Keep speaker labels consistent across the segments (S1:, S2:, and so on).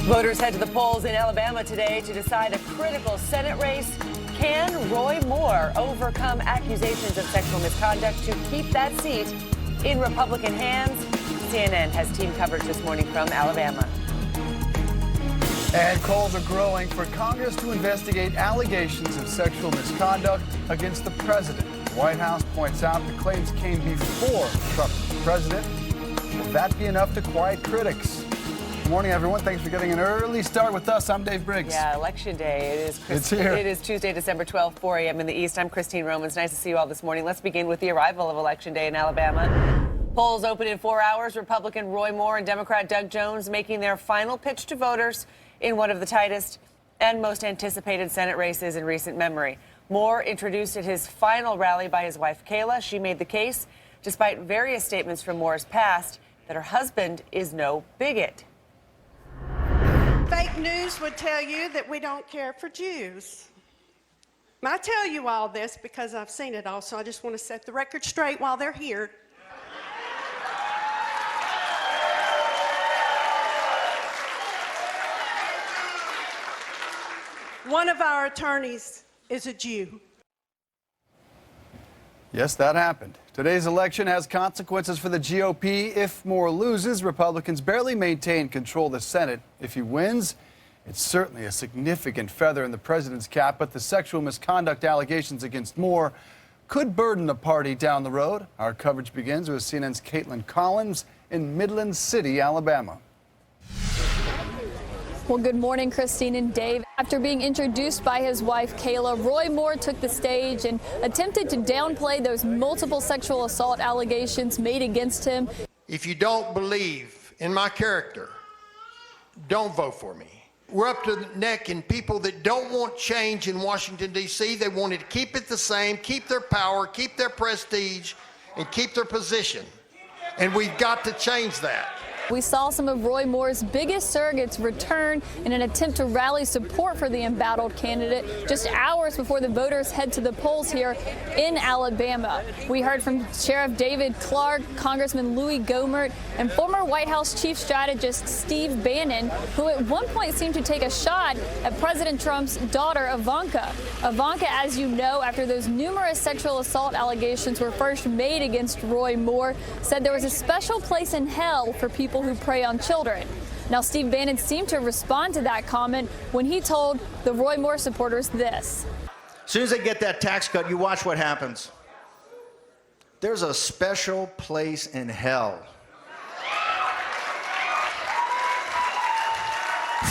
S1: Voters head to the polls in Alabama today to decide a critical Senate race. Can Roy Moore overcome accusations of sexual misconduct to keep that seat in Republican hands? CNN has team coverage this morning from Alabama.
S2: And calls are growing for Congress to investigate allegations of sexual misconduct against the president. The White House points out the claims came before Trump was president. Will that be enough to quiet critics? Good morning, everyone. Thanks for getting an early start with us. I'm Dave Briggs.
S1: Yeah, Election Day.
S2: It's here.
S1: It is Tuesday, December 12th, 4 a.m. in the East. I'm Christine Romans. Nice to see you all this morning. Let's begin with the arrival of Election Day in Alabama. Polls open in 4 hours. Republican Roy Moore and Democrat Doug Jones making their final pitch to voters in one of the tightest and most anticipated Senate races in recent memory. Moore introduced at his final rally by his wife, Kayla. She made the case, despite various statements from Moore's past, that her husband is no bigot.
S3: Fake news would tell you that we don't care for Jews. I tell you all this because I've seen it all, so I just want to set the record straight while they're here. One of our attorneys is a Jew.
S2: Yes, that happened. Today's election has consequences for the GOP. If Moore loses, Republicans barely maintain control of the Senate. If he wins, it's certainly a significant feather in the president's cap, but the sexual misconduct allegations against Moore could burden the party down the road. Our coverage begins with CNN's Caitlin Collins in Midland City, Alabama.
S4: Well, good morning, Christine and Dave. After being introduced by his wife, Kayla, Roy Moore took the stage and attempted to downplay those multiple sexual assault allegations made against him.
S5: If you don't believe in my character, don't vote for me. We're up to the neck in people that don't want change in Washington, D.C. They wanted to keep it the same, keep their power, keep their prestige, and keep their position. And we've got to change that.
S4: We saw some of Roy Moore's biggest surrogates return in an attempt to rally support for the embattled candidate just hours before the voters head to the polls here in Alabama. We heard from Sheriff David Clark, Congressman Louis Gohmert, and former White House Chief Strategist Steve Bannon, who at one point seemed to take a shot at President Trump's daughter, Ivanka. Ivanka, as you know, after those numerous sexual assault allegations were first made against Roy Moore, said there was a special place in hell for people who prey on children. Now, Steve Bannon seemed to respond to that comment when he told the Roy Moore supporters this.
S6: As soon as they get that tax cut, you watch what happens. There's a special place in hell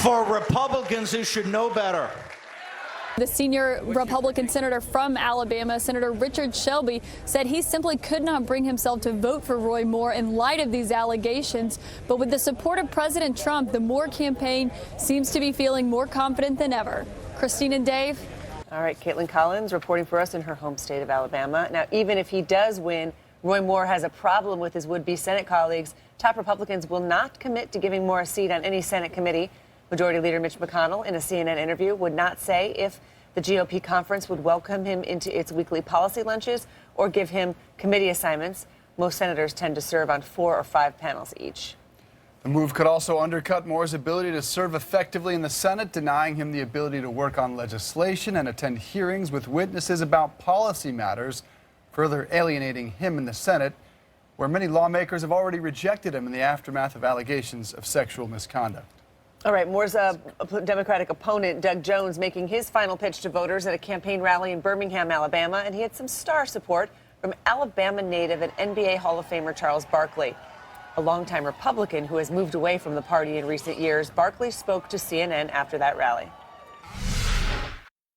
S6: for Republicans who should know better.
S4: The senior Republican senator from Alabama, Senator Richard Shelby, said he simply could not bring himself to vote for Roy Moore in light of these allegations. But with the support of President Trump, the Moore campaign seems to be feeling more confident than ever. Christine and Dave.
S1: All right, Caitlin Collins reporting for us in her home state of Alabama. Now, even if he does win, Roy Moore has a problem with his would-be Senate colleagues. Top Republicans will not commit to giving Moore a seat on any Senate committee. Majority Leader Mitch McConnell, in a CNN interview, would not say if the GOP conference would welcome him into its weekly policy lunches or give him committee assignments. Most senators tend to serve on 4 or 5 panels each.
S2: The move could also undercut Moore's ability to serve effectively in the Senate, denying him the ability to work on legislation and attend hearings with witnesses about policy matters, further alienating him in the Senate, where many lawmakers have already rejected him in the aftermath of allegations of sexual misconduct.
S1: All right, Moore's Democratic opponent, Doug Jones, making his final pitch to voters at a campaign rally in Birmingham, Alabama, and he had some star support from Alabama native and NBA Hall of Famer Charles Barkley. A longtime Republican who has moved away from the party in recent years, Barkley spoke to CNN after that rally.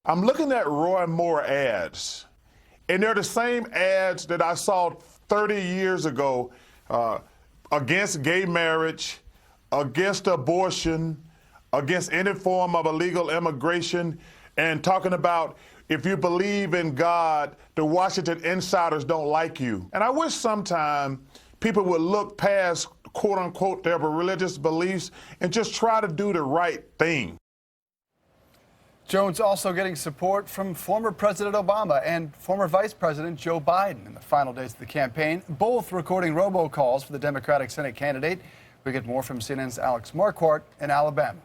S7: I'm looking at Roy Moore ads, and they're the same ads that I saw 30 years ago against gay marriage, against abortion, against any form of illegal immigration, and talking about if you believe in God, the Washington insiders don't like you. And I wish sometime people would look past, quote unquote, their religious beliefs and just try to do the right thing.
S2: Jones also getting support from former President Obama and former Vice President Joe Biden in the final days of the campaign, both recording robocalls for the Democratic Senate candidate. We get more from CNN's Alex Marquardt in Alabama.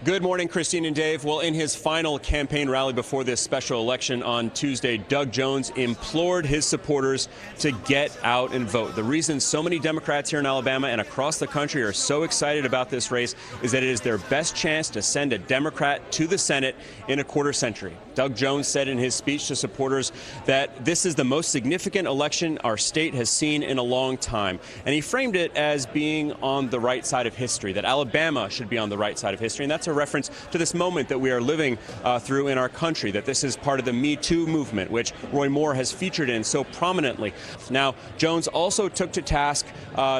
S8: Good morning, Christine and Dave. Well, in his final campaign rally before this special election on Tuesday, Doug Jones implored his supporters to get out and vote. The reason so many Democrats here in Alabama and across the country are so excited about this race is that it is their best chance to send a Democrat to the Senate in a quarter century. Doug Jones said in his speech to supporters that this is the most significant election our state has seen in a long time. And he framed it as being on the right side of history, that Alabama should be on the right side of history. And that's a reference to this moment that we are living through in our country, that this is part of the Me Too movement, which Roy Moore has featured in so prominently. Now, Jones also took to task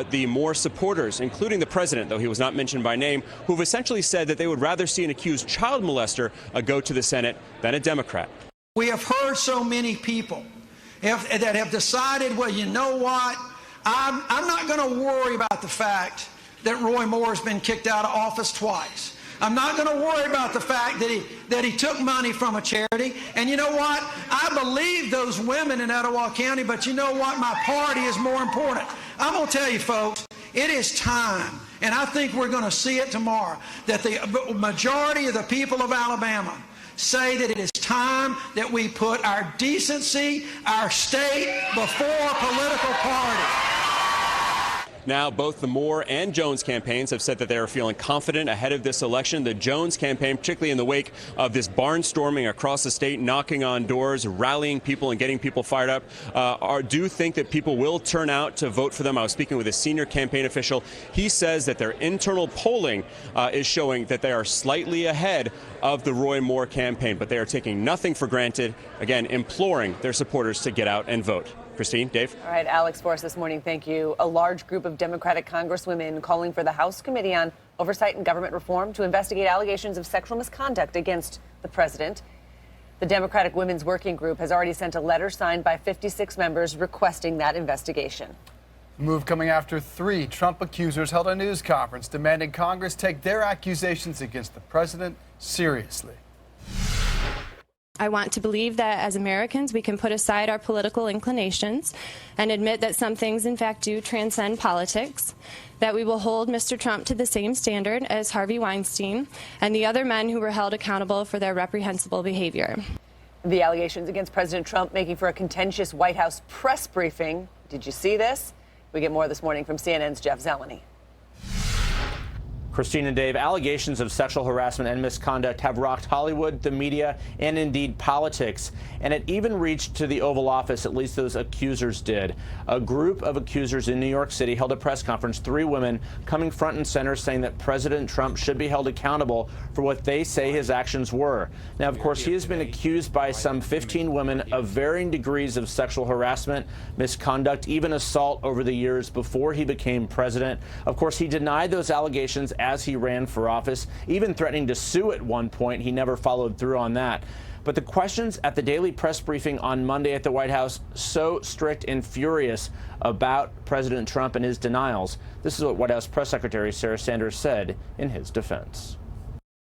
S8: the Moore supporters, including the president, though he was not mentioned by name, who've essentially said that they would rather see an accused child molester go to the Senate than a Democrat.
S9: We have heard so many people that have decided, well, you know what, I'm not going to worry about the fact that Roy Moore has been kicked out of office twice. I'm not going to worry about the fact that he took money from a charity. And you know what? I believe those women in Etowah County, but you know what? My party is more important. I'm going to tell you, folks, it is time, and I think we're going to see it tomorrow, that the majority of the people of Alabama say that it is time that we put our decency, our state, before political party.
S8: Now, both the Moore and Jones campaigns have said that they are feeling confident ahead of this election. The Jones campaign, particularly in the wake of this barnstorming across the state, knocking on doors, rallying people and getting people fired up, do think that people will turn out to vote for them. I was speaking with a senior campaign official. He says that their internal polling is showing that they are slightly ahead of the Roy Moore campaign, but they are taking nothing for granted, again, imploring their supporters to get out and vote. Christine, Dave.
S1: All right, Alex, for us this morning, thank you. A large group of Democratic congresswomen calling for the House Committee on Oversight and Government Reform to investigate allegations of sexual misconduct against the president. The Democratic Women's Working Group has already sent a letter signed by 56 members requesting that investigation.
S2: The move coming after 3 Trump accusers held a news conference demanding Congress take their accusations against the president seriously.
S10: I want to believe that as Americans, we can put aside our political inclinations and admit that some things, in fact, do transcend politics, that we will hold Mr. Trump to the same standard as Harvey Weinstein and the other men who were held accountable for their reprehensible behavior.
S1: The allegations against President Trump making for a contentious White House press briefing. Did you see this? We get more this morning from CNN's Jeff Zeleny.
S11: Christine and Dave, allegations of sexual harassment and misconduct have rocked Hollywood, the media, and indeed politics. And it even reached to the Oval Office, at least those accusers did. A group of accusers in New York City held a press conference, 3 women coming front and center saying that President Trump should be held accountable for what they say his actions were. Now, of course, he has been accused by some 15 women of varying degrees of sexual harassment, misconduct, even assault over the years before he became president. Of course, he denied those allegations as he ran for office, even threatening to sue at one point. He never followed through on that. But the questions at the daily press briefing on Monday at the White House, so strict and furious about President Trump and his denials. This is what White House Press Secretary Sarah Sanders said in his defense.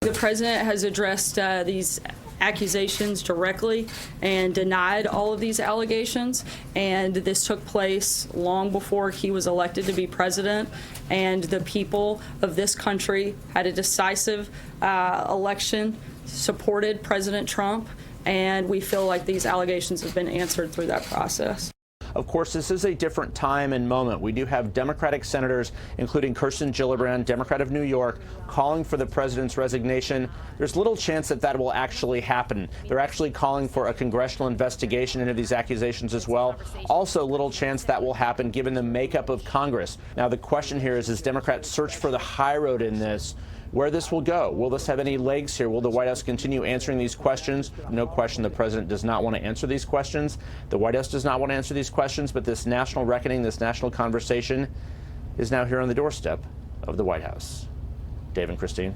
S12: The president has addressed these accusations directly and denied all of these allegations, and this took place long before he was elected to be president, and the people of this country had a decisive election, supported President Trump, and we feel like these allegations have been answered through that process.
S11: Of course, this is a different time and moment. We do have Democratic senators, including Kirsten Gillibrand, Democrat of New York, calling for the president's resignation. There's little chance that that will actually happen. They're actually calling for a congressional investigation into these accusations as well. Also, little chance that will happen given the makeup of Congress. Now, the question here is, as Democrats search for the high road in this, where this will go. Will this have any legs here? Will the White House continue answering these questions? No question the president does not want to answer these questions. The White House does not want to answer these questions, but this national reckoning, this national conversation is now here on the doorstep of the White House. Dave and Christine.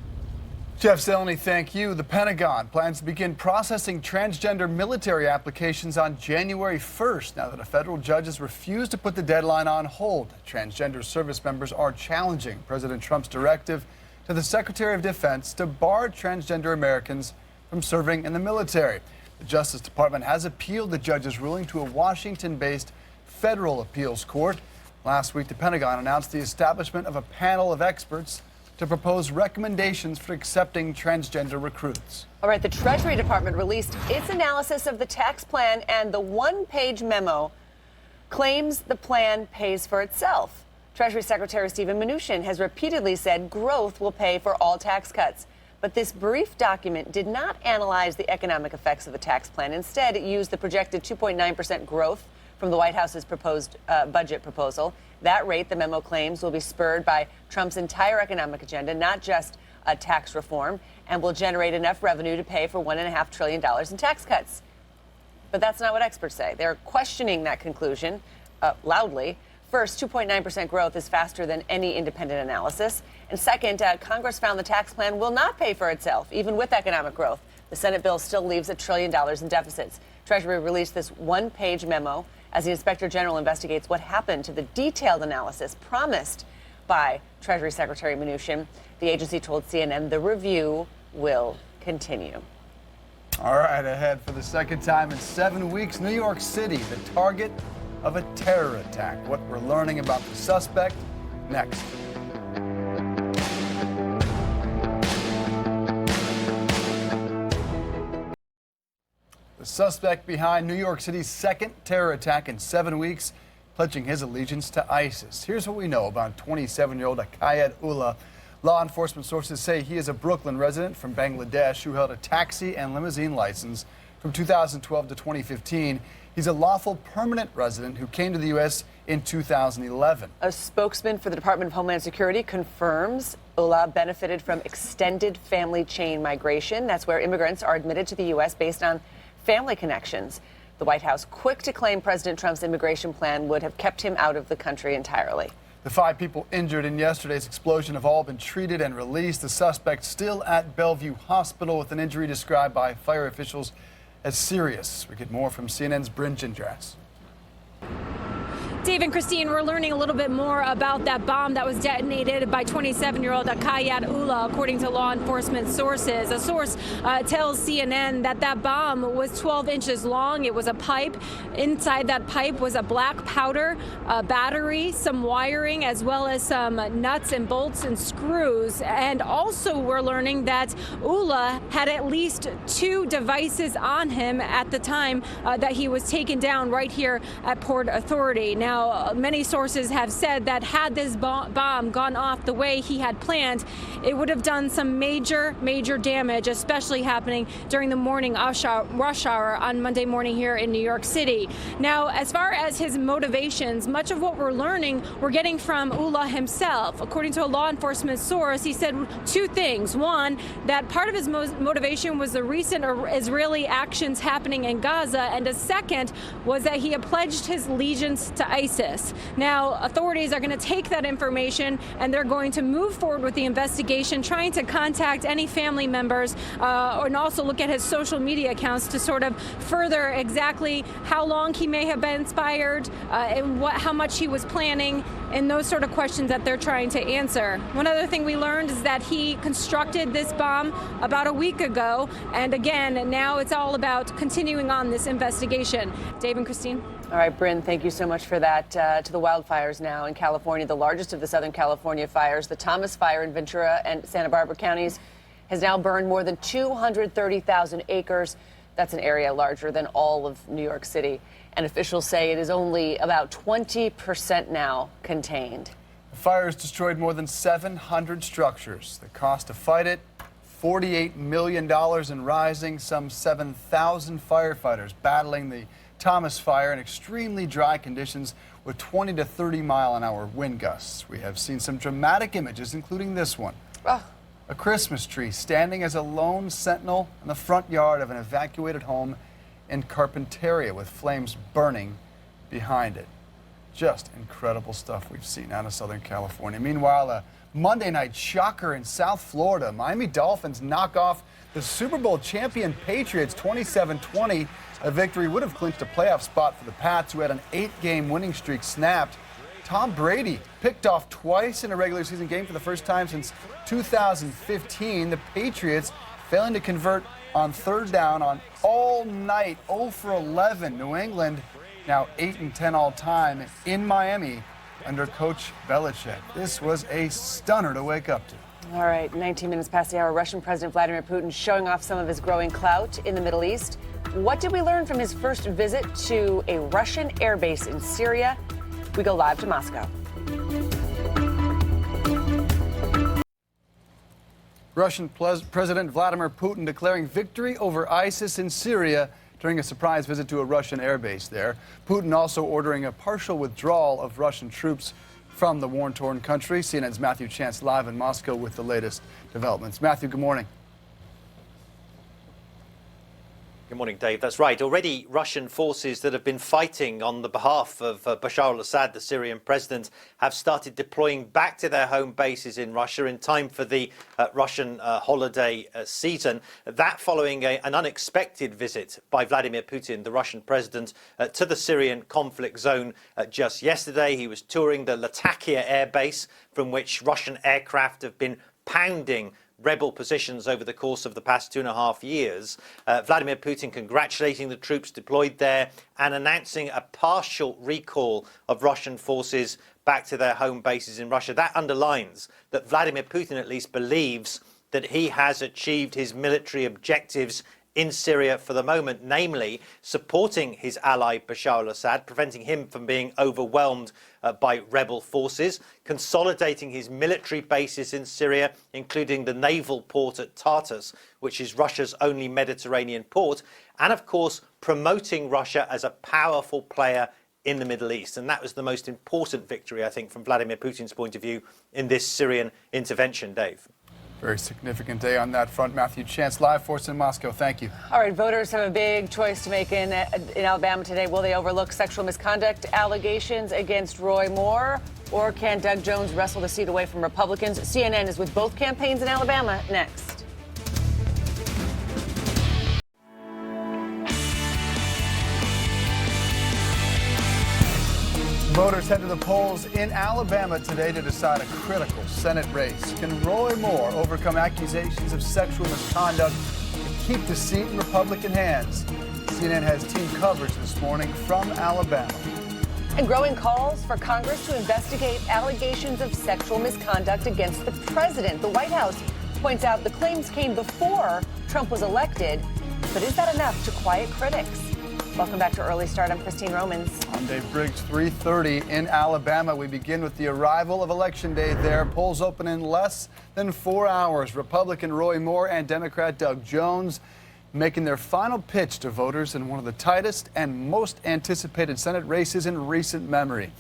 S2: Jeff Zeleny, thank you. The Pentagon plans to begin processing transgender military applications on January 1st, now that a federal judge has refused to put the deadline on hold. Transgender service members are challenging President Trump's directive to the Secretary of Defense to bar transgender Americans from serving in the military. The Justice Department has appealed the judge's ruling to a Washington-based federal appeals court. Last week, the Pentagon announced the establishment of a panel of experts to to propose recommendations for accepting transgender recruits.
S1: All right, the Treasury Department released its analysis of the tax plan, and the one-page memo claims the plan pays for itself. Treasury Secretary Steven Mnuchin has repeatedly said growth will pay for all tax cuts. But this brief document did not analyze the economic effects of the tax plan. Instead, it used the projected 2.9% growth from the White House's proposed budget proposal. That rate, the memo claims, will be spurred by Trump's entire economic agenda, not just a tax reform, and will generate enough revenue to pay for $1.5 trillion in tax cuts. But that's not what experts say. They're questioning that conclusion loudly. First, 2.9% growth is faster than any independent analysis. And second, Congress found the tax plan will not pay for itself, even with economic growth. The Senate bill still leaves $1 trillion in deficits. Treasury released this one-page memo as the Inspector General investigates what happened to the detailed analysis promised by Treasury Secretary Mnuchin. The agency told CNN the review will continue.
S2: All right, ahead for the second time in 7 weeks, New York City, the target of a terror attack. What we're learning about the suspect next. The suspect behind New York City's second terror attack in 7 weeks, pledging his allegiance to ISIS. Here's what we know about 27-year-old Akayed Ullah. Law enforcement sources say he is a Brooklyn resident from Bangladesh who held a taxi and limousine license from 2012 to 2015. He's a lawful permanent resident who came to the U.S. in 2011.
S1: A spokesman for the Department of Homeland Security confirms Ullah benefited from extended family chain migration. That's where immigrants are admitted to the U.S. based on family connections. The White House, quick to claim President Trump's immigration plan would have kept him out of the country entirely.
S2: The 5 people injured in yesterday's explosion have all been treated and released. The suspect still at Bellevue Hospital with an injury described by fire officials as serious. We get more from CNN's Bryn Gindras.
S13: Dave and Christine, we're learning a little bit more about that bomb that was detonated by 27-year-old Akayed Ullah, according to law enforcement sources. A source tells CNN that that bomb was 12 inches long. It was a pipe. Inside that pipe was a black powder, a battery, some wiring, as well as some nuts and bolts and screws. And also we're learning that Ullah had at least 2 devices on him at the time that he was taken down right here at Port Authority. Now, many sources have said that had this bomb gone off the way he had planned, it would have done some major damage, especially happening during the morning rush hour on Monday morning here in New York City. Now, as far as his motivations, much of what we're learning, we're getting from Ullah himself. According to a law enforcement source, he said 2 things. One, that part of his motivation was the recent Israeli actions happening in Gaza, and a second was that he had pledged his allegiance to ISIS. Now, authorities are going to take that information and they're going to move forward with the investigation, trying to contact any family members and also look at his social media accounts to sort of further exactly how long he may have been inspired and how much he was planning, and those sort of questions that they're trying to answer. One other thing we learned is that he constructed this bomb about a week ago, and again, now it's all about continuing on this investigation. Dave and Christine.
S1: All right, Bryn, thank you so much for that. To the wildfires now in California, the largest of the Southern California fires, the Thomas Fire in Ventura and Santa Barbara counties, has now burned more than 230,000 acres. That's an area larger than all of New York City. And officials say it is only about 20% now contained.
S2: The fire has destroyed more than 700 structures. The cost to fight it, $48 million and rising. Some 7,000 firefighters battling the Thomas Fire in extremely dry conditions with 20 to 30 mile-an-hour wind gusts. We have seen some dramatic images, including this one.
S1: Oh.
S2: A Christmas tree standing as a lone sentinel in the front yard of an evacuated home in Carpinteria with flames burning behind it. Just incredible stuff we've seen out of Southern California. Meanwhile, a Monday night shocker in South Florida. Miami Dolphins knock off the Super Bowl champion Patriots 27-20. A victory would have clinched a playoff spot for the Pats, who had an 8-game winning streak snapped. Tom Brady picked off twice in a regular season game for the first time since 2015. The Patriots failing to convert on 3rd down on all night, 0 for 11. New England now 8-10 all time in Miami under Coach Belichick. This was a stunner to wake up to.
S1: All right, 19 minutes past the hour. Russian President Vladimir Putin showing off some of his growing clout in the Middle East. What did we learn from his first visit to a Russian airbase in Syria? We go live to Moscow.
S2: Russian President Vladimir Putin declaring victory over ISIS in Syria during a surprise visit to a Russian airbase there. Putin also ordering a partial withdrawal of Russian troops from the war-torn country. CNN's Matthew Chance live in Moscow with the latest developments. Matthew, good morning.
S14: Good morning, Dave. That's right. Already Russian forces that have been fighting on the behalf of Bashar al-Assad, the Syrian president, have started deploying back to their home bases in Russia in time for the Russian holiday season. That following an unexpected visit by Vladimir Putin, the Russian president, to the Syrian conflict zone just yesterday. He was touring the Latakia air base, from which Russian aircraft have been pounding rebel positions over the course of the past 2.5 years. Vladimir Putin congratulating the troops deployed there and announcing a partial recall of Russian forces back to their home bases in Russia. That underlines that Vladimir Putin at least believes that he has achieved his military objectives in Syria for the moment, namely supporting his ally Bashar al-Assad, preventing him from being overwhelmed by rebel forces, consolidating his military bases in Syria, including the naval port at Tartus, which is Russia's only Mediterranean port, and of course promoting Russia as a powerful player in the Middle East. And that was the most important victory, I think, from Vladimir Putin's point of view in this Syrian intervention, Dave.
S2: Very significant day on that front. Matthew Chance live for us in Moscow. Thank you.
S1: All right, voters have a big choice to make in Alabama today. Will they overlook sexual misconduct allegations against Roy Moore, or can Doug Jones wrestle the seat away from Republicans? CNN is with both campaigns in Alabama next.
S2: Voters head to the polls in Alabama today to decide a critical Senate race. Can Roy Moore overcome accusations of sexual misconduct and keep the seat in Republican hands? CNN has team coverage this morning from Alabama.
S1: And growing calls for Congress to investigate allegations of sexual misconduct against the president. The White House points out the claims came before Trump was elected. But is that enough to quiet critics? Welcome back to Early Start. I'm Christine Romans.
S2: I'm Dave Briggs. 3:30 in Alabama. We begin with the arrival of Election Day there. Polls open in less than 4 hours. Republican Roy Moore and Democrat Doug Jones making their final pitch to voters in one of the tightest and most anticipated Senate races in recent memory.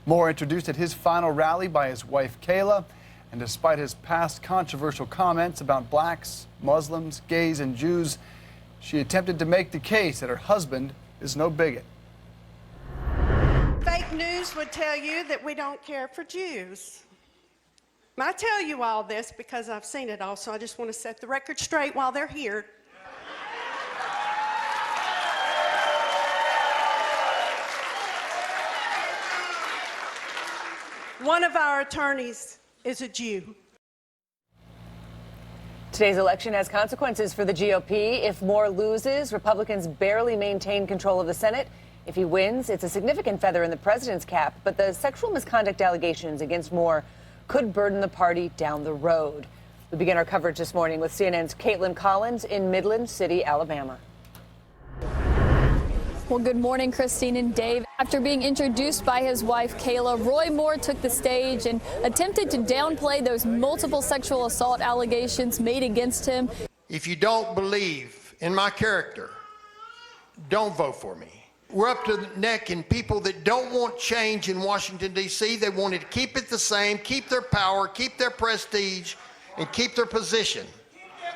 S2: Moore introduced at his final rally by his wife Kayla, and despite his past controversial comments about blacks, Muslims, gays, and Jews, she attempted to make the case that her husband is no bigot.
S3: Fake news would tell you that we don't care for Jews. I tell you all this because I've seen it all, so I just want to set the record straight while they're here. One of our attorneys is a Jew.
S1: Today's election has consequences for the GOP. If Moore loses, Republicans barely maintain control of the Senate. If he wins, it's a significant feather in the president's cap. But the sexual misconduct allegations against Moore could burden the party down the road. We begin our coverage this morning with CNN's Caitlin Collins in Midland City, Alabama.
S4: Well, good morning, Christine and Dave. After being introduced by his wife, Kayla, Roy Moore took the stage and attempted to downplay those multiple sexual assault allegations made against him.
S5: If you don't believe in my character, don't vote for me. We're up to the neck in people that don't want change in Washington, D.C. They wanted to keep it the same, keep their power, keep their prestige, and keep their position.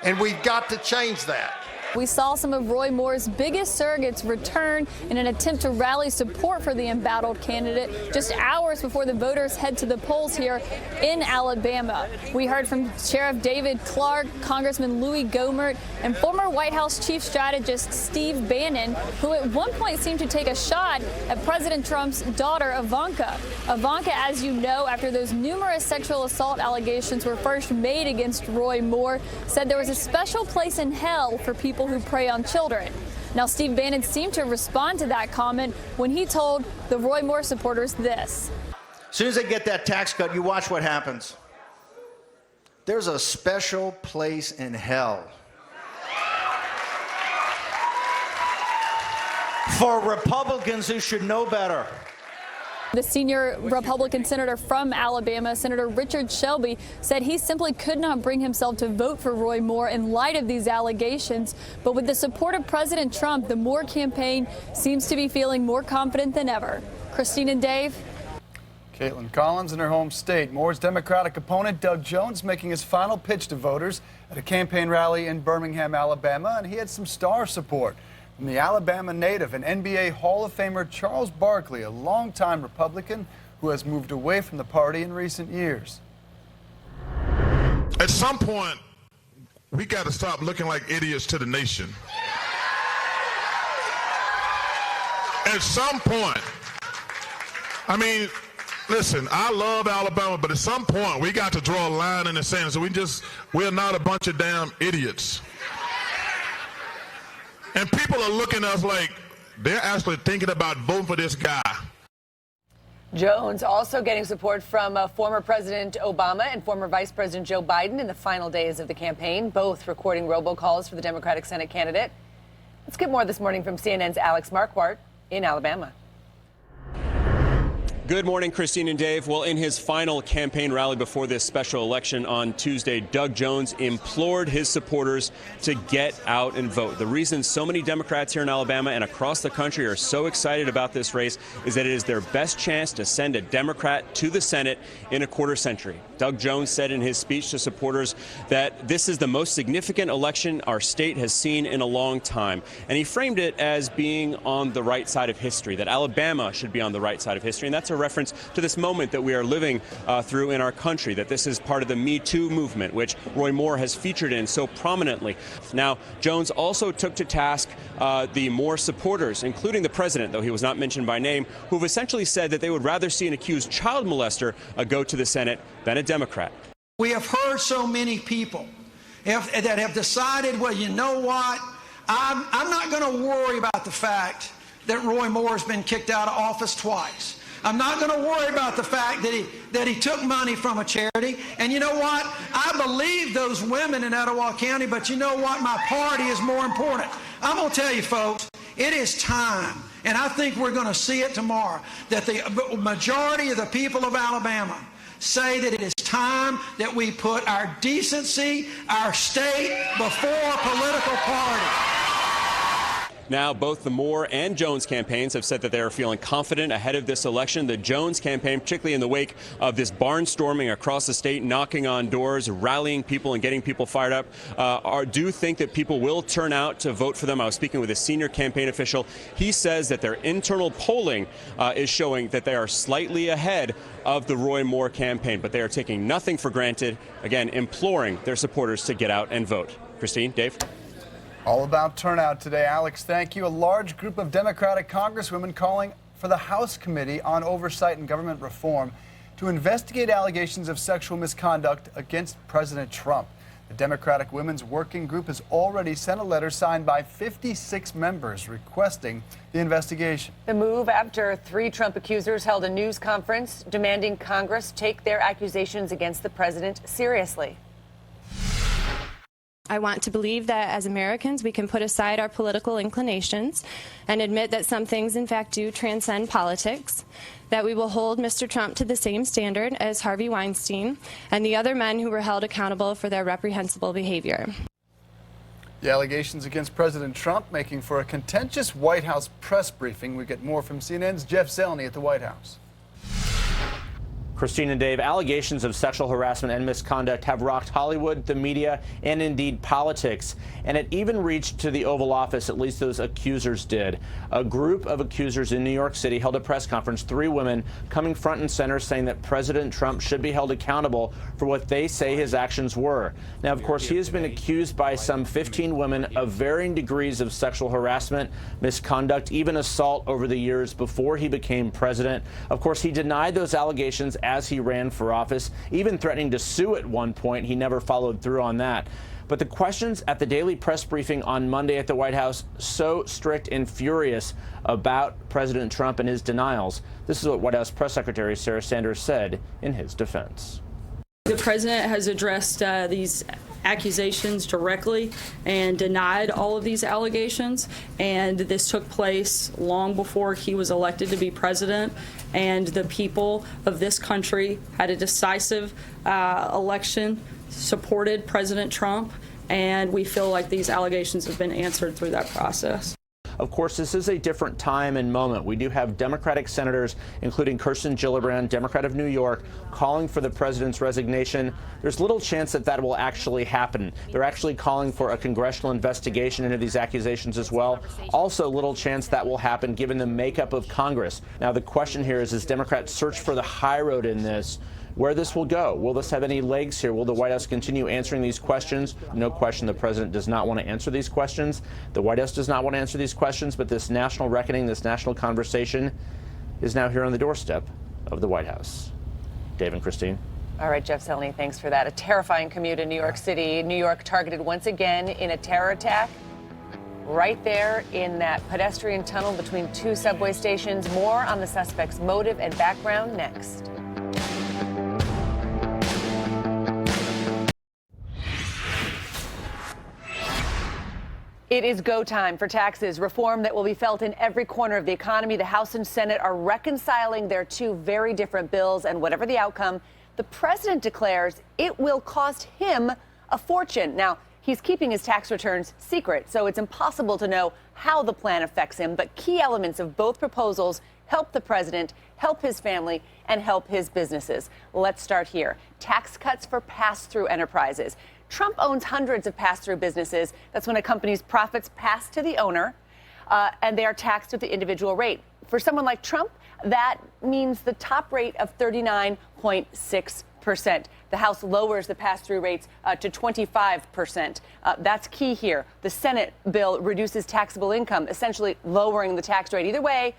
S5: And we've got to change that.
S4: We saw some of Roy Moore's biggest surrogates return in an attempt to rally support for the embattled candidate just hours before the voters head to the polls here in Alabama. We heard from Sheriff David Clark, Congressman Louis Gohmert, and former White House Chief Strategist Steve Bannon, who at one point seemed to take a shot at President Trump's daughter, Ivanka. Ivanka, as you know, after those numerous sexual assault allegations were first made against Roy Moore, said there was a special place in hell for people who prey on children. Now, Steve Bannon seemed to respond to that comment when he told the Roy Moore supporters this.
S6: As soon as they get that tax cut, you watch what happens. There's a special place in hell for Republicans who should know better.
S4: The senior Republican senator from Alabama, Senator Richard Shelby, said he simply could not bring himself to vote for Roy Moore in light of these allegations. But with the support of President Trump, the Moore campaign seems to be feeling more confident than ever. Christine and Dave.
S2: Caitlin Collins in her home state. Moore's Democratic opponent, Doug Jones, making his final pitch to voters at a campaign rally in Birmingham, Alabama, and he had some star support from the Alabama native and NBA Hall of Famer Charles Barkley, a longtime Republican who has moved away from the party in recent years.
S7: At some point, we got to stop looking like idiots to the nation. At some point, I mean, listen, I love Alabama, but at some point we got to draw a line in the sand. So we're not a bunch of damn idiots. And people are looking at us like they're actually thinking about voting for this guy.
S1: Jones also getting support from former President Obama and former Vice President Joe Biden in the final days of the campaign, both recording robocalls for the Democratic Senate candidate. Let's get more this morning from CNN's Alex Marquardt in Alabama.
S8: Good morning, Christine and Dave. Well, in his final campaign rally before this special election on Tuesday, Doug Jones implored his supporters to get out and vote. The reason so many Democrats here in Alabama and across the country are so excited about this race is that it is their best chance to send a Democrat to the Senate in a quarter century. Doug Jones said in his speech to supporters that this is the most significant election our state has seen in a long time. And he framed it as being on the right side of history, that Alabama should be on the right side of history. And that's a reference to this moment that we are living through in our country, that this is part of the Me Too movement, which Roy Moore has featured in so prominently. Now, Jones also took to task the Moore supporters, including the president, though he was not mentioned by name, who have essentially said that they would rather see an accused child molester go to the Senate than a Democrat.
S9: We have heard so many people that have decided, well, you know what, I'm not going to worry about the fact that Roy Moore has been kicked out of office twice. I'm not going to worry about the fact that he took money from a charity. And you know what? I believe those women in Etowah County, but you know what? My party is more important. I'm going to tell you, folks, it is time, and I think we're going to see it tomorrow, that the majority of the people of Alabama say that it is time that we put our decency, our state, before a political party.
S8: Now, both the Moore and Jones campaigns have said that they are feeling confident ahead of this election. The Jones campaign, particularly in the wake of this barnstorming across the state, knocking on doors, rallying people and getting people fired up, do think that people will turn out to vote for them. I was speaking with a senior campaign official. He says that their internal polling is showing that they are slightly ahead of the Roy Moore campaign, but they are taking nothing for granted, again, imploring their supporters to get out and vote. Christine, Dave?
S2: All about turnout today. Alex, thank you. A large group of Democratic congresswomen calling for the House Committee on Oversight and Government Reform to investigate allegations of sexual misconduct against President Trump. The Democratic Women's Working Group has already sent a letter signed by 56 members requesting the investigation.
S1: The move after 3 Trump accusers held a news conference demanding Congress take their accusations against the president seriously.
S10: I want to believe that as Americans, we can put aside our political inclinations and admit that some things, in fact, do transcend politics, that we will hold Mr. Trump to the same standard as Harvey Weinstein and the other men who were held accountable for their reprehensible behavior.
S2: The allegations against President Trump making for a contentious White House press briefing. We get more from CNN's Jeff Zeleny at the White House.
S11: Christine and Dave, allegations of sexual harassment and misconduct have rocked Hollywood, the media, and indeed politics. And it even reached to the Oval Office, at least those accusers did. A group of accusers in New York City held a press conference, 3 women coming front and center saying that President Trump should be held accountable for what they say his actions were. Now, of course, he has been accused by some 15 women of varying degrees of sexual harassment, misconduct, even assault over the years before he became president. Of course, he denied those allegations as he ran for office, even threatening to sue at one point. He never followed through on that. But the questions at the daily press briefing on Monday at the White House, so strict and furious about President Trump and his denials. This is what White House Press Secretary Sarah Sanders said in his defense.
S12: The president has addressed these accusations directly and denied all of these allegations, and this took place long before he was elected to be president, and the people of this country had a decisive election, supported President Trump, and we feel like these allegations have been answered through that process.
S11: Of course, this is a different time and moment. We do have Democratic senators, including Kirsten Gillibrand, Democrat of New York, calling for the president's resignation. There's little chance that that will actually happen. They're actually calling for a congressional investigation into these accusations as well. Also, little chance that will happen given the makeup of Congress. Now, the question here is, as Democrats search for the high road in this, where this will go. Will this have any legs here? Will the White House continue answering these questions? No question the president does not want to answer these questions. The White House does not want to answer these questions, but this national reckoning, this national conversation is now here on the doorstep of the White House. Dave and Christine.
S1: All right, Jeff Selny, thanks for that. A terrifying commute in New York City. New York targeted once again in a terror attack right there in that pedestrian tunnel between two subway stations. More on the suspect's motive and background next. It is go time for taxes reform that will be felt in every corner of the economy. The House and Senate are reconciling their two very different bills, and whatever the outcome, the president declares it will cost him a fortune. Now, he's keeping his tax returns secret, so it's impossible to know how the plan affects him, but key elements of both proposals help the president, help his family, and help his businesses. Let's start here. Tax cuts for pass-through enterprises. Trump owns hundreds of pass-through businesses. That's when a company's profits pass to the owner, and they are taxed at the individual rate. For someone like Trump, that means the top rate of 39.6%. The House lowers the pass-through rates to 25%. That's key here. The Senate bill reduces taxable income, essentially lowering the tax rate. Either way,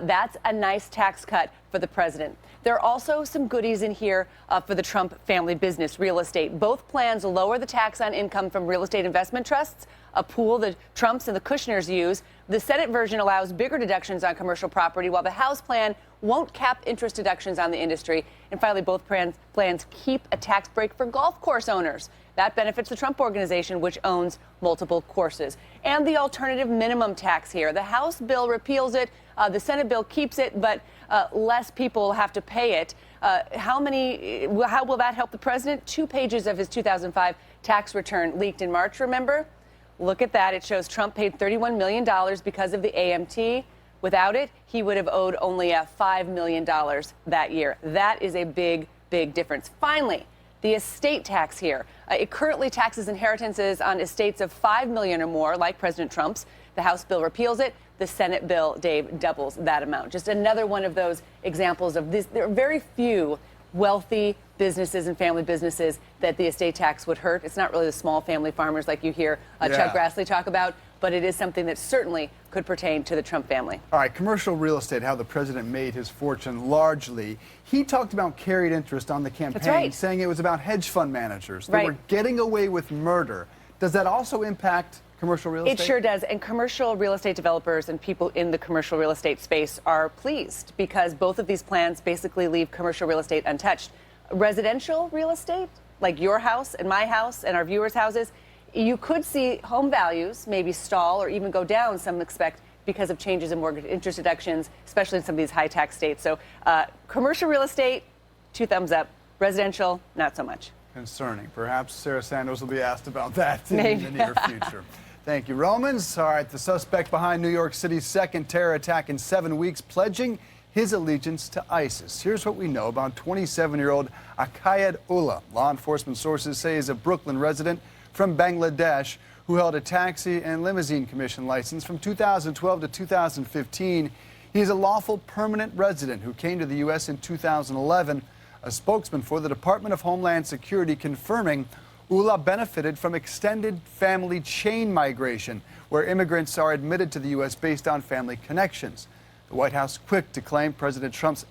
S1: that's a nice tax cut for the president. There are also some goodies in here for the Trump family business, real estate. Both plans lower the tax on income from real estate investment trusts, a pool the Trumps and the Kushners use. The Senate version allows bigger deductions on commercial property, while the House plan won't cap interest deductions on the industry. And finally, both plans keep a tax break for golf course owners. That benefits the Trump Organization, which owns multiple courses. And the alternative minimum tax here. The House bill repeals it. The Senate bill keeps it, but less people have to pay it. How will that help the president? 2 pages of his 2005 tax return leaked in March, remember? Look at that. It shows Trump paid $31 million because of the AMT. Without it, he would have owed only $5 million that year. That is a big, big difference. Finally, the estate tax here. It currently taxes inheritances on estates of $5 million or more, like President Trump's. The House bill repeals it. The Senate bill, Dave, doubles that amount. Just another one of those examples of this. There are very few wealthy businesses and family businesses that the estate tax would hurt. It's not really the small family farmers like you hear Chuck Grassley talk about, but it is something that certainly could pertain to the Trump family.
S2: All right, commercial real estate, how the president made his fortune largely. He talked about carried interest on the campaign, saying it was about hedge fund managers. They were getting away with murder. Does that also impact commercial real estate?
S1: It sure does. And commercial real estate developers and people in the commercial real estate space are pleased because both of these plans basically leave commercial real estate untouched. Residential real estate, like your house and my house and our viewers' houses, you could see home values maybe stall or even go down, some expect, because of changes in mortgage interest deductions, especially in some of these high tax states. So commercial real estate, 2 thumbs up. Residential, not so much.
S2: Concerning. Perhaps Sarah Sanders will be asked about that in the near future. Thank you, Romans. All right, the suspect behind New York City's second terror attack in 7 weeks, pledging his allegiance to ISIS. Here's what we know about 27-year-old Akayed Ullah. Law enforcement sources say he's a Brooklyn resident from Bangladesh who held a taxi and limousine commission license from 2012 to 2015. He's a lawful permanent resident who came to the U.S. in 2011. A spokesman for the Department of Homeland Security confirming Ullah benefited from extended family chain migration, where immigrants are admitted to the U.S. based on family connections. The White House quick to claim President Trump's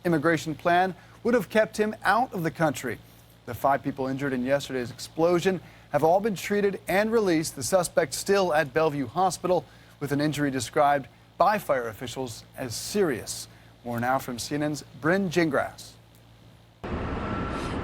S2: immigration plan would have kept him out of the country. The 5 people injured in yesterday's explosion have all been treated and released. The suspect still at Bellevue Hospital with an injury described by fire officials as serious. More now from CNN's Bryn Gingras.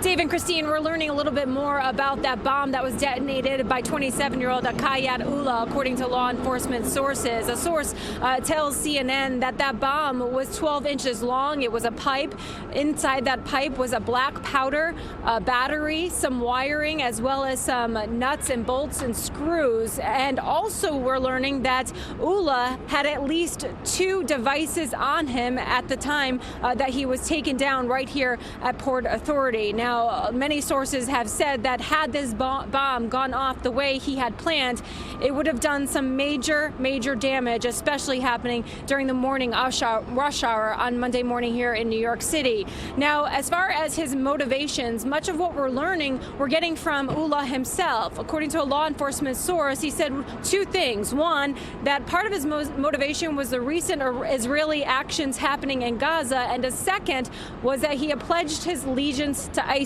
S13: Dave and Christine, we're learning a little bit more about that bomb that was detonated by 27-year-old Kayat Ullah, according to law enforcement sources. A source tells CNN that that bomb was 12 inches long. It was a pipe. Inside that pipe was a black powder, a battery, some wiring, as well as some nuts and bolts and screws. And also we're learning that Ullah had at least 2 devices on him at the time that he was taken down right here at Port Authority. Now, many sources have said that had this bomb gone off the way he had planned, it would have done some major damage, especially happening during the morning rush hour on Monday morning here in New York City. Now, as far as his motivations, much of what we're learning we're getting from Ullah himself. According to a law enforcement source, he said 2 things. One, that part of his motivation was the recent Israeli actions happening in Gaza, and the second was that he had pledged his allegiance to ISIS.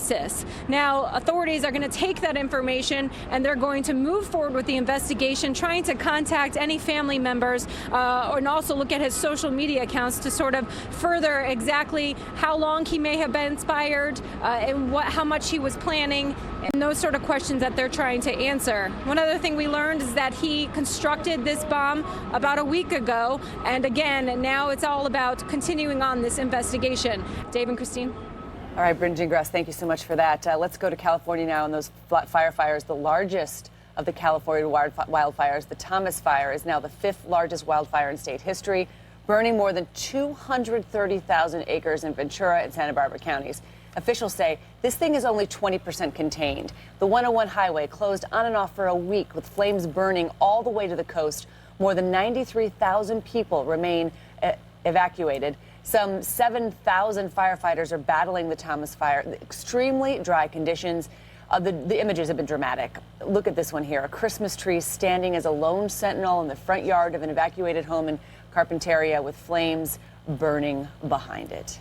S13: Now, authorities are going to take that information and they're going to move forward with the investigation, trying to contact any family members and also look at his social media accounts to sort of further exactly how long he may have been inspired and how much he was planning, and those sort of questions that they're trying to answer. One other thing we learned is that he constructed this bomb about a week ago, and again, now it's all about continuing on this investigation. Dave and Christine.
S1: All right, Bryn Gingras, thank you so much for that. Let's go to California now, and those firefighters, the largest of the California wildfires, the Thomas Fire, is now the 5th largest wildfire in state history, burning more than 230,000 acres in Ventura and Santa Barbara counties. Officials say this thing is only 20% contained. The 101 highway closed on and off for a week with flames burning all the way to the coast. More than 93,000 people remain evacuated. Some 7,000 firefighters are battling the Thomas Fire. The extremely dry conditions. The images have been dramatic. Look at this one here. A Christmas tree standing as a lone sentinel in the front yard of an evacuated home in Carpinteria with flames burning behind it.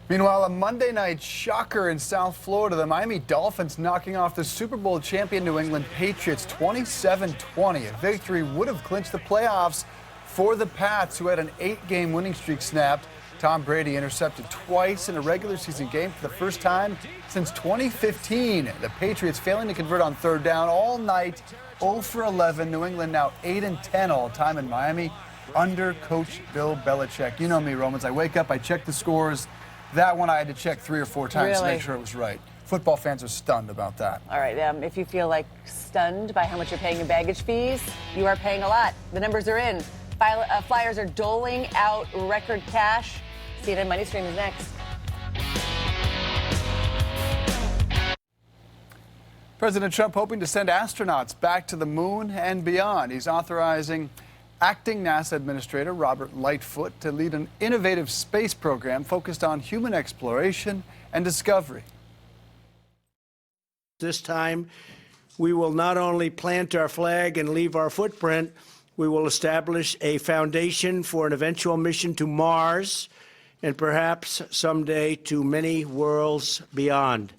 S2: Meanwhile, a Monday night shocker in South Florida. The Miami Dolphins knocking off the Super Bowl champion New England Patriots 27-20. A victory would have clinched the playoffs for the Pats, who had an 8-game winning streak snapped. Tom Brady intercepted twice in a regular season game for the first time since 2015. The Patriots failing to convert on 3rd down all night, 0 for 11. New England now 8-10 all time in Miami under Coach Bill Belichick. You know me, Romans. I wake up, I check the scores. That one I had to check 3 or 4 times to make sure it was right. Football fans are stunned about that.
S1: All right, if you feel like stunned by how much you're paying in baggage fees, you are paying a lot. The numbers are in. Flyers are doling out record cash. CNN Money Stream is next.
S2: President Trump hoping to send astronauts back to the moon and beyond. He's authorizing acting NASA Administrator Robert Lightfoot to lead an innovative space program focused on human exploration and discovery.
S15: This time, we will not only plant our flag and leave our footprint, we will establish a foundation for an eventual mission to Mars and perhaps someday to many worlds beyond.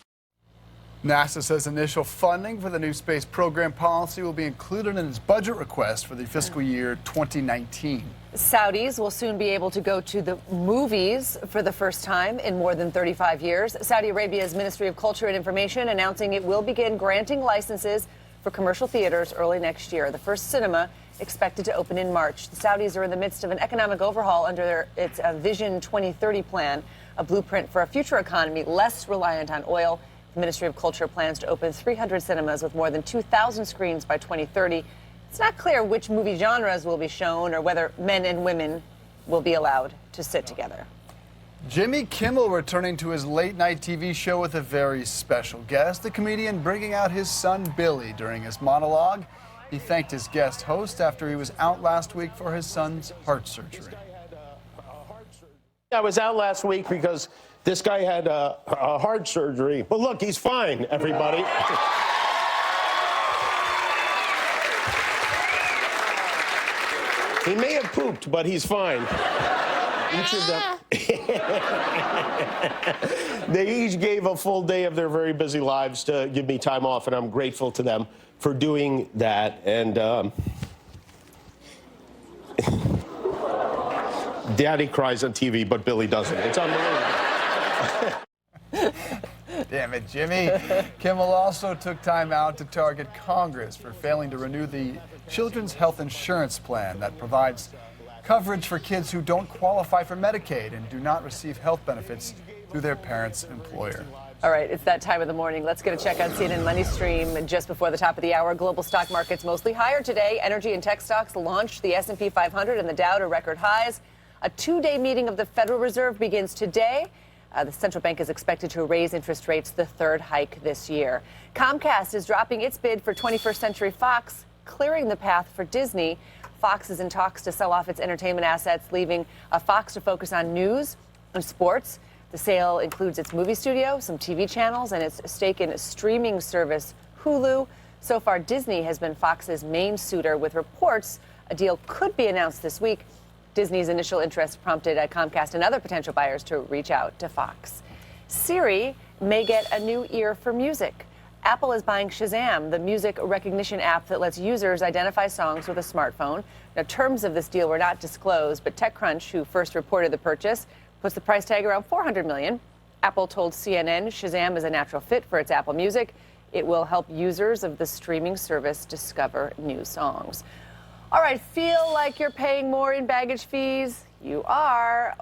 S2: NASA says initial funding for the new space program policy will be included in its budget request for the fiscal year 2019.
S1: Saudis will soon be able to go to the movies for the first time in more than 35 years. Saudi Arabia's Ministry of Culture and Information announcing it will begin granting licenses for commercial theaters early next year. The first cinema expected to open in March. The Saudis are in the midst of an economic overhaul under its Vision 2030 plan, a blueprint for a future economy less reliant on oil. The Ministry of Culture plans to open 300 cinemas with more than 2,000 screens by 2030. It's not clear which movie genres will be shown or whether men and women will be allowed to sit together.
S2: Jimmy Kimmel returning to his late-night TV show with a very special guest, the comedian bringing out his son Billy during his monologue. He thanked his guest host after he was out last week for his son's heart surgery.
S16: I was out last week because this guy had a heart surgery. But look, he's fine, everybody. He may have pooped, but he's fine. Each of them, they each gave a full day of their very busy lives to give me time off, and I'm grateful to them for doing that. And Daddy cries on TV, but Billy doesn't. It's unbelievable.
S2: Damn it, Jimmy. Kimmel also took time out to target Congress for failing to renew the Children's Health Insurance Plan that provides coverage for kids who don't qualify for Medicaid and do not receive health benefits through their parents' employer.
S1: All right, it's that time of the morning. Let's get a check on CNN Money Stream. Just before the top of the hour, global stock markets mostly higher today. Energy and tech stocks launched the S&P 500 and the Dow to record highs. A two-day meeting of the Federal Reserve begins today. The central bank is expected to raise interest rates the third hike this year. Comcast is dropping its bid for 21st Century Fox, clearing the path for Disney. Fox is in talks to sell off its entertainment assets, leaving Fox to focus on news and sports. The sale includes its movie studio, some TV channels, and its stake in streaming service Hulu. So far, Disney has been Fox's main suitor, with reports a deal could be announced this week. Disney's initial interest prompted Comcast and other potential buyers to reach out to Fox. Siri may get a new ear for music. Apple is buying Shazam, the music recognition app that lets users identify songs with a smartphone. Now, terms of this deal were not disclosed, but TechCrunch, who first reported the purchase, puts the price tag around $400 million. Apple told CNN Shazam is a natural fit for its Apple Music. It will help users of the streaming service discover new songs. All right, feel like you're paying more in baggage fees? You are.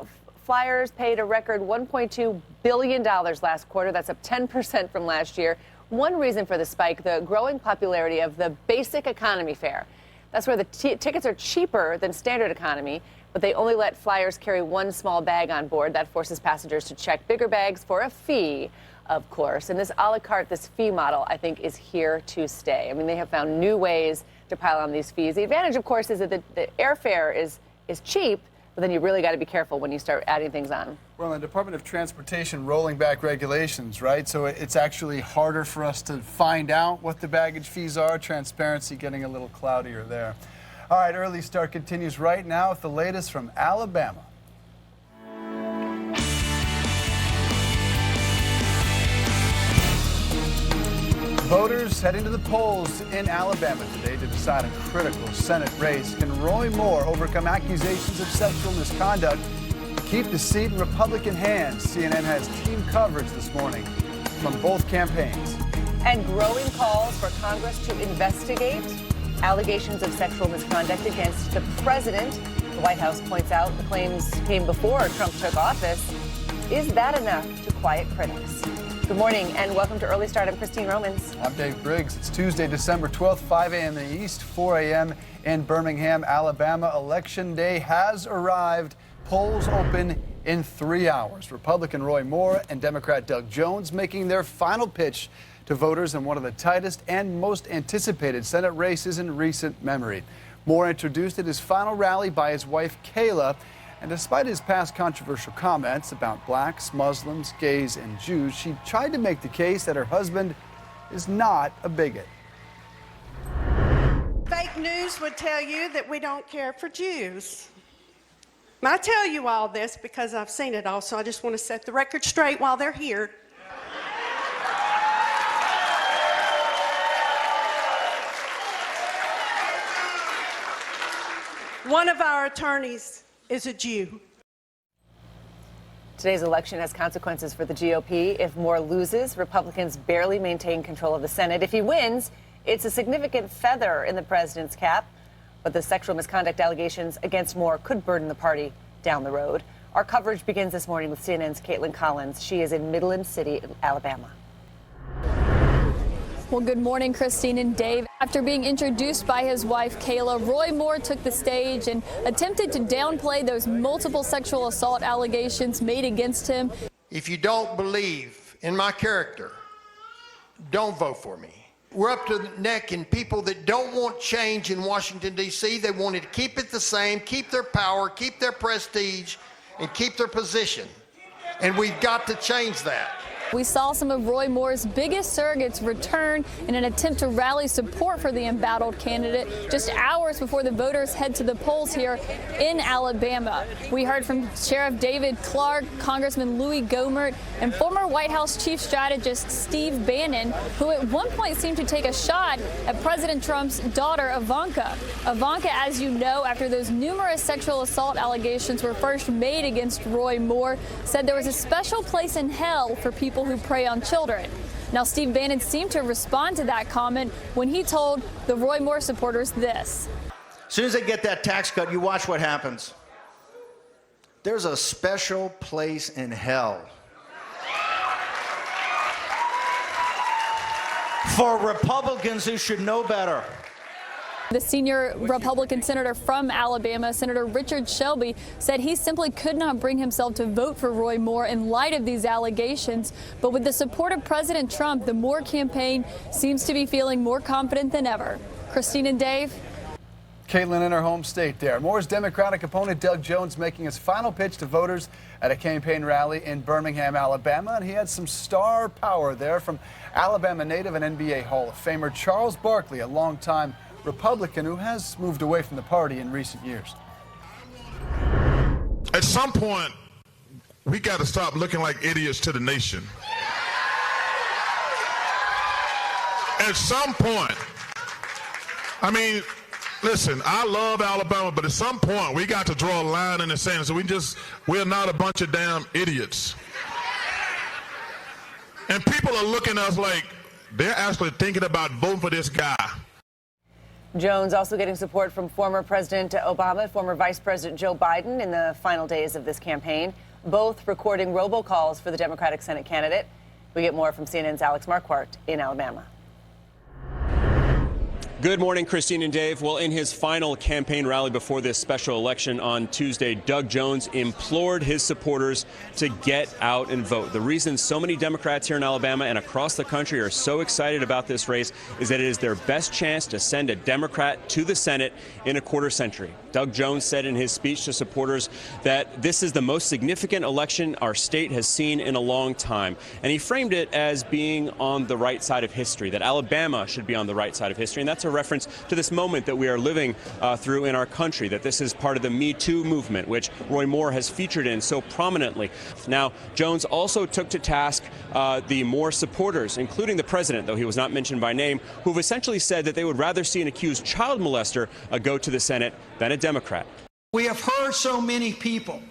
S1: Flyers paid a record $1.2 billion last quarter. That's up 10% from last year. One reason for the spike, the growing popularity of the basic economy fare. That's where the tickets are cheaper than standard economy, but they only let flyers carry one small bag on board. That forces passengers to check bigger bags for a fee, of course. And this a la carte, this fee model, I think, is here to stay. I mean, they have found new ways to pile on these fees. The advantage, of course, is that the airfare is cheap, but then you really got to be careful when you start adding things on.
S2: Well, the Department of Transportation rolling back regulations, right? So it's actually harder for us to find out what the baggage fees are. Transparency getting a little cloudier there. All right, Early Start continues right now with the latest from Alabama. Voters heading to the polls in Alabama today to decide a critical Senate race. Can Roy Moore overcome accusations of sexual misconduct to keep the seat in Republican hands? CNN has team coverage this morning from both campaigns.
S1: And growing calls for Congress to investigate allegations of sexual misconduct against the president. The White House points out the claims came before Trump took office. Is that enough to quiet critics? Good morning and welcome to Early Start. I'm Christine Romans.
S2: I'm Dave Briggs. It's Tuesday, December 12th, 5 a.m. in the East, 4 a.m. in Birmingham, Alabama. Election day has arrived. Polls open in 3 hours. Republican Roy Moore and Democrat Doug Jones making their final pitch to voters in one of the tightest and most anticipated Senate races in recent memory. Moore introduced at his final rally by his wife, Kayla. And despite his past controversial comments about blacks, Muslims, gays, and Jews, she tried to make the case that her husband is not a bigot.
S3: Fake news would tell you that we don't care for Jews. I tell you all this because I've seen it all, so I just want to set the record straight while they're here. One of our attorneys is a Jew.
S1: Today's election has consequences for the GOP. If Moore loses, Republicans barely maintain control of the Senate. If he wins, it's a significant feather in the president's cap. But the sexual misconduct allegations against Moore could burden the party down the road. Our coverage begins this morning with CNN's Caitlin Collins. She is in Midland City, Alabama.
S4: Well, good morning, Christine and Dave. After being introduced by his wife, Kayla, Roy Moore took the stage and attempted to downplay those multiple sexual assault allegations made against him.
S5: If you don't believe in my character, don't vote for me. We're up to the neck in people that don't want change in Washington, D.C. They wanted to keep it the same, keep their power, keep their prestige, and keep their position. And we've got to change that.
S4: We saw some of Roy Moore's biggest surrogates return in an attempt to rally support for the embattled candidate just hours before the voters head to the polls here in Alabama. We heard from Sheriff David Clark, Congressman Louis Gohmert, and former White House Chief Strategist Steve Bannon, who at one point seemed to take a shot at President Trump's daughter, Ivanka. Ivanka, as you know, after those numerous sexual assault allegations were first made against Roy Moore, said there was a special place in hell for people who prey on children. Now, Steve Bannon seemed to respond to that comment when he told the Roy Moore supporters this.
S6: As soon as they get that tax cut, you watch what happens. There's a special place in hell for Republicans who should know better.
S4: The senior Republican senator from Alabama, Senator Richard Shelby, said he simply could not bring himself to vote for Roy Moore in light of these allegations. But with the support of President Trump, the Moore campaign seems to be feeling more confident than ever. Christine and Dave.
S2: Caitlin in her home state there. Moore's Democratic opponent, Doug Jones, making his final pitch to voters at a campaign rally in Birmingham, Alabama. And he had some star power there from Alabama native and NBA Hall of Famer Charles Barkley, a longtime Republican who has moved away from the party in recent years.
S7: At some point, we got to stop looking like idiots to the nation. At some point, I mean, listen, I love Alabama, but at some point we got to draw a line in the sand. So we're not a bunch of damn idiots. And people are looking at us like they're actually thinking about voting for this guy.
S1: Jones also getting support from former President Obama, former Vice President Joe Biden in the final days of this campaign, both recording robocalls for the Democratic Senate candidate. We get more from CNN's Alex Marquardt in Alabama.
S8: Good morning, Christine and Dave. Well, in his final campaign rally before this special election on Tuesday, Doug Jones implored his supporters to get out and vote. The reason so many Democrats here in Alabama and across the country are so excited about this race is that it is their best chance to send a Democrat to the Senate in a quarter century. Doug Jones said in his speech to supporters that this is the most significant election our state has seen in a long time. And he framed it as being on the right side of history, that Alabama should be on the right side of history. And that's a reference to this moment that we are living through in our country, that this is part of the Me Too movement, which Roy Moore has featured in so prominently. Now, Jones also took to task the Moore supporters, including the president, though he was not mentioned by name, who've essentially said that they would rather see an accused child molester go to the Senate than a Democrat.
S9: We have heard so many people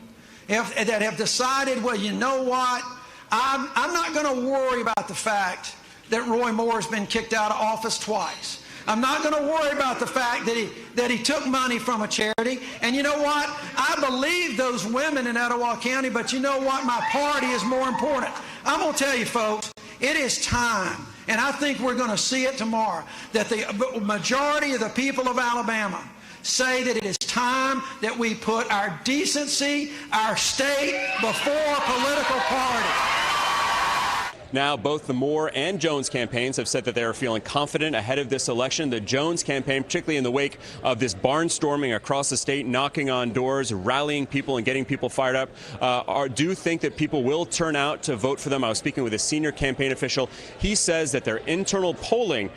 S9: that have decided, well, you know what, I'm not going to worry about the fact that Roy Moore has been kicked out of office twice. I'm not going to worry about the fact that he took money from a charity. And you know what? I believe those women in Etowah County, but you know what? My party is more important. I'm going to tell you, folks, it is time, and I think we're going to see it tomorrow, that the majority of the people of Alabama say that it is time that we put our decency, our state, before political party.
S8: Now, both the Moore and Jones campaigns have said that they are feeling confident ahead of this election. The Jones campaign, particularly in the wake of this barnstorming across the state, knocking on doors, rallying people and getting people fired up, do think that people will turn out to vote for them. I was speaking with a senior campaign official. He says that their internal polling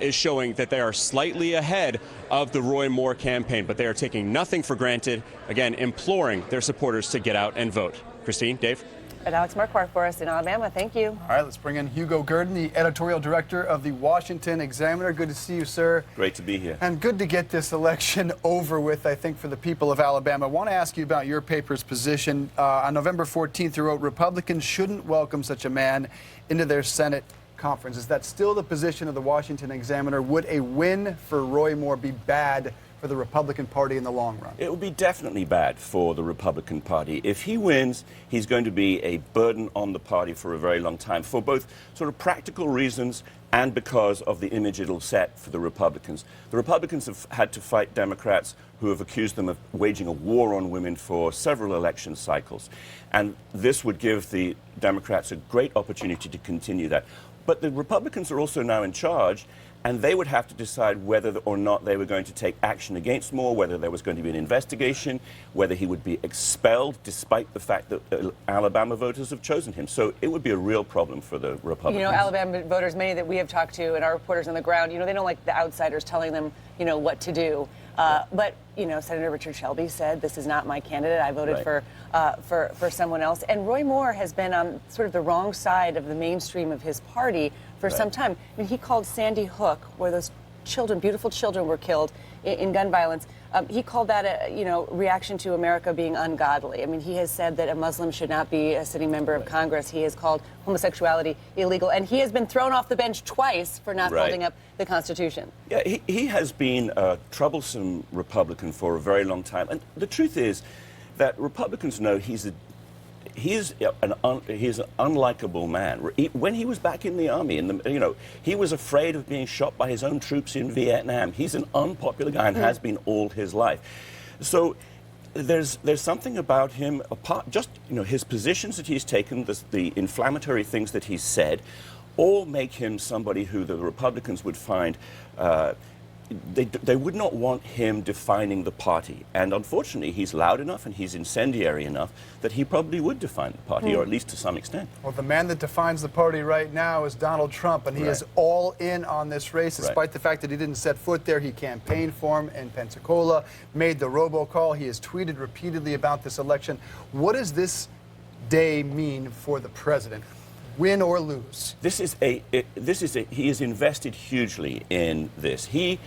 S8: is showing that they are slightly ahead of the Roy Moore campaign, but they are taking nothing for granted, again, imploring their supporters to get out and vote. Christine, Dave?
S1: And Alex Marquardt for us in Alabama. Thank you.
S2: All right, let's bring in Hugo Gurdon, the editorial director of the Washington Examiner. Good to see you, sir.
S17: Great to be here.
S2: And good to get this election over with, I think, for the people of Alabama. I want to ask you about your paper's position. On November 14th, you wrote, Republicans shouldn't welcome such a man into their Senate conference. Is that still the position of the Washington Examiner? Would a win for Roy Moore be bad for the Republican Party in the long run?
S17: It will be definitely bad for the Republican Party. If he wins, he's going to be a burden on the party for a very long time, for both sort of practical reasons and because of the image it'll set for the Republicans. The Republicans have had to fight Democrats who have accused them of waging a war on women for several election cycles. And this would give the Democrats a great opportunity to continue that. But the Republicans are also now in charge, and they would have to decide whether or not they were going to take action against Moore, whether there was going to be an investigation, whether he would be expelled, despite the fact that Alabama voters have chosen him. So it would be a real problem for the Republicans.
S1: You know, Alabama voters, many that we have talked to and our reporters on the ground, you know, they don't like the outsiders telling them, you know, what to do. But, you know, Senator Richard Shelby said, this is not my candidate. I voted for someone else. And Roy Moore has been on sort of the wrong side of the mainstream of his party for some time. I mean, he called Sandy Hook, where those children, beautiful children, were killed in gun violence. He called that a, you know, reaction to America being ungodly. I mean, he has said that a Muslim should not be a sitting member of Congress. He has called homosexuality illegal, and he has been thrown off the bench twice for not holding up the Constitution.
S17: Yeah, he has been a troublesome Republican for a very long time, and the truth is that Republicans know he's an unlikable man. When he was back in the army, you know, he was afraid of being shot by his own troops in Vietnam. He's an unpopular guy and has been all his life. So there's something about him, apart just, you know, his positions that he's taken, the inflammatory things that he's said, all make him somebody who the Republicans would find they would not want him defining the party. And unfortunately, he's loud enough and he's incendiary enough that he probably would define the party, or at least to some extent.
S2: Well, the man that defines the party right now is Donald Trump, and he is all in on this race, despite the fact that he didn't set foot there. He campaigned for him in Pensacola, made the robocall. He has tweeted repeatedly about this election. What does this day mean for the president? Win or lose? He is invested hugely in this. He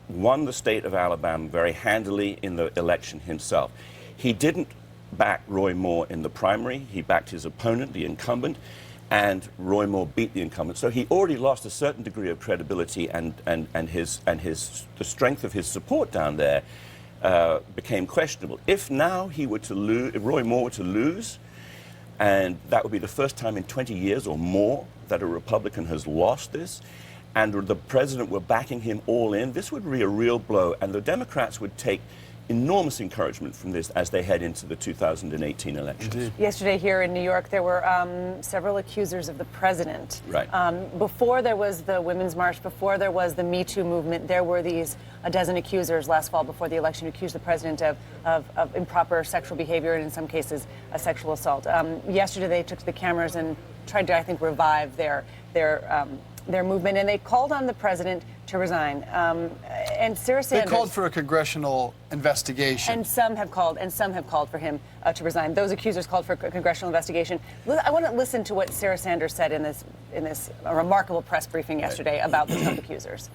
S2: won the state of Alabama very handily in the election himself. He didn't back Roy Moore in the primary. He backed his opponent, the incumbent, and Roy Moore beat the incumbent. So he already lost a certain degree of credibility, and the strength of his support down there became questionable. If now he were to lose, if Roy Moore were to lose, and that would be the first time in 20 years or more that a Republican has lost this, and the president were backing him all in, this would be a real blow, and the Democrats would take enormous encouragement from this as they head into the 2018 elections. Indeed.
S1: Yesterday here in New York, there were several accusers of the president.
S17: Right.
S1: Before there was the Women's March, before there was the Me Too movement, there were a dozen accusers last fall before the election who accused the president of improper sexual behavior and in some cases a sexual assault. Yesterday they took to the cameras and tried to, I think, revive their movement, and they called on the president to resign. And Sarah Sanders,
S2: they called for a congressional investigation.
S1: And some have called for him to resign. Those accusers called for a congressional investigation. I want to listen to what Sarah Sanders said in this remarkable press briefing yesterday about the Trump accusers.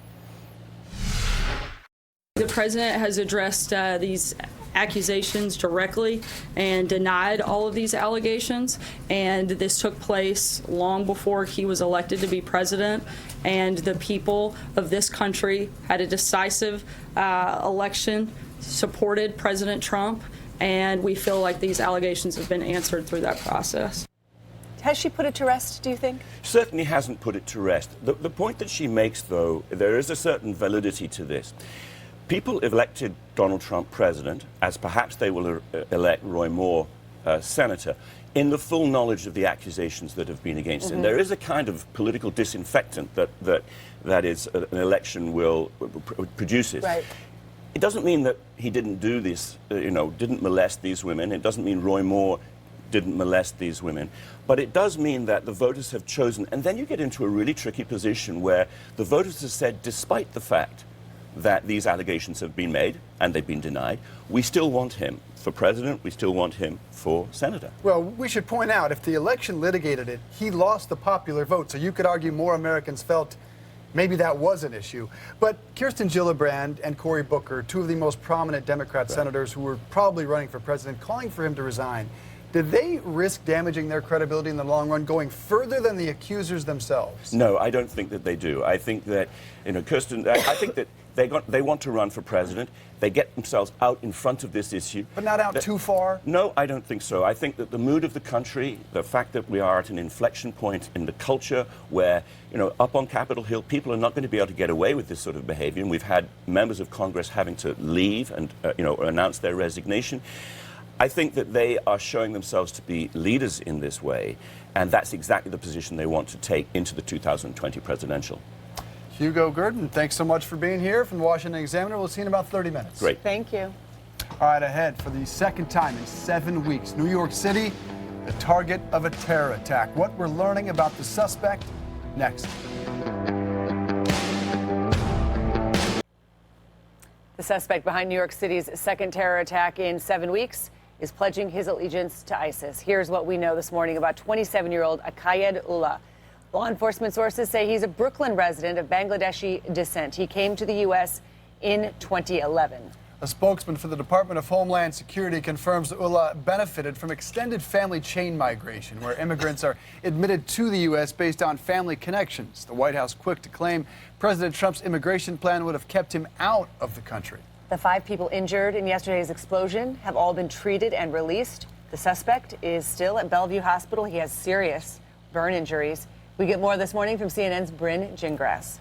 S12: The president has addressed these accusations directly and denied all of these allegations, and this took place long before he was elected to be president, and the people of this country had a decisive election, supported President Trump, and we feel like these allegations have been answered through that process.
S1: Has she put it to rest, do you think?
S17: Certainly hasn't put it to rest. The point that she makes, though, there is a certain validity to this. People elected Donald Trump president, as perhaps they will elect Roy Moore senator, in the full knowledge of the accusations that have been against him. There is a kind of political disinfectant that is an election produces.
S1: Right.
S17: It doesn't mean that he didn't do this, didn't molest these women. It doesn't mean Roy Moore didn't molest these women. But it does mean that the voters have chosen, and then you get into a really tricky position where the voters have said, despite the fact that these allegations have been made and they've been denied, we still want him for president, we still want him for senator.
S2: Well, we should point out, if the election litigated it, he lost the popular vote, so you could argue more Americans felt maybe that was an issue. But Kirsten Gillibrand and Cory Booker, two of the most prominent Democrat senators who were probably running for president, calling for him to resign, did they risk damaging their credibility in the long run, going further than the accusers themselves?
S17: No, I don't think that they do. I think that, Kirsten, I think that they want to run for president. They get themselves out in front of this issue.
S2: But not out too far?
S17: No, I don't think so. I think that the mood of the country, the fact that we are at an inflection point in the culture where, up on Capitol Hill, people are not going to be able to get away with this sort of behavior. And we've had members of Congress having to leave and, announce their resignation. I think that they are showing themselves to be leaders in this way, and that's exactly the position they want to take into the 2020 presidential.
S2: Hugo Gurdon, thanks so much for being here from the Washington Examiner. We'll see you in about 30 minutes.
S17: Great.
S1: Thank you.
S2: All right, ahead for the second time in 7 weeks, New York City, the target of a terror attack. What we're learning about the suspect next.
S1: The suspect behind New York City's second terror attack in 7 weeks is pledging his allegiance to ISIS. Here's what we know this morning about 27-year-old Akayed Ullah. Law enforcement sources say he's a Brooklyn resident of Bangladeshi descent. He came to the U.S. in 2011.
S2: A spokesman for the Department of Homeland Security confirms that Ullah benefited from extended family chain migration, where immigrants are admitted to the U.S. based on family connections. The White House quick to claim President Trump's immigration plan would have kept him out of the country.
S1: The 5 people injured in yesterday's explosion have all been treated and released. The suspect is still at Bellevue Hospital. He has serious burn injuries. We get more this morning from CNN's Bryn Gingras.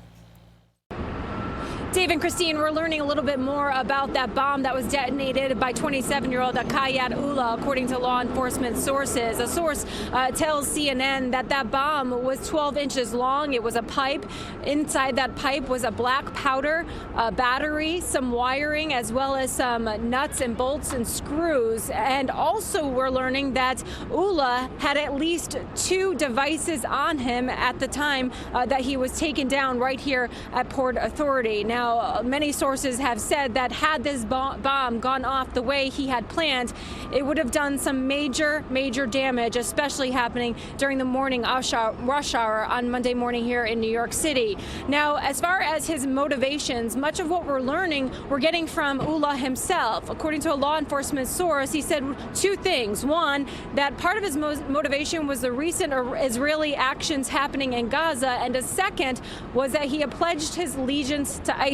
S13: Dave and Christine, we're learning a little bit more about that bomb that was detonated by 27-year-old Akayed Ullah, according to law enforcement sources. A source tells CNN that that bomb was 12 inches long. It was a pipe. Inside that pipe was a black powder, a battery, some wiring, as well as some nuts and bolts and screws. And also we're learning that Ullah had at least 2 devices on him at the time that he was taken down right here at Port Authority. Now, many sources have said that had this bomb gone off the way he had planned, it would have done some major damage, especially happening during the morning rush hour on Monday morning here in New York City. Now, as far as his motivations, much of what we're learning, we're getting from Ullah himself. According to a law enforcement source, he said 2 things. One, that part of his motivation was the recent Israeli actions happening in Gaza, and a second was that he had pledged his allegiance to ISIS.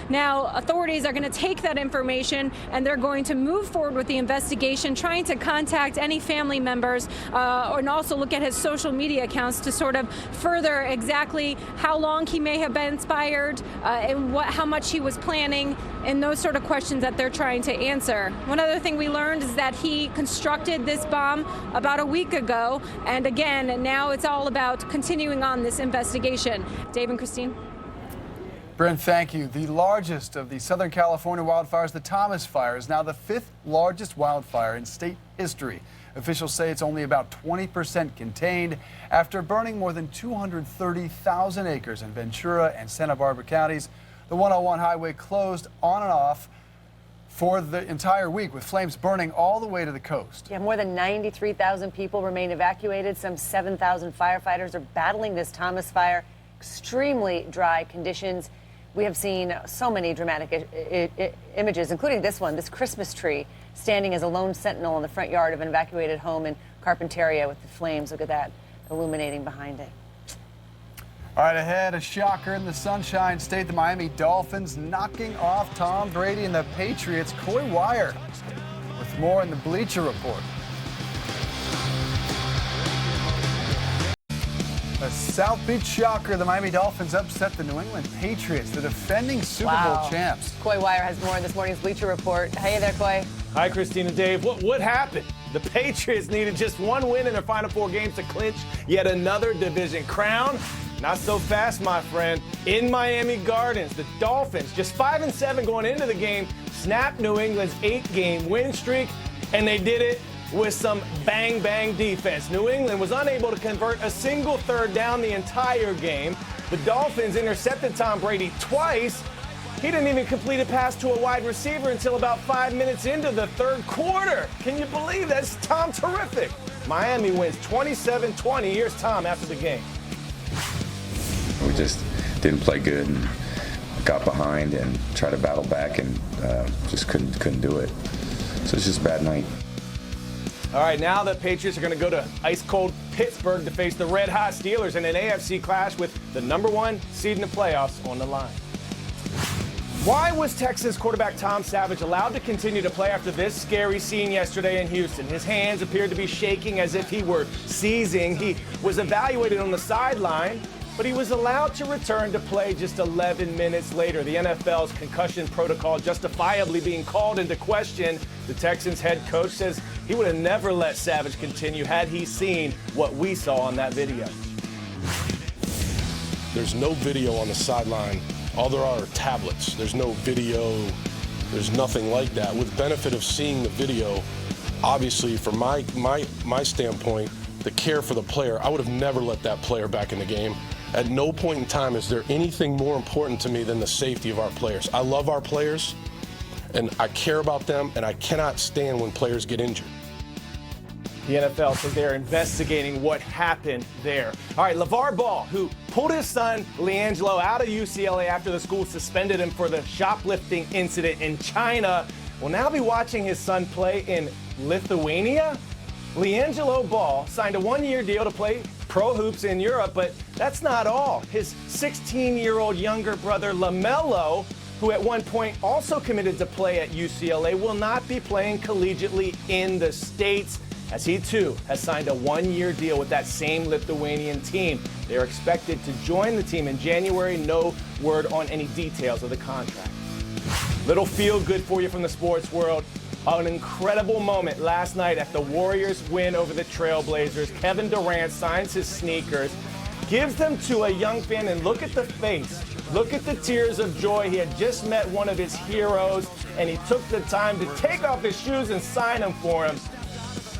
S13: Now, authorities are going to take that information and they're going to move forward with the investigation, trying to contact any family members and also look at his social media accounts to sort of further exactly how long he may have been inspired and how much he was planning, and those sort of questions that they're trying to answer. One other thing we learned is that he constructed this bomb about a week ago, and again, now it's all about continuing on this investigation. Dave and Christine.
S2: Bryn, thank you. The largest of the Southern California wildfires, the Thomas Fire, is now the 5th largest wildfire in state history. Officials say it's only about 20% contained after burning more than 230,000 acres in Ventura and Santa Barbara counties. The 101 highway closed on and off for the entire week, with flames burning all the way to the coast.
S1: Yeah, more than 93,000 people remain evacuated. Some 7,000 firefighters are battling this Thomas Fire. Extremely dry conditions. We have seen so many dramatic images, including this one, this Christmas tree standing as a lone sentinel in the front yard of an evacuated home in Carpinteria with the flames. Look at that, illuminating behind it.
S2: All right, ahead, a shocker in the Sunshine State. The Miami Dolphins knocking off Tom Brady and the Patriots. Coy Wire with more in the Bleacher Report. A South Beach shocker. The Miami Dolphins upset the New England Patriots, the defending Super Bowl champs.
S1: Coy Wire has more in this morning's Bleacher Report. Hey there, Coy.
S18: Hi, Christine and Dave. What happened? The Patriots needed just 1 win in their final 4 games to clinch yet another division crown. Not so fast, my friend. In Miami Gardens, the Dolphins, just 5-7 going into the game, snapped New England's 8-game win streak, and they did it with some bang defense. New England was unable to convert a single 3rd down the entire game. The Dolphins intercepted Tom Brady twice. He didn't even complete a pass to a wide receiver until about 5 minutes into the 3rd quarter. Can you believe that? It's Tom terrific. Miami wins 27-20. Here's Tom after the game.
S19: We just didn't play good and got behind and tried to battle back and just couldn't do it. So it's just a bad night.
S18: All right, now the Patriots are going to go to ice-cold Pittsburgh to face the red-hot Steelers in an AFC clash with the #1 seed in the playoffs on the line. Why was Texans quarterback Tom Savage allowed to continue to play after this scary scene yesterday in Houston? His hands appeared to be shaking as if he were seizing. He was evaluated on the sideline, but he was allowed to return to play just 11 minutes later. The NFL's concussion protocol justifiably being called into question. The Texans head coach says he would have never let Savage continue had he seen what we saw on that video.
S20: There's no video on the sideline. All there are tablets. There's no video. There's nothing like that. With the benefit of seeing the video, obviously, from my standpoint, the care for the player, I would have never let that player back in the game. At no point in time is there anything more important to me than the safety of our players. I love our players, and I care about them, and I cannot stand when players get injured.
S18: The NFL says they're investigating what happened there. All right, LeVar Ball, who pulled his son, LiAngelo, out of UCLA after the school suspended him for the shoplifting incident in China, will now be watching his son play in Lithuania. LiAngelo Ball signed a one-year deal to play pro hoops in Europe, but that's not all. His 16-year-old younger brother, LaMelo, who at one point also committed to play at UCLA, will not be playing collegiately in the States, as he too has signed a one-year deal with that same Lithuanian team. They're expected to join the team in January. No word on any details of the contract. Little feel good for you from the sports world. An incredible moment last night at the Warriors win over the Trailblazers. Kevin Durant signs his sneakers, gives them to a young fan, and look at the face. Look at the tears of joy. He had just met one of his heroes, and he took the time to take off his shoes and sign them for him.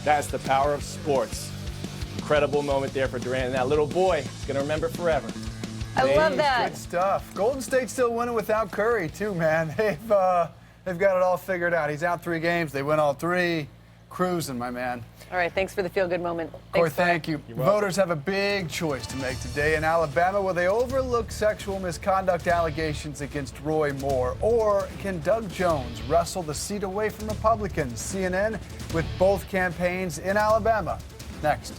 S18: That's the power of sports. Incredible moment there for Durant, and that little boy is going to remember forever.
S1: I love that.
S2: Good stuff. Golden State's still winning without Curry, too, man. They've got it all figured out. He's out 3 games. They win all 3. Cruising, my man.
S1: All right, thanks for the feel-good moment.
S2: Corey, thank you. Voters have a big choice to make today in Alabama. Will they overlook sexual misconduct allegations against Roy Moore? Or can Doug Jones wrestle the seat away from Republicans? CNN with both campaigns in Alabama. Next.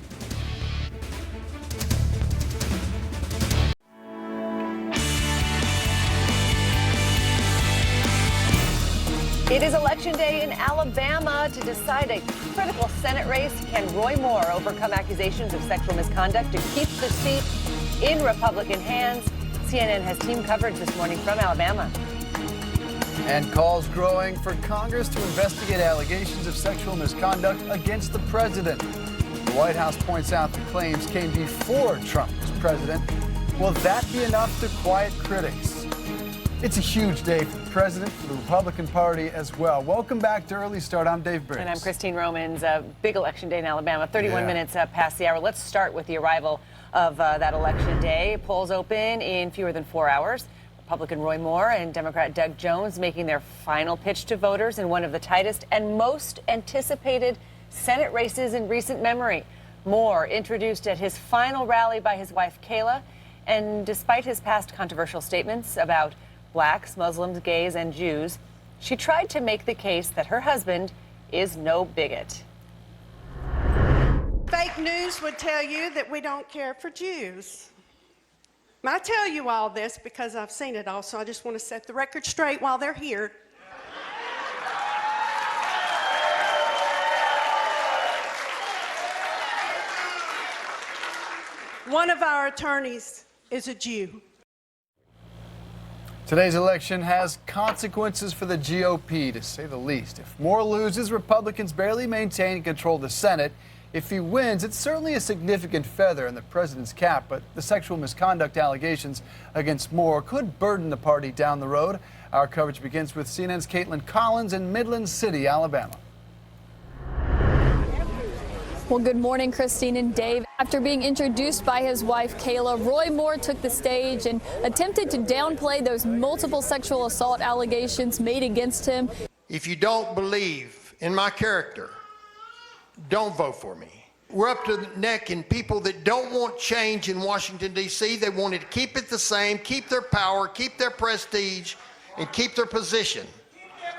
S1: It is Election Day in Alabama to decide a critical Senate race. Can Roy Moore overcome accusations of sexual misconduct to keep the seat in Republican hands? CNN has team coverage this morning from Alabama.
S2: And calls growing for Congress to investigate allegations of sexual misconduct against the president. The White House points out the claims came before Trump was president. Will that be enough to quiet critics? It's a huge day for the president, for the Republican Party as well. Welcome back to Early Start. I'm Dave Briggs.
S1: And I'm Christine Romans. Big election day in Alabama, 31 minutes past the hour. Let's start with the arrival of that election day. Polls open in fewer than 4 hours. Republican Roy Moore and Democrat Doug Jones making their final pitch to voters in one of the tightest and most anticipated Senate races in recent memory. Moore introduced at his final rally by his wife, Kayla, and despite his past controversial statements about blacks, Muslims, gays, and Jews, she tried to make the case that her husband is no bigot.
S3: Fake news would tell you that we don't care for Jews. I tell you all this because I've seen it all, so I just want to set the record straight while they're here. One of our attorneys is a Jew.
S2: Today's election has consequences for the GOP, to say the least. If Moore loses, Republicans barely maintain control of the Senate. If he wins, it's certainly a significant feather in the president's cap, but the sexual misconduct allegations against Moore could burden the party down the road. Our coverage begins with CNN's Caitlin Collins in Midland City, Alabama.
S4: Well, good morning, Christine and Dave. After being introduced by his wife, Kayla, Roy Moore took the stage and attempted to downplay those multiple sexual assault allegations made against him.
S5: If you don't believe in my character, don't vote for me. We're up to the neck in people that don't want change in Washington, D.C. They wanted to keep it the same, keep their power, keep their prestige, and keep their position.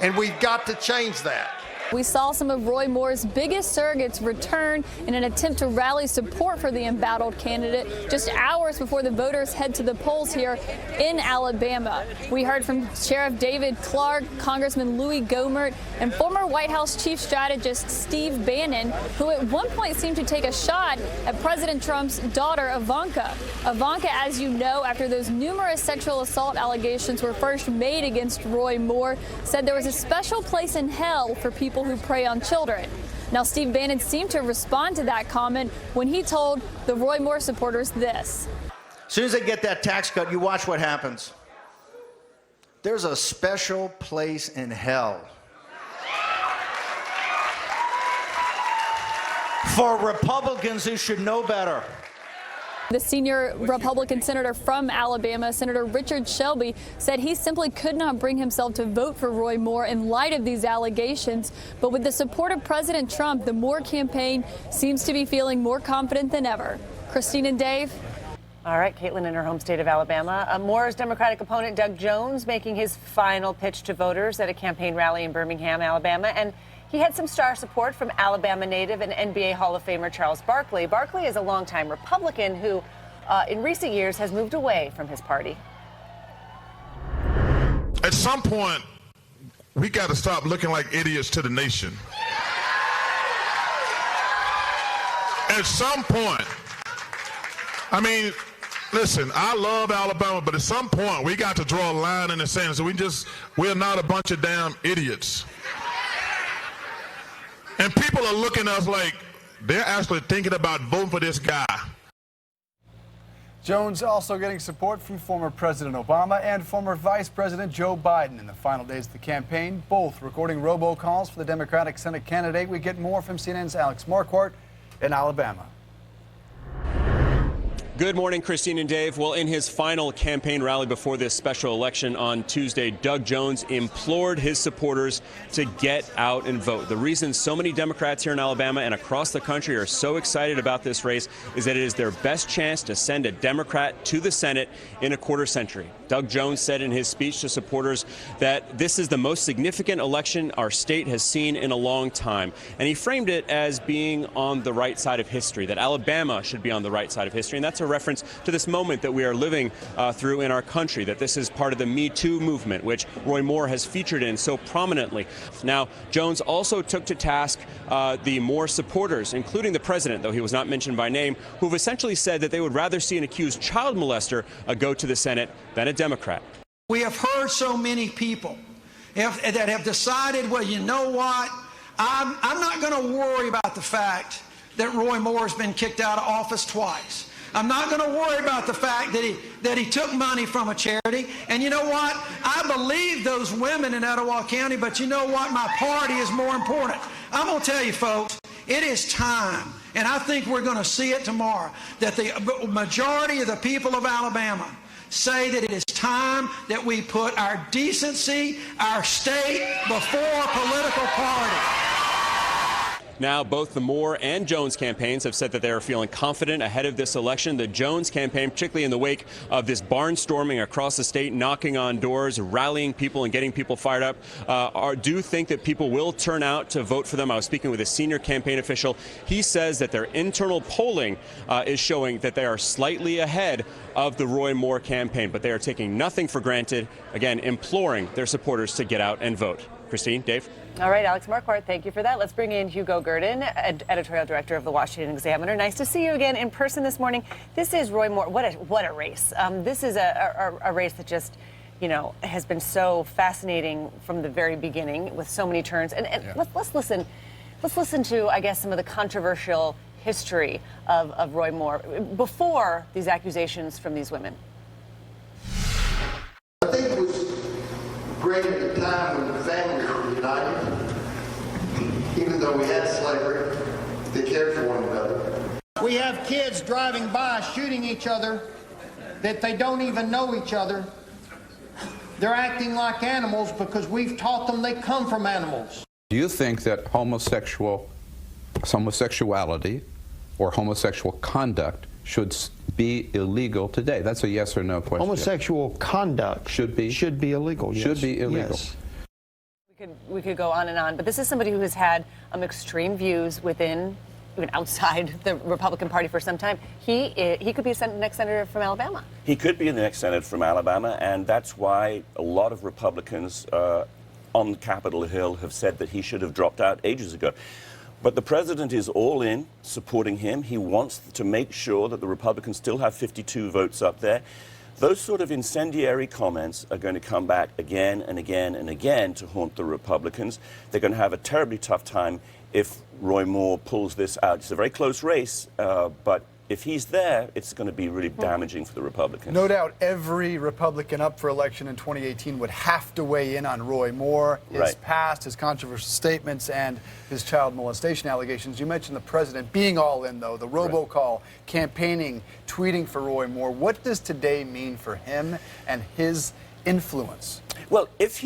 S5: And we've got to change that.
S4: We saw some of Roy Moore's biggest surrogates return in an attempt to rally support for the embattled candidate just hours before the voters head to the polls here in Alabama. We heard from Sheriff David Clark, Congressman Louis Gohmert, and former White House Chief Strategist Steve Bannon, who at one point seemed to take a shot at President Trump's daughter, Ivanka. Ivanka, as you know, after those numerous sexual assault allegations were first made against Roy Moore, said there was a special place in hell for people who prey on children. Now, Steve Bannon seemed to respond to that comment when he told the Roy Moore supporters this.
S6: As soon as they get that tax cut, you watch what happens. There's a special place in hell for Republicans who should know better.
S4: The senior Republican senator from Alabama, Senator Richard Shelby, said he simply could not bring himself to vote for Roy Moore in light of these allegations. But with the support of President Trump, the Moore campaign seems to be feeling more confident than ever. Christine and Dave.
S1: All right, Caitlin in her home state of Alabama. Moore's Democratic opponent, Doug Jones, making his final pitch to voters at a campaign rally in Birmingham, Alabama. And he had some star support from Alabama native and NBA Hall of Famer Charles Barkley. Barkley is a longtime Republican who, in recent years, has moved away from his party.
S7: At some point, we got to stop looking like idiots to the nation. At some point, I mean, listen, I love Alabama, but at some point, we got to draw a line in the sand. So we're not a bunch of damn idiots. And people are looking at us like they're actually thinking about voting for this guy.
S2: Jones also getting support from former President Obama and former Vice President Joe Biden in the final days of the campaign, both recording robocalls for the Democratic Senate candidate. We get more from CNN's Alex Marquardt in Alabama.
S8: Good morning, Christine and Dave. Well, in his final campaign rally before this special election on Tuesday, Doug Jones implored his supporters to get out and vote. The reason so many Democrats here in Alabama and across the country are so excited about this race is that it is their best chance to send a Democrat to the Senate in a quarter century. Doug Jones said in his speech to supporters that this is the most significant election our state has seen in a long time. And he framed it as being on the right side of history, that Alabama should be on the right side of history. And that's a reference to this moment that we are living through in our country, that this is part of the Me Too movement, which Roy Moore has featured in so prominently. Now, Jones also took to task the Moore supporters, including the president, though he was not mentioned by name, who have essentially said that they would rather see an accused child molester go to the Senate than a Democrat.
S9: We have heard so many people that have decided, well, you know what, I'm not going to worry about the fact that Roy Moore has been kicked out of office twice. I'm not going to worry about the fact that he took money from a charity. And you know what? I believe those women in Etowah County, but you know what? My party is more important. I'm going to tell you, folks, it is time, and I think we're going to see it tomorrow, that the majority of the people of Alabama say that it is time that we put our decency, our state, before political party.
S8: Now, both the Moore and Jones campaigns have said that they are feeling confident ahead of this election. The Jones campaign, particularly in the wake of this barnstorming across the state, knocking on doors, rallying people and getting people fired up, do think that people will turn out to vote for them. I was speaking with a senior campaign official. He says that their internal polling is showing that they are slightly ahead of the Roy Moore campaign, but they are taking nothing for granted, again, imploring their supporters to get out and vote. Christine, Dave?
S1: All right, Alex Marquardt, thank you for that. Let's bring in Hugo Gurdon, editorial director of the Washington Examiner. Nice to see you again in person this morning. This is Roy Moore. What a race. This is a race that just, has been so fascinating from the very beginning with so many turns. And yeah. Let's listen to, I guess, some of the controversial history of Roy Moore before these accusations from these women.
S5: I think it was great at the time when the families were united. Even though we had slavery, they cared for one another. We have kids driving by shooting each other that they don't even know each other. They're acting like animals because we've taught them they come from animals.
S21: Do you think that homosexuality or homosexual conduct should be illegal today? That's a yes or no question.
S5: Homosexual conduct should be illegal. Yes.
S21: Should be illegal.
S5: Yes.
S1: We could go on and on, but this is somebody who has had extreme views within, even outside the Republican Party for some time. He could be the next senator from Alabama.
S17: He could be the next senator from Alabama, and that's why a lot of Republicans on Capitol Hill have said that he should have dropped out ages ago. But the president is all in supporting him. He wants to make sure that the Republicans still have 52 votes up there. Those sort of incendiary comments are going to come back again and again and again to haunt the Republicans. They're going to have a terribly tough time if Roy Moore pulls this out. It's a very close race, but if he's there, it's going to be really damaging for the Republicans.
S2: No doubt every Republican up for election in 2018 would have to weigh in on Roy Moore, his past, his controversial statements, and his child molestation allegations. You mentioned the president being all in, though, the robocall, campaigning, tweeting for Roy Moore. What does today mean for him and his influence?
S17: Well, if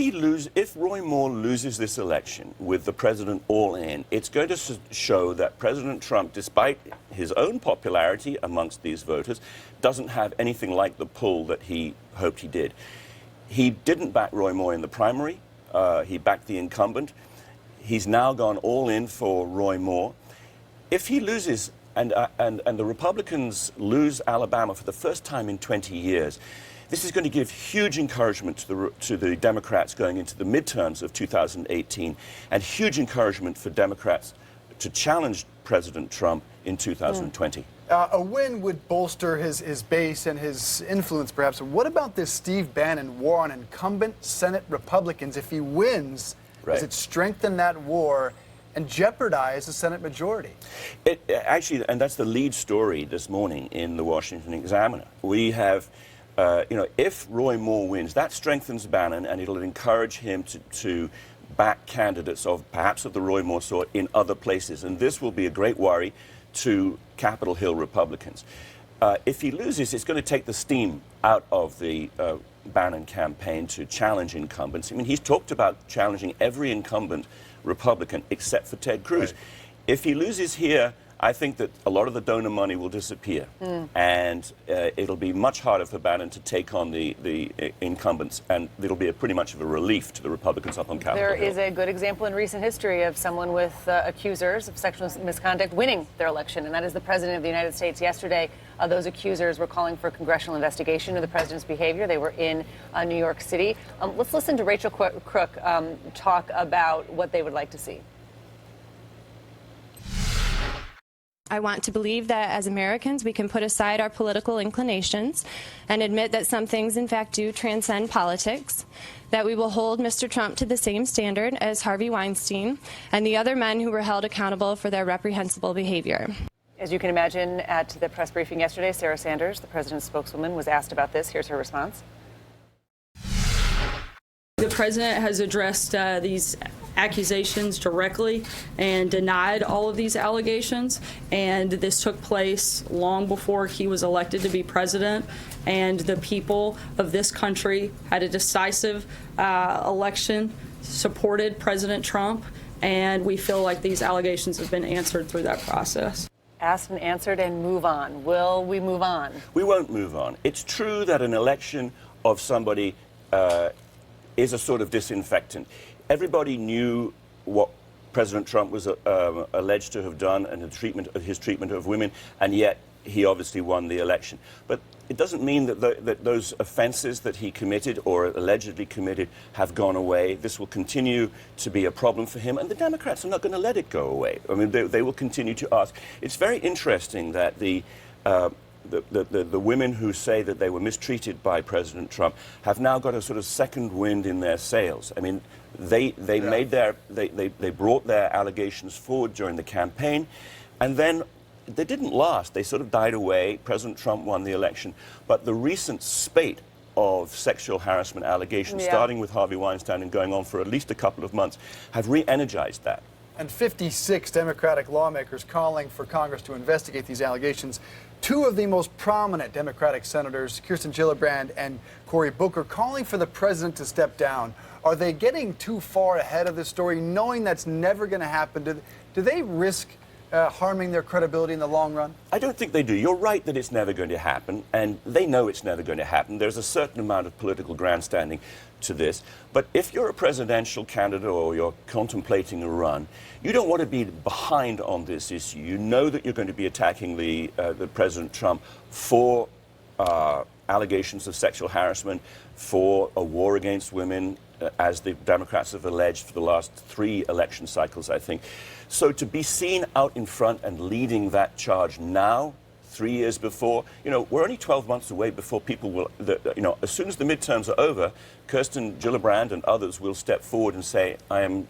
S17: Roy Moore loses this election with the president all in, it's going to show that President Trump, despite his own popularity amongst these voters, doesn't have anything like the pull that he hoped he did. He didn't back Roy Moore in the primary. He backed the incumbent. He's now gone all in for Roy Moore. If he loses, and the Republicans lose Alabama for the first time in 20 years, this is going to give huge encouragement to the Democrats going into the midterms of 2018, and huge encouragement for Democrats to challenge President Trump in 2020.
S2: A win would bolster his base and his influence, perhaps. What about this Steve Bannon war on incumbent Senate Republicans? If he wins, does it strengthen that war and jeopardize the Senate majority?
S17: Actually, and that's the lead story this morning in the Washington Examiner. We have... if Roy Moore wins, that strengthens Bannon, and it'll encourage him to back candidates of perhaps of the Roy Moore sort in other places. And this will be a great worry to Capitol Hill Republicans. If he loses, it's going to take the steam out of the Bannon campaign to challenge incumbents. I mean, he's talked about challenging every incumbent Republican except for Ted Cruz. If he loses here, I think that a lot of the donor money will disappear, and it'll be much harder for Bannon to take on the incumbents, and it'll be pretty much of a relief to the Republicans up on Capitol Hill.
S1: There is a good example in recent history of someone with accusers of sexual misconduct winning their election, and that is the President of the United States. Yesterday, those accusers were calling for a congressional investigation of the president's behavior. They were in New York City. Let's listen to Rachel Crook talk about what they would like to see.
S10: I want to believe that as Americans, we can put aside our political inclinations and admit that some things, in fact, do transcend politics, that we will hold Mr. Trump to the same standard as Harvey Weinstein and the other men who were held accountable for their reprehensible behavior.
S1: As you can imagine, at the press briefing yesterday, Sarah Sanders, the president's spokeswoman, was asked about this. Here's her response.
S12: The president has addressed these accusations directly and denied all of these allegations, and this took place long before he was elected to be president, and the people of this country had a decisive election, supported President Trump, and we feel like these allegations have been answered through that process.
S1: Asked and answered, and move on. Will we move on?
S17: We won't move on. It's true that an election of somebody is a sort of disinfectant. Everybody knew what President Trump was alleged to have done and his treatment of women, and yet he obviously won the election. But it doesn't mean that those offenses that he committed or allegedly committed have gone away. This will continue to be a problem for him, and the Democrats are not going to let it go away. I mean, they will continue to ask. It's very interesting that the women who say that they were mistreated by President Trump have now got a sort of second wind in their sails. I mean, they brought their allegations forward during the campaign, and then they didn't last. They sort of died away. President Trump won the election. But the recent spate of sexual harassment allegations, starting with Harvey Weinstein and going on for at least a couple of months, have re-energized that.
S2: And 56 Democratic lawmakers calling for Congress to investigate these allegations. Two of the most prominent Democratic senators, Kirsten Gillibrand and Cory Booker, calling for the president to step down. Are they getting too far ahead of this story, knowing that's never going to happen? Do they risk harming their credibility in the long run?
S17: I don't think they do. You're right that it's never going to happen, and they know it's never going to happen. There's a certain amount of political grandstanding to this. But if you're a presidential candidate or you're contemplating a run, you don't want to be behind on this issue. You know that you're going to be attacking the President Trump for allegations of sexual harassment, for a war against women, as the Democrats have alleged for the last 3 election cycles, I think. So to be seen out in front and leading that charge now, 3 years before, we're only 12 months away before people will, as soon as the midterms are over, Kirsten Gillibrand and others will step forward and say, I am,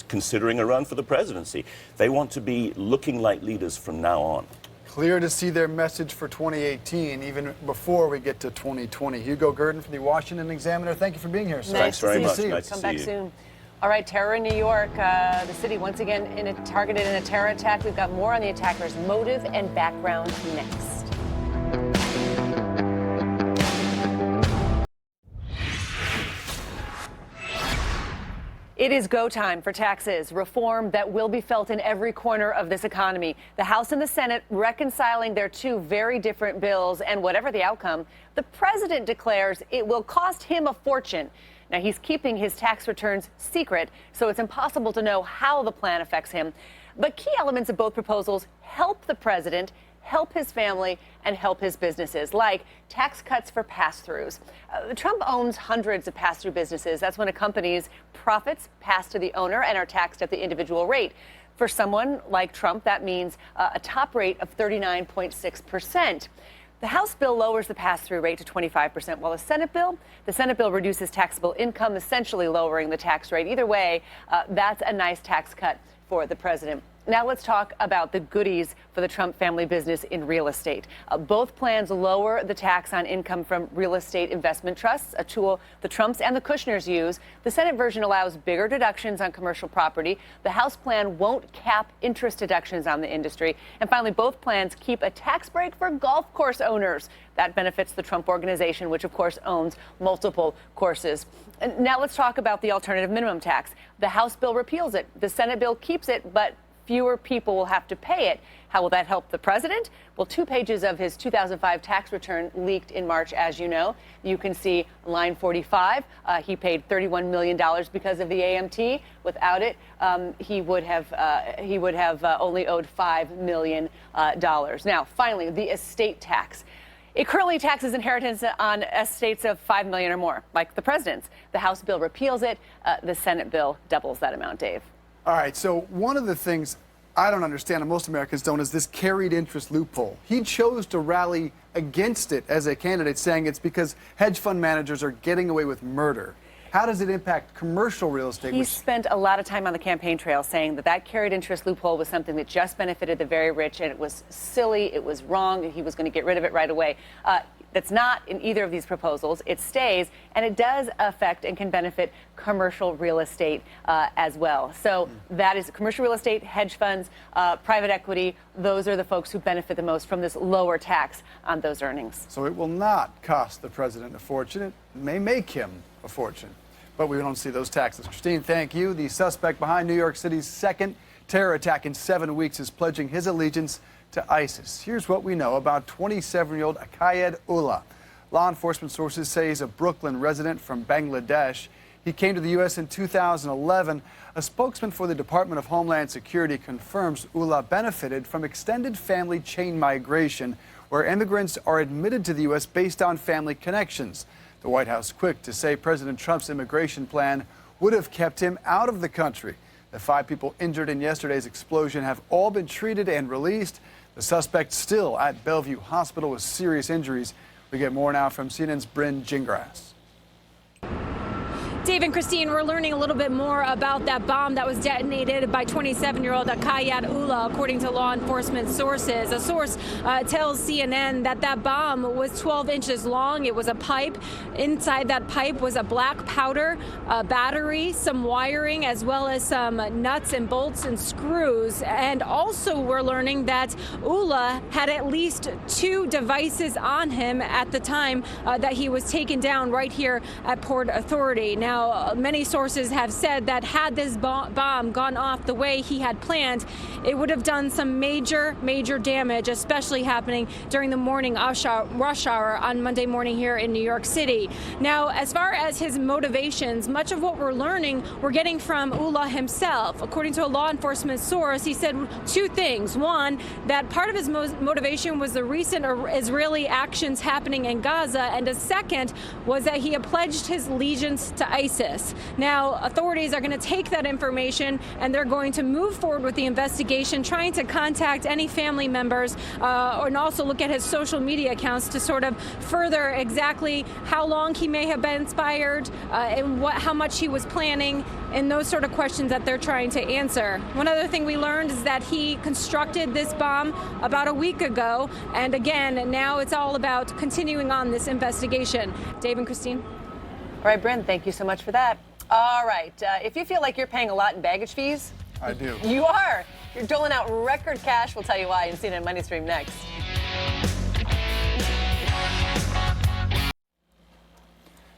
S17: considering a run for the presidency. They want to be looking like leaders from now on.
S2: Clear to see their message for 2018, even before we get to 2020. Hugo Gurdon from the Washington Examiner, thank you for being here, sir.
S17: Thanks very much.
S2: Nice
S1: Come back soon. All right, terror in New York. The city once again targeted in a terror attack. We've got more on the attacker's motive and background next. It is go time for taxes, reform that will be felt in every corner of this economy. The House and the Senate reconciling their two very different bills, and whatever the outcome, the president declares it will cost him a fortune. Now, he's keeping his tax returns secret, so it's impossible to know how the plan affects him. But key elements of both proposals help the president, help his family, and help his businesses, like tax cuts for pass-throughs. Trump owns hundreds of pass-through businesses. That's when a company's profits pass to the owner and are taxed at the individual rate. For someone like Trump, that means a top rate of 39.6%. The House bill lowers the pass-through rate to 25%, while the Senate bill reduces taxable income, essentially lowering the tax rate. Either way, that's a nice tax cut for the president. Now let's talk about the goodies for the Trump family business in real estate. Both plans lower the tax on income from real estate investment trusts, a tool the Trumps and the Kushners use. The Senate version allows bigger deductions on commercial property. The House plan won't cap interest deductions on the industry. And finally, both plans keep a tax break for golf course owners. That benefits the Trump Organization, which, of course, owns multiple courses. And now let's talk about the alternative minimum tax. The House bill repeals it. The Senate bill keeps it, but fewer people will have to pay it. How will that help the president? Well, 2 pages of his 2005 tax return leaked in March, as you know. You can see line 45. He paid $31 million because of the AMT. Without it, he would have only owed $5 million. Now, finally, the estate tax. It currently taxes inheritance on estates of $5 million or more, like the president's. The House bill repeals it. The Senate bill doubles that amount, Dave.
S2: All right, so one of the things I don't understand, and most Americans don't, is this carried interest loophole. He chose to rally against it as a candidate, saying it's because hedge fund managers are getting away with murder. How does it impact commercial real estate?
S1: He spent a lot of time on the campaign trail saying that carried interest loophole was something that just benefited the very rich, and it was silly, it was wrong, and he was going to get rid of it right away. That's not in either of these proposals. It stays, and it does affect and can benefit commercial real estate as well. So that is commercial real estate, hedge funds, private equity. Those are the folks who benefit the most from this lower tax on those earnings.
S2: So it will not cost the president a fortune. It may make him a fortune. But we don't see those taxes. Christine, thank you. The suspect behind New York City's second terror attack in 7 weeks is pledging his allegiance to ISIS. Here's what we know about 27-year-old Akayed Ullah. Law enforcement sources say he's a Brooklyn resident from Bangladesh. He came to the U.S. in 2011. A spokesman for the Department of Homeland Security confirms Ullah benefited from extended family chain migration, where immigrants are admitted to the U.S. based on family connections. The White House quick to say President Trump's immigration plan would have kept him out of the country. The 5 people injured in yesterday's explosion have all been treated and released. The suspect still at Bellevue Hospital with serious injuries. We get more now from CNN's Bryn Gingras.
S13: Dave and Christine, we're learning a little bit more about that bomb that was detonated by 27-year-old Akayed Ullah, according to law enforcement sources. A source tells CNN that bomb was 12 inches long. It was a pipe. Inside that pipe was a black powder, a battery, some wiring, as well as some nuts and bolts and screws. And also we're learning that Ullah had at least 2 devices on him at the time that he was taken down right here at Port Authority. Now, many sources have said that had this bomb gone off the way he had planned, it would have done some major damage, especially happening during the morning rush hour on Monday morning here in New York City. Now, as far as his motivations, much of what we're learning, we're getting from Ullah himself. According to a law enforcement source, he said 2 things. One, that part of his motivation was the recent Israeli actions happening in Gaza, and a second was that he had pledged his allegiance to ISIS. ISIS. Now, authorities are going to take that information and they're going to move forward with the investigation, trying to contact any family members and also look at his social media accounts to sort of further exactly how long he may have been inspired and how much he was planning, and those sort of questions that they're trying to answer. One other thing we learned is that he constructed this bomb about a week ago, and again, now it's all about continuing on this investigation. Dave and Christine.
S1: All right, Bryn, thank you so much for that. All right, if you feel like you're paying a lot in baggage fees,
S2: I do.
S1: You are. You're doling out record cash. We'll tell you why in CNN Money Stream next.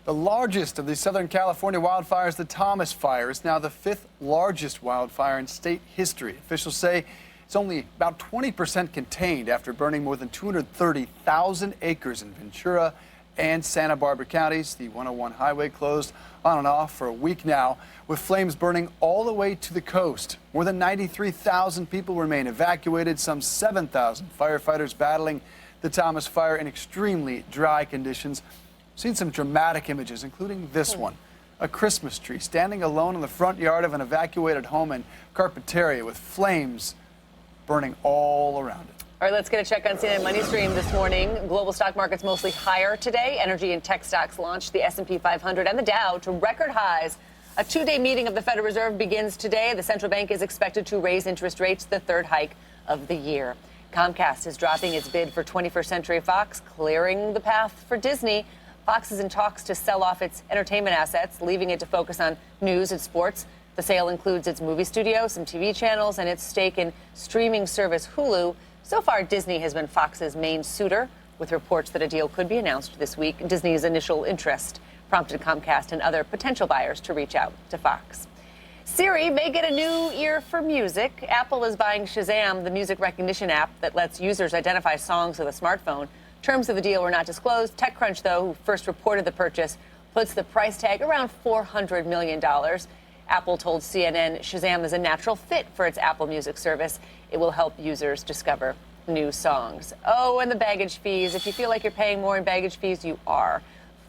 S2: The largest of the Southern California wildfires, the Thomas Fire, is now the 5th largest wildfire in state history. Officials say it's only about 20% contained after burning more than 230,000 acres in Ventura and Santa Barbara counties. The 101 highway closed on and off for a week now, with flames burning all the way to the coast. More than 93,000 people remain evacuated, some 7,000 firefighters battling the Thomas Fire in extremely dry conditions. Seen some dramatic images, including this one. A Christmas tree standing alone in the front yard of an evacuated home in Carpinteria with flames burning all around it.
S1: All right, let's get a check on CNN Money Stream this morning. Global stock markets mostly higher today. Energy and tech stocks launched the S&P 500 and the Dow to record highs. A two-day meeting of the Federal Reserve begins today. The central bank is expected to raise interest rates, the third hike of the year. Comcast is dropping its bid for 21st Century Fox, clearing the path for Disney. Fox is in talks to sell off its entertainment assets, leaving it to focus on news and sports. The sale includes its movie studio, some TV channels, and its stake in streaming service Hulu. So far, Disney has been Fox's main suitor, with reports that a deal could be announced this week. Disney's initial interest prompted Comcast and other potential buyers to reach out to Fox. Siri may get a new ear for music. Apple is buying Shazam, the music recognition app that lets users identify songs with a smartphone. Terms of the deal were not disclosed. TechCrunch, though, who first reported the purchase, puts the price tag around $400 million. Apple told CNN Shazam is a natural fit for its Apple Music service. It will help users discover new songs. Oh, and the baggage fees. If you feel like you're paying more in baggage fees, you are.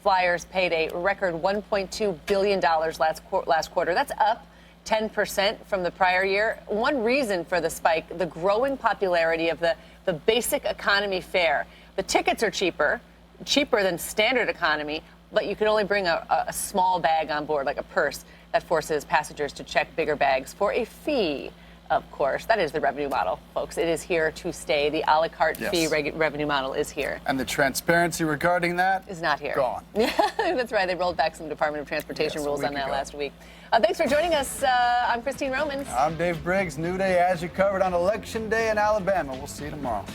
S1: Flyers paid a record $1.2 billion last quarter. That's up 10% from the prior year. One reason for the spike, the growing popularity of the basic economy fare. The tickets are cheaper than standard economy, but you can only bring a small bag on board, like a purse. That forces passengers to check bigger bags for a fee, of course. That is the revenue model, folks. It is here to stay. The a la carte fee revenue model is here.
S2: And the transparency regarding that
S1: is not here.
S2: Gone.
S1: That's right. They rolled back some Department of Transportation rules on that last week. Thanks for joining us. I'm Christine Romans.
S2: I'm Dave Briggs. New day as you covered on Election Day in Alabama. We'll see you tomorrow.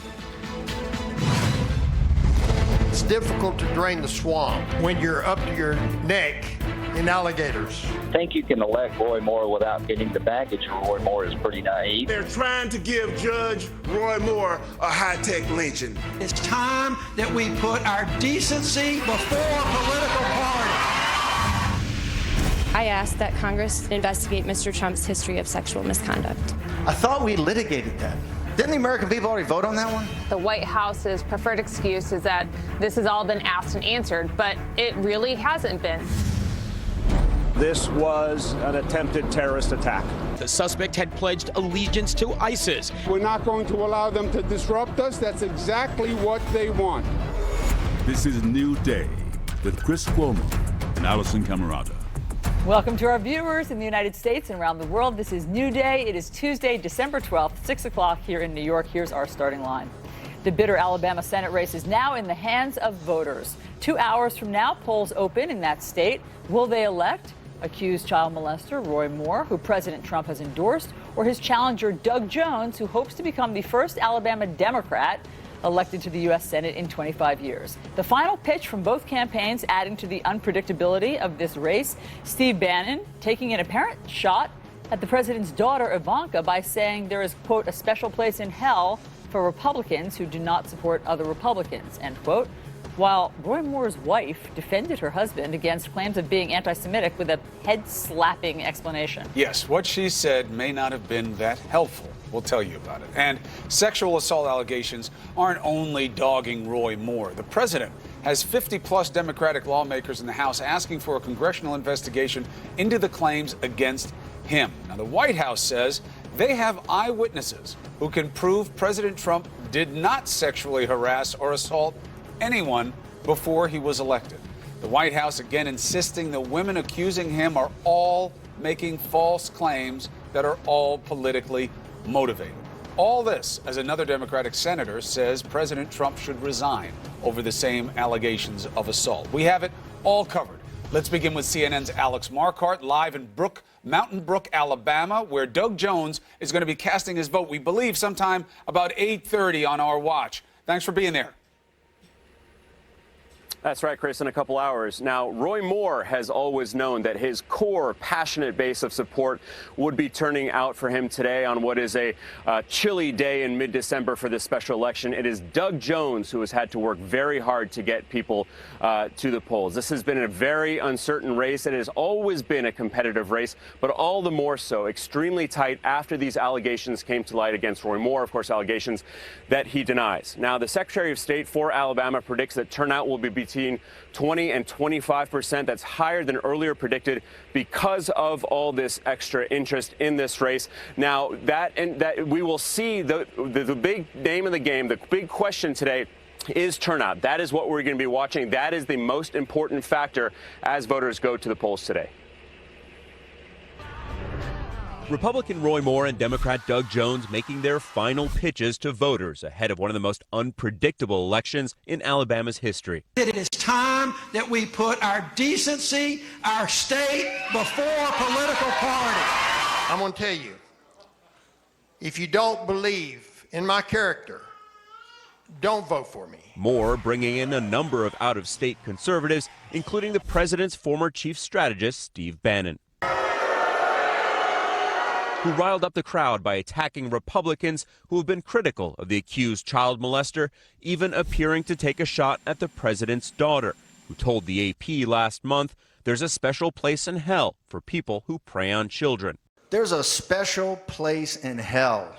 S5: It's difficult to drain the swamp when you're up to your neck in alligators.
S14: Think you can elect Roy Moore without getting the baggage for Roy Moore is pretty naive.
S22: They're trying to give Judge Roy Moore a high-tech lynching.
S9: It's time that we put our decency before political party.
S10: I ask that Congress investigate Mr. Trump's history of sexual misconduct.
S6: I thought we litigated that. Didn't the American people already vote on that one?
S23: The White House's preferred excuse is that this has all been asked and answered, but it really hasn't been.
S24: This was an attempted terrorist attack.
S25: The suspect had pledged allegiance to ISIS.
S26: We're not going to allow them to disrupt us. That's exactly what they want.
S27: This is New Day with Chris Cuomo and Allison Camerata.
S28: Welcome to our viewers in the United States and around the world. This is New Day. It is Tuesday, December 12th, 6 o'clock here in New York. Here's our starting line. The bitter Alabama Senate race is now in the hands of voters. 2 hours from now, polls open in that state. Will they elect accused child molester Roy Moore, who President Trump has endorsed, or his challenger Doug Jones, who hopes to become the first Alabama Democrat elected to the U.S. Senate in 25 years. The final pitch from both campaigns adding to the unpredictability of this race. Steve Bannon taking an apparent shot at the president's daughter, Ivanka, by saying there is, quote, a special place in hell for Republicans who do not support other Republicans, end quote. While Roy Moore's wife defended her husband against claims of being anti-Semitic with a head-slapping explanation.
S29: Yes, what she said may not have been that helpful.
S3: We'll tell you about it. And sexual assault allegations aren't only dogging Roy Moore. The president has 50-plus Democratic lawmakers in the House asking for a congressional investigation into the claims against him. Now, the White House says they have eyewitnesses who can prove President Trump did not sexually harass or assault anyone before he was elected. The White House again insisting the women accusing him are all making false claims that are all politically motivated. All this as another Democratic senator says President Trump should resign over the same allegations of assault. We have it all covered. Let's begin with CNN's Alex Marquardt live in Mountain Brook, Alabama, where Doug Jones is going to be casting his vote, we believe, sometime about 8:30 on our watch. Thanks for being there.
S8: That's right, Chris, in a couple hours. Now, Roy Moore has always known that his core, passionate base of support would be turning out for him today on what is a chilly day in mid-December for this special election. It is Doug Jones who has had to work very hard to get people to the polls. This has been a very uncertain race. It has always been a competitive race, but all the more so, extremely tight after these allegations came to light against Roy Moore, of course, allegations that he denies. Now, the Secretary of State for Alabama predicts that turnout will be between 20 and 25%. That's higher than earlier predicted because of all this extra interest in this race. Now, that we will see the big name of the game, the big question today is turnout. That is what we're going to be watching. That is the most important factor as voters go to the polls today.
S25: Republican Roy Moore and Democrat Doug Jones making their final pitches to voters ahead of one of the most unpredictable elections in Alabama's history.
S9: It is time that we put our decency, our state, before political party.
S5: I'm going to tell you, if you don't believe in my character, don't vote for me.
S25: Moore bringing in a number of out-of-state conservatives, including the president's former chief strategist, Steve Bannon, who riled up the crowd by attacking Republicans who have been critical of the accused child molester, even appearing to take a shot at the president's daughter, who told the AP last month there's a special place in hell for people who prey on children.
S6: There's a special place in hell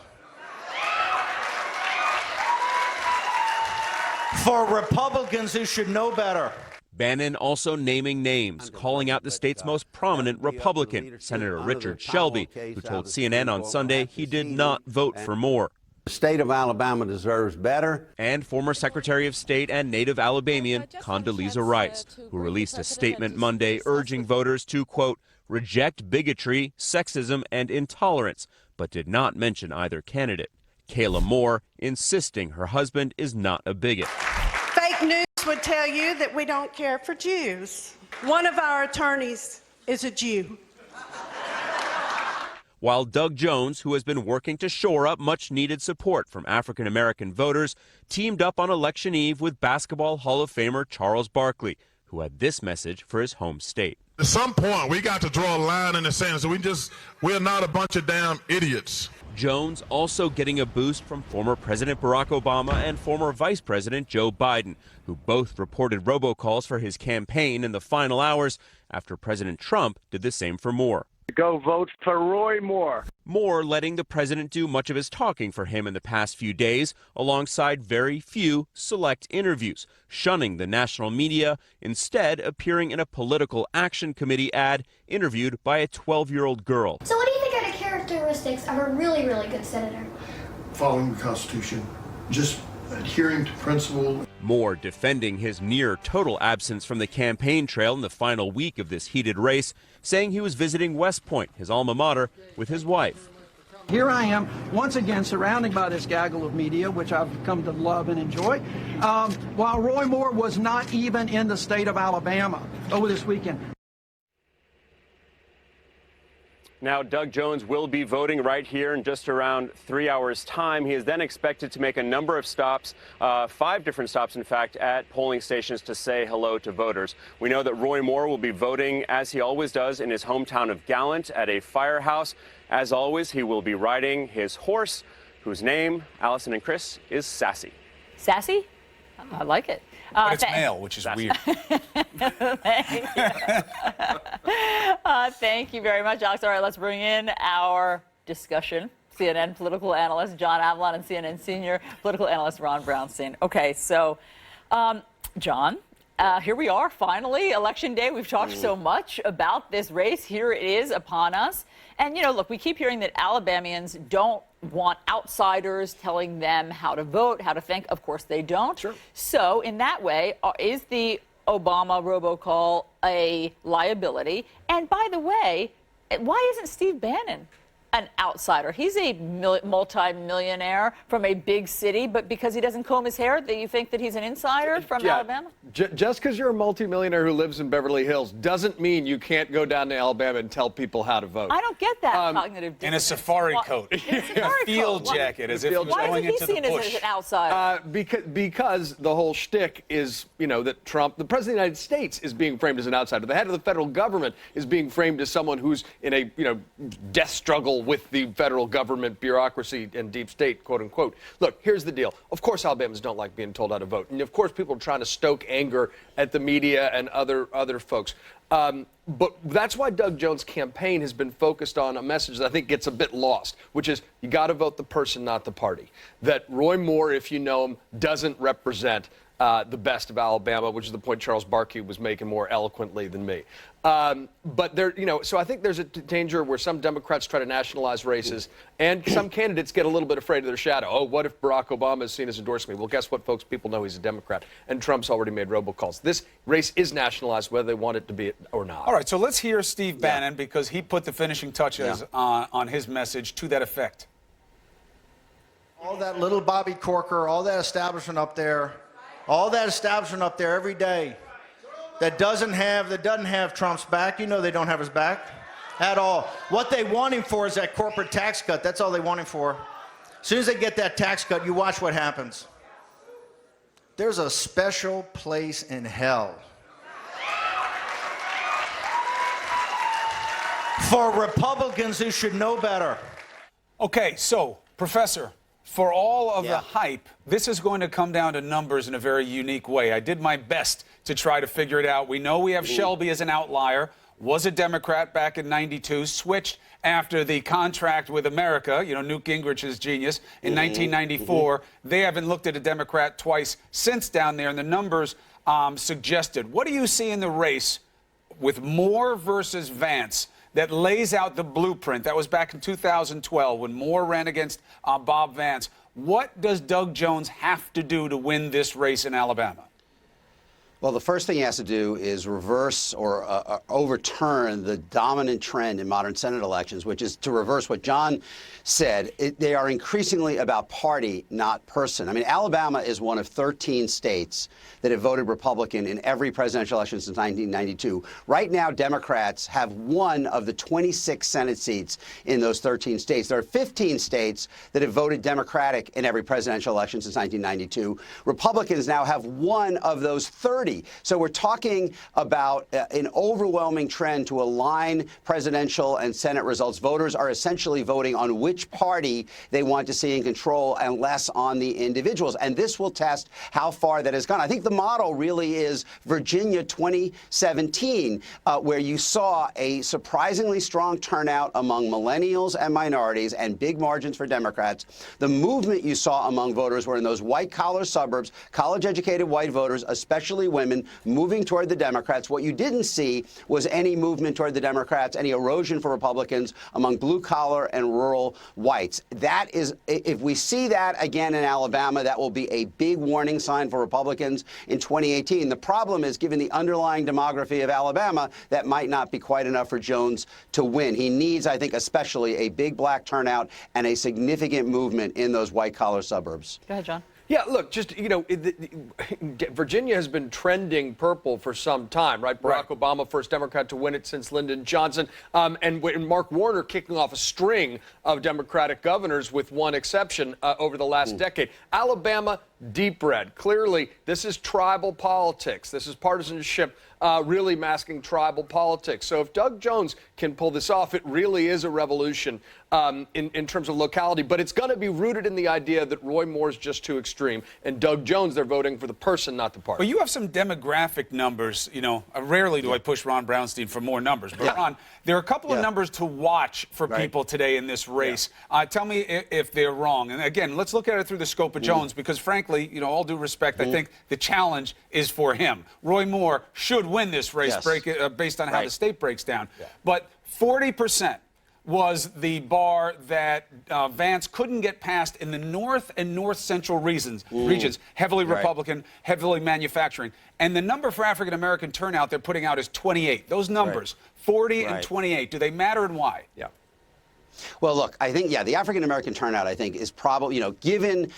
S6: for Republicans who should know better.
S25: Bannon also naming names, calling out the state's most prominent Republican, Senator Richard Shelby, who told CNN on Sunday he did not vote for Moore.
S4: The state of Alabama deserves better.
S25: And former Secretary of State and native Alabamian Condoleezza Rice, who released a statement Monday urging voters to, quote, reject bigotry, sexism, and intolerance, but did not mention either candidate. Kayla Moore insisting her husband is not a bigot.
S11: Fake news would tell you that we don't care for Jews. One of our attorneys is a Jew.
S25: While Doug Jones, who has been working to shore up much-needed support from African-American voters, teamed up on election eve with Basketball Hall of Famer Charles Barkley, who had this message for his home state.
S22: At some point, we got to draw a line in the sand, so we're not a bunch of damn idiots.
S25: Jones also getting a boost from former President Barack Obama and former Vice President Joe Biden, who both reported robocalls for his campaign in the final hours after President Trump did the same for Moore.
S15: Go vote for Roy Moore.
S25: Moore letting the president do much of his talking for him in the past few days, alongside very few select interviews, shunning the national media, instead appearing in a political action committee ad interviewed by a 12-year-old girl.
S16: So what do you think are the characteristics of a really, really good senator?
S18: Following the Constitution, just adhering to principle.
S25: Moore defending his near total absence from the campaign trail in the final week of this heated race, saying he was visiting West Point, his alma mater, with his wife.
S9: Here I am, once again, surrounded by this gaggle of media, which I've come to love and enjoy, while Roy Moore was not even in the state of Alabama over this weekend.
S8: Now, Doug Jones will be voting right here in just around 3 hours' time. He is then expected to make a number of stops, 5 different stops, in fact, at polling stations to say hello to voters. We know that Roy Moore will be voting, as he always does, in his hometown of Gallant at a firehouse. As always, he will be riding his horse, whose name, Allison and Chris, is Sassy.
S28: Sassy? I like it.
S3: But it's male, which is weird.
S28: Thank you. Thank you very much, Alex. All right, let's bring in our discussion CNN political analyst John Avlon and CNN senior political analyst Ron Brownstein. Okay, so, John, here we are, finally, Election Day. We've talked so much about this race. Here it is upon us. And, you know, look, we keep hearing that Alabamians don't want outsiders telling them how to vote, how to think. Of course they don't. Sure. So in that way, is the Obama robocall a liability? And by the way, why isn't Steve Bannon an outsider? He's a multi-millionaire from a big city, but because he doesn't comb his hair, that you think that he's an insider from Alabama?
S1: Just because you're a multimillionaire who lives in Beverly Hills doesn't mean you can't go down to Alabama and tell people how to vote.
S28: I don't get that cognitive dissonance.
S3: In a safari coat.
S28: In a safari
S3: field
S28: coat.
S3: jacket, as if he was
S28: Why
S3: going
S28: isn't he
S3: into the
S28: seen
S3: bush.
S28: as an outsider?
S1: Because the whole shtick is, you know, that Trump, the president of the United States, is being framed as an outsider. The head of the federal government is being framed as someone who's in a, you know, death struggle with the federal government bureaucracy and deep state, quote unquote. Look, here's the deal. Of course, Alabamans don't like being told how to vote. And of course, people are trying to stoke anger at the media and other folks. But that's why Doug Jones' campaign has been focused on a message that I think gets a bit lost, which is you got to vote the person, not the party. That Roy Moore, if you know him, doesn't represent the best of Alabama, which is the point Charles Barkley was making more eloquently than me. But there, you know, so I think there's a danger where some Democrats try to nationalize races, and some candidates get a little bit afraid of their shadow. Oh, what if Barack Obama is seen as endorsing me? Well, guess what, folks? People know he's a Democrat, and Trump's already made robocalls. This race is nationalized, whether they want it to be or not.
S3: All right, so let's hear Steve Bannon, because he put the finishing touches on his message to that effect.
S6: All that little Bobby Corker, all that establishment up there, every day that doesn't have Trump's back. You know they don't have his back at all. What they want him for is that corporate tax cut. That's all they want him for. As soon as they get that tax cut, you watch what happens. There's a special place in hell for Republicans who should know better.
S3: Okay, so, Professor, for all of the hype, this is going to come down to numbers in a very unique way. I did my best to try to figure it out. We know we have Shelby as an outlier, was a Democrat back in '92, switched after the contract with America, you know, Newt Gingrich's genius, in 1994. They haven't looked at a Democrat twice since down there, and the numbers suggested. What do you see in the race with Moore versus Vance that lays out the blueprint? That was back in 2012 when Moore ran against Bob Vance. What does Doug Jones have to do to win this race in Alabama?
S4: Well, the first thing he has to do is reverse or overturn the dominant trend in modern Senate elections, which is to reverse what John said. They are increasingly about party, not person. I mean, Alabama is one of 13 states that have voted Republican in every presidential election since 1992. Right now, Democrats have one of the 26 Senate seats in those 13 states. There are 15 states that have voted Democratic in every presidential election since 1992. Republicans now have one of those 30. So we're talking about an overwhelming trend to align presidential and Senate results. Voters are essentially voting on which party they want to see in control and less on the individuals. And this will test how far that has gone. I think the model really is Virginia 2017, where you saw a surprisingly strong turnout among millennials and minorities and big margins for Democrats. The movement you saw among voters were in those white-collar suburbs, college-educated white voters, especially women, moving toward the Democrats. What you didn't see was any movement toward the Democrats, any erosion for Republicans among blue-collar and rural whites. That is, if we see that again in Alabama, that will be a big warning sign for Republicans in 2018. The problem is, given the underlying demography of Alabama, that might not be quite enough for Jones to win. He needs, I think, especially a big black turnout and a significant movement in those white-collar suburbs.
S28: Go ahead, John.
S1: Yeah, look, just, you know, Virginia has been trending purple for some time, right? Barack Obama, first Democrat to win it since Lyndon Johnson, and Mark Warner kicking off a string of Democratic governors with one exception over the last decade. Alabama, deep red. Clearly, this is tribal politics. This is partisanship really masking tribal politics. So if Doug Jones can pull this off, it really is a revolution in terms of locality. But it's going to be rooted in the idea that Roy Moore is just too extreme. And Doug Jones, they're voting for the person, not the party.
S3: But you have some demographic numbers. You know, rarely do I push Ron Brownstein for more numbers. But Ron, there are a couple of numbers to watch for people today in this race. Tell me if they're wrong. And again, let's look at it through the scope of Jones, because frankly, you know, all due respect, I think the challenge is for him. Roy Moore should win this race based on how the state breaks down. But 40% was the bar that Vance couldn't get past in the north and north central regions, heavily Republican, heavily manufacturing. And the number for African American turnout they're putting out is 28. Those numbers, 40 and 28, do they matter and why?
S4: Well, look, I think, the African-American turnout, I think, is probably, given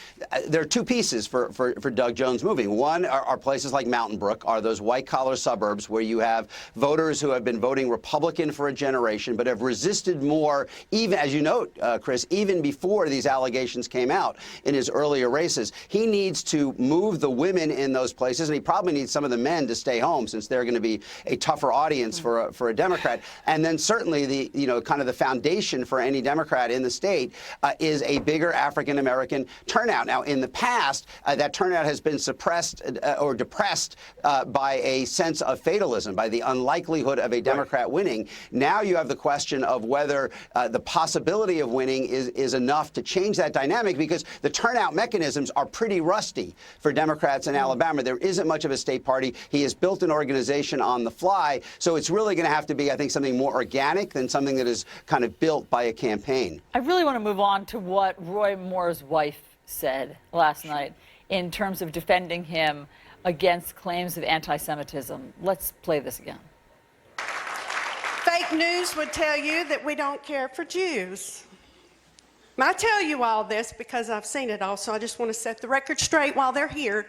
S4: there are two pieces for Doug Jones moving. One are places like Mountain Brook, are those white-collar suburbs where you have voters who have been voting Republican for a generation but have resisted more, even, as you note, Chris, even before these allegations came out in his earlier races. He needs to move the women in those places, and he probably needs some of the men to stay home, since they're going to be a tougher audience for a Democrat. And then certainly the, kind of the foundation for any Democrat in the state is a bigger African-American turnout. Now, in the past, that turnout has been suppressed or depressed by a sense of fatalism, by the unlikelihood of a Democrat winning. Now you have the question of whether the possibility of winning is enough to change that dynamic, because the turnout mechanisms are pretty rusty for Democrats in Alabama. There isn't much of a state party. He has built an organization on the fly, so it's really going to have to be, I think, something more organic than something that is kind of built by a campaign.
S28: I really want to move on to what Roy Moore's wife said last night in terms of defending him against claims of anti-Semitism. Let's play this again.
S11: Fake news would tell you that we don't care for Jews. I tell you all this because I've seen it all, so I just want to set the record straight while they're here.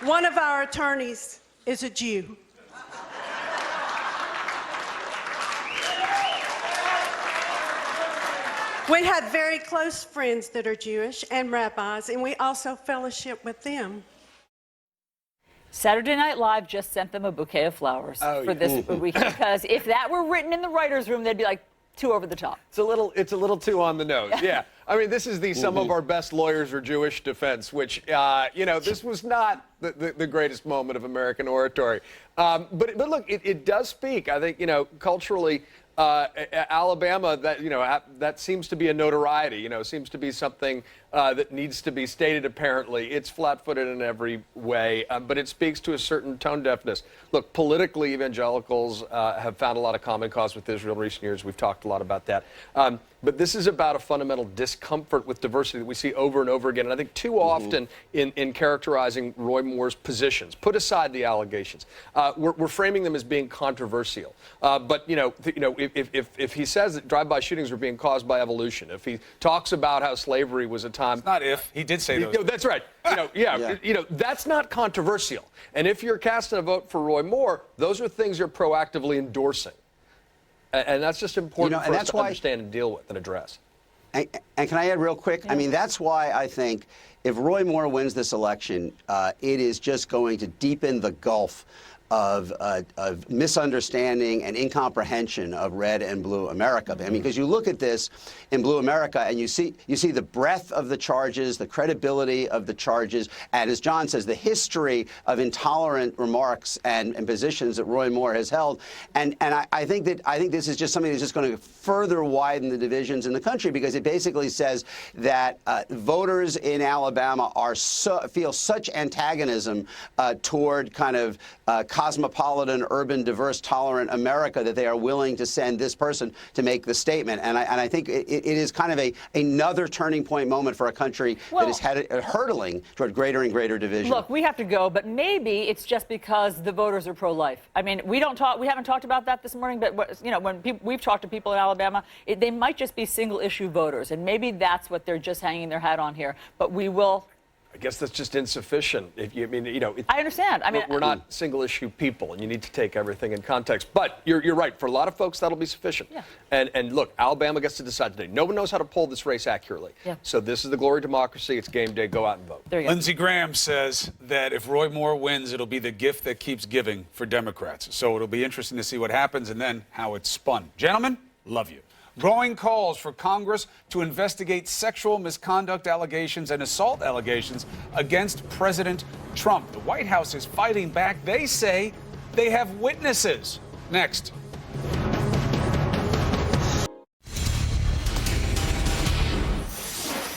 S11: One of our attorneys is a Jew. We have very close friends that are Jewish and rabbis, and we also fellowship with them.
S28: Saturday Night Live just sent them a bouquet of flowers for this week, because if that were written in the writer's room, they'd be like, too over the top.
S1: It's a little too on the nose. I mean, this is the some of our best lawyers are Jewish defense, which, this was not the greatest moment of American oratory. But look, it does speak, I think, culturally, Alabama, that seems to be a notoriety, seems to be something that needs to be stated apparently. It's flat-footed in every way, but it speaks to a certain tone deafness. Look, politically, evangelicals have found a lot of common cause with Israel in recent years. We've talked a lot about that. But this is about a fundamental discomfort with diversity that we see over and over again. And I think too often in characterizing Roy Moore's positions, put aside the allegations, we're framing them as being controversial. But, if he says that drive-by shootings are being caused by evolution, if he talks about how slavery was a time...
S3: It's not if. He did say those.
S1: That's right. That's not controversial. And if you're casting a vote for Roy Moore, those are things you're proactively endorsing. And that's just important for us to understand and deal with and address.
S4: And can I add real quick? I mean, that's why I think if Roy Moore wins this election, it is just going to deepen the gulf of misunderstanding and incomprehension of red and blue America. I mean, because you look at this in blue America and you see the breadth of the charges, the credibility of the charges, and as John says, the history of intolerant remarks and positions that Roy Moore has held. And I think this is just something that's just going to further widen the divisions in the country, because it basically says that voters in Alabama feel such antagonism toward kind of cosmopolitan, urban, diverse, tolerant America that they are willing to send this person to make the statement. And I think it is kind of another turning point moment for a country that is hurtling toward greater and greater division.
S28: Look, we have to go, but maybe it's just because the voters are pro-life. I mean, we haven't talked about that this morning, but when we've talked to people in Alabama, they might just be single-issue voters, and maybe that's what they're just hanging their hat on here. But we will
S1: I guess that's just insufficient. If you, I mean, you know,
S28: I understand. I mean,
S1: we're not single-issue people, and you need to take everything in context. But you're right. For a lot of folks, that'll be sufficient.
S28: Yeah.
S1: And look, Alabama gets to decide today. No one knows how to poll this race accurately.
S28: Yeah.
S1: So this is the glory of democracy. It's game day. Go out and vote.
S28: There you go.
S3: Lindsey Graham says that if Roy Moore wins, it'll be the gift that keeps giving for Democrats. So it'll be interesting to see what happens and then how it's spun. Gentlemen, love you. Growing calls for Congress to investigate sexual misconduct allegations and assault allegations against President Trump. The White House is fighting back. They say they have witnesses. Next.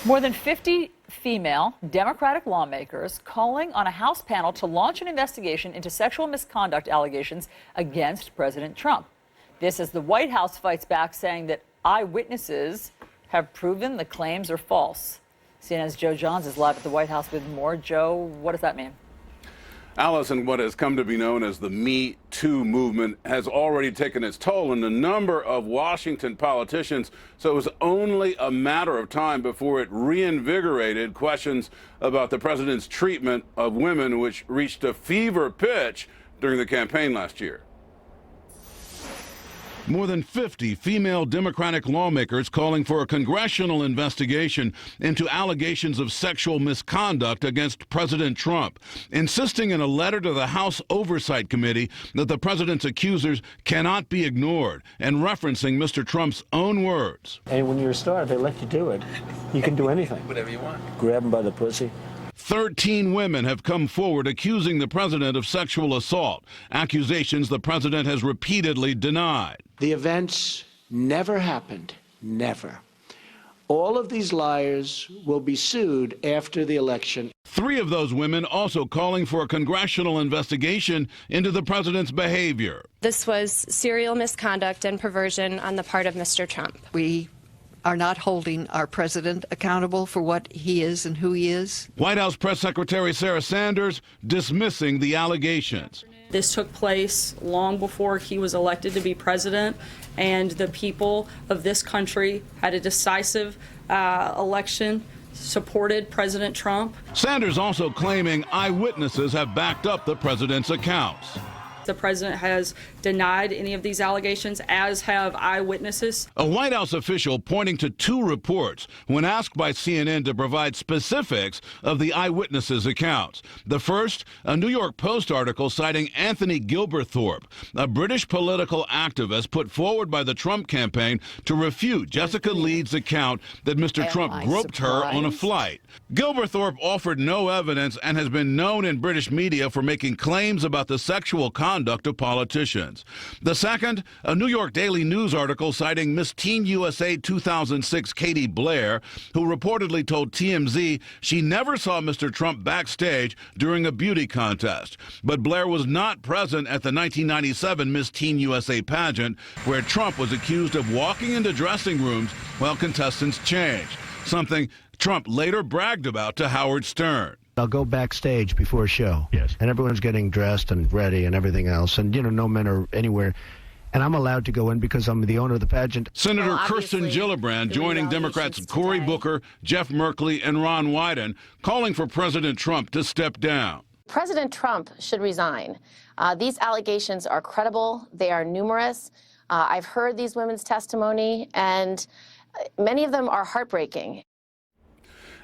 S28: More than 50 female Democratic lawmakers calling on a House panel to launch an investigation into sexual misconduct allegations against President Trump. This as the White House fights back, saying that eyewitnesses have proven the claims are false. CNN's Joe Johns is live at the White House with more. Joe, what does that mean?
S2: Allison, what has come to be known as the Me Too movement has already taken its toll in a number of Washington politicians, so it was only a matter of time before it reinvigorated questions about the president's treatment of women, which reached a fever pitch during the campaign last year. More than 50 female Democratic lawmakers calling for a congressional investigation into allegations of sexual misconduct against President Trump, insisting in a letter to the House Oversight Committee that the president's accusers cannot be ignored, and referencing Mr. Trump's own words.
S7: And when you're a star, they let you do it. You can do anything.
S12: Whatever you want.
S7: Grab them by the pussy.
S2: 13 women have come forward accusing the president of sexual assault, accusations the president has repeatedly denied.
S13: The events never happened, never. All of these liars will be sued after the election.
S2: 3 of those women also calling for a congressional investigation into the president's behavior.
S10: This was serial misconduct and perversion on the part of Mr. Trump.
S17: We are not holding our president accountable for what he is and who he is.
S2: White House Press Secretary Sarah Sanders dismissing the allegations.
S19: This took place long before he was elected to be president, and the people of this country had a decisive election, supported President Trump.
S2: Sanders also claiming eyewitnesses have backed up the president's accounts.
S19: The president has denied any of these allegations, as have eyewitnesses.
S2: A White House official pointing to 2 reports when asked by CNN to provide specifics of the eyewitnesses' accounts. The first, a New York Post article citing Anthony Gilberthorpe, a British political activist put forward by the Trump campaign to refute Jessica Lee's account that Mr. Trump groped her on a flight. Gilberthorpe offered no evidence and has been known in British media for making claims about the sexual conduct of politicians. The second, a New York Daily News article citing Miss Teen USA 2006 Katie Blair, who reportedly told TMZ she never saw Mr. Trump backstage during a beauty contest. But Blair was not present at the 1997 Miss Teen USA pageant, where Trump was accused of walking into dressing rooms while contestants changed, something Trump later bragged about to Howard Stern.
S20: I'll go backstage before a show.
S12: Yes.
S20: And everyone's getting dressed and ready and everything else. And, you know, no men are anywhere. And I'm allowed to go in because I'm the owner of the pageant.
S2: Senator Kirsten Gillibrand joining Democrats Cory Booker, Jeff Merkley, and Ron Wyden, calling for President Trump to step down.
S21: President Trump should resign. These allegations are credible. They are numerous. I've heard these women's testimony, and many of them are heartbreaking.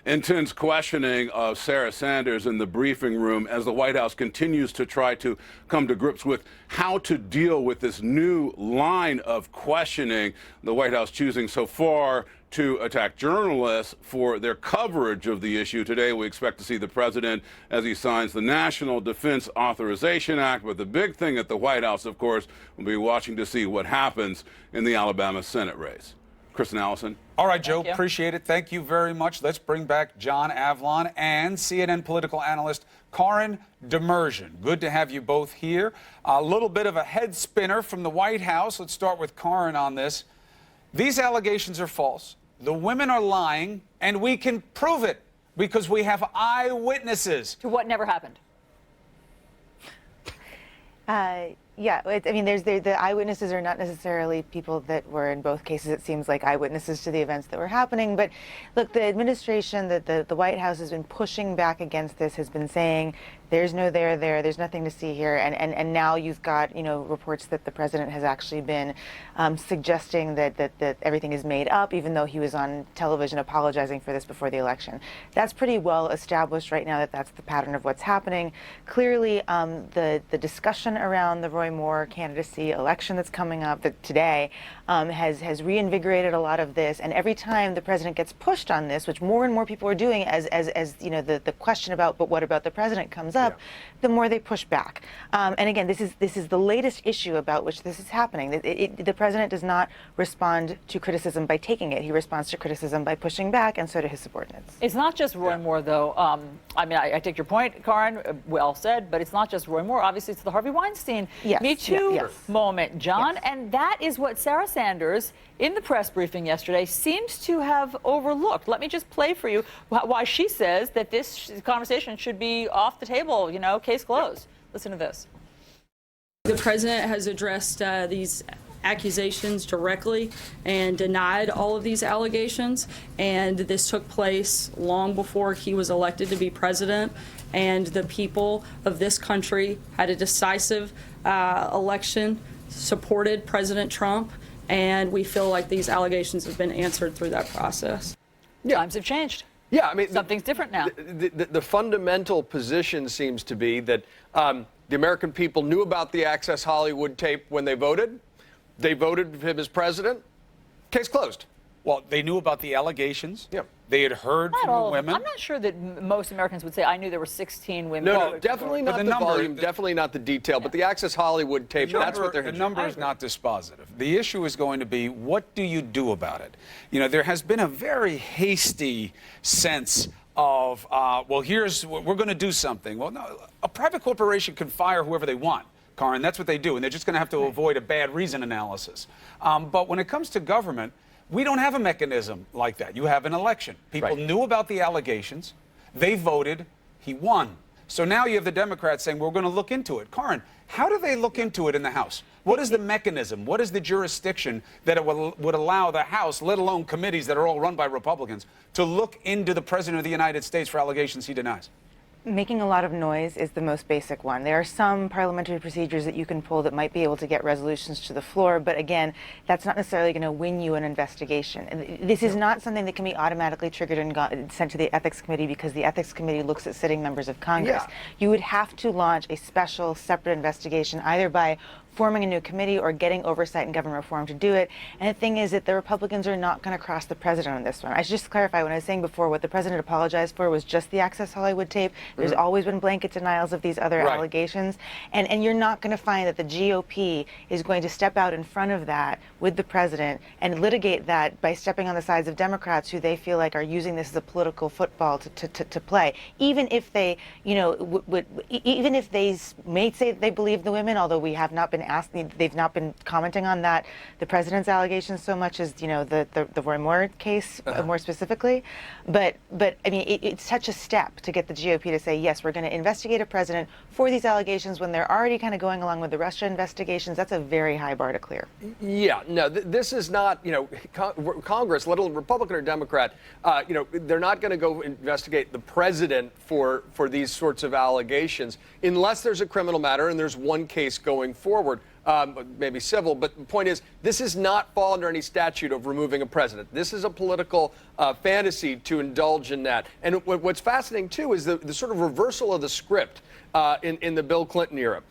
S2: Intense questioning of Sarah Sanders in the briefing room as the White House continues to try to come to grips with how to deal with this new line of questioning. The White House choosing so far to attack journalists for their coverage of the issue. Today, we expect to see the president as he signs the National Defense Authorization Act. But the big thing at the White House, of course, will be watching to see what happens in the Alabama Senate race. Kristen Allison.
S3: All right, Joe, appreciate it. Thank you very much. Let's bring back John Avlon and CNN political analyst Karin Demersion. Good to have you both here. A little bit of a head spinner from the White House. Let's start with Karin on this. These allegations are false. The women are lying, and we can prove it because we have eyewitnesses.
S28: To what never happened.
S5: Yeah, I mean, the eyewitnesses are not necessarily people that were in both cases. It seems like eyewitnesses to the events that were happening. But look, the administration, the White House has been pushing back against this, has been saying there's no there there, there's nothing to see here. And now you've got, reports that the president has actually been suggesting that everything is made up, even though he was on television apologizing for this before the election. That's pretty well established right now that that's the pattern of what's happening. Clearly, the discussion around the Roy Moore candidacy election that's coming up today has reinvigorated a lot of this. And every time the president gets pushed on this, which more and more people are doing, as the question about but what about the president comes up, the more they push back. And again, this is the latest issue about which this is happening. The president does not respond to criticism by taking it. He responds to criticism by pushing back, and so do his subordinates.
S28: It's not just Roy Moore, though. I take your point, Karen. Well said. But it's not just Roy Moore. Obviously, it's the Harvey Weinstein Me Too moment, John. Yes. And that is what Sarah Sanders, in the press briefing yesterday, seems to have overlooked. Let me just play for you why she says that this conversation should be off the table, case closed. Listen to this.
S19: The president has addressed these accusations directly and denied all of these allegations, and this took place long before he was elected to be president, and the people of this country had a decisive election, supported President Trump, and we feel like these allegations have been answered through that process.
S28: Times have changed.
S1: Yeah, I mean,
S28: something's different now.
S1: The fundamental position seems to be that the American people knew about the Access Hollywood tape when they voted. They voted for him as president. Case closed.
S3: Well, they knew about the allegations.
S1: Yeah.
S3: They had heard
S28: Not
S3: from
S28: all
S3: the
S28: of them.
S3: women.
S28: I'm not sure that most Americans would say, I knew there were 16 women.
S1: No, definitely not the volume, definitely not the detail, but the Access Hollywood tape, that's what they're
S3: The number is not dispositive. The issue is going to be, what do you do about it? There has been a very hasty sense of, we're going to do something. Well, no, a private corporation can fire whoever they want, Karen. That's what they do, and they're just going to have to avoid a bad reason analysis. But when it comes to government, we don't have a mechanism like that. You have an election. People knew about the allegations. They voted. He won. So now you have the Democrats saying, we're going to look into it. Karen, how do they look into it in the House? What is the mechanism? What is the jurisdiction that it would allow the House, let alone committees that are all run by Republicans, to look into the President of the United States for allegations he denies?
S5: Making a lot of noise is the most basic one. There are some parliamentary procedures that you can pull that might be able to get resolutions to the floor, but again, that's not necessarily going to win you an investigation. And this is not something that can be automatically triggered and sent to the Ethics Committee because the Ethics Committee looks at sitting members of Congress. You would have to launch a special, separate investigation, either by forming a new committee or getting oversight and government reform to do it. And the thing is that the Republicans are not going to cross the president on this one. I should just clarify, when I was saying before, what the president apologized for was just the Access Hollywood tape. There's always been blanket denials of these other allegations. And you're not going to find that the GOP is going to step out in front of that with the president and litigate that by stepping on the sides of Democrats who they feel like are using this as a political football to play. Even if they, even if they may say that they believe the women, although we have not been asked, they've not been commenting on that, the president's allegations so much as the Roy Moore case more specifically. But I mean, it's such a step to get the GOP to say, yes, we're going to investigate a president for these allegations when they're already kind of going along with the Russia investigations. That's a very high bar to clear.
S1: Yeah, no, this is not, Congress, let alone Republican or Democrat, they're not going to go investigate the president for these sorts of allegations unless there's a criminal matter and there's one case going forward. Maybe civil, but the point is, this does not fall under any statute of removing a president. This is a political fantasy to indulge in that. And what's fascinating, too, is the sort of reversal of the script in the Bill Clinton era.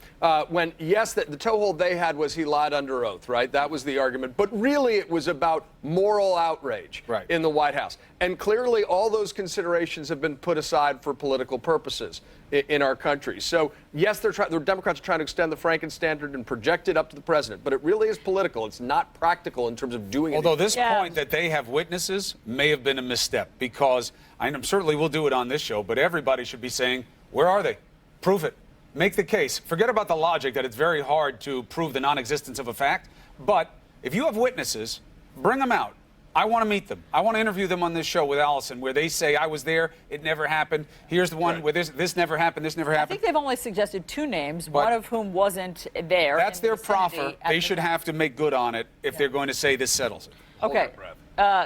S1: When, yes, the toehold they had was he lied under oath, right? That was the argument. But really, it was about moral outrage in the White House. And clearly, all those considerations have been put aside for political purposes in our country. So, yes, the Democrats are trying to extend the Franken standard and project it up to the president. But it really is political. It's not practical in terms of doing it.
S3: Although this point that they have witnesses may have been a misstep, because I certainly we'll do it on this show, but everybody should be saying, where are they? Prove it. Make the case. Forget about the logic that it's very hard to prove the non-existence of a fact. But if you have witnesses, bring them out. I want to meet them. I want to interview them on this show with Allison, where they say, I was there, it never happened. Here's the one where this never happened, this never happened.
S28: I think they've only suggested 2 names, one of whom wasn't there.
S3: That's their proffer. They should have to make good on it if they're going to say this settles it.
S28: Okay.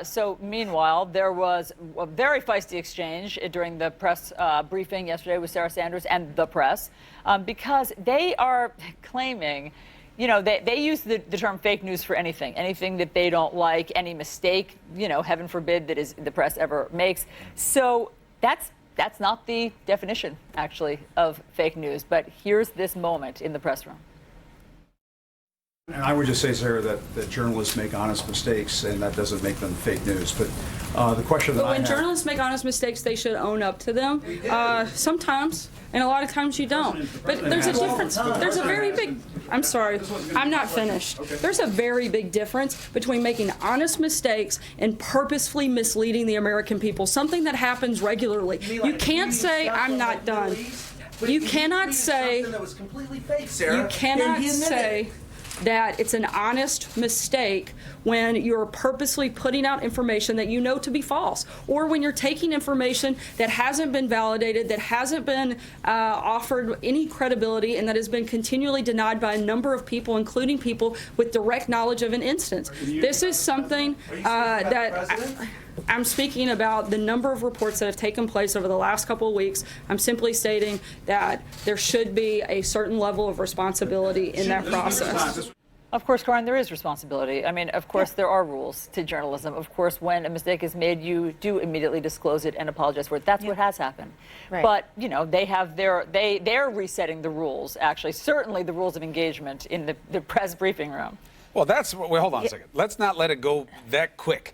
S28: So meanwhile, there was a very feisty exchange during the press briefing yesterday with Sarah Sanders and the press because they are claiming, you know, they use the term fake news for anything that they don't like, any mistake, you know, heaven forbid that is the press ever makes. So that's not the definition, actually, of fake news. But here's this moment in the press room.
S12: And I would just say, Sarah, that journalists make honest mistakes, and that doesn't make them fake news. But the question that I have...
S19: When journalists make honest mistakes, they should own up to them. Sometimes, and a lot of times you don't. But there's a difference. There's a very big... I'm sorry. I'm not finished. There's a very big difference between making honest mistakes and purposefully misleading the American people, something that happens regularly. You can't say, I'm not done. You cannot say... You cannot say... that it's an honest mistake when you're purposely putting out information that you know to be false, or when you're taking information that hasn't been validated, that hasn't been offered any credibility, and that has been continually denied by a number of people, including people with direct knowledge of an instance. This is something I'm speaking about the number of reports that have taken place over the last couple of weeks. I'm simply stating that there should be a certain level of responsibility in that process.
S28: Of course, Karin, there is responsibility. I mean, of course, there are rules to journalism. Of course, when a mistake is made, you do immediately disclose it and apologize for it. That's what has happened. Right. But, you know, they have they're resetting the rules, actually, certainly the rules of engagement in the press briefing room.
S3: Well, wait, hold on a second. Let's not let it go that quick.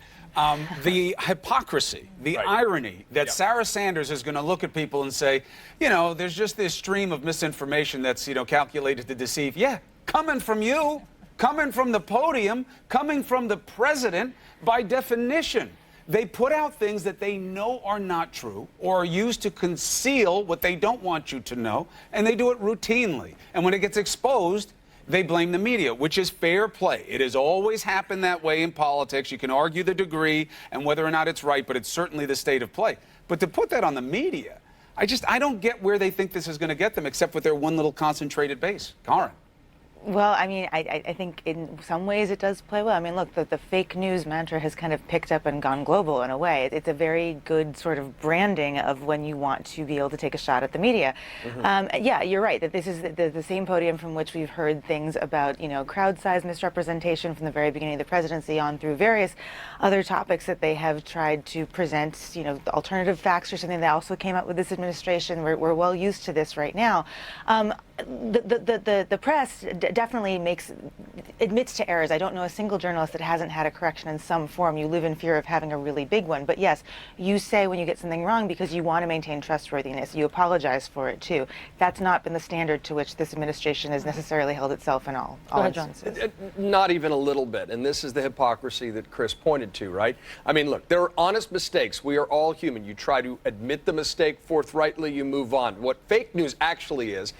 S3: The hypocrisy, the irony that Sarah Sanders is going to look at people and say, you know, there's just this stream of misinformation that's, you know, calculated to deceive. Yeah, coming from you, coming from the podium, coming from the president, by definition. They put out things that they know are not true or are used to conceal what they don't want you to know, and they do it routinely. And when it gets exposed, they blame the media, which is fair play. It has always happened that way in politics. You can argue the degree and whether or not it's right, but it's certainly the state of play. But to put that on the media, I don't get where they think this is going to get them, except with their one little concentrated base. Karin.
S5: Well, I mean, I think in some ways it does play well. I mean, look, the fake news mantra has kind of picked up and gone global in a way. It's a very good sort of branding of when you want to be able to take a shot at the media. Yeah, you're right, that this is the same podium from which we've heard things about, you know, crowd size misrepresentation from the very beginning of the presidency on through various other topics that they have tried to present, you know, the alternative facts or something that also came out with this administration. We're well used to this right now. The press definitely admits to errors. I don't know a single journalist that hasn't had a correction in some form. You live in fear of having a really big one. But yes, you say when you get something wrong because you want to maintain trustworthiness. You apologize for it too. That's not been the standard to which this administration has necessarily held itself in all instances.
S1: Not even a little bit. And this is the hypocrisy that Chris pointed to, right? I mean, look, there are honest mistakes. We are all human. You try to admit the mistake forthrightly, you move on. What fake news actually is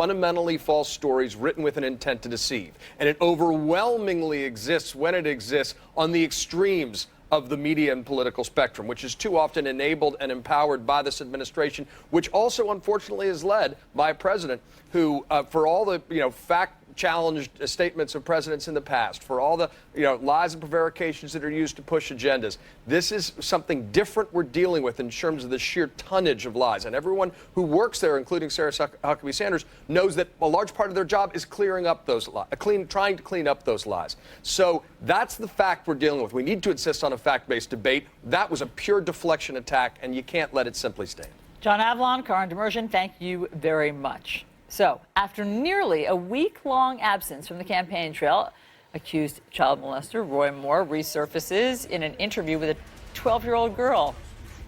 S1: fundamentally false stories written with an intent to deceive. And it overwhelmingly exists when it exists on the extremes of the media and political spectrum, which is too often enabled and empowered by this administration, which also unfortunately is led by a president who, for all the, you know, fact-challenged statements of presidents in the past, for all the, you know, lies and prevarications that are used to push agendas, this is something different we're dealing with in terms of the sheer tonnage of lies. And everyone who works there, including Sarah Huckabee Sanders, knows that a large part of their job is clearing up those lies, trying to clean up those lies. So that's the fact we're dealing with. We need to insist on a fact-based debate. That was a pure deflection attack, and you can't let it simply stand.
S28: John Avlon, Karin Demersion, thank you very much. So, after nearly a week-long absence from the campaign trail, accused child molester Roy Moore resurfaces in an interview with a 12-year-old girl.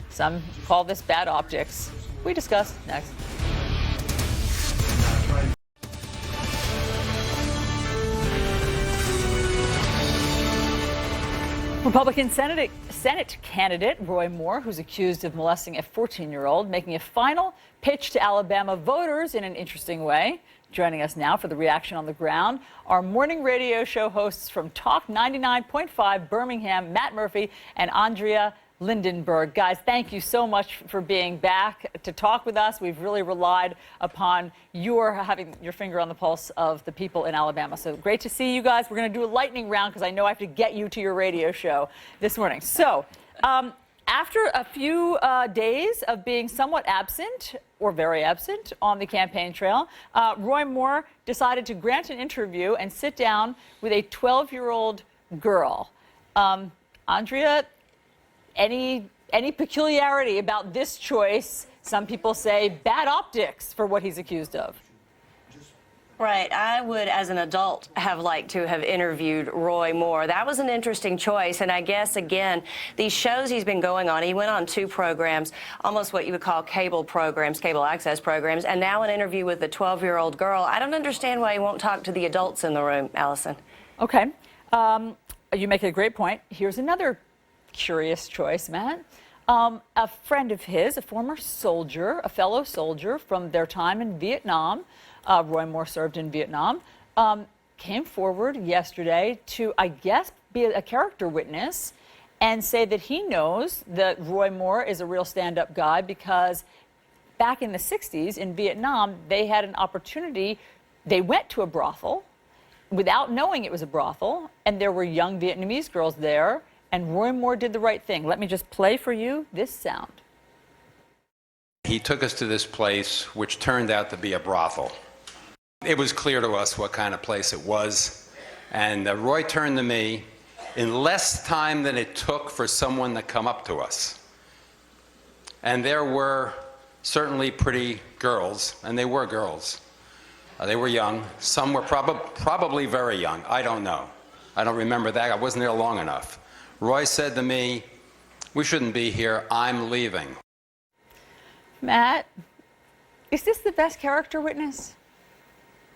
S28: Some call this bad optics. We discuss next. Republican Senate candidate Roy Moore, who's accused of molesting a 14-year-old, making a final pitch to Alabama voters in an interesting way. Joining us now for the reaction on the ground, our morning radio show hosts from Talk 99.5 Birmingham, Matt Murphy and Andrea Lindenberg. Guys, thank you so much for being back to talk with us. We've really relied upon your having your finger on the pulse of the people in Alabama. So great to see you guys. We're going to do a lightning round because I know I have to get you to your radio show this morning. So after a few days of being somewhat absent or very absent on the campaign trail, Roy Moore decided to grant an interview and sit down with a 12-year-old girl. Andrea, any peculiarity about this choice? Some people say bad optics for what he's accused of.
S14: Right. I would, as an adult, have liked to have interviewed Roy Moore. That was an interesting choice. And I guess, again, these shows he's been going on, he went on 2 programs, almost what you would call cable programs, cable access programs, and now an interview with a 12-year-old girl. I don't understand why he won't talk to the adults in the room, Allison.
S28: Okay. You make a great point. Here's another curious choice, Matt. A friend of his, a former soldier, a fellow soldier from their time in Vietnam, Roy Moore served in Vietnam, came forward yesterday to, I guess, be a character witness and say that he knows that Roy Moore is a real stand-up guy because back in the 60s in Vietnam, they had an opportunity. They went to a brothel without knowing it was a brothel, and there were young Vietnamese girls there, and Roy Moore did the right thing. Let me just play for you this sound.
S15: He took us to this place, which turned out to be a brothel. It was clear to us what kind of place it was. And Roy turned to me in less time than it took for someone to come up to us. And there were certainly pretty girls, and they were girls. They were young. Some were probably very young. I don't know. I don't remember that. I wasn't there long enough. Roy said to me, "We shouldn't be here. I'm leaving."
S28: Matt, is this the best character witness?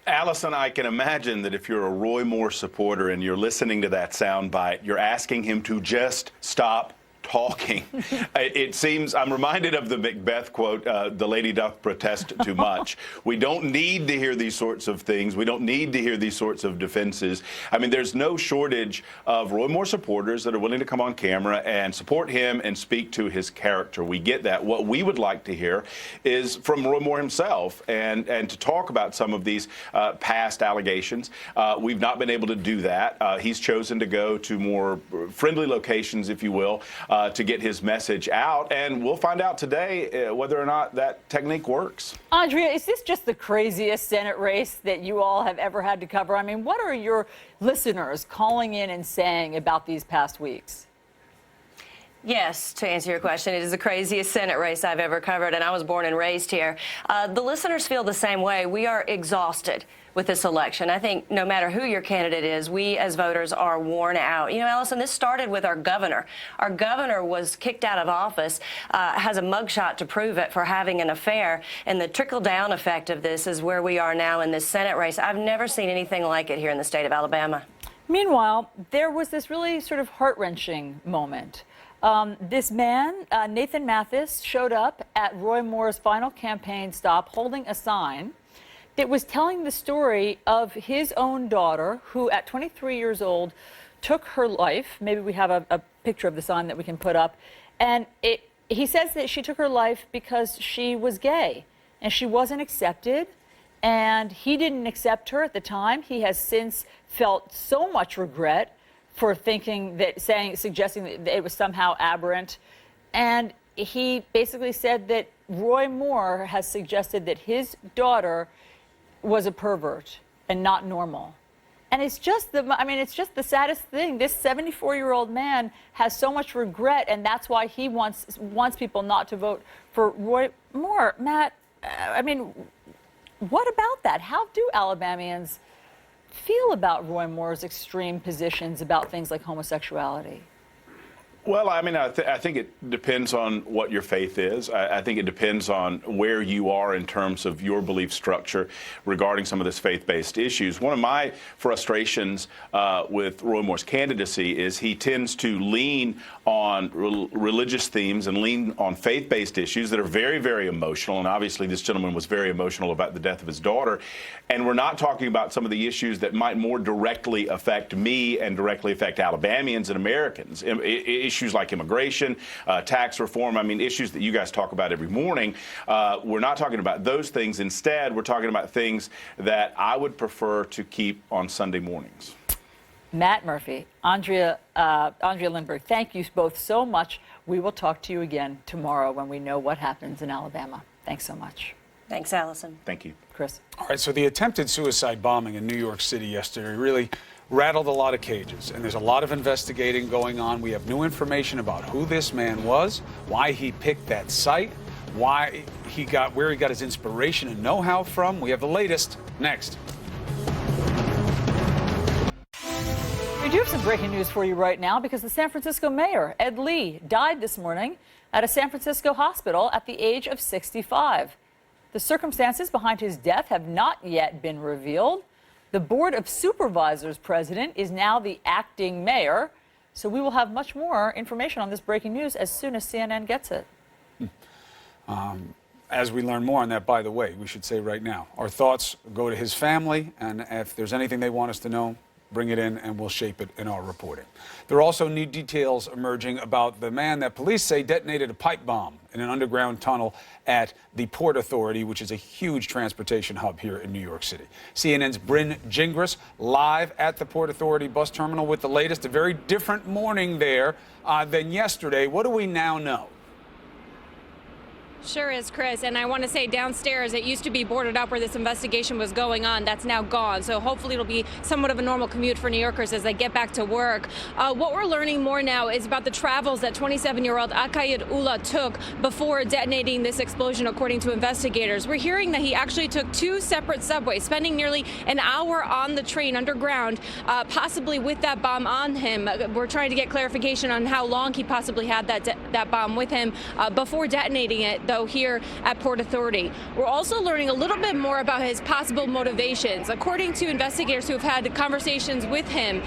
S16: Allison, I can imagine that if you're a Roy Moore supporter and you're listening to that soundbite, you're asking him to just stop talking. It seems, I'm reminded of the Macbeth quote, the lady doth protest too much. We don't need to hear these sorts of things. We don't need to hear these sorts of defenses. I mean, there's no shortage of Roy Moore supporters that are willing to come on camera and support him and speak to his character. We get that. What we would like to hear is from Roy Moore himself and to talk about some of these past allegations. We've not been able to do that. He's chosen to go to more friendly locations, if you will, to get his message out, and we'll find out today whether or not that technique works.
S28: Andrea, is this just the craziest Senate race that you all have ever had to cover? I mean, what are your listeners calling in and saying about these past weeks?
S14: Yes, to answer your question, it is the craziest Senate race I've ever covered, and I was born and raised here. The listeners feel the same way. We are exhausted with this election. I think no matter who your candidate is, we as voters are worn out. You know, Allison, this started with our governor. Our governor was kicked out of office, has a mugshot to prove it for having an affair, and the trickle-down effect of this is where we are now in this Senate race. I've never seen anything like it here in the state of Alabama.
S28: Meanwhile, there was this really sort of heart-wrenching moment. This man, Nathan Mathis, showed up at Roy Moore's final campaign stop holding a sign that was telling the story of his own daughter, who at 23 years old took her life. Maybe we have a picture of the sign that we can put up. And he says that she took her life because she was gay and she wasn't accepted. And he didn't accept her at the time. He has since felt so much regret for thinking that, suggesting that it was somehow aberrant. And he basically said that Roy Moore has suggested that his daughter was a pervert and not normal. And it's just it's just the saddest thing. This 74-year-old man has so much regret, and that's why he wants people not to vote for Roy Moore. Matt, I mean, what about that? How do Alabamians feel about Roy Moore's extreme positions about things like homosexuality?
S16: Well, I mean, I think it depends on what your faith is. I think it depends on where you are in terms of your belief structure regarding some of this faith-based issues. One of my frustrations with Roy Moore's candidacy is he tends to lean on religious themes and lean on faith-based issues that are very, very emotional. And obviously, this gentleman was very emotional about the death of his daughter. And we're not talking about some of the issues that might more directly affect me and directly affect Alabamians and Americans. Issues like immigration, tax reform, I mean, issues that you guys talk about every morning. We're not talking about those things. Instead, we're talking about things that I would prefer to keep on Sunday mornings.
S28: Matt Murphy, Andrea Lindbergh, thank you both so much. We will talk to you again tomorrow when we know what happens in Alabama. Thanks so much.
S14: Thanks, Allison.
S16: Thank you.
S28: Chris.
S3: All right, so the attempted suicide bombing in New York City yesterday really rattled a lot of cages, and there's a lot of investigating going on. We have new information about who this man was, why he picked that site, where he got his inspiration and know-how from. We have the latest next.
S28: We do have some breaking news for you right now because the San Francisco mayor, Ed Lee, died this morning at a San Francisco hospital at the age of 65. The circumstances behind his death have not yet been revealed. The Board of Supervisors president is now the acting mayor, so we will have much more information on this breaking news as soon as CNN gets it.
S3: As we learn more on that, by the way, we should say right now, our thoughts go to his family, and if there's anything they want us to know, bring it in and we'll shape it in our reporting. There are also new details emerging about the man that police say detonated a pipe bomb in an underground tunnel at the Port Authority, which is a huge transportation hub here in New York City. CNN's Bryn Gingras live at the Port Authority bus terminal with the latest. A very different morning there than yesterday. What do we now know?
S9: Sure is, Chris. And I want to say downstairs, it used to be boarded up where this investigation was going on. That's now gone. So hopefully it'll be somewhat of a normal commute for New Yorkers as they get back to work. What we're learning more now is about the travels that 27-year-old Akayed Ullah took before detonating this explosion, according to investigators. We're hearing that he actually took 2 separate subways, spending nearly an hour on the train underground, possibly with that bomb on him. We're trying to get clarification on how long he possibly had that bomb with him before detonating it, here at Port Authority. We're also learning a little bit more about his possible motivations. According to investigators who have had conversations with him,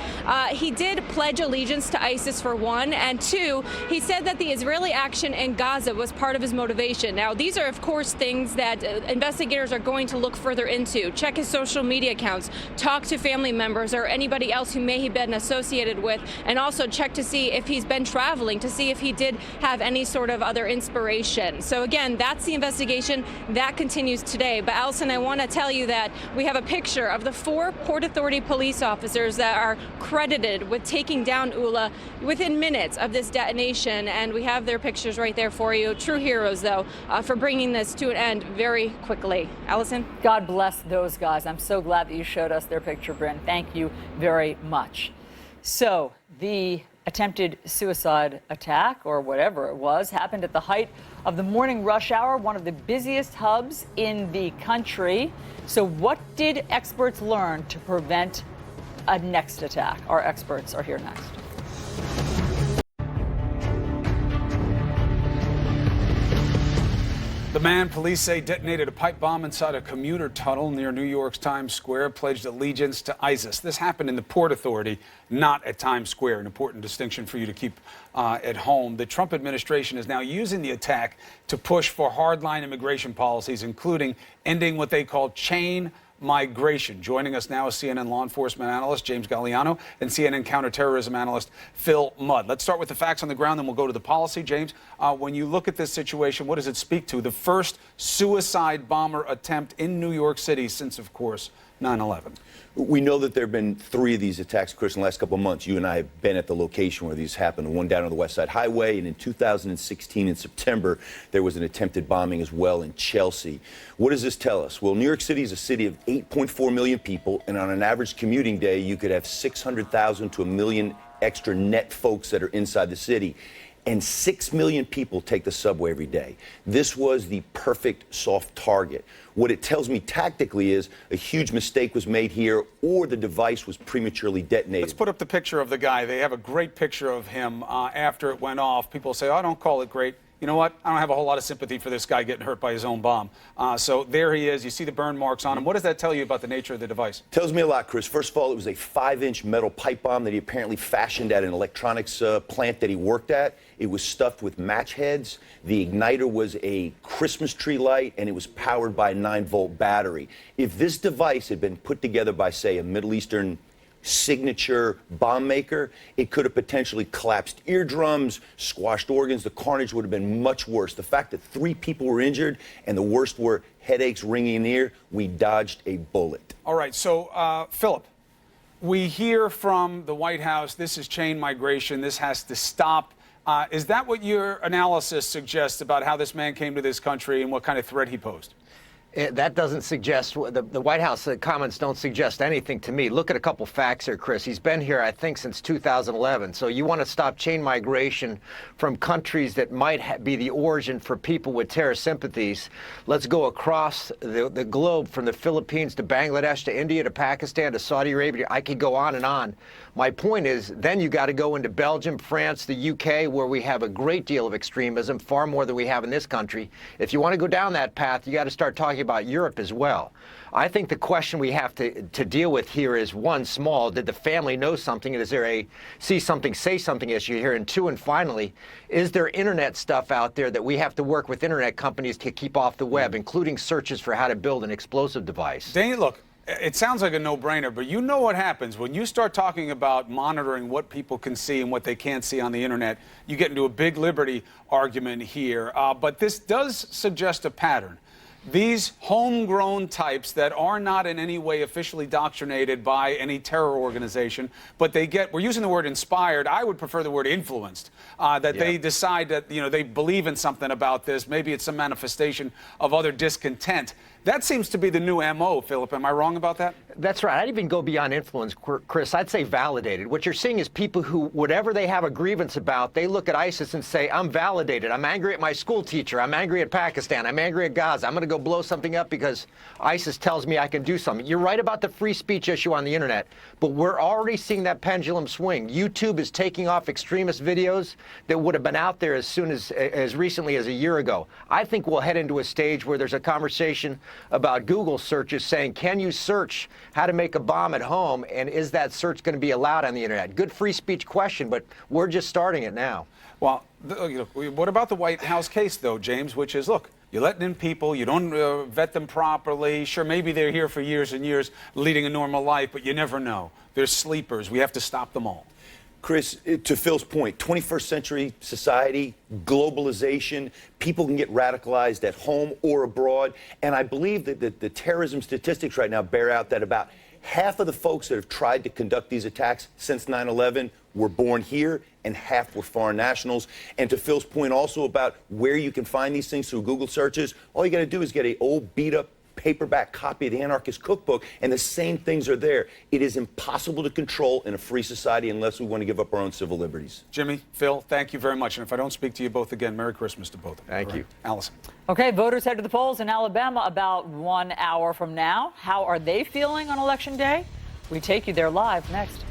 S9: he did pledge allegiance to ISIS for one, and two, he said that the Israeli action in Gaza was part of his motivation. Now, these are, of course, things that investigators are going to look further into. Check his social media accounts, talk to family members or anybody else who may have been associated with, and also check to see if he's been traveling, to see if he did have any sort of other inspiration. So again, that's the investigation that continues today. But Allison, I want to tell you that we have a picture of the 4 Port Authority police officers that are credited with taking down Ullah within minutes of this detonation, and we have their pictures right there for you. True heroes, though, for bringing this to an end very quickly. Allison?
S28: God bless those guys. I'm so glad that you showed us their picture, Bryn. Thank you very much. So the attempted suicide attack, or whatever it was, happened at the height of the morning rush hour, one of the busiest hubs in the country. So what did experts learn to prevent a next attack? Our experts are here next.
S3: The man police say detonated a pipe bomb inside a commuter tunnel near New York's Times Square, pledged allegiance to ISIS. This happened in the Port Authority, not at Times Square, an important distinction for you to keep at home. The Trump administration is now using the attack to push for hardline immigration policies, including ending what they call chain migration. Joining us now is CNN law enforcement analyst James Galliano and CNN counterterrorism analyst Phil Mudd. Let's start with the facts on the ground, then we'll go to the policy. James, when you look at this situation, what does it speak to? The first suicide bomber attempt in New York City since, of course, 9/11.
S18: We know that there have been 3 of these attacks, Chris, in the last couple of months. You and I have been at the location where these happened, one down on the West Side Highway, and in 2016, in September, there was an attempted bombing as well in Chelsea. What does this tell us? Well, New York City is a city of 8.4 million people, and on an average commuting day, you could have 600,000 to 1 million extra net folks that are inside the city. and 6 million people take the subway every day. This was the perfect soft target. What it tells me tactically is a huge mistake was made here, or the device was prematurely detonated.
S3: Let's put up the picture of the guy. They have a great picture of him after it went off. People say, oh, don't call it great. You know what? I don't have a whole lot of sympathy for this guy getting hurt by his own bomb. So there he is. You see the burn marks on him. What does that tell you about the nature of the device?
S18: Tells me a lot, Chris. First of all, it was a 5-inch metal pipe bomb that he apparently fashioned at an electronics plant that he worked at. It was stuffed with match heads. The igniter was a Christmas tree light, and it was powered by a 9-volt battery. If this device had been put together by, say, a Middle Eastern signature bomb maker, it could have potentially collapsed eardrums, squashed organs. The carnage would have been much worse. The fact that 3 people were injured and the worst were headaches, ringing in the ear, we dodged a bullet.
S3: All right, so Philip, we hear from the White House, this is chain migration, this has to stop. Is that what your analysis suggests about how this man came to this country and what kind of threat he posed?
S6: That doesn't suggest, the White House comments don't suggest anything to me. Look at a couple facts here, Chris. He's been here, I think, since 2011. So you want to stop chain migration from countries that might be the origin for people with terrorist sympathies. Let's go across the globe from the Philippines to Bangladesh to India to Pakistan to Saudi Arabia. I could go on and on. My point is, then you got to go into Belgium, France, the UK, where we have a great deal of extremism, far more than we have in this country. If you want to go down that path, you got to start talking about Europe as well. I think the question we have to deal with here is, one, small, did the family know something? Is there a see something, say something issue here? And 2, and finally, is there internet stuff out there that we have to work with internet companies to keep off the web, including searches for how to build an explosive device?
S3: Dane, look, it sounds like a no-brainer, but you know what happens when you start talking about monitoring what people can see and what they can't see on the internet. You get into a big liberty argument here, but this does suggest a pattern. These homegrown types that are not in any way officially doctrinated by any terror organization, but they get, we're using the word inspired, I would prefer the word influenced, they decide that, you know, they believe in something about this. Maybe it's some manifestation of other discontent. That seems to be the new MO, Philip. Am I wrong about that?
S6: That's right. I'd even go beyond influence, Chris. I'd say validated. What you're seeing is people who, whatever they have a grievance about, they look at ISIS and say, I'm validated. I'm angry at my school teacher. I'm angry at Pakistan. I'm angry at Gaza. I'm going to go blow something up because ISIS tells me I can do something. You're right about the free speech issue on the internet, but we're already seeing that pendulum swing. YouTube is taking off extremist videos that would have been out there as recently as a year ago. I think we'll head into a stage where there's a conversation about Google searches saying, can you search how to make a bomb at home, and is that search going to be allowed on the internet? Good free speech question, but we're just starting it now.
S3: Well, what about the White House case, though, James, which is, look, you're letting in people, you don't vet them properly. Sure, maybe they're here for years and years leading a normal life, but you never know. They're sleepers. We have to stop them all.
S18: Chris, to Phil's point, 21st century society, globalization, people can get radicalized at home or abroad. And I believe that the terrorism statistics right now bear out that about half of the folks that have tried to conduct these attacks since 9/11 were born here, and half were foreign nationals. And to Phil's point also about where you can find these things through Google searches, all you got to do is get an old beat-up paperback copy of the Anarchist Cookbook, and the same things are there. It is impossible to control in a free society unless we want to give up our own civil liberties.
S3: Jimmy, Phil, thank you very much. And if I don't speak to you both again, Merry Christmas to both of you.
S6: Thank you.
S3: Allison.
S28: Okay, voters head to the polls in Alabama about 1 hour from now. How are they feeling on Election Day? We take you there live next.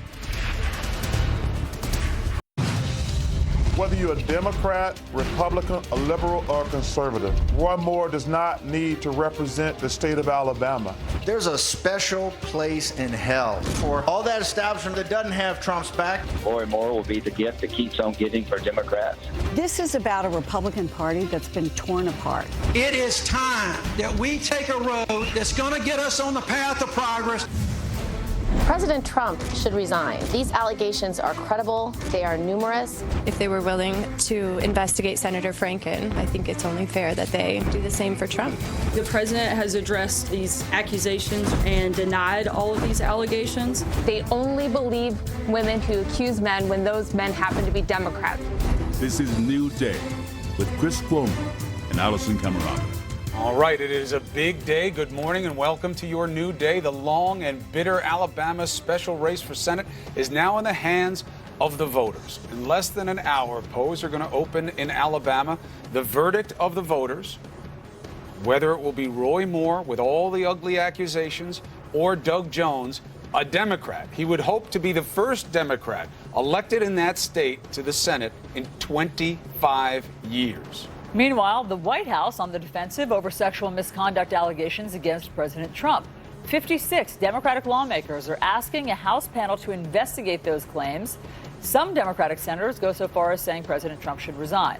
S8: Whether you're a Democrat, Republican, a liberal, or a conservative, Roy Moore does not need to represent the state of Alabama.
S22: There's a special place in hell for all that establishment that doesn't have Trump's back.
S23: Roy Moore will be the gift that keeps on giving for Democrats.
S24: This is about a Republican Party that's been torn apart.
S25: It is time that we take a road that's going to get us on the path of progress.
S21: President Trump should resign. These allegations are credible. They are numerous.
S10: If they were willing to investigate Senator Franken, I think it's only fair that they do the same for Trump.
S19: The president has addressed these accusations and denied all of these allegations.
S9: They only believe women who accuse men when those men happen to be Democrats.
S26: This is New Day with Chris Cuomo and Allison Camerata.
S3: All right, it is a big day. Good morning and welcome to your new day. The long and bitter Alabama special race for Senate is now in the hands of the voters. In less than an hour, polls are going to open in Alabama. The verdict of the voters, whether it will be Roy Moore with all the ugly accusations or Doug Jones, a Democrat. He would hope to be the first Democrat elected in that state to the Senate in 25 years.
S28: Meanwhile, the White House on the defensive over sexual misconduct allegations against President Trump. 56 Democratic lawmakers are asking a House panel to investigate those claims. Some Democratic senators go so far as saying President Trump should resign.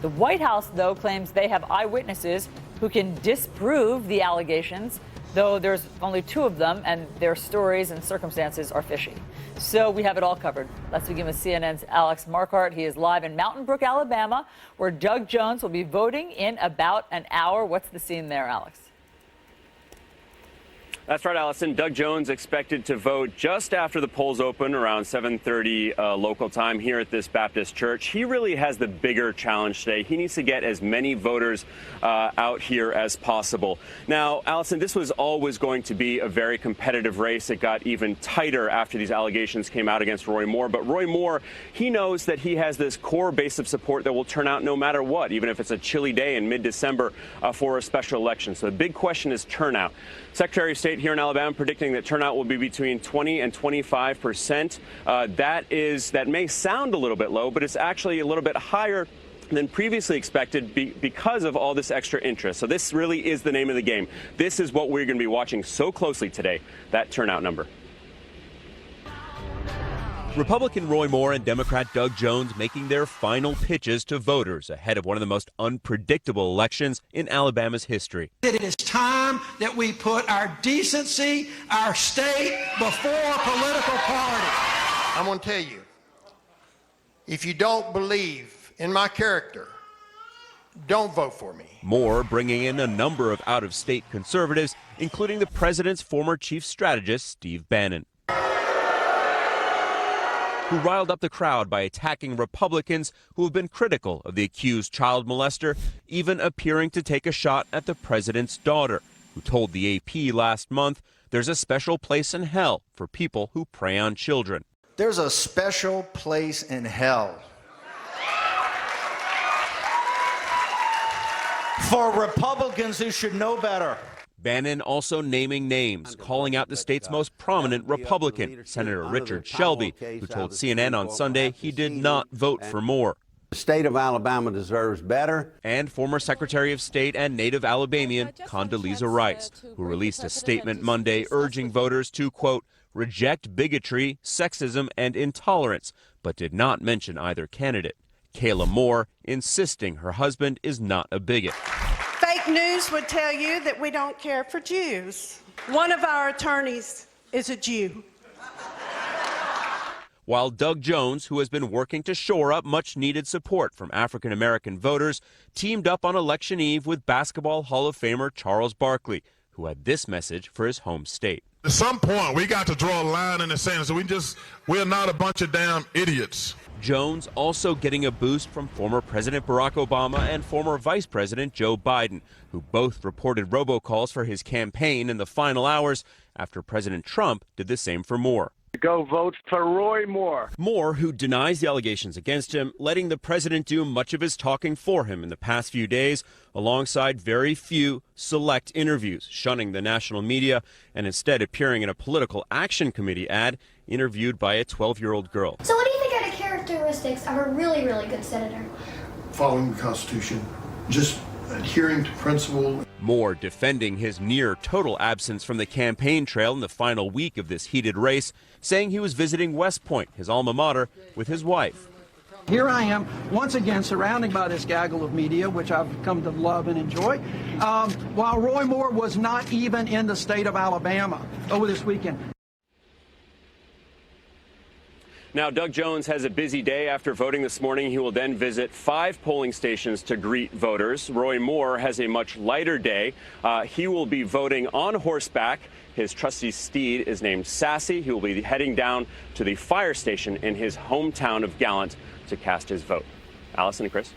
S28: The White House, though, claims they have eyewitnesses who can disprove the allegations, though there's only 2 of them, and their stories and circumstances are fishy. So we have it all covered. Let's begin with CNN's Alex Marquardt. He is live in Mountain Brook, Alabama, where Doug Jones will be voting in about an hour. What's the scene there, Alex?
S2: That's right, Allison. Doug Jones expected to vote just after the polls open around 7:30 local time here at this Baptist church. He really has the bigger challenge today. He needs to get as many voters out here as possible. Now, Allison, this was always going to be a very competitive race. It got even tighter after these allegations came out against Roy Moore. But Roy Moore, he knows that he has this core base of support that will turn out no matter what, even if it's a chilly day in mid-December for a special election. So the big question is turnout. Secretary of State here in Alabama predicting that turnout will be between 20 and 25%. That may sound a little bit low, but it's actually a little bit higher than previously expected because of all this extra interest. So this really is the name of the game. This is what we're going to be watching so closely today, that turnout number.
S4: Republican Roy Moore and Democrat Doug Jones making their final pitches to voters ahead of one of the most unpredictable elections in Alabama's history.
S25: It is time that we put our decency, our state, before political party.
S7: I'm going to tell you, if you don't believe in my character, don't vote for me.
S4: Moore bringing in a number of out-of-state conservatives, including the president's former chief strategist, Steve Bannon, who riled up the crowd by attacking Republicans who have been critical of the accused child molester, even appearing to take a shot at the president's daughter, who told the AP last month there's a special place in hell for people who prey on children.
S22: There's a special place in hell for Republicans who should know better.
S4: Bannon also naming names, calling out the state's most prominent Republican, Senator Richard Shelby, who told CNN on Sunday he did not vote for Moore.
S11: The state of Alabama deserves better.
S4: And former Secretary of State and native Alabamian Condoleezza Rice, who released a statement Monday urging voters to, quote, reject bigotry, sexism, and intolerance, but did not mention either candidate. Kayla Moore insisting her husband is not a bigot.
S13: Fake news would tell you that we don't care for Jews. One of our attorneys is a Jew.
S4: While Doug Jones, who has been working to shore up much-needed support from African-American voters, teamed up on Election Eve with Basketball Hall of Famer Charles Barkley, who had this message for his home state.
S8: At some point, we got to draw a line in the sand. So we're not a bunch of damn idiots.
S4: Jones also getting a boost from former President Barack Obama and former Vice President Joe Biden, who both reported robocalls for his campaign in the final hours after President Trump did the same for Moore.
S17: Go vote for Roy Moore.
S4: Moore, who denies the allegations against him, letting the president do much of his talking for him in the past few days, alongside very few select interviews, shunning the national media, and instead appearing in a political action committee ad interviewed by a 12-year-old girl.
S20: So what do you think are the characteristics of a really, really good senator?
S27: Following the Constitution, just adhering to principle.
S4: Moore defending his near total absence from the campaign trail in the final week of this heated race, saying he was visiting West Point, his alma mater, with his wife.
S25: Here I am, once again, surrounded by this gaggle of media, which I've come to love and enjoy, while Roy Moore was not even in the state of Alabama over this weekend.
S2: Now, Doug Jones has a busy day after voting this morning. He will then visit 5 polling stations to greet voters. Roy Moore has a much lighter day. He will be voting on horseback. His trusty steed is named Sassy. He will be heading down to the fire station in his hometown of Gallant to cast his vote. Allison and Chris.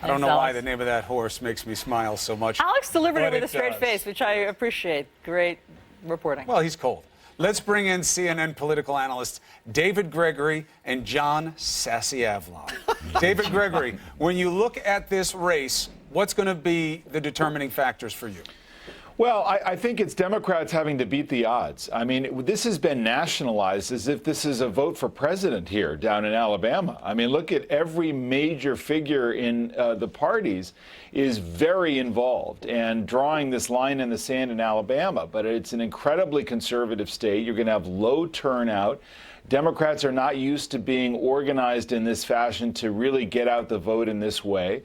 S3: I don't know why the name of that horse makes me smile so much.
S28: Alex delivered it with a straight
S3: does.
S28: face, which I appreciate. Great reporting.
S3: Well, he's cold. Let's bring in CNN political analysts David Gregory and John Sassy Avlon. David Gregory, when you look at this race, what's going to be the determining factors for you?
S1: Well, I think it's Democrats having to beat the odds. I mean, this has been nationalized as if this is a vote for president here down in Alabama. I mean, look at every major figure in the parties is very involved and drawing this line in the sand in Alabama. But it's an incredibly conservative state. You're going to have low turnout. Democrats are not used to being organized in this fashion to really get out the vote in this way.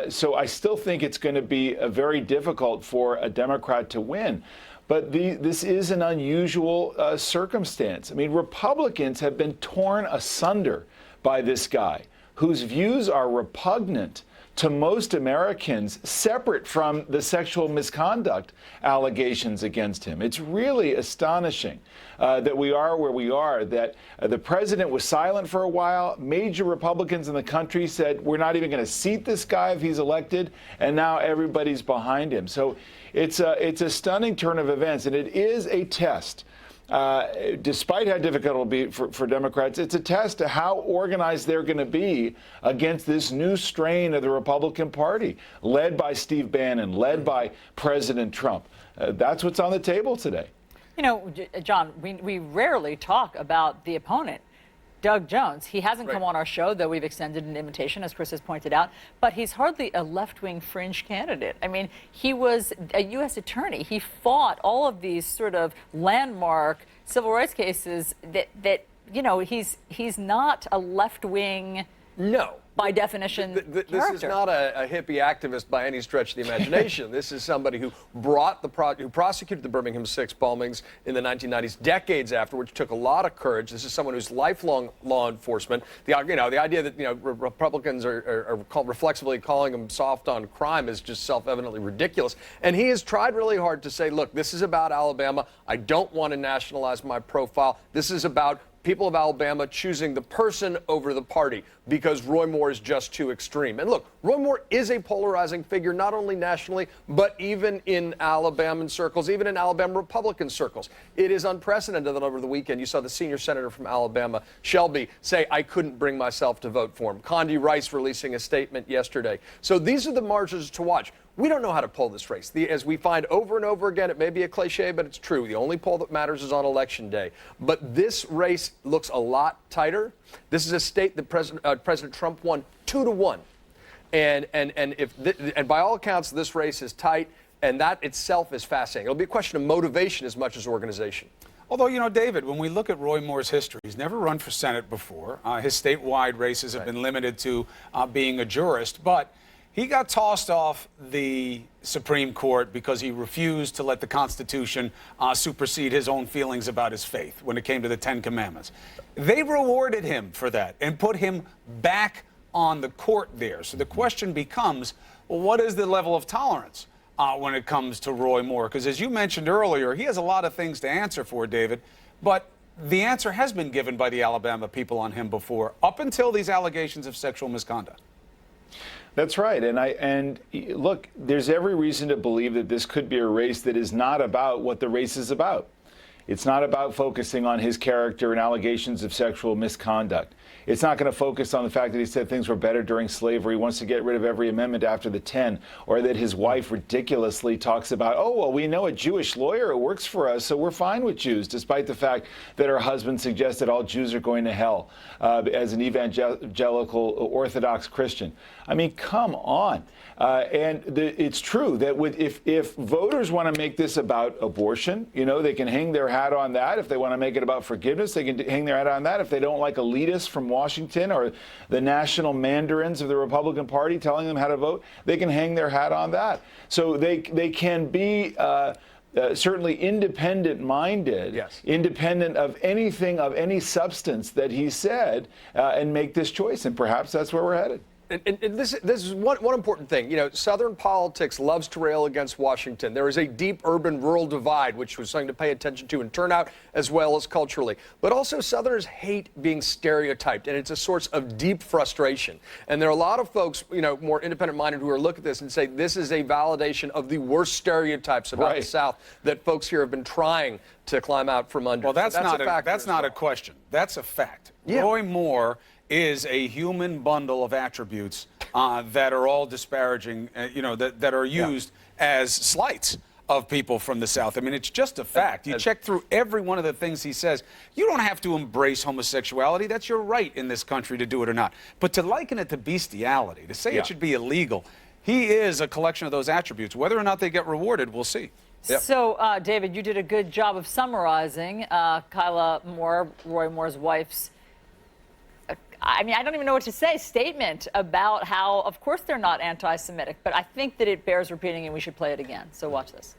S1: So I still think it's going to be very difficult for a Democrat to win. But this is an unusual circumstance. I mean, Republicans have been torn asunder by this guy whose views are repugnant to most Americans, separate from the sexual misconduct allegations against him. It's really astonishing that we are where we are, that the president was silent for a while. Major Republicans in the country said, we're not even going to seat this guy if he's elected, and now everybody's behind him. So it's a stunning turn of events, and it is a test. Despite how difficult it will be for Democrats, it's a test to how organized they're going to be against this new strain of the Republican Party, led by Steve Bannon, led by President Trump. That's what's on the table today.
S28: You know, John, we rarely talk about the opponent, Doug Jones. He hasn't come on our show, though we've extended an invitation, as Chris has pointed out, but he's hardly a left-wing fringe candidate. I mean, he was a U.S. attorney. He fought all of these sort of landmark civil rights cases that you know, he's not a left-wing.
S5: No.
S28: By definition,
S5: this is not a hippie activist by any stretch of the imagination. This is somebody who who prosecuted the Birmingham 6 bombings in the 1990s, decades after, which took a lot of courage. This is someone who's lifelong law enforcement. The idea that Republicans are reflexively calling him soft on crime is just self-evidently ridiculous. And he has tried really hard to say, look, this is about Alabama. I don't want to nationalize my profile. This is about people of Alabama choosing the person over the party because Roy Moore is just too extreme. And look, Roy Moore is a polarizing figure, not only nationally, but even in Alabama circles, even in Alabama Republican circles. It is unprecedented that over the weekend you saw the senior senator from Alabama, Shelby, say, I couldn't bring myself to vote for him. Condi Rice releasing a statement yesterday. So these are the margins to watch. We don't know how to poll this race. As we find over and over again, it may be a cliche, but it's true. The only poll that matters is on Election Day. But this race looks a lot tighter. This is a state that President Trump won 2-1. And by all accounts, this race is tight, and that itself is fascinating. It'll be a question of motivation as much as organization.
S3: Although, you know, David, when we look at Roy Moore's history, he's never run for Senate before. His statewide races have been limited to being a jurist, but he got tossed off the Supreme Court because he refused to let the Constitution supersede his own feelings about his faith when it came to the Ten Commandments. They rewarded him for that and put him back on the court there. So the question becomes, well, what is the level of tolerance when it comes to Roy Moore? Because as you mentioned earlier, he has a lot of things to answer for, David, but the answer has been given by the Alabama people on him before, up until these allegations of sexual misconduct.
S1: That's right. And look, there's every reason to believe that this could be a race that is not about what the race is about. It's not about focusing on his character and allegations of sexual misconduct. It's not going to focus on the fact that he said things were better during slavery, he wants to get rid of every amendment after the 10, or that his wife ridiculously talks about, oh, well, we know a Jewish lawyer who works for us, so we're fine with Jews, despite the fact that her husband suggested all Jews are going to hell as an evangelical Orthodox Christian. I mean, come on. It's true that if voters want to make this about abortion, you know, they can hang their hat on that. If they want to make it about forgiveness, they can hang their hat on that. If they don't like elitists from Washington or the national mandarins of the Republican Party telling them how to vote, they can hang their hat on that. So they can be certainly independent-minded, yes, independent of anything, of any substance that he said, and make this choice. And perhaps that's where we're headed.
S5: And this is one important thing. You know, Southern politics loves to rail against Washington. There is a deep urban-rural divide, which was something to pay attention to in turnout as well as culturally. But also, Southerners hate being stereotyped, and it's a source of deep frustration. And there are a lot of folks, you know, more independent-minded who are looking at this and say this is a validation of the worst stereotypes about the South that folks here have been trying to climb out from under.
S3: Well, that's
S5: so
S3: not a question. That's a fact. Yeah. Roy Moore is a human bundle of attributes that are all disparaging, that are used as slights of people from the South. I mean, it's just a fact. You check through every one of the things he says. You don't have to embrace homosexuality. That's your right in this country to do it or not. But to liken it to bestiality, to say it should be illegal, he is a collection of those attributes. Whether or not they get rewarded, we'll see.
S5: Yep.
S28: So, David, you did a good job of summarizing Kyla Moore, Roy Moore's wife's, I mean, I don't even know what to say, statement about how, of course, they're not anti-Semitic, but I think that it bears repeating and we should play it again. So watch this.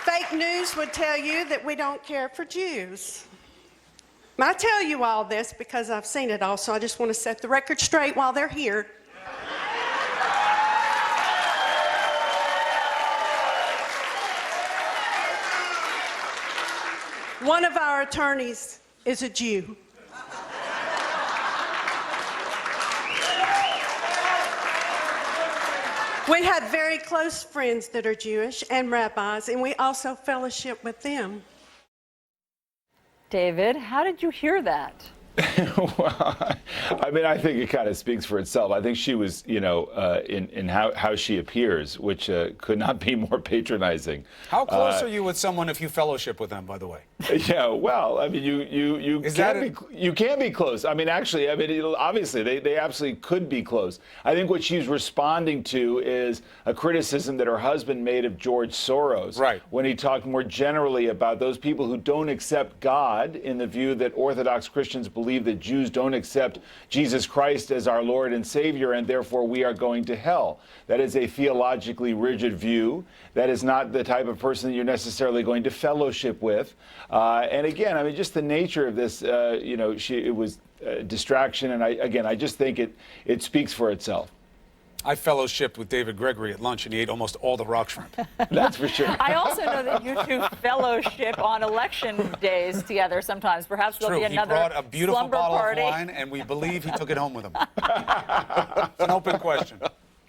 S13: Fake news would tell you that we don't care for Jews. I tell you all this because I've seen it all, so I just want to set the record straight while they're here. One of our attorneys is a Jew. We have very close friends that are Jewish and rabbis, and we also fellowship with them.
S28: David, how did you hear that?
S1: Well, I mean, I think it kind of speaks for itself. I think she was, in how she appears, which could not be more patronizing.
S3: How close are you with someone if you fellowship with them, by the way?
S1: Yeah, well, I mean, you can be close. I mean, actually, obviously, they absolutely could be close. I think what she's responding to is a criticism that her husband made of George Soros, right, when he talked more generally about those people who don't accept God in the view that Orthodox Christians believe that Jews don't accept Jesus Christ as our Lord and Savior, and therefore we are going to hell. That is a theologically rigid view. That is not the type of person that you're necessarily going to fellowship with. And again, I mean, just the nature of this, it was distraction, and I just think it speaks for itself.
S3: I fellowshipped with David Gregory at lunch, and he ate almost all the rock shrimp.
S1: That's for sure.
S28: I also know that you two fellowship on election days together sometimes. Perhaps there'll be another
S3: He brought a beautiful bottle
S28: party.
S3: Of wine, and we believe he took it home with him. It's an open question.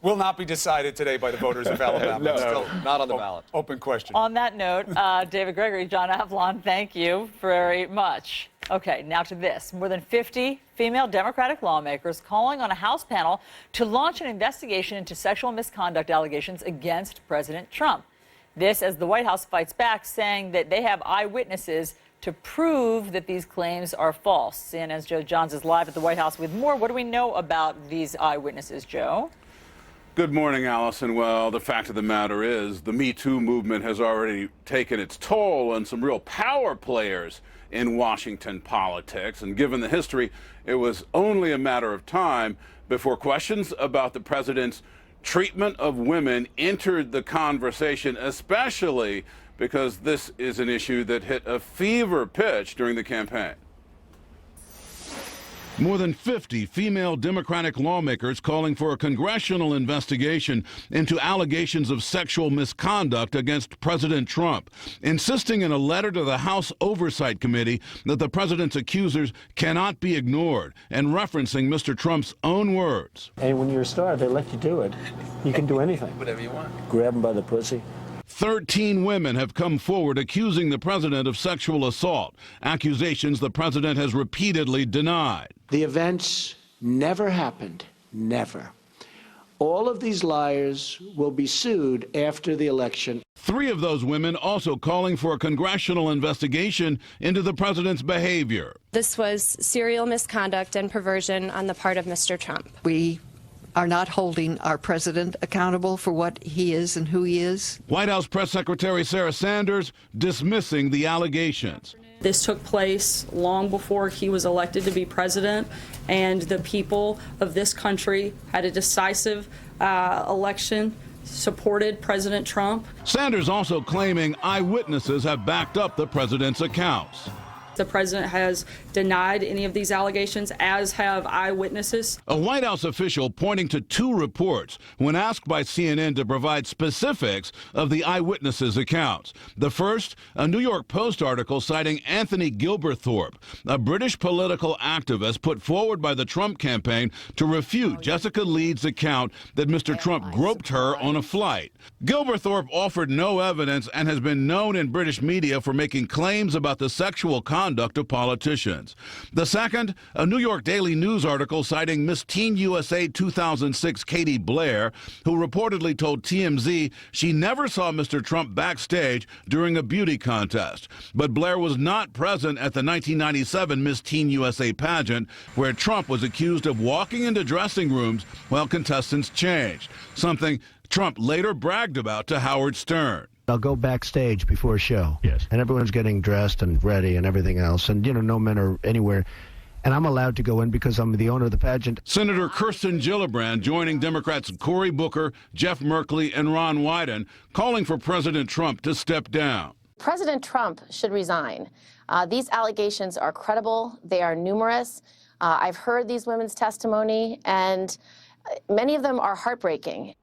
S3: Will not be decided today by the voters of Alabama.
S5: No, still not on the ballot.
S3: Open question.
S28: On that note, David Gregory, John Avalon, thank you very much. Okay, now to this. More than 50 female Democratic lawmakers calling on a House panel to launch an investigation into sexual misconduct allegations against President Trump. This as the White House fights back, saying that they have eyewitnesses to prove that these claims are false. CNN's Joe Johns is live at the White House with more. What do we know about these eyewitnesses, Joe?
S6: Good morning, Allison. Well, the fact of the matter is the Me Too movement has already taken its toll on some real power players in Washington politics. And given the history, it was only a matter of time before questions about the president's treatment of women entered the conversation, especially because this is an issue that hit a fever pitch during the campaign.
S26: More than 50 female Democratic lawmakers calling for a congressional investigation into allegations of sexual misconduct against President Trump, insisting in a letter to the House Oversight Committee that the president's accusers cannot be ignored, and referencing Mr. Trump's own words.
S12: And when you're a star, they let you do it. You can do anything.
S5: Whatever you want.
S12: Grab them by the pussy.
S26: 13 women have come forward accusing the president of sexual assault, accusations the president has repeatedly denied.
S14: The events never happened, never. All of these liars will be sued after the election.
S26: 3 of those women also calling for a congressional investigation into the president's behavior.
S10: This was serial misconduct and perversion on the part of Mr. Trump.
S15: We are not holding our president accountable for what he is and who he is.
S26: White House Press Secretary Sarah Sanders dismissing the allegations.
S19: This took place long before he was elected to be president, and the people of this country had a decisive election, supported President Trump.
S26: Sanders also claiming eyewitnesses have backed up the president's accounts.
S19: The president has denied any of these allegations, as have eyewitnesses.
S26: A White House official pointing to two reports when asked by CNN to provide specifics of the eyewitnesses' accounts. The first, a New York Post article citing Anthony Gilberthorpe, a British political activist put forward by the Trump campaign to refute Jessica Leeds' account that Mr. Trump groped her on a flight. Gilberthorpe offered no evidence and has been known in British media for making claims about the sexual conduct of politicians. The second, a New York Daily News article citing Miss Teen USA 2006 Katie Blair, who reportedly told TMZ she never saw Mr. Trump backstage during a beauty contest. But Blair was not present at the 1997 Miss Teen USA pageant, where Trump was accused of walking into dressing rooms while contestants changed, something Trump later bragged about to Howard Stern.
S12: I'll go backstage before a show. Yes. And everyone's getting dressed and ready and everything else. And, no men are anywhere. And I'm allowed to go in because I'm the owner of the pageant.
S26: Senator Kirsten Gillibrand joining Democrats Cory Booker, Jeff Merkley, and Ron Wyden, calling for President Trump to step down.
S7: President Trump should resign. These allegations are credible. They are numerous. I've heard these women's testimony, and many of them are heartbreaking.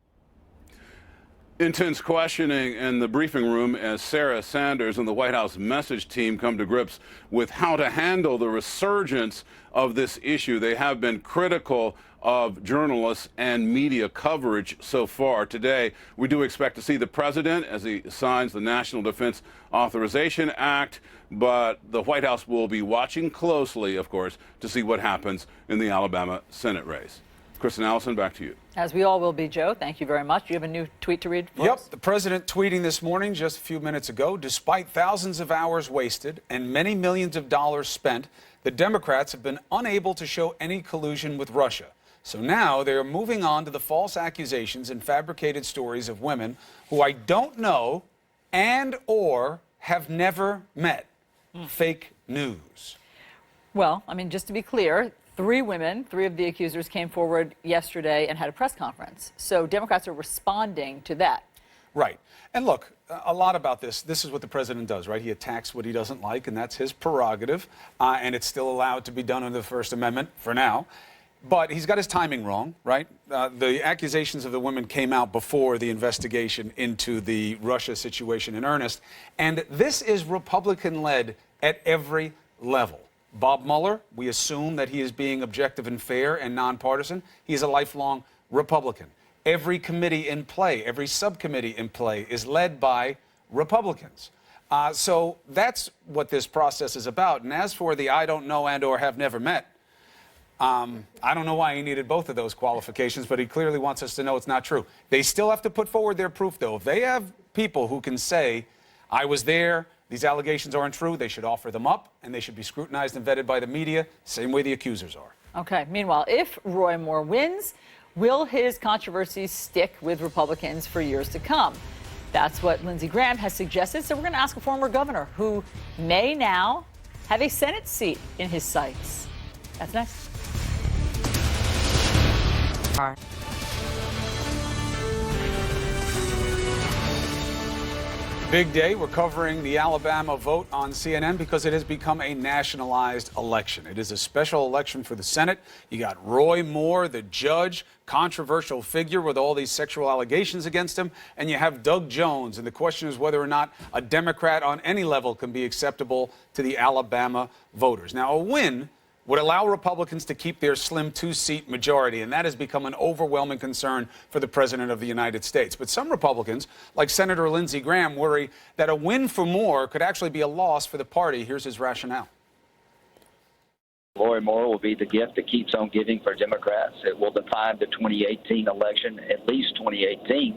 S6: Intense questioning in the briefing room as Sarah Sanders and the White House message team come to grips with how to handle the resurgence of this issue. They have been critical of journalists and media coverage so far. Today, we do expect to see the president as he signs the National Defense Authorization Act, but the White House will be watching closely, of course, to see what happens in the Alabama Senate race. Chris and Allison, back to you.
S28: As we all will be, Joe. Thank you very much. Do you have a new tweet to read for us?
S3: The president tweeting this morning just a few minutes ago, despite thousands of hours wasted and many millions of dollars spent, the Democrats have been unable to show any collusion with Russia. So now they are moving on to the false accusations and fabricated stories of women who I don't know and or have never met. Fake news.
S28: Well, I mean, just to be clear, three of the accusers came forward yesterday and had a press conference. So Democrats are responding to that.
S3: Right. And look, a lot about this. This is what the president does, right? He attacks what he doesn't like, and that's his prerogative. And it's still allowed to be done under the First Amendment for now. But he's got his timing wrong, right? The accusations of the women came out before the investigation into the Russia situation in earnest. And this is Republican-led at every level. Bob Mueller, we assume that he is being objective and fair and nonpartisan. He's a lifelong Republican. Every committee in play, every subcommittee in play is led by Republicans. So that's what this process is about. And as for the I don't know and or have never met, I don't know why he needed both of those qualifications, but he clearly wants us to know it's not true. They still have to put forward their proof, though. If they have people who can say, I was there, these allegations aren't true, they should offer them up, and they should be scrutinized and vetted by the media, same way the accusers are.
S28: Okay. Meanwhile, if Roy Moore wins, will his controversies stick with Republicans for years to come? That's what Lindsey Graham has suggested. So we're going to ask a former governor who may now have a Senate seat in his sights. That's next. All right.
S3: Big day. We're covering the Alabama vote on CNN because it has become a nationalized election. It is a special election for the Senate. You got Roy Moore, the judge, controversial figure with all these sexual allegations against him, and you have Doug Jones. And the question is whether or not a Democrat on any level can be acceptable to the Alabama voters. Now, a win would allow Republicans to keep their slim two-seat majority, and that has become an overwhelming concern for the President of the United States. But some Republicans, like Senator Lindsey Graham, worry that a win for Moore could actually be a loss for the party. Here's his rationale.
S9: Roy Moore will be the gift that keeps on giving for Democrats. It will define the 2018 election, at least 2018.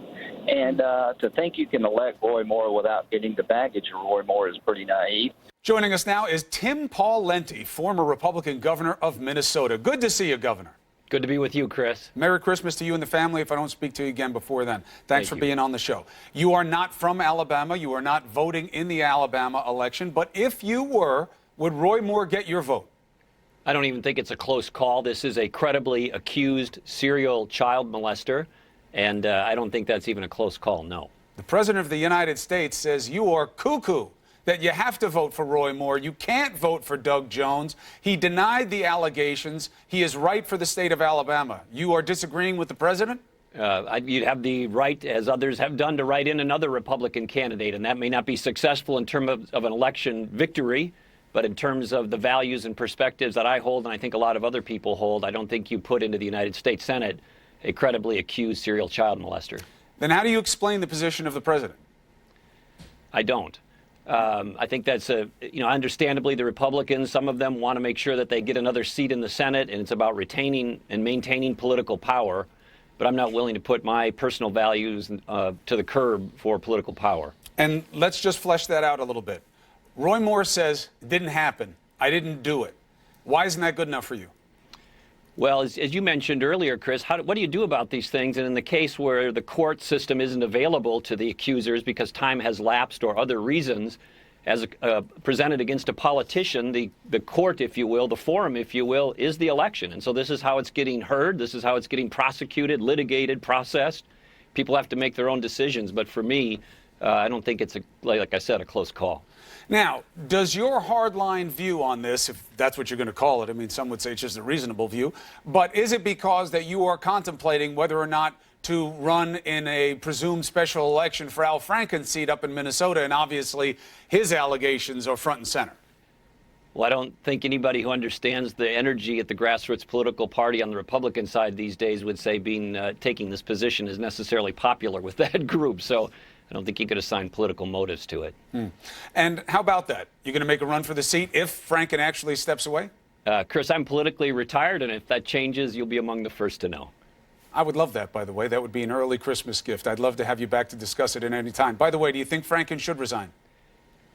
S9: And to think you can elect Roy Moore without getting the baggage of Roy Moore is pretty naive.
S3: Joining us now is Tim Pawlenty, former Republican governor of Minnesota. Good to see you, Governor.
S16: Good to be with you, Chris.
S3: Merry Christmas to you and the family if I don't speak to you again before then. Thanks for being on the show. You are not from Alabama. You are not voting in the Alabama election. But if you were, would Roy Moore get your vote?
S16: I don't even think it's a close call. This is a credibly accused serial child molester, and I don't think that's even a close call, no.
S3: The President of the United States says you are cuckoo. that you have to vote for Roy Moore. You can't vote for Doug Jones. He denied the allegations. He is right for the state of Alabama. You are disagreeing with the president?
S16: You'd have the right, as others have done, to write in another Republican candidate, and that may not be successful in terms of an election victory, but in terms of the values and perspectives that I hold, and I think a lot of other people hold, I don't think you put into the United States Senate a credibly accused serial child molester.
S3: Then how do you explain the position of the president?
S16: I don't. I think that's understandably the Republicans, some of them want to make sure that they get another seat in the Senate, and it's about retaining and maintaining political power. But I'm not willing to put my personal values to the curb for political power.
S3: And let's just flesh that out a little bit. Roy Moore says, it didn't happen. I didn't do it. Why isn't that good enough for you?
S16: Well, as you mentioned earlier, Chris, what do you do about these things? And in the case where the court system isn't available to the accusers because time has lapsed or other reasons, as presented against a politician, the court, if you will, the forum, if you will, is the election. And so this is how it's getting heard. This is how it's getting prosecuted, litigated, processed. People have to make their own decisions. But for me, I don't think it's, like I said, a close call.
S3: Now, does your hardline view on this, if that's what you're going to call it, I mean, some would say it's just a reasonable view, but is it because that you are contemplating whether or not to run in a presumed special election for Al Franken's seat up in Minnesota, and obviously his allegations are front and center?
S16: Well, I don't think anybody who understands the energy at the grassroots political party on the Republican side these days would say taking this position is necessarily popular with that group. So I don't think you could assign political motives to it.
S3: And how about that? You're going to make a run for the seat if Franken actually steps away?
S16: Chris, I'm politically retired, and if that changes, you'll be among the first to know.
S3: I would love that, by the way. That would be an early Christmas gift. I'd love to have you back to discuss it at any time. By the way, do you think Franken should resign?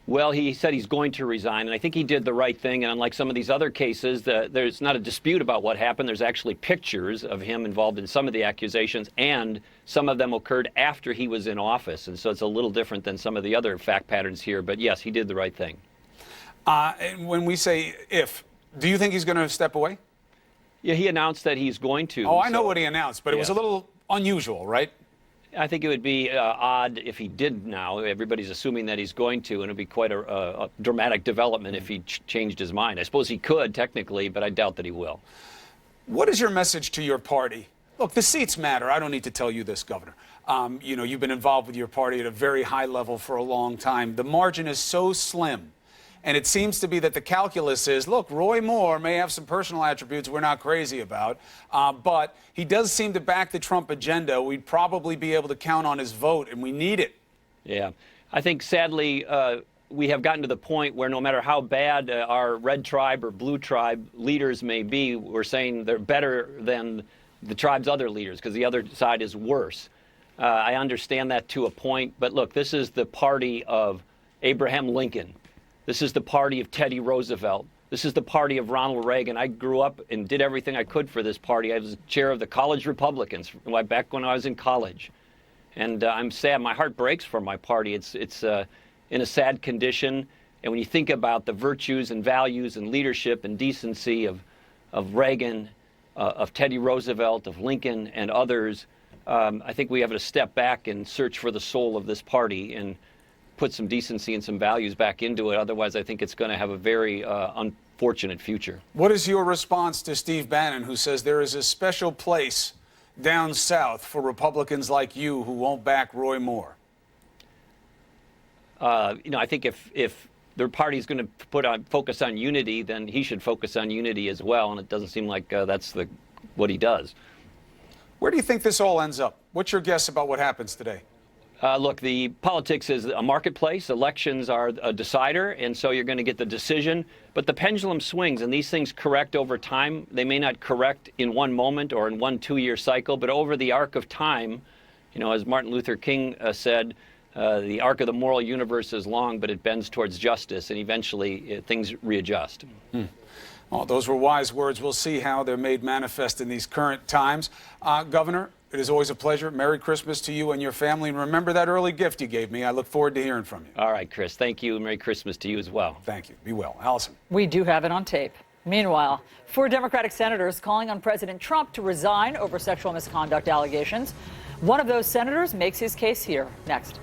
S16: Well, he said he's going to resign, and I think he did the right thing. And unlike some of these other cases, there's not a dispute about what happened. There's actually pictures of him involved in some of the accusations, and some of them occurred after he was in office. And so it's a little different than some of the other fact patterns here. But yes, he did the right thing.
S3: And when we say if, do you think he's going to step away?
S16: Yeah, he announced that he's going to.
S3: Oh, I know what he announced, but it was a little unusual, right?
S16: I think it would be odd if he did now. Everybody's assuming that he's going to, and it would be quite a dramatic development if he changed his mind. I suppose he could, technically, but I doubt that he will.
S3: What is your message to your party? Look, the seats matter. I don't need to tell you this, Governor. You know, you've been involved with your party at a very high level for a long time. The margin is so slim. And it seems to be that the calculus is, look, Roy Moore may have some personal attributes we're not crazy about, but he does seem to back the Trump agenda. We'd probably be able to count on his vote, and we need it.
S16: Yeah. I think, sadly, we have gotten to the point where no matter how bad our red tribe or blue tribe leaders may be, we're saying they're better than the tribe's other leaders because the other side is worse. I understand that to a point, but look, this is the party of Abraham Lincoln. This is the party of Teddy Roosevelt. This is the party of Ronald Reagan. I grew up and did everything I could for this party. I was chair of the College Republicans back when I was in college. And I'm sad. My heart breaks for my party. It's in a sad condition. And when you think about the virtues and values and leadership and decency of Reagan, of Teddy Roosevelt, of Lincoln, and others, I think we have to step back and search for the soul of this party and put some decency and some values back into it. Otherwise, I think it's going to have a very unfortunate future.
S3: What is your response to Steve Bannon, who says there is a special place down south for Republicans like you who won't back Roy Moore?
S16: I think if their party is going to focus on unity, then he should focus on unity as well. And it doesn't seem like that's what he does.
S3: Where do you think this all ends up? What's your guess about what happens today?
S16: Look, the politics is a marketplace. Elections are a decider, and so you're going to get the decision. But the pendulum swings, and these things correct over time. They may not correct in one moment or in 1 2-year cycle, but over the arc of time, as Martin Luther King said, the arc of the moral universe is long, but it bends towards justice, and eventually things readjust.
S3: Well, those were wise words. We'll see how they're made manifest in these current times. Governor, it is always a pleasure. Merry Christmas to you and your family. And remember that early gift you gave me. I look forward to hearing from you.
S16: All right, Chris. Thank you. And Merry Christmas to you as well.
S3: Thank you. Be well. Allison.
S28: We do have it on tape. Meanwhile, 4 Democratic senators calling on President Trump to resign over sexual misconduct allegations. One of those senators makes his case here. Next.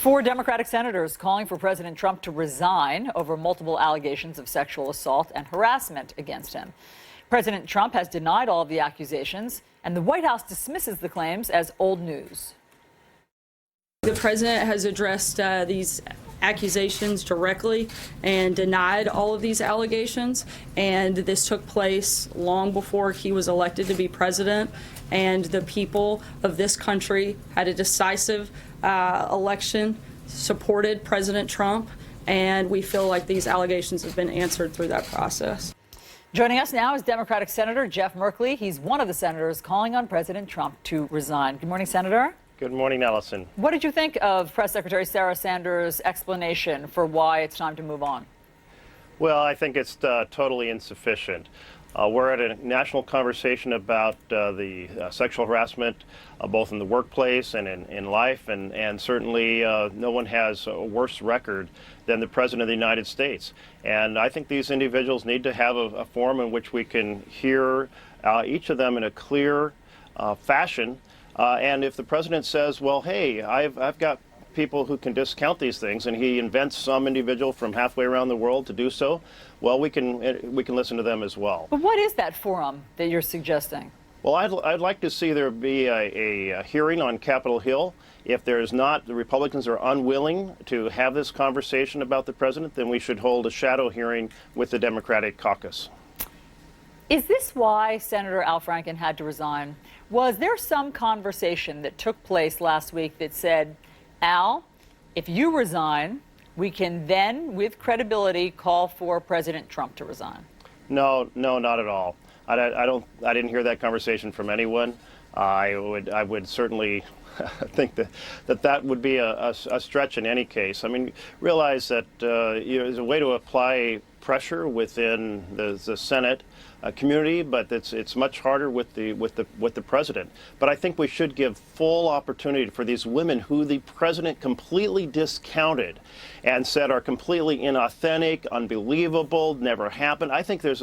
S28: 4 Democratic senators calling for President Trump to resign over multiple allegations of sexual assault and harassment against him. President Trump has denied all of the accusations, and the White House dismisses the claims as old news.
S19: The president has addressed these accusations directly and denied all of these allegations, and this took place long before he was elected to be president, and the people of this country had a decisive election, supported President Trump, and we feel like these allegations have been answered through that process.
S28: Joining us now is Democratic Senator Jeff Merkley. He's one of the senators calling on President Trump to resign. Good morning, Senator.
S8: Good morning, Allison.
S28: What did you think of Press Secretary Sarah Sanders' explanation for why it's time to move on?
S8: Well, I think it's totally insufficient. We're at a national conversation about the sexual harassment, both in the workplace and in life, and certainly no one has a worse record than the President of the United States. And I think these individuals need to have a forum in which we can hear each of them in a clear fashion. And if the President says, well, hey, I've got people who can discount these things, and he invents some individual from halfway around the world to do so, well, we can listen to them as well.
S28: But what is that forum that you're suggesting?
S8: Well, I'd like to see there be a hearing on Capitol Hill. If there's not, the Republicans are unwilling to have this conversation about the president, then we should hold a shadow hearing with the Democratic caucus.
S28: Is this why Senator Al Franken had to resign? Was there some conversation that took place last week that said, Al, if you resign, we can then, with credibility, call for President Trump to resign? No,
S8: not at all. I didn't hear that conversation from anyone. I would certainly think that would be a stretch in any case. I mean, realize that there's a way to apply pressure within the Senate community, but it's much harder with the president. But I think we should give full opportunity for these women who the president completely discounted and said are completely inauthentic, unbelievable, never happened. I think it's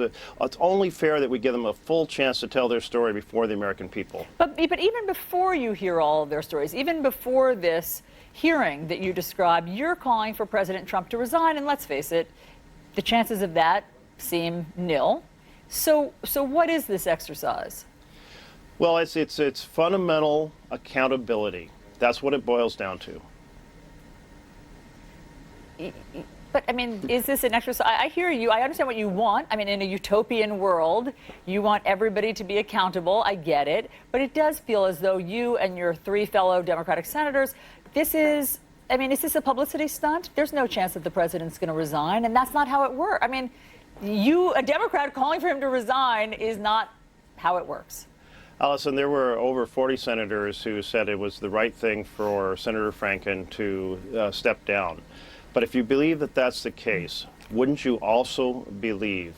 S8: only fair that we give them a full chance to tell their story before the American people.
S28: But even before you hear all of their stories, even before this hearing that you described, you're calling for President Trump to resign, and let's face it, the chances of that seem nil. So what is this exercise?
S8: Well, it's fundamental accountability. That's what it boils down to.
S28: But, I mean, is this an exercise? I hear you. I understand what you want. I mean, in a utopian world, you want everybody to be accountable. I get it. But it does feel as though you and your 3 fellow Democratic senators, is this a publicity stunt? There's no chance that the president's going to resign, and that's not how it works. I mean, a Democrat calling for him to resign is not how it works.
S8: Allison, there were over 40 senators who said it was the right thing for Senator Franken to step down. But if you believe that that's the case, wouldn't you also believe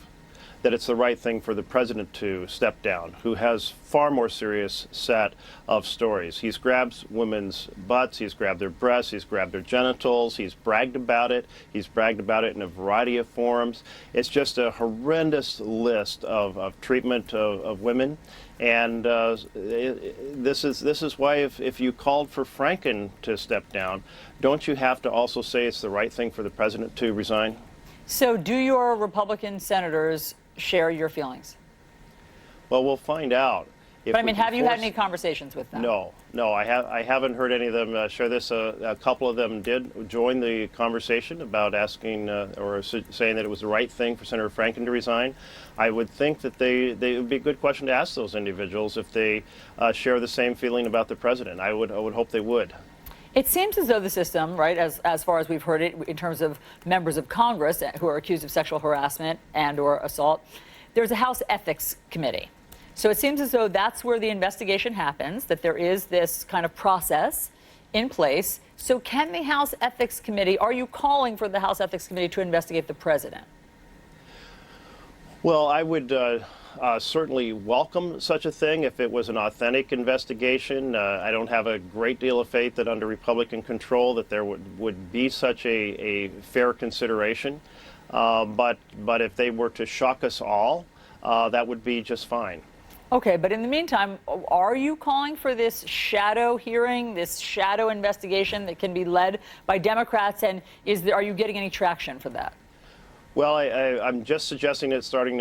S8: that it's the right thing for the president to step down, who has far more serious set of stories? He's grabbed women's butts, he's grabbed their breasts, he's grabbed their genitals, he's bragged about it in a variety of forums. It's just a horrendous list of treatment of women. And this is why if you called for Franken to step down, don't you have to also say it's the right thing for the president to resign?
S28: So do your Republican senators share your feelings?
S8: Well, we'll find out.
S28: But I mean, have you had any conversations with them?
S8: No, I haven't heard any of them share this. A couple of them did join the conversation about asking or saying that it was the right thing for Senator Franken to resign. I would think that it would be a good question to ask those individuals if they share the same feeling about the president. I would hope they would.
S28: It seems as though the system, right, as far as we've heard it, in terms of members of Congress who are accused of sexual harassment and or assault, there's a House Ethics Committee. So it seems as though that's where the investigation happens, that there is this kind of process in place. So can the House Ethics Committee, are you calling for the House Ethics Committee to investigate the president?
S8: Well, I would certainly welcome such a thing if it was an authentic investigation. I don't have a great deal of faith that under Republican control that there would be such a fair consideration. But if they were to shock us all, that would be just fine.
S28: Okay, but in the meantime, are you calling for this shadow hearing, this shadow investigation that can be led by Democrats, and are you getting any traction for that?
S8: Well, I'm just suggesting it starting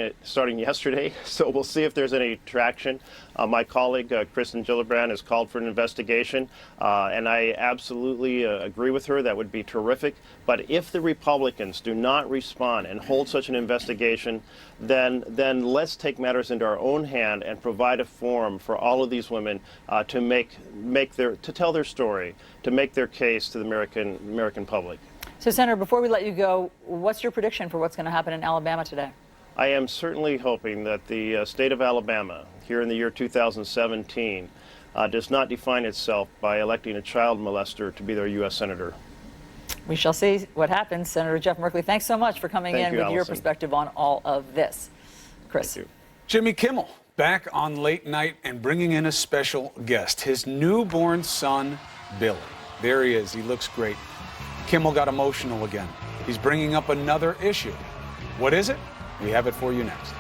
S8: yesterday, so we'll see if there's any traction. My colleague, Kristen Gillibrand, has called for an investigation, and I absolutely agree with her. That would be terrific. But if the Republicans do not respond and hold such an investigation, then let's take matters into our own hand and provide a forum for all of these women to tell their story, to make their case to the American public.
S28: So, Senator, before we let you go, what's your prediction for what's going to happen in Alabama today?
S8: I am certainly hoping that the state of Alabama, here in the year 2017, does not define itself by electing a child molester to be their U.S. Senator.
S28: We shall see what happens. Senator Jeff Merkley, thanks so much for coming in with your perspective on all of this. Chris.
S8: Thank you.
S3: Jimmy Kimmel back on Late Night and bringing in a special guest, his newborn son, Billy. There he is. He looks great. Kimmel got emotional again. He's bringing up another issue. What is it? We have it for you next.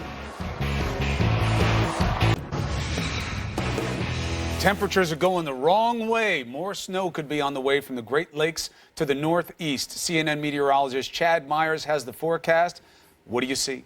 S3: Temperatures are going the wrong way. More snow could be on the way from the Great Lakes to the northeast. CNN meteorologist Chad Myers has the forecast. What do you see?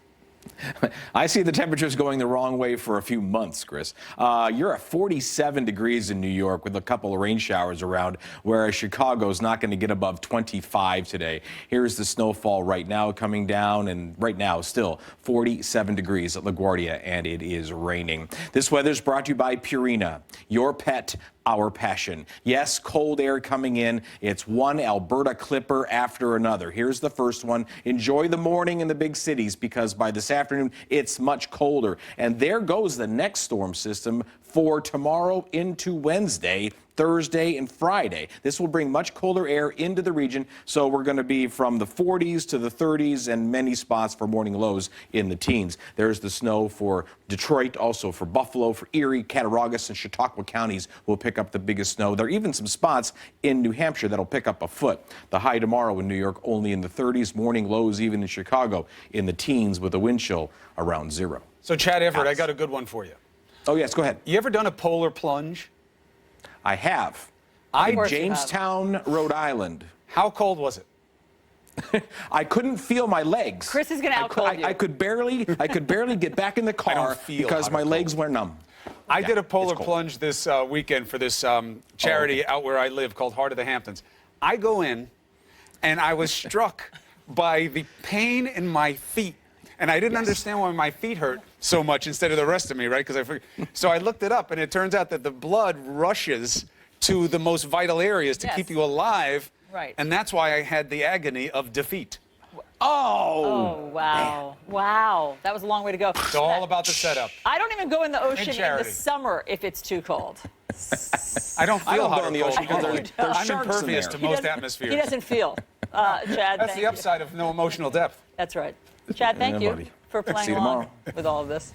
S11: I see the temperatures going the wrong way for a few months, Chris. You're at 47 degrees in New York with a couple of rain showers around, whereas Chicago's not going to get above 25 today. Here's the snowfall right now coming down, and right now still 47 degrees at LaGuardia, and it is raining. This weather's brought to you by Purina, your pet, our passion. Yes, cold air coming in. It's one Alberta clipper after another. Here's the first one. Enjoy the morning in the big cities, because by this afternoon, it's much colder. And there goes the next storm system for tomorrow into Wednesday, Thursday, and Friday. This will bring much colder air into the region, so we're going to be from the 40s to the 30s and many spots for morning lows in the teens. There's the snow for Detroit, also for Buffalo, for Erie, Cattaraugus, and Chautauqua counties will pick up the biggest snow. There are even some spots in New Hampshire that'll pick up a foot. The high tomorrow in New York only in the 30s, morning lows even in Chicago in the teens with a wind chill around 0.
S3: So, Chad Everett, I got a good one for you.
S11: Oh, yes, go ahead.
S3: You ever done a polar plunge?
S11: I have. In Jamestown, Rhode Island.
S3: How cold was it?
S11: I couldn't feel my legs.
S28: Chris is going to outcold you.
S11: I could barely get back in the car because my legs were numb.
S3: I did a polar plunge this weekend for this charity out where I live called Heart of the Hamptons. I go in, and I was struck by the pain in my feet. And I didn't understand why my feet hurt so much instead of the rest of me, right? So I looked it up, and it turns out that the blood rushes to the most vital areas to keep you alive.
S28: Right.
S3: And that's why I had the agony of defeat.
S28: Oh, wow. Man. Wow. That was a long way to go.
S3: It's all about the setup.
S28: I don't even go in the ocean in the summer if it's too cold.
S3: I don't feel hot
S11: in the ocean because there's
S3: I'm
S11: sharks
S3: impervious
S11: in
S3: to
S11: there.
S3: most atmospheres.
S28: He doesn't feel. Chad,
S3: that's the upside of no emotional depth.
S28: That's right. Chad, thank you for playing along with all of this.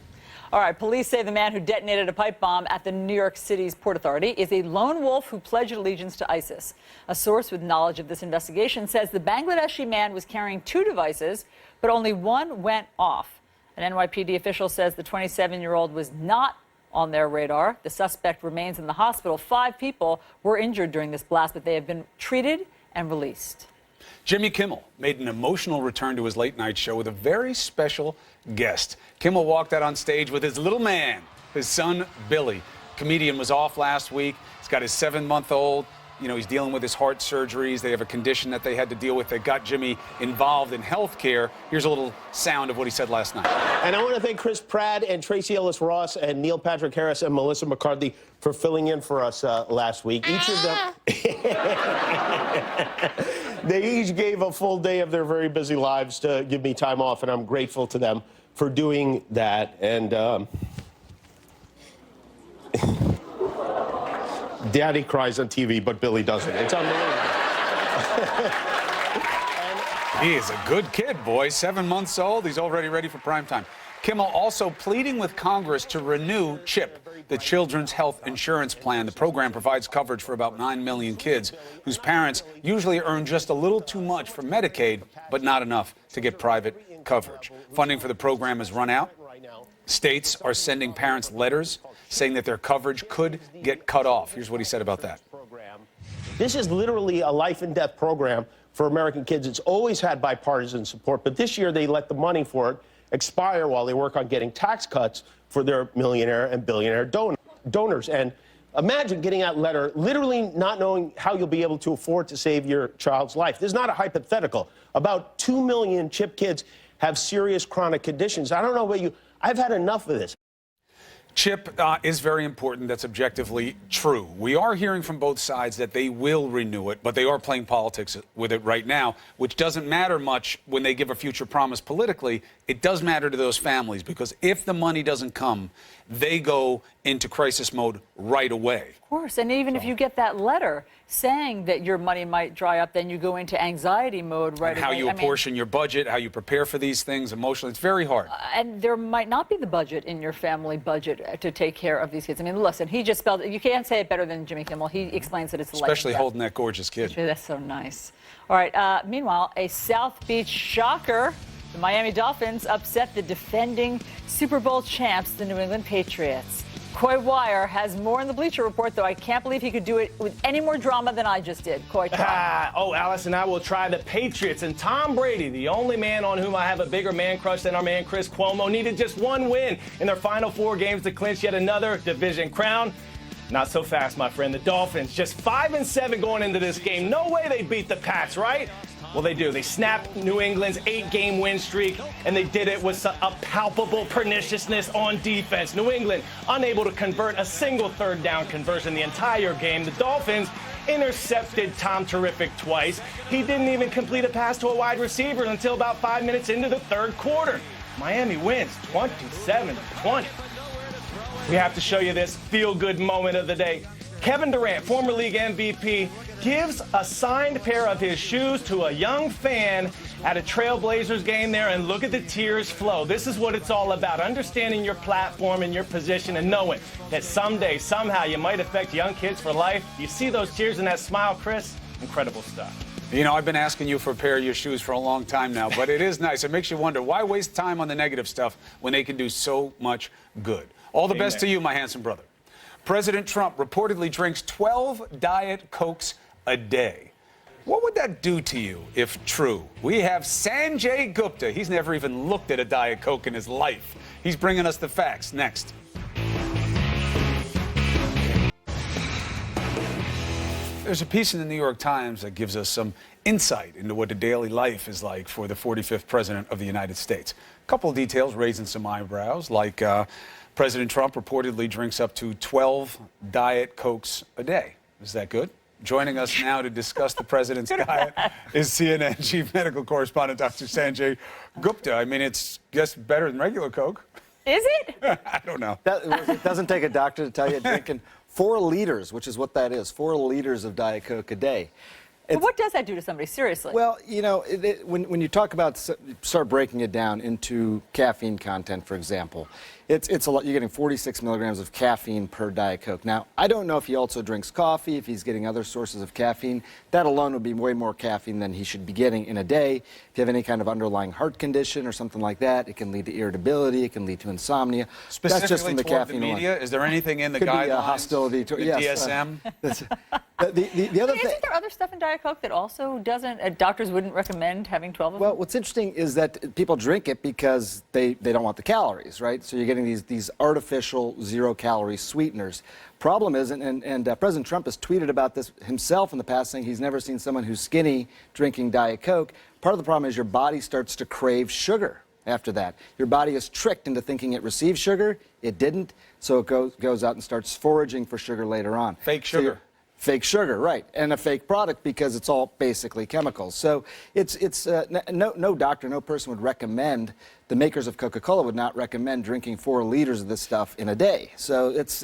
S28: All right, police say the man who detonated a pipe bomb at the New York City's Port Authority is a lone wolf who pledged allegiance to ISIS. A source with knowledge of this investigation says the Bangladeshi man was carrying 2 devices, but only one went off. An NYPD official says the 27-year-old was not on their radar. The suspect remains in the hospital. 5 people were injured during this blast, but they have been treated and released.
S3: Jimmy Kimmel made an emotional return to his late night show with a very special guest. Kimmel walked out on stage with his little man, his son, Billy. Comedian was off last week. He's got his 7-month-old. You know, he's dealing with his heart surgeries. They have a condition that they had to deal with that got Jimmy involved in health care. Here's a little sound of what he said last night.
S17: And I want to thank Chris Pratt and Tracy Ellis Ross and Neil Patrick Harris and Melissa McCarthy for filling in for us last week. Each of them, they each gave a full day of their very busy lives to give me time off, and I'm grateful to them for doing that. And Daddy cries on TV, but Billy doesn't. It's unbelievable.
S3: He is a good kid, boy. 7 months old. He's already ready for prime time. Kimmel also pleading with Congress to renew CHIP, the Children's Health Insurance Plan. The program provides coverage for about 9 million kids whose parents usually earn just a little too much for Medicaid, but not enough to get private coverage. Funding for the program has run out, States are sending parents letters saying that their coverage could get cut off. Here's what he said about that.
S17: This is literally a life and death program for American kids. It's always had bipartisan support, but this year they let the money for it expire while they work on getting tax cuts for their millionaire and billionaire donors. And imagine getting that letter, literally not knowing how you'll be able to afford to save your child's life. This is not a hypothetical. About 2 million CHIP kids have serious chronic conditions. I don't know about you. I've had enough of this.
S3: CHIP is very important. That's objectively true. We are hearing from both sides that they will renew it, but they are playing politics with it right now, which doesn't matter much when they give a future promise politically. It does matter to those families, because if the money doesn't come, they go into crisis mode right away.
S28: Of course, and even if you get that letter saying that your money might dry up, then you go into anxiety mode right away.
S3: How you apportion your budget, how you prepare for these things emotionally, it's very hard.
S28: And there might not be the budget in your family budget to take care of these kids. I mean, listen, he just spelled it. You can't say it better than Jimmy Kimmel. He explains that it's a life and
S3: Especially
S28: death.
S3: holding that gorgeous kid.
S28: That's so nice. All right, meanwhile, a South Beach shocker. The Miami Dolphins upset the defending Super Bowl champs, the New England Patriots. Coy Wire has more in the Bleacher Report, though I can't believe he could do it with any more drama than I just did. Coy, try.
S4: Oh, Alice and I will try the Patriots. And Tom Brady, the only man on whom I have a bigger man crush than our man Chris Cuomo, needed just one win in their final 4 games to clinch yet another division crown. Not so fast, my friend. The Dolphins just 5-7 going into this game. No way they beat the Pats, right? Well, they do. They snapped New England's 8-game win streak, and they did it with a palpable perniciousness on defense. New England unable to convert a single third down conversion the entire game. The Dolphins intercepted Tom Terrific twice. He didn't even complete a pass to a wide receiver until about 5 minutes into the third quarter. Miami wins 27-20. We have to show you this feel-good moment of the day. Kevin Durant, former league MVP, gives a signed pair of his shoes to a young fan at a Trailblazers game there, and look at the tears flow. This is what it's all about, understanding your platform and your position and knowing that someday, somehow, you might affect young kids for life. You see those tears and that smile, Chris? Incredible stuff.
S3: You know, I've been asking you for a pair of your shoes for a long time now, but it is nice. It makes you wonder, why waste time on the negative stuff when they can do so much good? All the best to you, my handsome brother. President Trump reportedly drinks 12 Diet Cokes a day. What would that do to you if true? We have Sanjay Gupta. He's never even looked at a Diet Coke in his life. He's bringing us the facts next. There's a piece in the New York Times that gives us some insight into what the daily life is like for the 45th president of the United States. A couple of details raising some eyebrows, like President Trump reportedly drinks up to 12 Diet Cokes a day. Is that good? Joining us now to discuss the president's diet is CNN chief medical correspondent Dr. Sanjay Gupta. I mean, it's just better than regular Coke.
S28: Is it?
S3: I don't know.
S18: It doesn't take a doctor to tell you drinking 4 liters, which is what that is, 4 liters of Diet Coke a day.
S28: But what does that do to somebody, seriously?
S18: Well, you know, when you talk about, start breaking it down into caffeine content, for example, it's a lot. You're getting 46 milligrams of caffeine per Diet Coke. Now, I don't know if he also drinks coffee, if he's getting other sources of caffeine. That alone would be way more caffeine than he should be getting in a day. If you have any kind of underlying heart condition or something like that, it can lead to irritability, it can lead to insomnia.
S3: Specifically
S18: That's just from the
S3: toward
S18: caffeine
S3: the media,
S18: alone.
S3: is there anything in the
S18: Could
S3: guidelines?
S18: Be a hostility to
S3: the
S18: yes,
S3: DSM?
S18: The other thing.
S28: Isn't there other stuff in Diet Coke that also doesn't, doctors wouldn't recommend having 12 of them?
S18: Well, what's interesting is that people drink it because they don't want the calories, right? So you're getting these artificial zero-calorie sweeteners. Problem is, and President Trump has tweeted about this himself in the past, saying he's never seen someone who's skinny drinking Diet Coke. Part of the problem is your body starts to crave sugar after that. Your body is tricked into thinking it received sugar. It didn't, so it goes out and starts foraging for sugar later on.
S3: Fake sugar.
S18: Fake sugar, right, and a fake product because it's all basically chemicals. So no doctor, no person would recommend, the makers of Coca-Cola would not recommend drinking 4 liters of this stuff in a day. So it's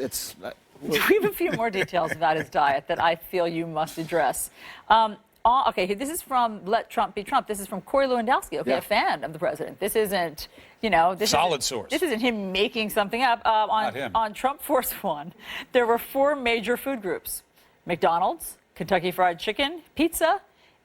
S28: We have a few more details about his diet that I feel you must address. Okay, this is from Let Trump Be Trump. This is from Corey Lewandowski, okay,
S3: Yeah.
S28: a fan of the president. This isn't, you know,
S3: Solid source.
S28: This isn't him making something up.
S3: Not him.
S28: On Trump Force One, there were 4 major food groups: McDonald's, Kentucky Fried Chicken, pizza,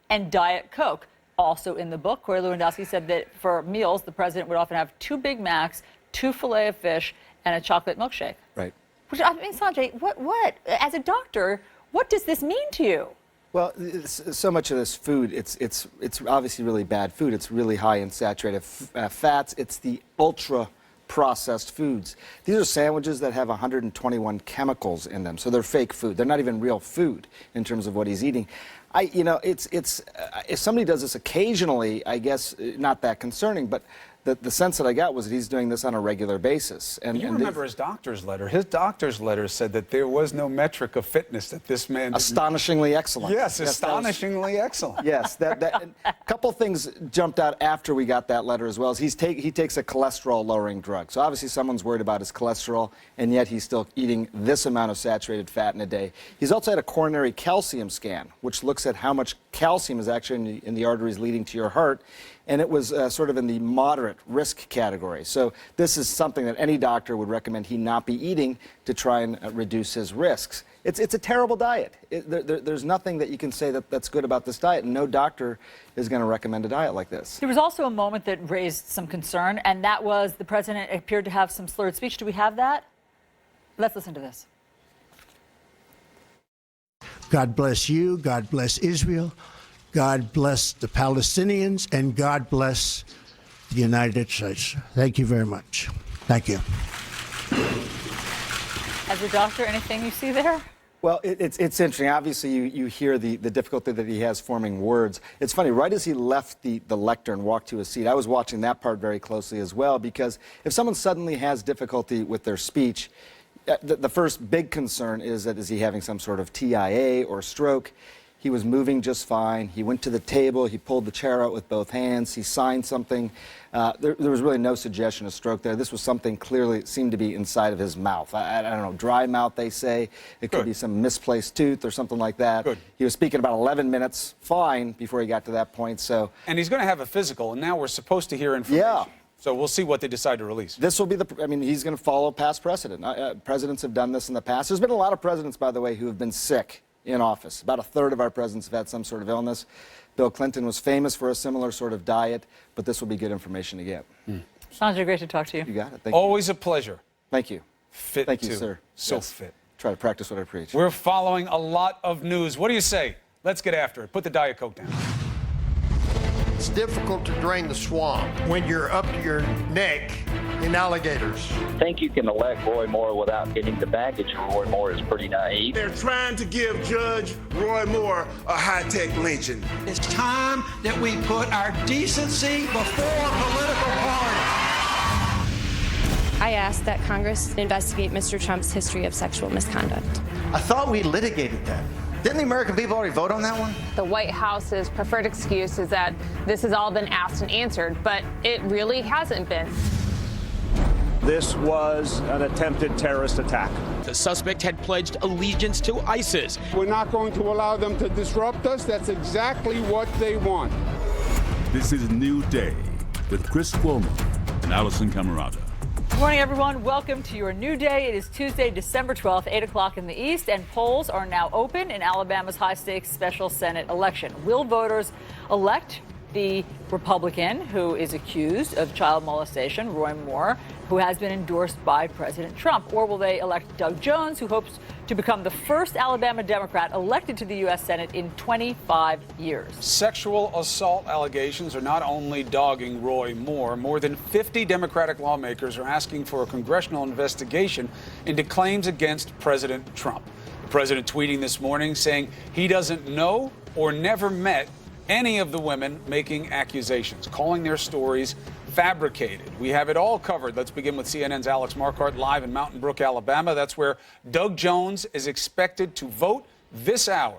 S28: and Diet Coke. Also in the book, Corey Lewandowski said that for meals, the president would often have 2 Big Macs, 2 fillet of fish, and a chocolate milkshake.
S18: Right.
S28: Which, I mean, Sanjay, what? As a doctor, what does this mean to you?
S18: Well, so much of this food, it's obviously really bad food. It's really high in saturated fats. It's the ultra processed foods. These are sandwiches that have 121 chemicals in them, so they're fake food. They're not even real food in terms of what he's eating. If somebody does this occasionally, I guess not that concerning, but the sense that I got was that he's doing this on a regular basis. And
S3: you remember his doctor's letter. His doctor's letter said that there was no metric of fitness that this man didn't.
S18: Astonishingly excellent.
S3: Yes, astonishingly excellent.
S18: Yes, a couple things jumped out after we got that letter as well. As he takes a cholesterol-lowering drug. So obviously someone's worried about his cholesterol, and yet he's still eating this amount of saturated fat in a day. He's also had a coronary calcium scan, which looks at how much calcium is actually in the arteries leading to your heart. And it was sort of in the moderate risk category. So this is something that any doctor would recommend he not be eating to try and reduce his risks. It's a terrible diet. There's nothing that you can say that's good about this diet, and no doctor is going to recommend a diet like this.
S28: There was also a moment that raised some concern, and that was the president appeared to have some slurred speech. Do we have that? Let's listen to this.
S12: God bless you. God bless Israel. God bless the Palestinians, and God bless the United States. Thank you very much. Thank you.
S28: As a doctor, anything you see there?
S18: Well, it's interesting. Obviously, you hear the difficulty that he has forming words. It's funny, right as he left the lectern and walked to his seat, I was watching that part very closely as well, because if someone suddenly has difficulty with their speech, the first big concern is that is he having some sort of TIA or stroke? He was moving just fine. He went to the table. He pulled the chair out with both hands. He signed something. There was really no suggestion of stroke there. This was something clearly seemed to be inside of his mouth. I don't know, dry mouth, they say. It could be some misplaced tooth or something like that.
S3: Good.
S18: He was speaking about 11 minutes, fine, before he got to that point. So.
S3: And he's going to have a physical, and now we're supposed to hear information.
S18: Yeah.
S3: So we'll see what they decide to release.
S18: This will be he's going to follow past precedent. Presidents have done this in the past. There's been a lot of presidents, by the way, who have been sick in office. About a third of our presidents have had some sort of illness. Bill Clinton was famous for a similar sort of diet, but this will be good information to get.
S28: Sanjay, great to talk to you.
S18: You got it. Thank
S3: Always a pleasure.
S18: Thank you.
S3: Fit
S18: Thank you,
S3: too.
S18: sir.
S3: So
S18: Yes.
S3: fit.
S18: Try to practice what I preach.
S3: We're following a lot of news. What do you say? Let's get after it. Put the Diet Coke down.
S2: It's difficult to drain the swamp when you're up to your neck in alligators.
S9: I think you can elect Roy Moore without getting the baggage. Roy Moore is pretty naive.
S20: They're trying to give Judge Roy Moore a high-tech lynching.
S14: It's time that we put our decency before political party.
S10: I ask that Congress investigate Mr. Trump's history of sexual misconduct.
S20: I thought we litigated that. Didn't the American people already vote on that one?
S21: The White House's preferred excuse is that this has all been asked and answered, but it really hasn't been.
S22: This was an attempted terrorist attack.
S23: The suspect had pledged allegiance to ISIS.
S24: We're not going to allow them to disrupt us. That's exactly what they want.
S25: This is New Day with Chris Cuomo and Allison Camerata.
S28: Good morning, everyone. Welcome to your new day. It is Tuesday, December 12th, 8 o'clock in the East, and polls are now open in Alabama's high-stakes special Senate election. Will voters elect the Republican who is accused of child molestation, Roy Moore, who has been endorsed by President Trump? Or will they elect Doug Jones, who hopes to become the first Alabama Democrat elected to the U.S. Senate in 25 years?
S3: Sexual assault allegations are not only dogging Roy Moore. More than 50 Democratic lawmakers are asking for a congressional investigation into claims against President Trump. The president tweeting this morning saying he doesn't know or never met any of the women making accusations, calling their stories fabricated. We have it all covered. Let's begin with CNN's Alex Marquardt live in Mountain Brook, Alabama. That's where Doug Jones is expected to vote this hour.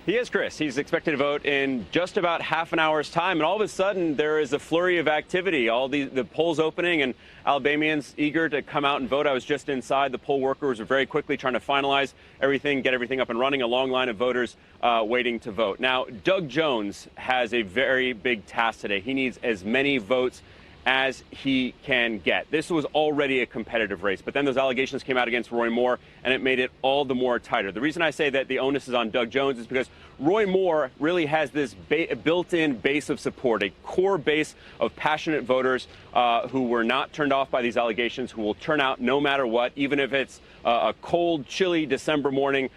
S27: He is, Chris. He's expected to vote in just about half an hour's time. And all of a sudden, there is a flurry of activity. All the polls opening and Alabamians eager to come out and vote. I was just inside. The poll workers are very quickly trying to finalize everything, get everything up and running. A long line of voters waiting to vote. Now, Doug Jones has a very big task today. He needs as many votes as he can get. This was already a competitive race, but then those allegations came out against Roy Moore, and it made it all the more tighter. The reason I say that the onus is on Doug Jones is because Roy Moore really has this built-in base of support, a core base of passionate voters who were not turned off by these allegations, who will turn out no matter what, even if it's a cold, chilly December morning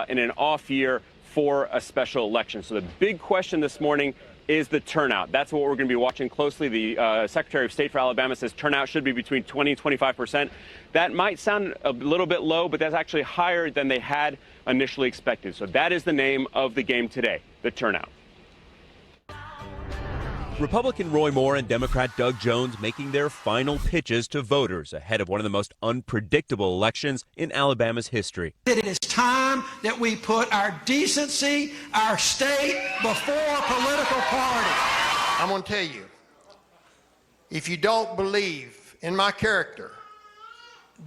S27: in an off year for a special election. So the big question this morning is the turnout. That's what we're going to be watching closely. The Secretary of State for Alabama says turnout should be between 20 and 25%. That might sound a little bit low, but that's actually higher than they had initially expected. So that is the name of the game today, the turnout.
S1: Republican Roy Moore and Democrat Doug Jones making their final pitches to voters ahead of one of the most unpredictable elections in Alabama's history.
S5: It is time that we put our decency, our state, before political party.
S2: I'm going to tell you, if you don't believe in my character,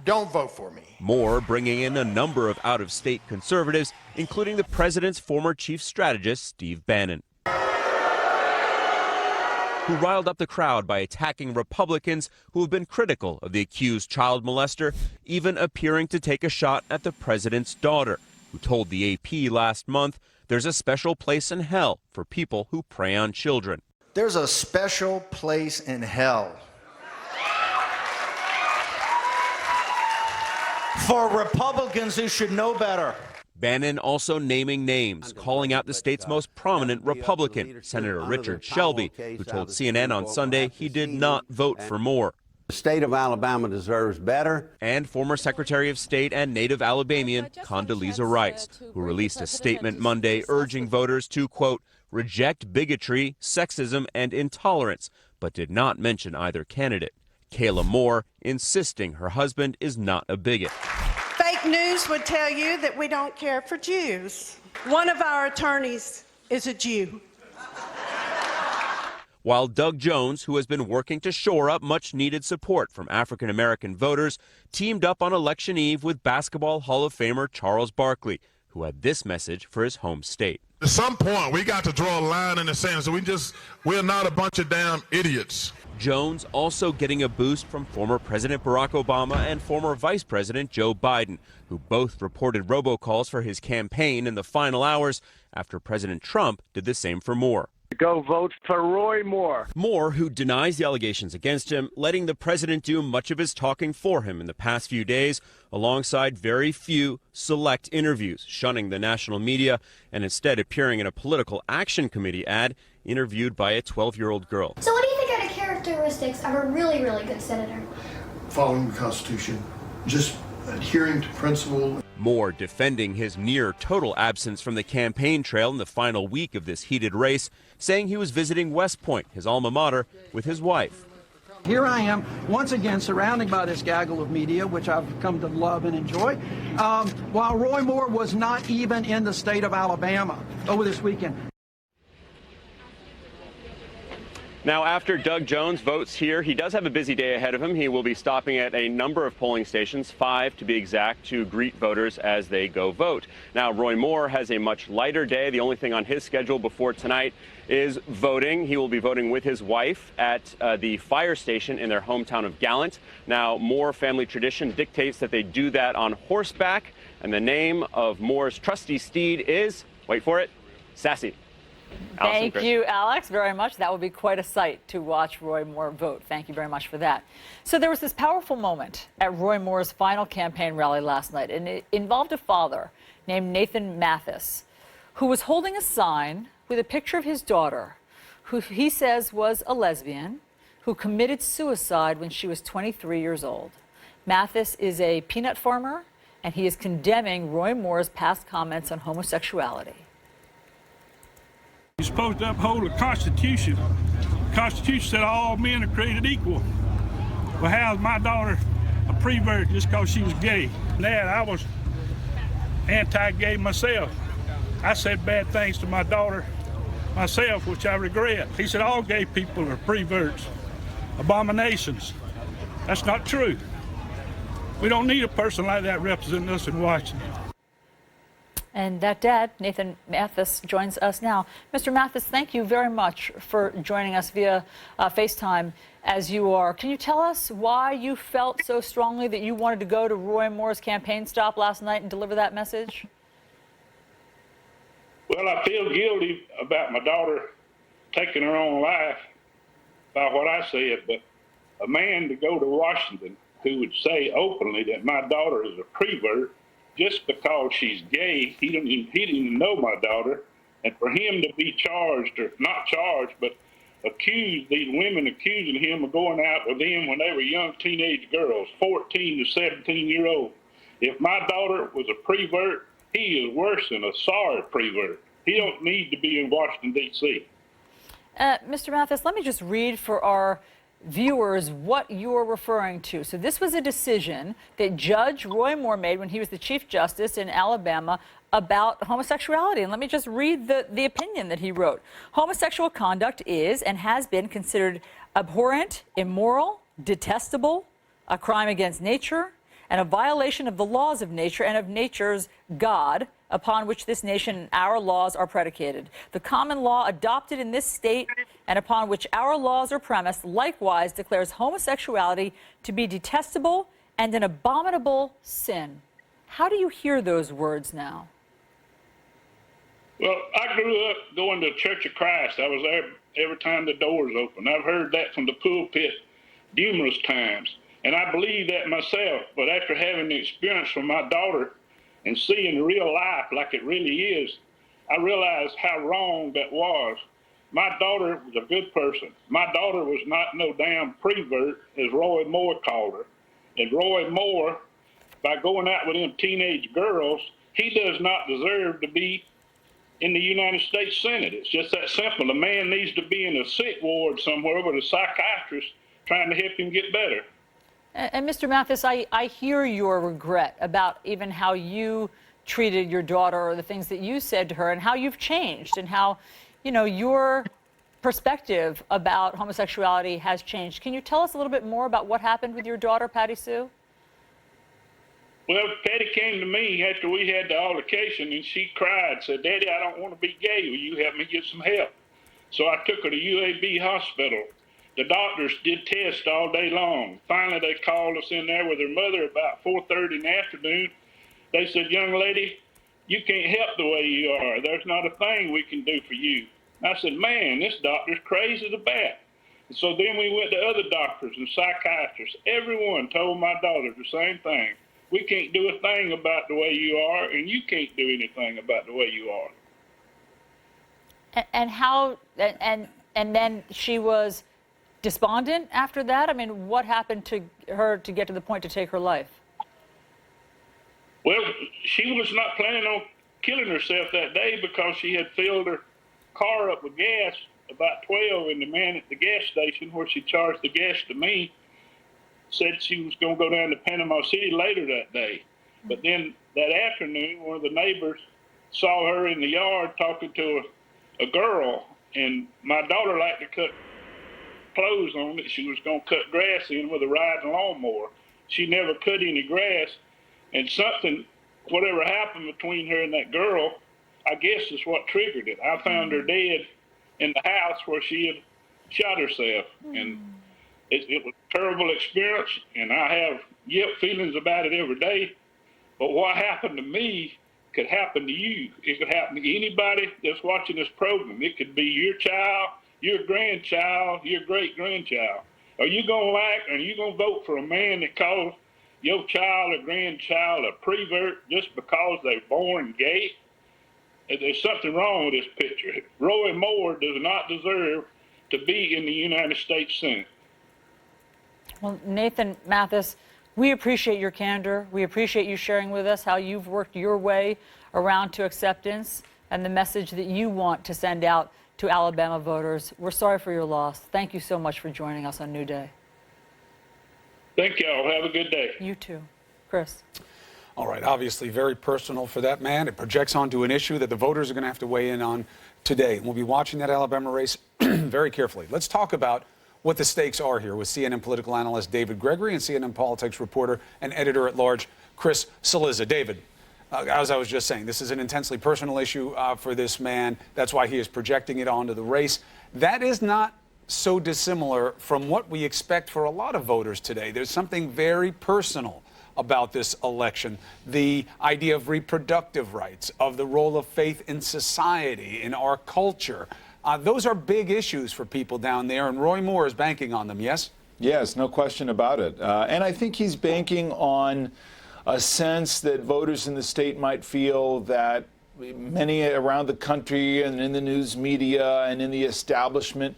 S2: don't vote for me.
S1: Moore bringing in a number of out-of-state conservatives, including the president's former chief strategist, Steve Bannon, who riled up the crowd by attacking Republicans who have been critical of the accused child molester, even appearing to take a shot at the president's daughter, who told the AP last month there's a special place in hell for people who prey on children.
S6: There's a special place in hell for Republicans who should know better.
S1: Bannon also naming names, calling out the state's most prominent Republican, Senator Richard Shelby, who told CNN on Sunday he did not vote for Moore.
S7: The state of Alabama deserves better.
S1: And former Secretary of State and native Alabamian Condoleezza Rice, who released a statement Monday urging voters to, quote, reject bigotry, sexism, and intolerance, but did not mention either candidate. Kayla Moore insisting her husband is not a bigot.
S13: Fake news would tell you that we don't care for Jews. One of our attorneys is a Jew.
S1: While Doug Jones, who has been working to shore up much-needed support from African-American voters, teamed up on election eve with Basketball Hall of Famer Charles Barkley, who had this message for his home state.
S15: At some point, we got to draw a line in the sand, so we're not a bunch of damn idiots.
S1: Jones also getting a boost from former President Barack Obama and former Vice President Joe Biden, who both reported robocalls for his campaign in the final hours after President Trump did the same for Moore.
S16: Go vote for Roy Moore.
S1: Moore, who denies the allegations against him, letting the president do much of his talking for him in the past few days, alongside very few select interviews, shunning the national media and instead appearing in a political action committee ad interviewed by a 12-year-old girl.
S26: So what do you think are the characteristics of a really, really good senator?
S12: Following the Constitution, just adhering to principle.
S1: Moore defending his near total absence from the campaign trail in the final week of this heated race, saying he was visiting West Point, his alma mater, with his wife.
S5: Here I am, once again, surrounded by this gaggle of media, which I've come to love and enjoy, while Roy Moore was not even in the state of Alabama over this weekend.
S27: Now, after Doug Jones votes here, he does have a busy day ahead of him. He will be stopping at a number of polling stations, 5 to be exact, to greet voters as they go vote. Now, Roy Moore has a much lighter day. The only thing on his schedule before tonight is voting. He will be voting with his wife at the fire station in their hometown of Gallant. Now, Moore family tradition dictates that they do that on horseback, and the name of Moore's trusty steed is, wait for it, Sassy.
S28: Thank you, Alex, very much. That will be quite a sight to watch Roy Moore vote. Thank you very much for that. So there was this powerful moment at Roy Moore's final campaign rally last night, and it involved a father named Nathan Mathis, who was holding a sign with a picture of his daughter, who he says was a lesbian, who committed suicide when she was 23 years old. Mathis is a peanut farmer, and he is condemning Roy Moore's past comments on homosexuality.
S29: You're supposed to uphold the Constitution. The Constitution said all men are created equal. Well, how's my daughter a prevert just because she was gay? Dad, I was anti-gay myself. I said bad things to my daughter myself, which I regret. He said all gay people are preverts, abominations. That's not true. We don't need a person like that representing us in Washington.
S28: And that dad, Nathan Mathis, joins us now. Mr. Mathis, thank you very much for joining us via FaceTime as you are. Can you tell us why you felt so strongly that you wanted to go to Roy Moore's campaign stop last night and deliver that message?
S4: Well, I feel guilty about my daughter taking her own life by what I said, but a man to go to Washington who would say openly that my daughter is a prevert just because she's gay, he didn't even know my daughter, and for him to be charged, or not charged, but accused, these women accusing him of going out with them when they were young teenage girls, 14 to 17-year-old. If my daughter was a prevert, he is worse than a sorry prevert. He don't need to be in Washington, D.C.
S28: Mr. Mathis, let me just read for our viewers what you're referring to. So this was a decision that Judge Roy Moore made when he was the Chief Justice in Alabama about homosexuality. And let me just read the opinion that he wrote. Homosexual conduct is and has been considered abhorrent, immoral, detestable, a crime against nature, and a violation of the laws of nature and of nature's God, upon which this nation and our laws are predicated. The common law adopted in this state and upon which our laws are premised likewise declares homosexuality to be detestable and an abominable sin. How do you hear those words now?
S4: Well, I grew up going to Church of Christ. I was there every time the doors opened. I've heard that from the pulpit numerous times, and I believe that myself. But after having the experience from my daughter and seeing real life like it really is, I realized how wrong that was. My daughter was a good person. My daughter was not no damn prevert, as Roy Moore called her. And Roy Moore, by going out with them teenage girls, he does not deserve to be in the United States Senate. It's just that simple. The man needs to be in a sick ward somewhere with a psychiatrist trying to help him get better.
S28: And Mr. Mathis, I hear your regret about even how you treated your daughter or the things that you said to her and how you've changed and how, you know, your perspective about homosexuality has changed. Can you tell us a little bit more about what happened with your daughter, Patty Sue?
S4: Well, Patty came to me after we had the altercation, and she cried, said, "Daddy, I don't want to be gay. Will you help me get some help?" So I took her to UAB hospital. The doctors did tests all day long. Finally, they called us in there with her mother about 4:30 in the afternoon. They said, "Young lady, you can't help the way you are. There's not a thing we can do for you." I said, "Man, this doctor's crazy as a bat." And so then we went to other doctors and psychiatrists. Everyone told my daughter the same thing. We can't do a thing about the way you are, and you can't do anything about the way you are.
S28: And how, and then she was despondent after that? I mean, what happened to her to get to the point to take her life?
S4: Well, she was not planning on killing herself that day because she had filled her car up with gas about 12, and the man at the gas station where she charged the gas to me said she was going to go down to Panama City later that day. But then that afternoon, one of the neighbors saw her in the yard talking to a girl, and my daughter liked to cut clothes on it. She was going to cut grass in with a riding lawnmower. She never cut any grass, and something, whatever happened between her and that girl, I guess is what triggered it. I found her dead in the house where she had shot herself, and it was a terrible experience, and I have guilt feelings about it every day. But what happened to me could happen to you. It could happen to anybody that's watching this program. It could be your child, your grandchild, your great-grandchild. Are you going to vote for a man that calls your child or grandchild a prevert just because they're born gay? There's something wrong with this picture. Roy Moore does not deserve to be in the United States Senate.
S28: Well, Nathan Mathis, we appreciate your candor. We appreciate you sharing with us how you've worked your way around to acceptance and the message that you want to send out to Alabama voters. We're sorry for your loss. Thank you so much for joining us on New Day.
S4: Thank y'all. Have a good day.
S28: You too. Chris.
S3: All right, obviously very personal for that man. It projects onto an issue that the voters are going to have to weigh in on today. We'll be watching that Alabama race very carefully. Let's talk about what the stakes are here with CNN political analyst David Gregory and CNN politics reporter and editor-at-large Chris Cillizza. David, as I was just saying, this is an intensely personal issue for this man. That's why he is projecting it onto the race. That is not so dissimilar from what we expect for a lot of voters today. There's something very personal about this election. The idea of reproductive rights, of the role of faith in society, in our culture. Those are big issues for people down there, and Roy Moore is banking on them, yes?
S8: Yes, no question about it. And I think he's banking on a sense that voters in the state might feel that many around the country and in the news media and in the establishment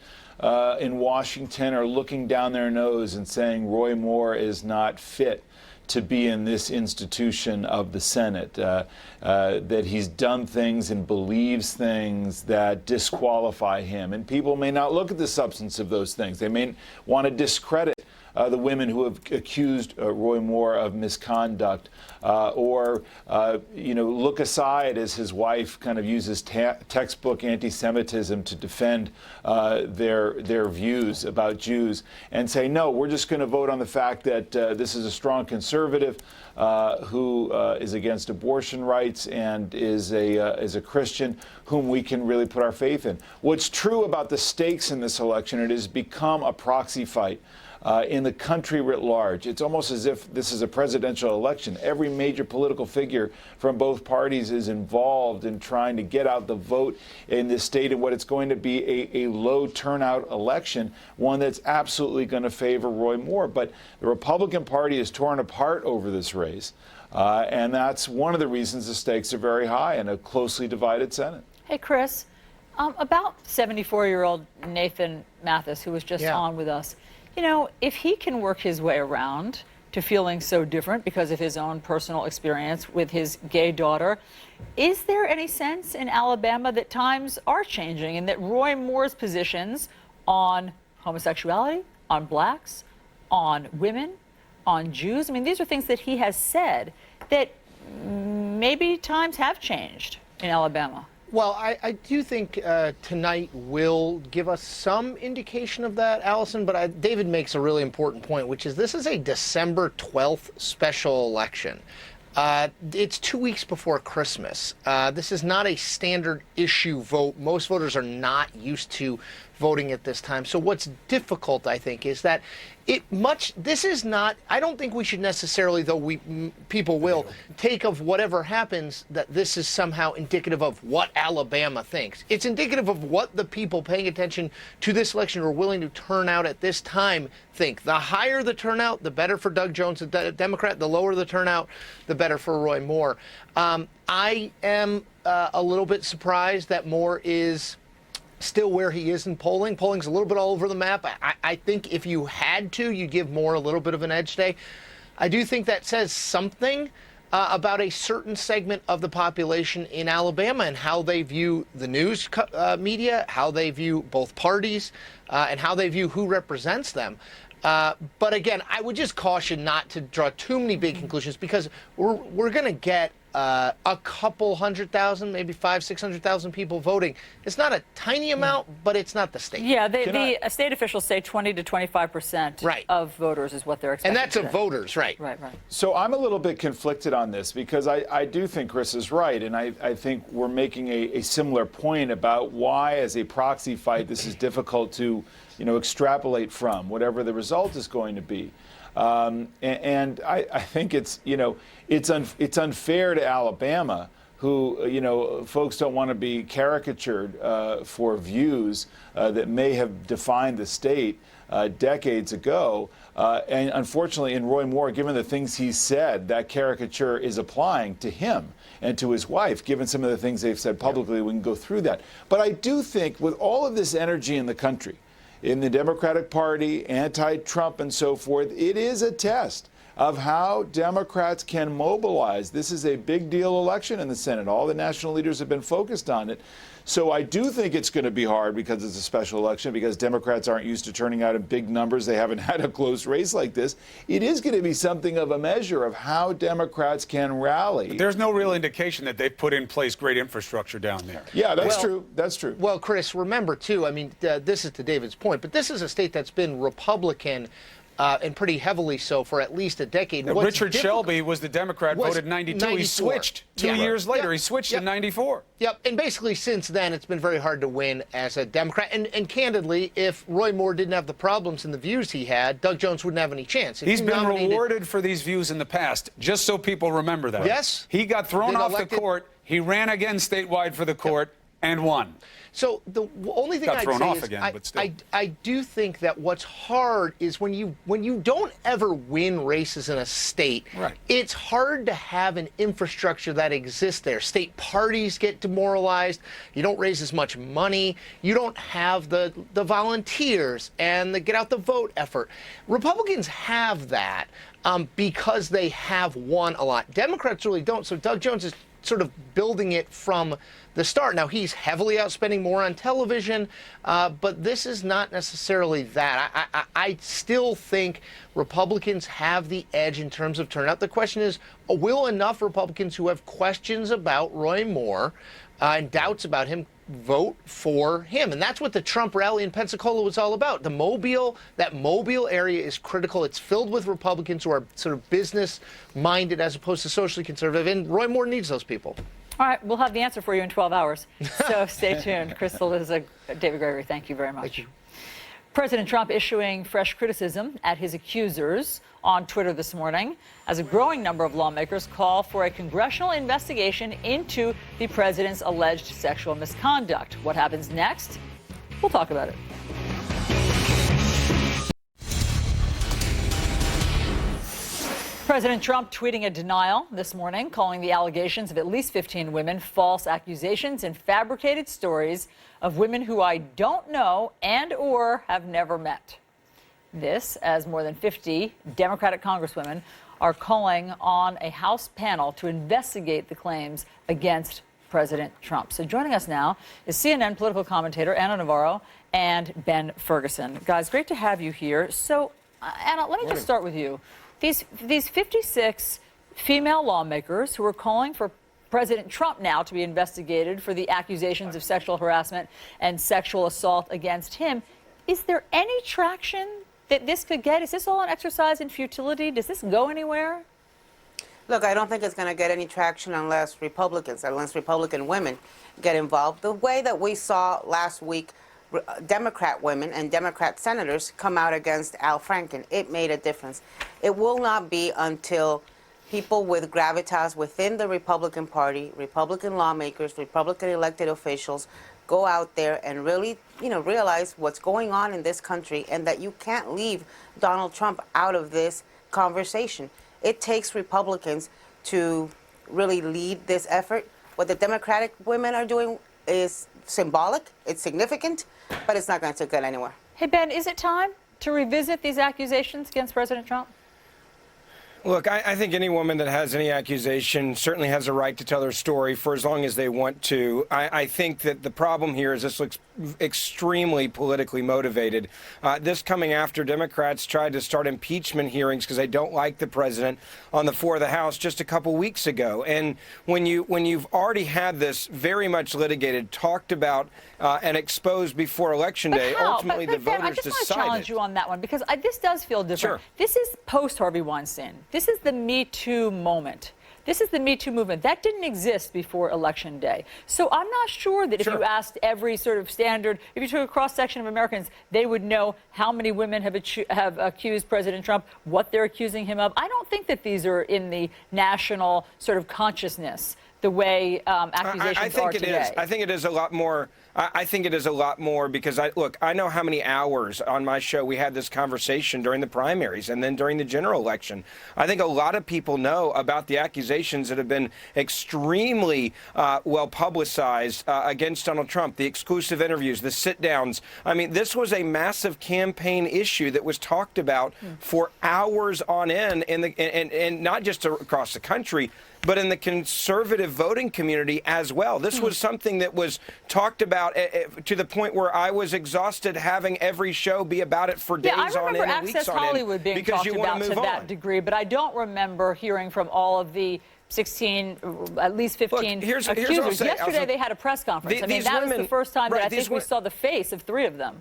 S8: in Washington are looking down their nose and saying Roy Moore is not fit to be in this institution of the Senate, that he's done things and believes things that disqualify him. And people may not look at the substance of those things. They may want to discredit the women who have accused Roy Moore of misconduct, or look aside as his wife kind of uses textbook anti-Semitism to defend their views about Jews, and say, no, we're just going to vote on the fact that this is a strong conservative who is against abortion rights and is a Christian whom we can really put our faith in. What's true about the stakes in this election, it has become a proxy fight in the country writ large. It's almost as if this is a presidential election. Every major political figure from both parties is involved in trying to get out the vote in this state in what it's going to be a low turnout election, one that's absolutely going to favor Roy Moore. But the Republican Party is torn apart over this race, and that's one of the reasons the stakes are very high in a closely divided Senate.
S28: Hey, Chris, about 74-year-old Nathan Mathis, who was just on with us, you know, if he can work his way around to feeling so different because of his own personal experience with his gay daughter, is there any sense in Alabama that times are changing and that Roy Moore's positions on homosexuality, on blacks, on women, on Jews, I mean, these are things that he has said that maybe times have changed in Alabama?
S9: Well, I do think tonight will give us some indication of that, Allison, but David makes a really important point, which is this is a December 12th special election. It's 2 weeks before Christmas. This is not a standard issue vote. Most voters are not used to voting at this time. So what's difficult, I think, is that this is not, I don't think we should necessarily, though people will, take of whatever happens that this is somehow indicative of what Alabama thinks. It's indicative of what the people paying attention to this election or willing to turn out at this time think. The higher the turnout, the better for Doug Jones, the Democrat. The lower the turnout, the better for Roy Moore. I am a little bit surprised that Moore is still where he is in polling. Polling's a little bit all over the map. I think if you had to, you'd give Moore a little bit of an edge today. I do think that says something about a certain segment of the population in Alabama and how they view the news media, how they view both parties, and how they view who represents them. But again, I would just caution not to draw too many big conclusions because we're going to get a couple 100,000, maybe 500,000-600,000 people voting. It's not a tiny amount, but it's not the state.
S28: Yeah, the state officials say 20 to 25% of voters is what they're expecting.
S9: And that's of voters, right.
S28: Right.
S8: So I'm a little bit conflicted on this because I do think Chris is right, and I think we're making a similar point about why, as a proxy fight, this is difficult to extrapolate from, whatever the result is going to be. And I think it's unfair to Alabama, who folks don't want to be caricatured for views that may have defined the state decades ago. And unfortunately, in Roy Moore, given the things he said, that caricature is applying to him and to his wife, given some of the things they've said publicly. We can go through that. But I do think with all of this energy in the country, in the Democratic Party, anti-Trump and so forth, it is a test of how Democrats can mobilize. This is a big deal election in the Senate. All the national leaders have been focused on it. So I do think it's going to be hard because it's a special election, because Democrats aren't used to turning out in big numbers. They haven't had a close race like this. It is going to be something of a measure of how Democrats can rally.
S3: But there's no real indication that they've put in place great infrastructure down there.
S8: Yeah, that's true. That's true.
S9: Well, Chris, remember, too, I mean, this is to David's point, but this is a state that's been Republican and pretty heavily so for at least a decade.
S3: Richard Shelby was the Democrat, voted 92. He switched 2 years later. He switched in 94.
S9: Yep, and basically since then, it's been very hard to win as a Democrat. And candidly, if Roy Moore didn't have the problems and the views he had, Doug Jones wouldn't have any chance.
S3: He's been rewarded for these views in the past, just so people remember that.
S9: Yes.
S3: He got thrown off the court. He ran again statewide for the court and won.
S9: So the only thing
S3: Got
S9: I'd
S3: thrown
S9: say
S3: off
S9: is
S3: again, but still.
S9: I do think that what's hard is when you don't ever win races in a state, it's hard to have an infrastructure that exists there. State parties get demoralized. You don't raise as much money. You don't have the volunteers and the get out the vote effort. Republicans have that because they have won a lot. Democrats really don't. So Doug Jones is sort of building it from the start. Now, he's heavily outspending more on television, but this is not necessarily that. I still think Republicans have the edge in terms of turnout. The question is, will enough Republicans who have questions about Roy Moore and doubts about him vote for him? And that's what the Trump rally in Pensacola was all about. That Mobile area is critical. It's filled with Republicans who are sort of business-minded as opposed to socially conservative, and Roy Moore needs those people.
S28: All right, we'll have the answer for you in 12 hours. So stay tuned. Crystal is David Gregory, thank you very much.
S9: Thank you.
S28: President Trump issuing fresh criticism at his accusers on Twitter this morning as a growing number of lawmakers call for a congressional investigation into the president's alleged sexual misconduct. What happens next? We'll talk about it. President Trump tweeting a denial this morning, calling the allegations of at least 15 women false accusations and fabricated stories of women who I don't know and or have never met. This, as more than 50 Democratic congresswomen are calling on a House panel to investigate the claims against President Trump. So joining us now is CNN political commentator Anna Navarro and Ben Ferguson. Guys, great to have you here. So, Anna, let me just start with you. These 56 female lawmakers who are calling for President Trump now to be investigated for the accusations of sexual harassment and sexual assault against him. Is there any traction that this could get? Is this all an exercise in futility? Does this go anywhere?
S10: Look, I don't think it's going to get any traction unless Republican women get involved. The way that we saw last week Democrat women and Democrat senators come out against Al Franken, it made a difference. It will not be until people with gravitas within the Republican Party, Republican lawmakers, Republican elected officials go out there and really, realize what's going on in this country and that you can't leave Donald Trump out of this conversation. It takes Republicans to really lead this effort. What the Democratic women are doing is symbolic, it's significant, but it's not going to get anywhere.
S28: Hey, Ben, is it time to revisit these accusations against President Trump?
S11: Look, I think any woman that has any accusation certainly has a right to tell their story for as long as they want to. I think that the problem here is this looks extremely politically motivated. This coming after Democrats tried to start impeachment hearings because they don't like the president on the floor of the House just a couple weeks ago. And when you've already had this very much litigated, talked about, and exposed before Election Day, ultimately the voters decided.
S28: I just want to challenge you on that one because this does feel different.
S11: Sure.
S28: This is post-Harvey Weinstein. This is the Me Too moment. This is the Me Too movement. That didn't exist before Election Day. So I'm not sure that if you asked every sort of standard, if you took a cross-section of Americans, they would know how many women have accused President Trump, what they're accusing him of. I don't think that these are in the national sort of consciousness the way accusations are today.
S11: I think it is a lot more. I think it is a lot more because I know how many hours on my show we had this conversation during the primaries and then during the general election. I think a lot of people know about the accusations that have been extremely well publicized against Donald Trump, the exclusive interviews, the sit-downs. I mean, this was a massive campaign issue that was talked about for hours on end, and not just across the country, but in the conservative voting community as well. This was something that was talked about to the point where I was exhausted having every show be about it for days on end and weeks on end.
S28: I remember Access Hollywood being talked about to that degree, but I don't remember hearing from all of the 16, at least 15 accusers. Yesterday they had a press conference. I mean, that was the first time that I think we saw the face of 3 of them.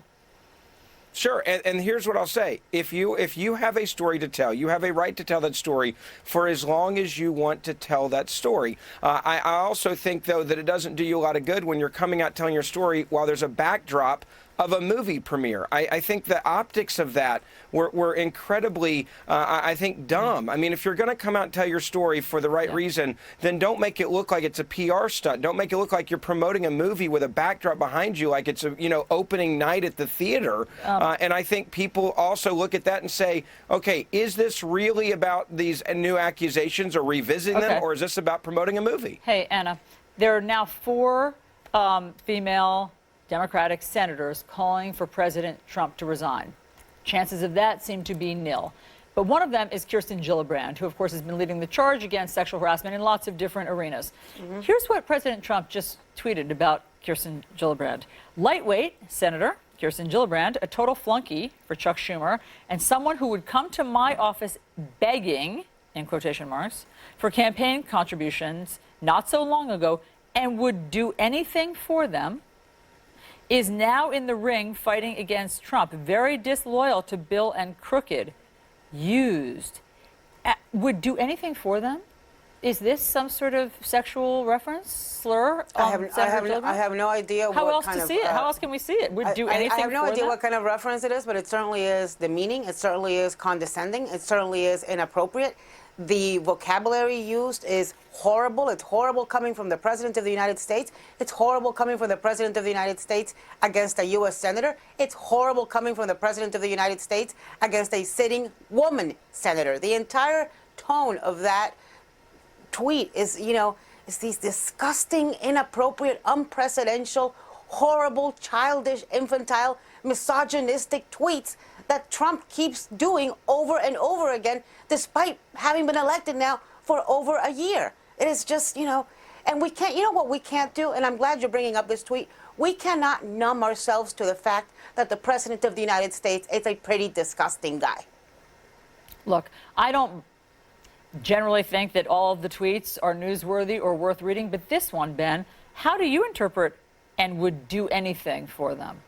S11: Sure, and here's what I'll say. If you have a story to tell, you have a right to tell that story for as long as you want to tell that story. I also think, though, that it doesn't do you a lot of good when you're coming out telling your story while there's a backdrop of a movie premiere. I think the optics of that were incredibly, I think, dumb. I mean, if you're going to come out and tell your story for the right reason, then don't make it look like it's a PR stunt. Don't make it look like you're promoting a movie with a backdrop behind you like it's a, opening night at the theater. And I think people also look at that and say, okay, is this really about these new accusations or revisiting them, or is this about promoting a movie?
S28: Hey, Anna, there are now 4 female Democratic senators calling for President Trump to resign. Chances of that seem to be nil. But one of them is Kirsten Gillibrand, who, of course, has been leading the charge against sexual harassment in lots of different arenas. Here's what President Trump just tweeted about Kirsten Gillibrand. Lightweight Senator Kirsten Gillibrand, a total flunky for Chuck Schumer, and someone who would come to my office begging, in quotation marks, for campaign contributions not so long ago and would do anything for them, is now in the ring fighting against Trump, very disloyal to Bill and Crooked, used. Would do anything for them? Is this some sort of sexual reference, slur?
S10: I have no idea
S28: How
S10: what
S28: else
S10: kind
S28: to
S10: of,
S28: see it? How else can we see it? Would do anything for them?
S10: I have no idea what kind of reference it is, but it certainly is demeaning. It certainly is condescending. It certainly is inappropriate. The vocabulary used is horrible. It's horrible coming from the President of the United States. It's horrible coming from the President of the United States against a U.S. Senator. It's horrible coming from the President of the United States against a sitting woman senator. The entire tone of that tweet is, is these disgusting, inappropriate, unprecedented, horrible, childish, infantile, misogynistic tweets that Trump keeps doing over and over again, despite having been elected now for over a year. It is just, and we can't, what we can't do, and I'm glad you're bringing up this tweet, we cannot numb ourselves to the fact that the President of the United States is a pretty disgusting guy.
S28: Look, I don't generally think that all of the tweets are newsworthy or worth reading, but this one, Ben, how do you interpret and would do anything for them?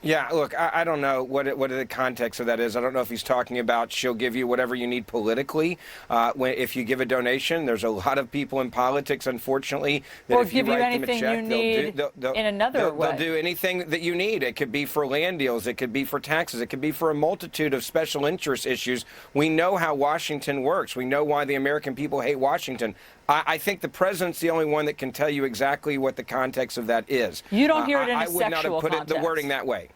S11: Yeah, look, I don't know what the context of that is. I don't know if he's talking about she'll give you whatever you need politically. If you give a donation, there's a lot of people in politics, unfortunately, that
S28: or
S11: if you
S28: give you
S11: write them a
S28: anything
S11: check,
S28: you need in another way.
S11: They'll do anything that you need. It could be for land deals. It could be for taxes. It could be for a multitude of special interest issues. We know how Washington works. We know why the American people hate Washington. I think the president's the only one that can tell you exactly what the context of that is.
S28: You don't hear it in a
S11: I would not have put the wording that way.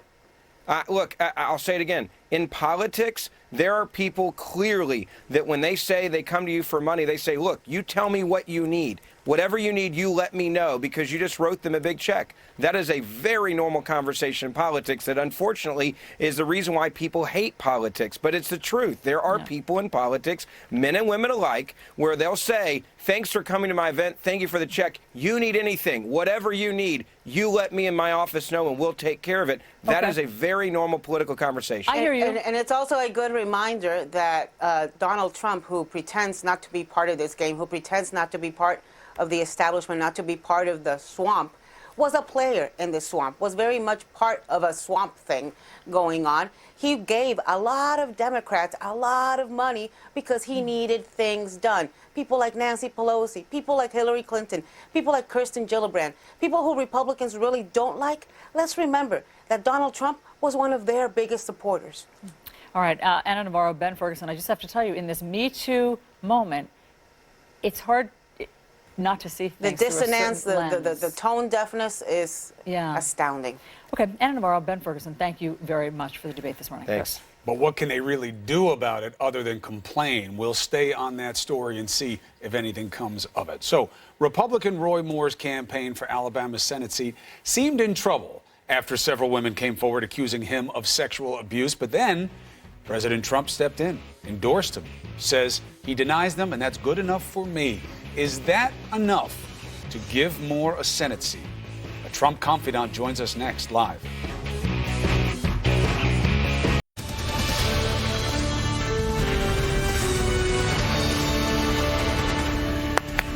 S11: Look, I'll say it again. In politics, there are people clearly that when they say they come to you for money, they say, look, you tell me what you need. Whatever you need, you let me know because you just wrote them a big check. That is a very normal conversation in politics that unfortunately is the reason why people hate politics. But it's the truth. There are people in politics, men and women alike, where they'll say, thanks for coming to my event. Thank you for the check. You need anything, whatever you need, you let me in my office know and we'll take care of it. That is a very normal political conversation.
S28: I hear you.
S10: And it's also a good reminder that Donald Trump, who pretends not to be part of this game, who pretends not to be part of the establishment, not to be part of the swamp, was a player in the swamp, was very much part of a swamp thing going on. He gave a lot of Democrats a lot of money because he needed things done. People like Nancy Pelosi, people like Hillary Clinton, people like Kirsten Gillibrand, people who Republicans really don't like. Let's remember that Donald Trump was one of their biggest supporters.
S28: All right, Anna Navarro, Ben Ferguson, I just have to tell you, in this Me Too moment, it's hard not to see things
S10: the dissonance, the tone deafness is astounding.
S28: Okay, Anna Navarro, Ben Ferguson, thank you very much for the debate this morning.
S11: Thanks.
S3: But what can they really do about it other than complain? We'll stay on that story and see if anything comes of it. So, Republican Roy Moore's campaign for Alabama's Senate seat seemed in trouble after several women came forward accusing him of sexual abuse. But then President Trump stepped in, endorsed him, says he denies them, and that's good enough for me. Is that enough to give Moore a Senate seat? A Trump confidant joins us next live.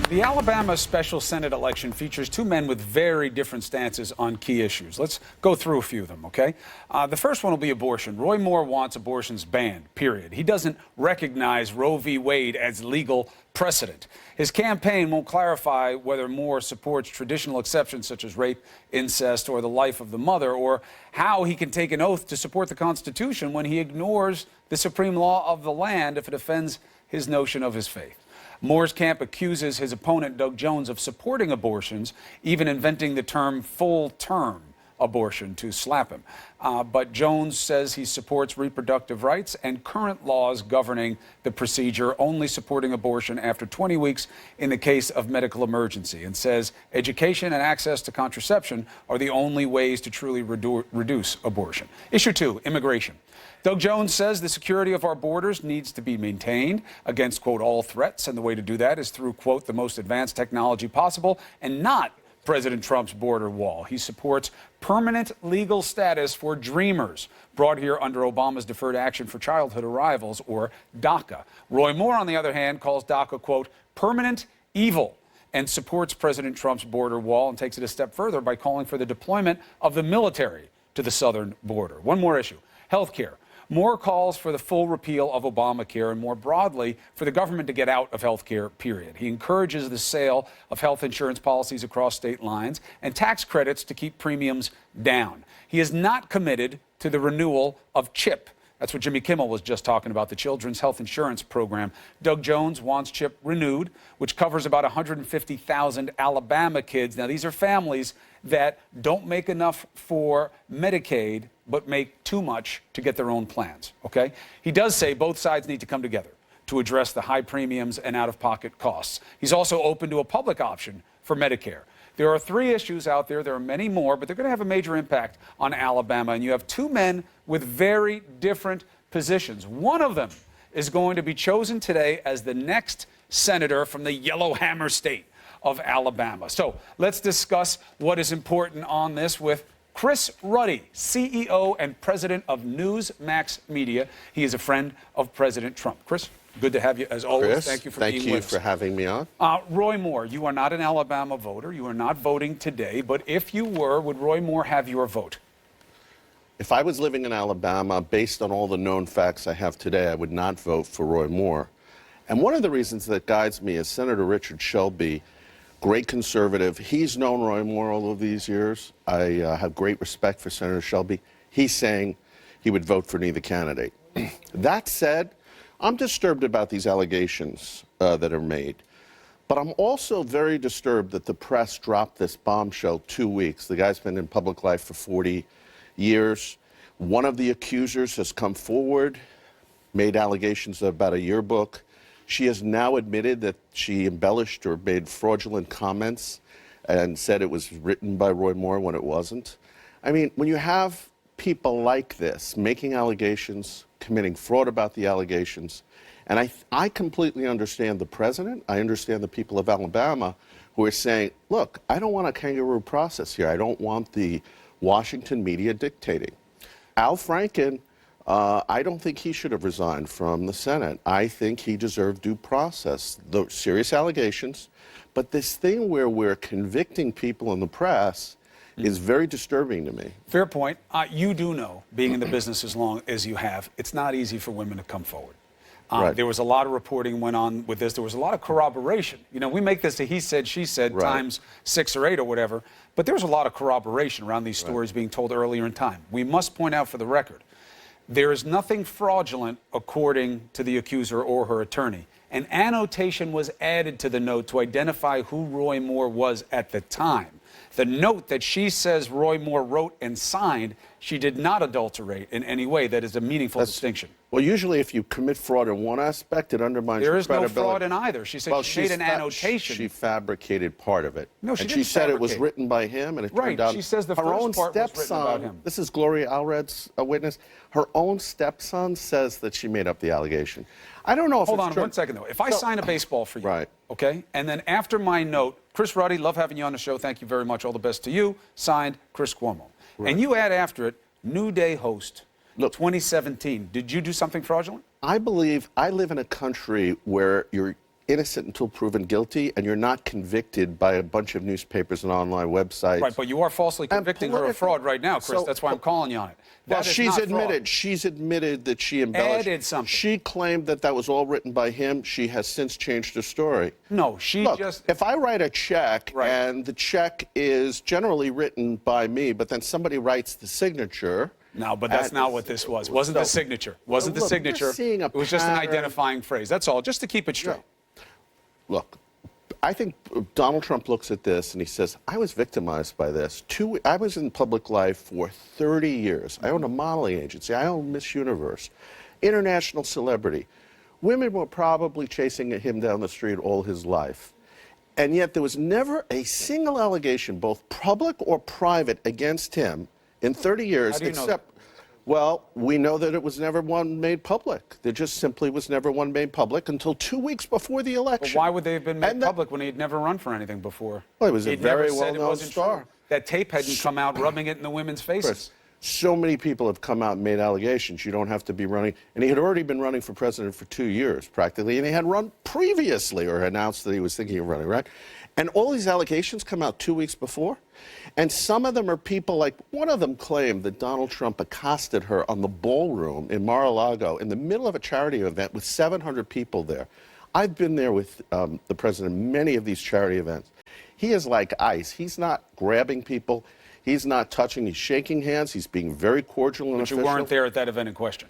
S3: The Alabama special Senate election features two men with very different stances on key issues. Let's go through a few of them, okay? The first one will be abortion. Roy Moore wants abortions banned, period. He doesn't recognize Roe v. Wade as legal precedent. His campaign won't clarify whether Moore supports traditional exceptions such as rape, incest, or the life of the mother, or how he can take an oath to support the Constitution when he ignores the supreme law of the land if it offends his notion of his faith. Moore's camp accuses his opponent, Doug Jones, of supporting abortions, even inventing the term full-term abortion to slap him. But Jones says he supports reproductive rights and current laws governing the procedure, only supporting abortion after 20 weeks in the case of medical emergency, and says education and access to contraception are the only ways to truly reduce abortion. Issue 2, immigration. Doug Jones says the security of our borders needs to be maintained against, quote, all threats, and the way to do that is through, quote, the most advanced technology possible and not President Trump's border wall. He supports permanent legal status for dreamers brought here under Obama's Deferred Action for Childhood Arrivals, or DACA. Roy Moore, on the other hand, calls DACA, quote, permanent evil, and supports President Trump's border wall and takes it a step further by calling for the deployment of the military to the southern border. One more issue, health care. Moore calls for the full repeal of Obamacare and more broadly for the government to get out of health care, period. He encourages the sale of health insurance policies across state lines and tax credits to keep premiums down. He is not committed to the renewal of CHIP. That's what Jimmy Kimmel was just talking about, the Children's Health Insurance Program. Doug Jones wants CHIP renewed, which covers about 150,000 Alabama kids. Now, these are families that don't make enough for Medicaid, but make too much to get their own plans, okay? He does say both sides need to come together to address the high premiums and out-of-pocket costs. He's also open to a public option for Medicare. There are 3 issues out there. There are many more, but they're going to have a major impact on Alabama. And you have 2 men with very different positions. One of them is going to be chosen today as the next senator from the Yellowhammer State of Alabama. So let's discuss what is important on this with Chris Ruddy, CEO and president of Newsmax Media. He is a friend of President Trump. Chris, good to have you as always.
S14: Chris,
S3: thank you for being with us.
S14: Thank you for having me on.
S3: Roy Moore, you are not an Alabama voter. You are not voting today. But if you were, would Roy Moore have your vote?
S14: If I was living in Alabama, based on all the known facts I have today, I would not vote for Roy Moore. And one of the reasons that guides me is Senator Richard Shelby, great conservative. He's known Roy Moore all of these years. I have great respect for Senator Shelby. He's saying he would vote for neither candidate. That said, I'm disturbed about these allegations that are made. But I'm also very disturbed that the press dropped this bombshell 2 weeks. The guy's been in public life for 40 years. One of the accusers has come forward, made allegations about a yearbook. She has now admitted that she embellished or made fraudulent comments and said it was written by Roy Moore when it wasn't. I mean, when you have people like this making allegations, committing fraud about the allegations, and I completely understand the president, I understand the people of Alabama who are saying, look, I don't want a kangaroo process here. I don't want the Washington media dictating. Al Franken, I don't think he should have resigned from the Senate. I think he deserved due process. Those serious allegations, but this thing where we're convicting people in the press is very disturbing to me.
S3: Fair point. You do know, being in the business as long as you have, it's not easy for women to come forward.
S14: Right.
S3: There was a lot of reporting went on with this. There was a lot of corroboration. You know, we make this a he said, she said
S14: Right.
S3: times 6 or 8 or whatever, but there was a lot of corroboration around these stories being told earlier in time. We must point out for the record, there is nothing fraudulent according to the accuser or her attorney. An annotation was added to the note to identify who Roy Moore was at the time. The note that she says Roy Moore wrote and signed, she did not adulterate in any way. That is a meaningful distinction.
S14: Well, usually if you commit fraud in one aspect, it undermines
S3: There
S14: your
S3: is no
S14: credibility.
S3: fraud in either. She said she made an annotation.
S14: She fabricated part of it.
S3: No, she
S14: and
S3: didn't
S14: she said it was
S3: fabricate.
S14: written by him, and it
S3: Right,
S14: turned out
S3: she says the
S14: her
S3: first
S14: own
S3: part was written
S14: stepson.
S3: about him.
S14: This is Gloria Allred's witness. Her own stepson says that she made up the allegation. I don't know if
S3: Hold
S14: it's
S3: on
S14: true.
S3: 1 second, though. If I sign a baseball for you, okay, and then after my note, Chris Ruddy, love having you on the show. Thank you very much. All the best to you. Signed, Chris Cuomo. And you add after it, New Day host, 2017. Did you do something fraudulent?
S14: I believe I live in a country where innocent until proven guilty, and you're not convicted by a bunch of newspapers and online websites.
S3: Right, but you are falsely convicting her of fraud right now, Chris. That's why I'm calling you on it.
S14: Well,
S3: That is
S14: she's
S3: not
S14: admitted.
S3: fraud.
S14: She's admitted that she embellished.
S3: Added something.
S14: She claimed that that was all written by him. She has since changed her story.
S3: No, she
S14: Look,
S3: just...
S14: if I write a check and the check is generally written by me, but then somebody writes the signature.
S3: No, but that's not what this was. Wasn't the signature. Wasn't the
S14: Look, we're
S3: signature.
S14: seeing a
S3: It was just an
S14: pattern.
S3: identifying phrase. That's all, just to keep it straight.
S14: Look, I think Donald Trump looks at this and he says, I was victimized by this. I was in public life for 30 years. I owned a modeling agency. I owned Miss Universe, international celebrity. Women were probably chasing him down the street all his life. And yet there was never a single allegation, both public or private, against him in 30 years,
S3: How do you know
S14: except... Well, we know that it was never one made public. There just simply was never one made public until 2 weeks before the election.
S3: But why would they have been made public when he'd never run for anything before?
S14: Well, he was a
S3: He'd
S14: very
S3: never said it
S14: well-known
S3: wasn't
S14: star.
S3: true. That tape hadn't come out rubbing it in the women's faces.
S14: Chris, so many people have come out and made allegations. You don't have to be running. And he had already been running for president for 2 years, practically. And he had run previously or announced that he was thinking of running, right? And all these allegations come out 2 weeks before. And some of them are people like, one of them claimed that Donald Trump accosted her on the ballroom in Mar-a-Lago in the middle of a charity event with 700 people there. I've been there with the president at many of these charity events. He is like ice. He's not grabbing people. He's not touching. He's shaking hands. He's being very cordial and official.
S3: But you weren't there at that event in question.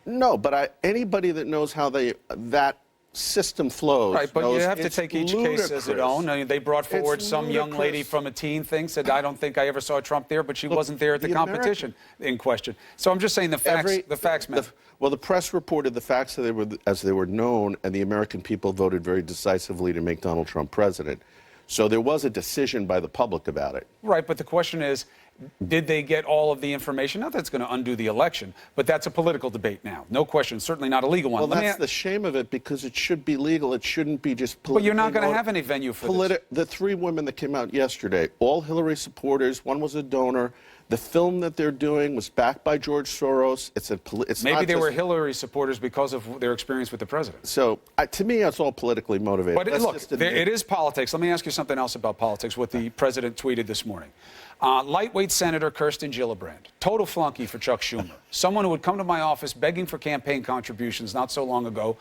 S14: No, but anybody that knows how that system flows.
S3: Right, but you
S14: knows
S3: have to
S14: it's
S3: take each case as its
S14: ludicrous.
S3: own. I mean, they brought forward
S14: It's
S3: some young lady
S14: ludicrous.
S3: from a teen thing, said, I don't think I ever saw Trump there, but she wasn't there at the
S14: the
S3: competition in question. So I'm just saying the facts matter.
S14: Well, the press reported the facts as they were known, and the American people voted very decisively to make Donald Trump president. So there was a decision by the public about it.
S3: Right, but the question is, did they get all of the information? Not that it's going to undo the election, but that's a political debate now. No question, certainly not a legal one.
S14: Well, that's the shame of it, because it should be legal. It shouldn't be just political.
S3: But you're not going to have any venue for this.
S14: The three women that came out yesterday, all Hillary supporters. One was a donor. The film that they're doing was backed by George Soros. It's
S3: Maybe
S14: not
S3: they
S14: just,
S3: were Hillary supporters because of their experience with the president.
S14: So, to me, it's all politically motivated.
S3: But look, it is politics. Let me ask you something else about politics, what the president tweeted this morning. Lightweight Senator Kirsten Gillibrand, total flunky for Chuck Schumer, someone who would come to my office begging for campaign contributions not so long ago,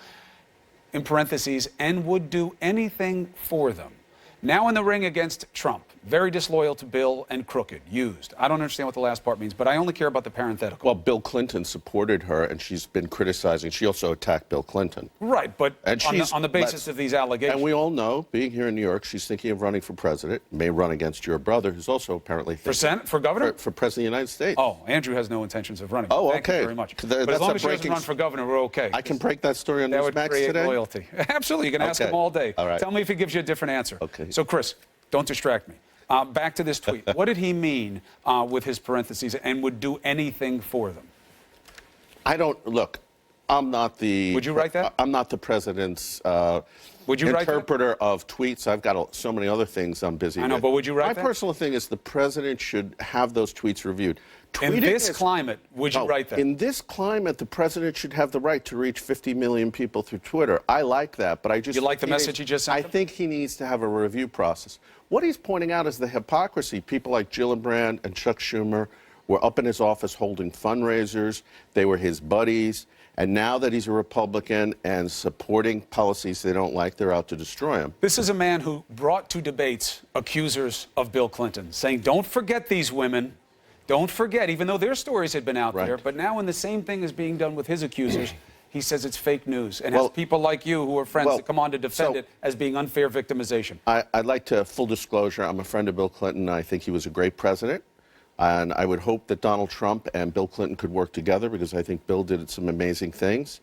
S3: in parentheses, and would do anything for them. Now in the ring against Trump, very disloyal to Bill and crooked, used. I don't understand what the last part means, but I only care about the parenthetical.
S14: Well, Bill Clinton supported her, and she's been criticizing. She also attacked Bill Clinton.
S3: Right, but on the basis of these allegations.
S14: And we all know, being here in New York, she's thinking of running for president, may run against your brother, who's also apparently thinking
S3: for governor?
S14: For president of the United States.
S3: Oh, Andrew has no intentions of running.
S14: Oh,
S3: Thank
S14: okay.
S3: you very much. But
S14: That's
S3: as long
S14: a
S3: as she doesn't run for governor, we're okay.
S14: I can break that story on
S3: That would
S14: Newsmax
S3: create
S14: today?
S3: loyalty. Absolutely, you can ask
S14: Okay.
S3: him all day.
S14: All right.
S3: Tell me if he gives you a different answer.
S14: Okay.
S3: So, Chris, don't distract me. Back to this tweet. What did he mean with his parentheses, and would do anything for them?
S14: I don't look. I'm not the.
S3: Would you write that?
S14: I'm not the president's
S3: would you write that?
S14: interpreter of tweets. I've got so many other things I'm busy with.
S3: I know, but would you write
S14: My
S3: that?
S14: personal thing is the president should have those tweets reviewed.
S3: In this climate, would you write that?
S14: In this climate, the president should have the right to reach 50 million people through Twitter. I like that, but I just...
S3: You like the message he just sent
S14: I
S3: them?
S14: think he needs to have a review process. What he's pointing out is the hypocrisy. People like Gillibrand and Chuck Schumer were up in his office holding fundraisers. They were his buddies. And now that he's a Republican and supporting policies they don't like, they're out to destroy him.
S3: This is a man who brought to debates accusers of Bill Clinton, saying, don't forget these women. Don't forget, even though their stories had been out there, but now when the same thing is being done with his accusers, he says it's fake news and has people like you who are friends that come on to defend it as being unfair victimization.
S14: I'd like to, full disclosure, I'm a friend of Bill Clinton. I think he was a great president. And I would hope that Donald Trump and Bill Clinton could work together, because I think Bill did some amazing things.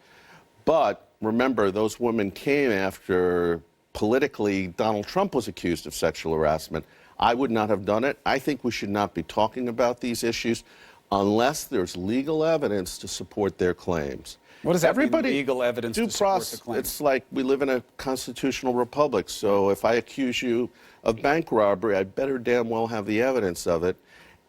S14: But remember, those women came after, politically, Donald Trump was accused of sexual harassment. I would not have done it. I think we should not be talking about these issues unless there's legal evidence to support their claims.
S3: What does that mean, legal evidence to support the claims?
S14: It's like we live in a constitutional republic, so if I accuse you of bank robbery, I better damn well have the evidence of it.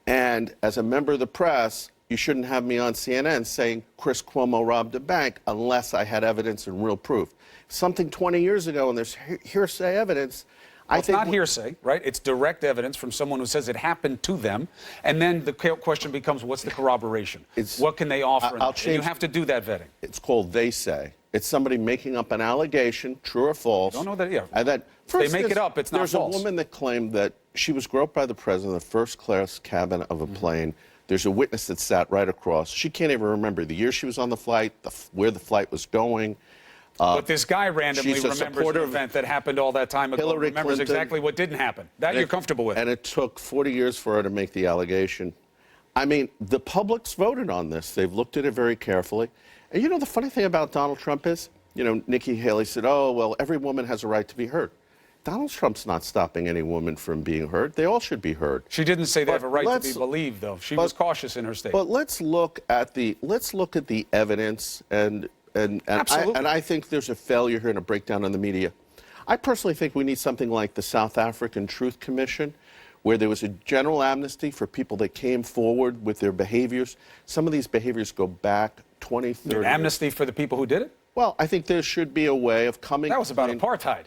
S14: And as a member of the press, you shouldn't have me on CNN saying Chris Cuomo robbed a bank unless I had evidence and real proof. something 20 years ago and there's hearsay evidence.
S3: Well, it's not hearsay, right? It's direct evidence from someone who says it happened to them. And then the question becomes, what's the corroboration? What can they offer? And you have to do that vetting.
S14: It's called they say. It's somebody making up an allegation, true or false.
S3: I don't know that, yeah.
S14: And that,
S3: if they make it up, it's not
S14: false. There's a woman that claimed that she was groped by the president in the first-class cabin of a plane. There's a witness that sat right across. She can't even remember the year she was on the flight, where the flight was going.
S3: But this guy randomly remembers an event that happened all that time ago.
S14: Hillary
S3: remembers
S14: Clinton,
S3: exactly what didn't happen. That you're comfortable with.
S14: And it took 40 years for her to make the allegation. I mean, the public's voted on this. They've looked at it very carefully. And you know, the funny thing about Donald Trump is, you know, Nikki Haley said, oh, well, every woman has a right to be heard. Donald Trump's not stopping any woman from being heard. They all should be heard.
S3: She didn't say they have a right to be believed, though. She was cautious in her statement.
S14: But let's look at the evidence and I think there's a failure here and a breakdown in the media. I personally think we need something like the South African Truth Commission, where there was a general amnesty for people that came forward with their behaviors. Some of these behaviors go back 20, 30 years.
S3: Amnesty for the people who did it?
S14: Well, I think there should be a way of coming...
S3: That was about apartheid.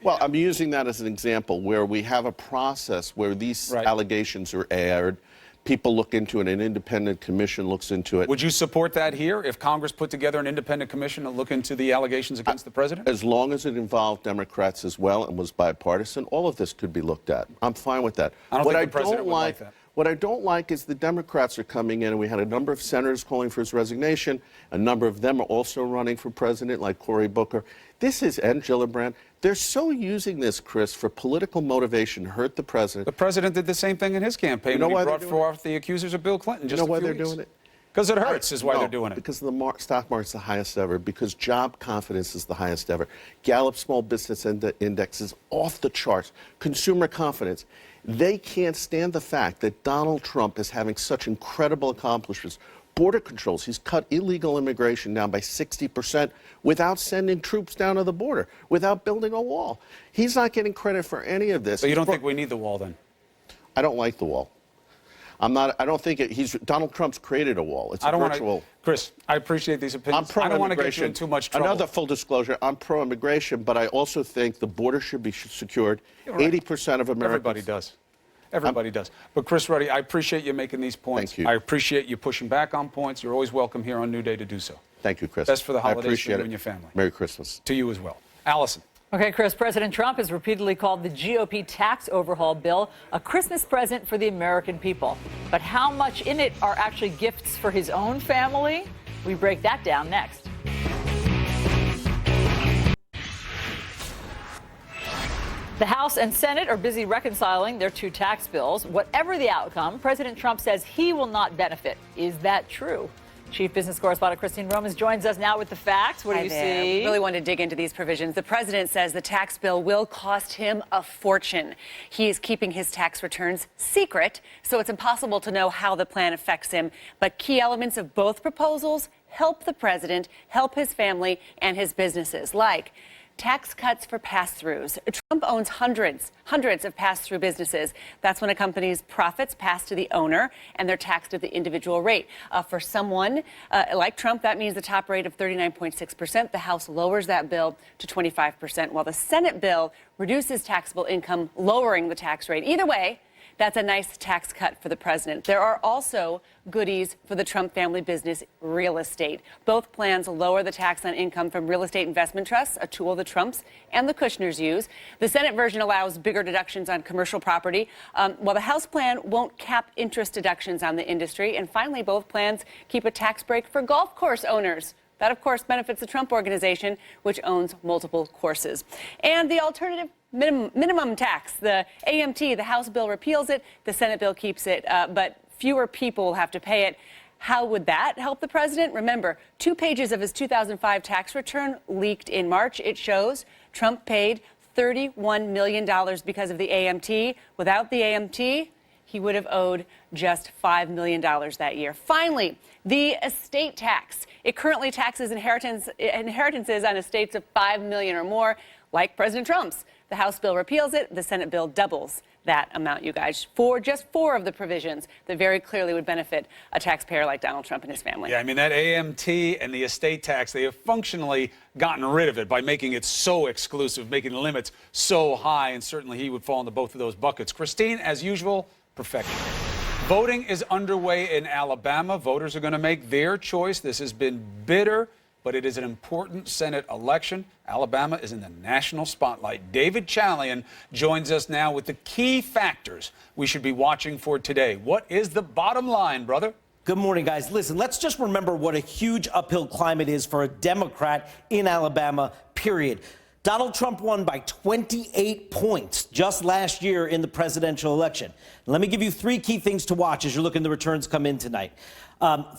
S14: Well, I'm using that as an example where we have a process where these allegations are aired. People look into it, an independent commission looks into it.
S3: Would you support that here if Congress put together an independent commission to look into the allegations against the president?
S14: As long as it involved Democrats as well and was bipartisan, all of this could be looked at. I'm fine with that.
S3: I don't think the president would like that.
S14: What I don't like is the Democrats are coming in, and we had a number of senators calling for his resignation. A number of them are also running for president, like Cory Booker. And Gillibrand. They're so using this, Chris, for political motivation to hurt the president.
S3: The president did the same thing in his campaign.
S14: You know
S3: when
S14: why
S3: he brought forth the accusers of Bill Clinton.
S14: You know why they're doing it?
S3: Because it hurts is why they're doing it.
S14: Because the stock market's the highest ever, because job confidence is the highest ever. Gallup Small Business Index is off the charts. Consumer confidence. They can't stand the fact that Donald Trump is having such incredible accomplishments. Border controls. He's cut illegal immigration down by 60% without sending troops down to the border, without building a wall. He's not getting credit for any of this.
S3: So you don't think we need the wall then?
S14: I don't like the wall. I don't think Donald Trump's created a wall. It's a virtual.
S3: Chris, I appreciate these opinions.
S14: I'm pro-immigration.
S3: I don't want to get you in too much trouble.
S14: Another full disclosure, I'm pro-immigration, but I also think the border should be secured. 80% of Americans.
S3: Everybody does. Everybody does. But Chris Ruddy, I appreciate you making these points.
S14: Thank you.
S3: I appreciate you pushing back on points. You're always welcome here on New Day to do so.
S14: Thank you, Chris.
S3: Best for the holidays for
S14: appreciate
S3: you and your family.
S14: Merry Christmas.
S3: To you as well. Allison.
S28: Okay, Chris, President Trump has repeatedly called the GOP tax overhaul bill a Christmas present for the American people. But how much in it are actually gifts for his own family? We break that down next. The House and Senate are busy reconciling their two tax bills. Whatever the outcome, President Trump says he will not benefit. Is that true? Chief Business Correspondent Christine Romans joins us now with the facts. What do you see?
S17: Really want to dig into these provisions. The president says the tax bill will cost him a fortune. He is keeping his tax returns secret, so it's impossible to know how the plan affects him. But key elements of both proposals help the president, help his family, and his businesses, like tax cuts for pass-throughs. Trump owns hundreds of pass-through businesses. That's when a company's profits pass to the owner and they're taxed at the individual rate. For someone like Trump, that means the top rate of 39.6%. The House lowers that bill to 25%, while the Senate bill reduces taxable income, lowering the tax rate. Either way, that's a nice tax cut for the president. There are also goodies for the Trump family business, real estate. Both plans lower the tax on income from real estate investment trusts, a tool the Trumps and the Kushners use. The Senate version allows bigger deductions on commercial property, while the House plan won't cap interest deductions on the industry. And finally, both plans keep a tax break for golf course owners. That, of course, benefits the Trump Organization, which owns multiple courses. And the alternative minimum tax, the AMT, the House bill repeals it, the Senate bill keeps it, but fewer people will have to pay it. How would that help the president? Remember, 2 pages of his 2005 tax return leaked in March. It shows Trump paid $31 million because of the AMT. Without the AMT, he would have owed just $5 million that year. Finally, the estate tax. It currently taxes inheritances on estates of $5 million or more. like President Trump's. The House bill repeals it. The Senate bill doubles that amount, you guys, for just 4 of the provisions that very clearly would benefit a taxpayer like Donald Trump and his family.
S3: Yeah, I mean, that AMT and the estate tax, they have functionally gotten rid of it by making it so exclusive, making the limits so high, and certainly he would fall into both of those buckets. Christine, as usual, perfection. Voting is underway in Alabama. Voters are going to make their choice. This has been bitter, but it is an important Senate election. Alabama is in the national spotlight. David Chalian joins us now with the key factors we should be watching for today. What is the bottom line, brother?
S2: Good morning, guys. Listen, let's just remember what a huge uphill climb it is for a Democrat in Alabama, period. Donald Trump won by 28 points just last year in the presidential election. Let me give you 3 key things to watch as you're looking the returns come in tonight.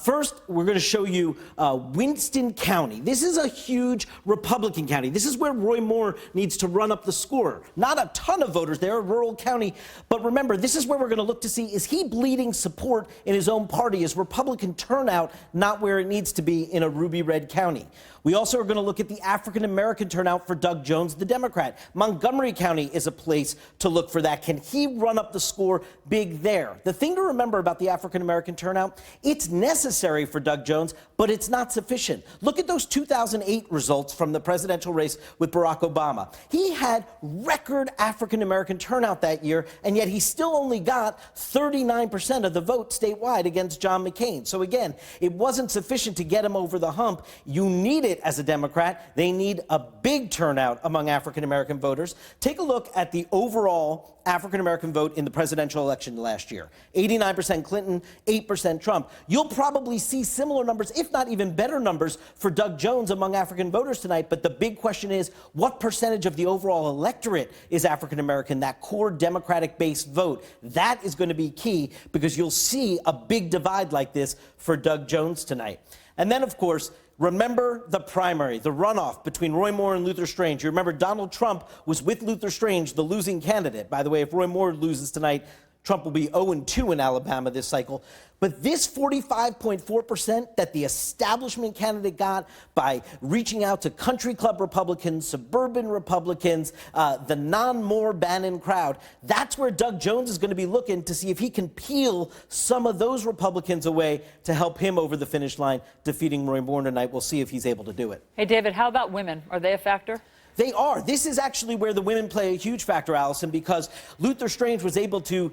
S2: First, we're going to show you Winston County. This is a huge Republican county. This is where Roy Moore needs to run up the score. Not a ton of voters there, a rural county. But remember, this is where we're going to look to see, is he bleeding support in his own party? Is Republican turnout not where it needs to be in a ruby red county? We also are going to look at the African-American turnout for Doug Jones, the Democrat. Montgomery County is a place to look for that. Can he run up the score big there? The thing to remember about the African-American turnout, it's necessary for Doug Jones, but it's not sufficient. Look at those 2008 results from the presidential race with Barack Obama. He had record African-American turnout that year, and yet he still only got 39% of the vote statewide against John McCain. So again, it wasn't sufficient to get him over the hump. You need it as a Democrat. They need a big turnout among African-American voters. Take a look at the overall African-American vote in the presidential election last year. 89% Clinton, 8% Trump. You'll probably see similar numbers, if not even better numbers, for Doug Jones among African voters tonight. But the big question is, what percentage of the overall electorate is African-American, that core Democratic-based vote? That is going to be key, because you'll see a big divide like this for Doug Jones tonight. And then, of course, remember the primary, the runoff between Roy Moore and Luther Strange. You remember Donald Trump was with Luther Strange, the losing candidate. By the way, if Roy Moore loses tonight, Trump will be 0-2 in Alabama this cycle. But this 45.4% that the establishment candidate got by reaching out to country club Republicans, suburban Republicans, the non-Moore Bannon crowd, that's where Doug Jones is going to be looking to see if he can peel some of those Republicans away to help him over the finish line, defeating Roy Moore tonight. We'll see if he's able to do it.
S28: Hey, David, how about women? Are they a factor?
S2: They are. This is actually where the women play a huge factor, Allison, because Luther Strange was able to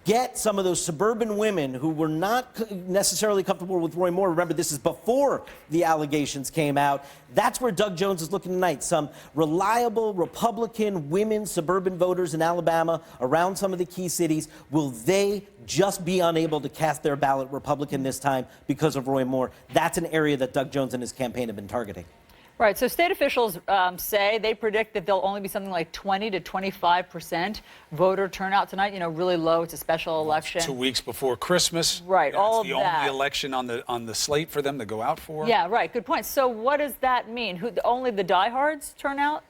S2: get some of those suburban women who were not necessarily comfortable with Roy Moore. Remember, this is before the allegations came out. That's where Doug Jones is looking tonight. Some reliable Republican women suburban voters in Alabama around some of the key cities. Will they just be unable to cast their ballot Republican this time because of Roy Moore? That's an area that Doug Jones and his campaign have been targeting.
S28: Right. So state officials say they predict that there'll only be something like 20 to 25% voter turnout tonight. You know, really low. It's a special election.
S3: 2 weeks before Christmas.
S28: Right.
S3: Yeah,
S28: all
S3: it's
S28: of
S3: the
S28: that.
S3: only election on the slate for them to go out for.
S28: Yeah. Right. Good point. So what does that mean? Only the diehards turn out?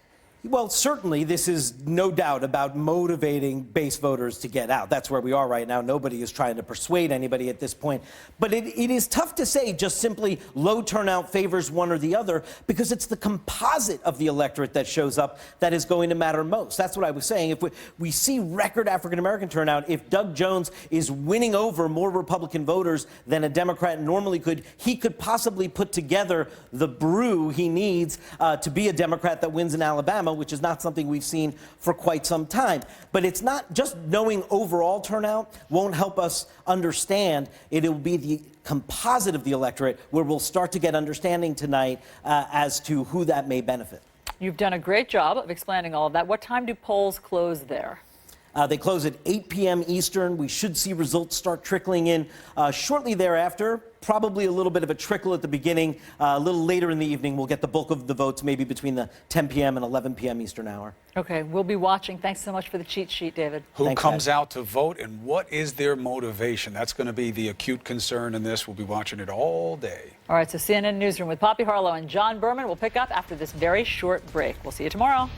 S2: Well, certainly this is no doubt about motivating base voters to get out. That's where we are right now. Nobody is trying to persuade anybody at this point. But it is tough to say just simply low turnout favors one or the other, because it's the composite of the electorate that shows up that is going to matter most. That's what I was saying. If we see record African-American turnout, if Doug Jones is winning over more Republican voters than a Democrat normally could, he could possibly put together the brew he needs to be a Democrat that wins in Alabama, which is not something we've seen for quite some time. But it's not just knowing overall turnout won't help us understand. It will be the composite of the electorate where we'll start to get understanding tonight as to who that may benefit.
S28: You've done a great job of explaining all of that. What time do polls close there?
S2: They close at 8 p.m. Eastern. We should see results start trickling in shortly thereafter. Probably a little bit of a trickle at the beginning. A little later in the evening, we'll get the bulk of the votes, maybe between the 10 p.m. and 11 p.m. Eastern hour.
S28: Okay, we'll be watching. Thanks so much for the cheat sheet, David.
S3: Who comes out to vote, and what is their motivation? That's going to be the acute concern in this. We'll be watching it all day.
S28: All right, so CNN Newsroom with Poppy Harlow and John Berman will pick up after this very short break. We'll see you tomorrow.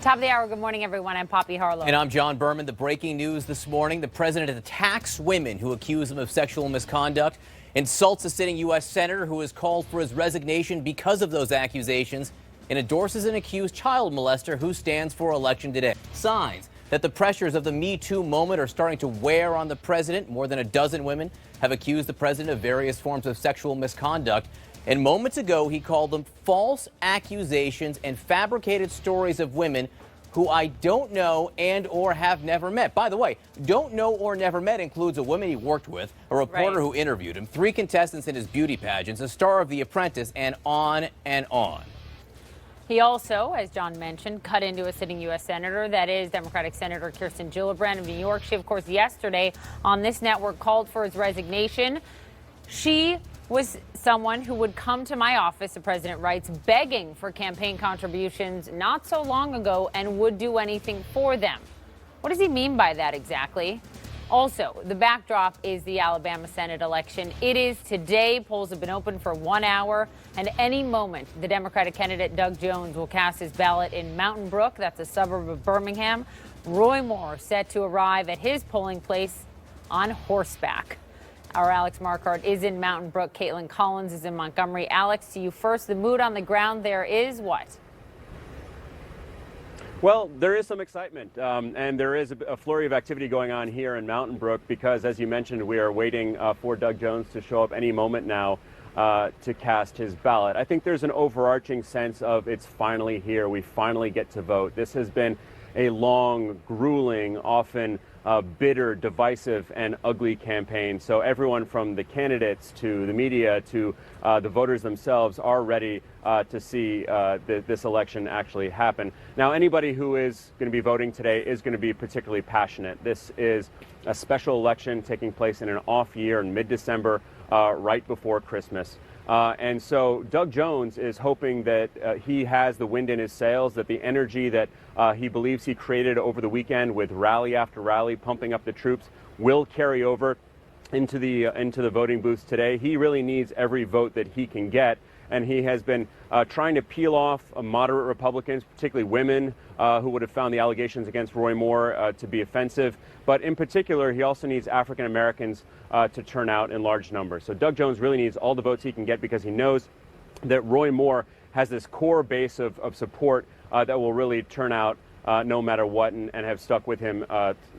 S6: Top of the hour. Good morning, everyone. I'm Poppy Harlow.
S18: And I'm John Berman. The breaking news this morning. The president attacks women who accuse him of sexual misconduct, insults a sitting U.S. senator who has called for his resignation because of those accusations, and endorses an accused child molester who stands for election today. Signs that the pressures of the Me Too moment are starting to wear on the president. More than a dozen women have accused the president of various forms of sexual misconduct. And moments ago, he called them false accusations and fabricated stories of women who I don't know and or have never met. By the way, don't know or never met includes a woman he worked with, a reporter who interviewed him, 3 contestants in his beauty pageants, a star of The Apprentice, and on and on.
S6: He also, as John mentioned, cut into a sitting U.S. senator, that is Democratic Senator Kirsten Gillibrand of New York. She, of course, yesterday on this network called for his resignation. She was someone who would come to my office, the president writes, begging for campaign contributions not so long ago and would do anything for them. What does he mean by that exactly? Also, the backdrop is the Alabama Senate election. It is today. Polls have been open for 1 hour, and any moment, the Democratic candidate Doug Jones will cast his ballot in Mountain Brook. That's a suburb of Birmingham. Roy Moore set to arrive at his polling place on horseback. Our Alex Marquardt is in Mountain Brook. Caitlin Collins is in Montgomery. Alex, to you first. The mood on the ground there is what?
S27: Well, there is some excitement, and there is a flurry of activity going on here in Mountain Brook because, as you mentioned, we are waiting for Doug Jones to show up any moment now to cast his ballot. I think there's an overarching sense of it's finally here. We finally get to vote. This has been a long, grueling, often bitter, divisive, and ugly campaign. So everyone from the candidates to the media to the voters themselves are ready to see this election actually happen. Now, anybody who is going to be voting today is going to be particularly passionate. This is a special election taking place in an off year in mid-December, right before Christmas. And so Doug Jones is hoping that he has the wind in his sails, that the energy that he believes he created over the weekend with rally after rally, pumping up the troops, will carry over into the voting booths today. He really needs every vote that he can get. And he has been trying to peel off moderate Republicans, particularly women, who would have found the allegations against Roy Moore to be offensive. But in particular, he also needs African Americans to turn out in large numbers. So Doug Jones really needs all the votes he can get because he knows that Roy Moore has this core base of support that will really turn out no matter what and have stuck with him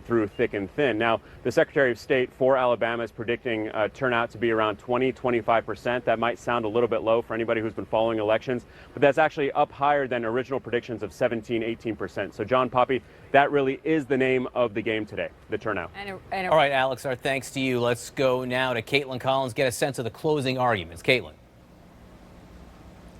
S27: through thick and thin. Now, the Secretary of State for Alabama is predicting turnout to be around 20-25%. That might sound a little bit low for anybody who's been following elections, but that's actually up higher than original predictions of 17-18%. So, John, Poppy, that really is the name of the game today, the turnout.
S18: All right, Alex, our thanks to you. Let's go now to Caitlin Collins, get a sense of the closing arguments. Caitlin.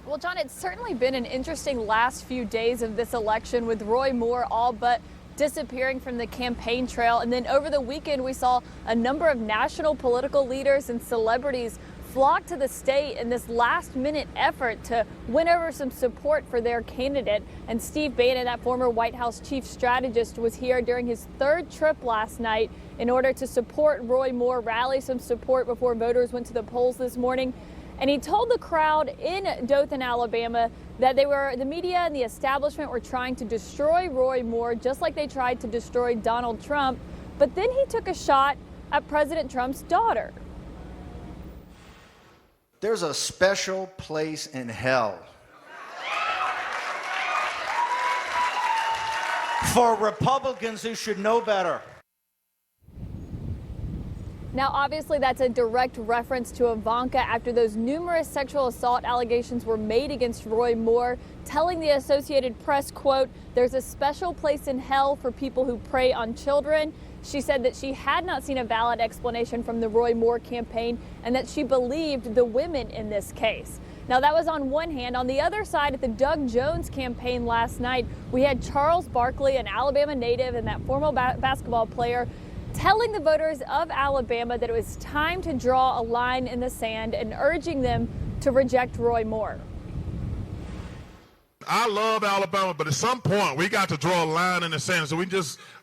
S19: Well, John, it's certainly been an interesting last few days of this election with Roy Moore all but disappearing from the campaign trail. And then over the weekend, we saw a number of national political leaders and celebrities flock to the state in this last-minute effort to win over some support for their candidate. And Steve Bannon, that former White House chief strategist, was here during his 3rd trip last night in order to support Roy Moore, rally some support before voters went to the polls this morning. And he told the crowd in Dothan, Alabama, that the media and the establishment were trying to destroy Roy Moore just like they tried to destroy Donald Trump. But then he took a shot at President Trump's daughter.
S20: There's a special place in hell for Republicans who should know better.
S19: Now, obviously, that's a direct reference to Ivanka after those numerous sexual assault allegations were made against Roy Moore, telling the Associated Press, quote, "There's a special place in hell for people who prey on children." She said that she had not seen a valid explanation from the Roy Moore campaign and that she believed the women in this case. Now, that was on one hand. On the other side, at the Doug Jones campaign last night, we had Charles Barkley, an Alabama native and that former basketball player, telling the voters of Alabama that it was time to draw a line in the sand and urging them to reject Roy Moore.
S15: I love Alabama, but at some point we got to draw a line in the sand. So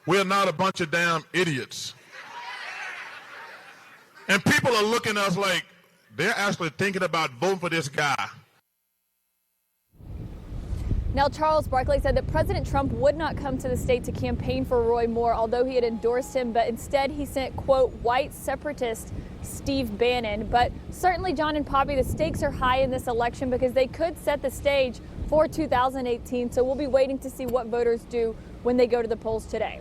S15: we're not a bunch of damn idiots. And people are looking at us like they're actually thinking about voting for this guy.
S19: Now, Charles Barkley said that President Trump would not come to the state to campaign for Roy Moore, although he had endorsed him, but instead he sent, quote, white separatist Steve Bannon. But certainly, John and Poppy, the stakes are high in this election because they could set the stage for 2018. So we'll be waiting to see what voters do when they go to the polls today.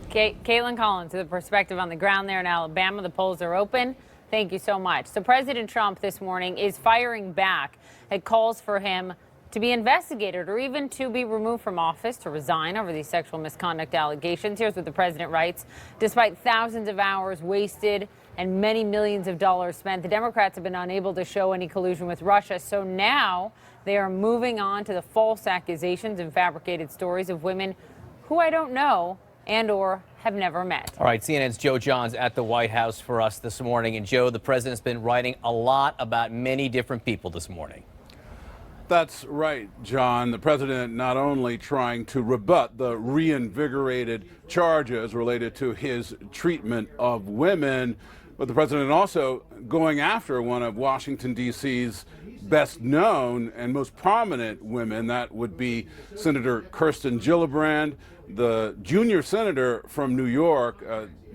S6: Caitlin Collins, with a perspective on the ground there in Alabama. The polls are open. Thank you so much. So President Trump this morning is firing back at calls for him to be investigated or even to be removed from office, to resign over these sexual misconduct allegations. Here's what the president writes. Despite thousands of hours wasted and many millions of dollars spent, the Democrats have been unable to show any collusion with Russia. So now they are moving on to the false accusations and fabricated stories of women who I don't know and or have never met.
S18: All right, CNN's Joe Johns at the White House for us this morning. And Joe, the president's been writing a lot about many different people this morning.
S7: That's right, John. The president not only trying to rebut the reinvigorated charges related to his treatment of women, but the president also going after one of Washington, D.C.'s best known and most prominent women. That would be Senator Kirsten Gillibrand, the junior senator from New York,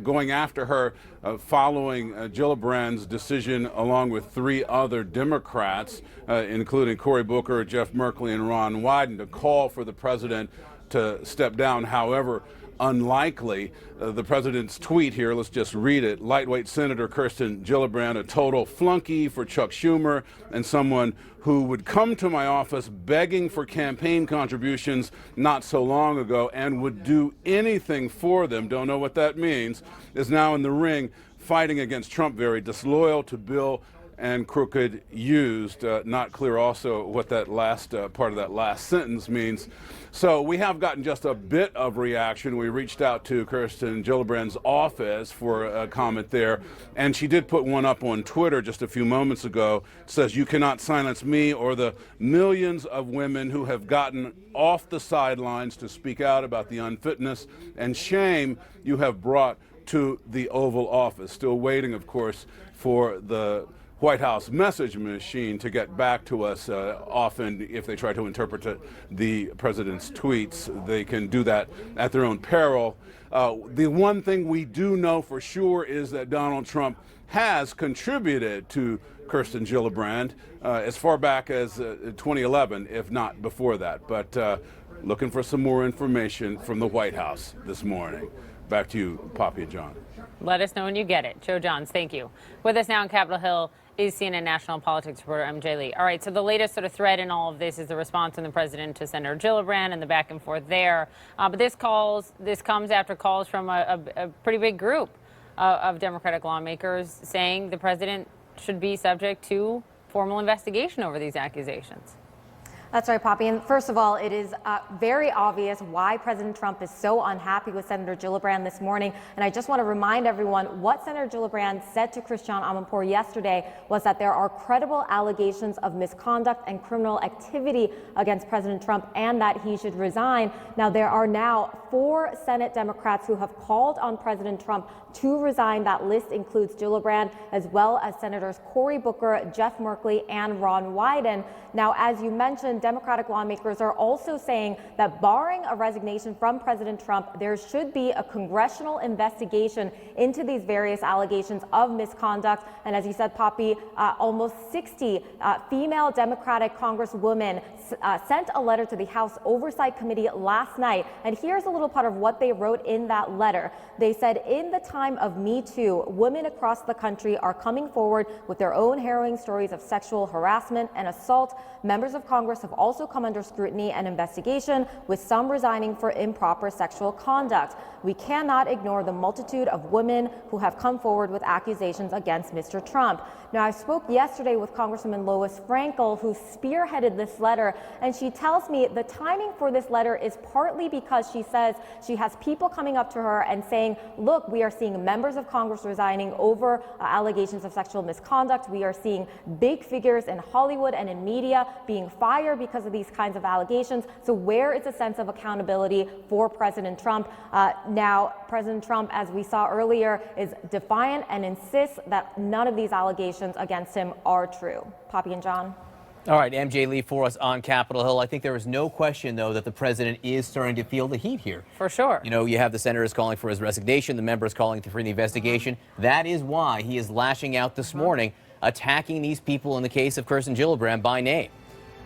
S7: going after her following Gillibrand's decision, along with three other Democrats, including Cory Booker, Jeff Merkley, and Ron Wyden, to call for the president to step down. However unlikely, the president's tweet here, let's just read it. Lightweight Senator Kirsten Gillibrand, a total flunky for Chuck Schumer and someone who would come to my office begging for campaign contributions not so long ago and would do anything for them, don't know what that means, is now in the ring fighting against Trump, very disloyal to Bill and crooked used. Not clear also what that last part of that last sentence means. So we have gotten just a bit of reaction. We reached out to Kirsten Gillibrand's office for a comment there, and she did put one up on Twitter just a few moments ago. It says, "You cannot silence me or the millions of women who have gotten off the sidelines to speak out about the unfitness and shame you have brought to the Oval Office." Still waiting, of course, for the White House message machine to get back to us. Often, if they try to interpret the president's tweets, they can do that at their own peril. The one thing we do know for sure is that Donald Trump has contributed to Kirsten Gillibrand as far back as 2011, if not before that. But looking for some more information from the White House this morning. Back to you, Poppy and John.
S6: Let us know when you get it. Joe Johns, thank you. With us now on Capitol Hill is CNN national politics reporter MJ Lee. All right, so the latest sort of thread in all of this is the response from the president to Senator Gillibrand and the back and forth there. But this comes after calls from a pretty big group of Democratic lawmakers saying the president should be subject to formal investigation over these accusations.
S13: That's right, Poppy. And first of all, it is very obvious why President Trump is so unhappy with Senator Gillibrand this morning. And I just want to remind everyone what Senator Gillibrand said to Christiane Amanpour yesterday was that there are credible allegations of misconduct and criminal activity against President Trump and that he should resign. Now, there are now 4 Senate Democrats who have called on President Trump to resign. That list includes Gillibrand as well as Senators Cory Booker, Jeff Merkley, and Ron Wyden. Now, as you mentioned, Democratic lawmakers are also saying that barring a resignation from President Trump, there should be a congressional investigation into these various allegations of misconduct. And as you said, Poppy, almost 60 female Democratic Congresswomen sent a letter to the House Oversight Committee last night. And here's a little part of what they wrote in that letter. They said, in the time of Me Too, women across the country are coming forward with their own harrowing stories of sexual harassment and assault. Members of Congress have also come under scrutiny and investigation, with some resigning for improper sexual conduct. We cannot ignore the multitude of women who have come forward with accusations against Mr. Trump. Now, I spoke yesterday with Congresswoman Lois Frankel, who spearheaded this letter, and she tells me the timing for this letter is partly because she says she has people coming up to her and saying, look, we are seeing members of Congress resigning over allegations of sexual misconduct. We are seeing big figures in Hollywood and in media being fired because of these kinds of allegations. So where is a sense of accountability for President Trump? Now, President Trump, as we saw earlier, is defiant and insists that none of these allegations against him are true. Poppy and John.
S18: All right, MJ Lee for us on Capitol Hill. I think there is no question, though, that the president is starting to feel the heat here.
S6: For sure.
S18: You know, you have the senators calling for his resignation, the members calling for the investigation. That is why he is lashing out this morning, attacking these people in the case of Kirsten Gillibrand by name.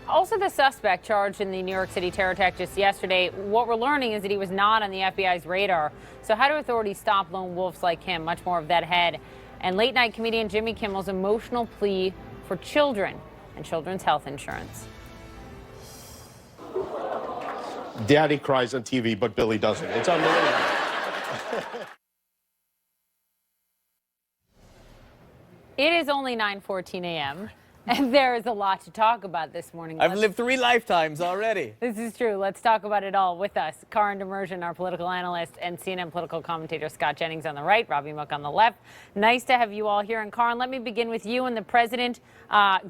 S6: Also, the suspect charged in the New York City terror attack just yesterday, what we're learning is that he was not on the FBI's radar. So how do authorities stop lone wolves like him? Much more of that ahead. And late-night comedian Jimmy Kimmel's emotional plea for children and children's health insurance.
S1: Daddy cries on TV, but Billy doesn't. It's unbelievable.
S6: It is only 9:14 a.m. and there is a lot to talk about this morning.
S18: I've lived 3 lifetimes already.
S6: This is true. Let's talk about it all with us. Karin Demersion, our political analyst, and CNN political commentator Scott Jennings on the right, Robbie Mook on the left. Nice to have you all here. And Karin, let me begin with you and the president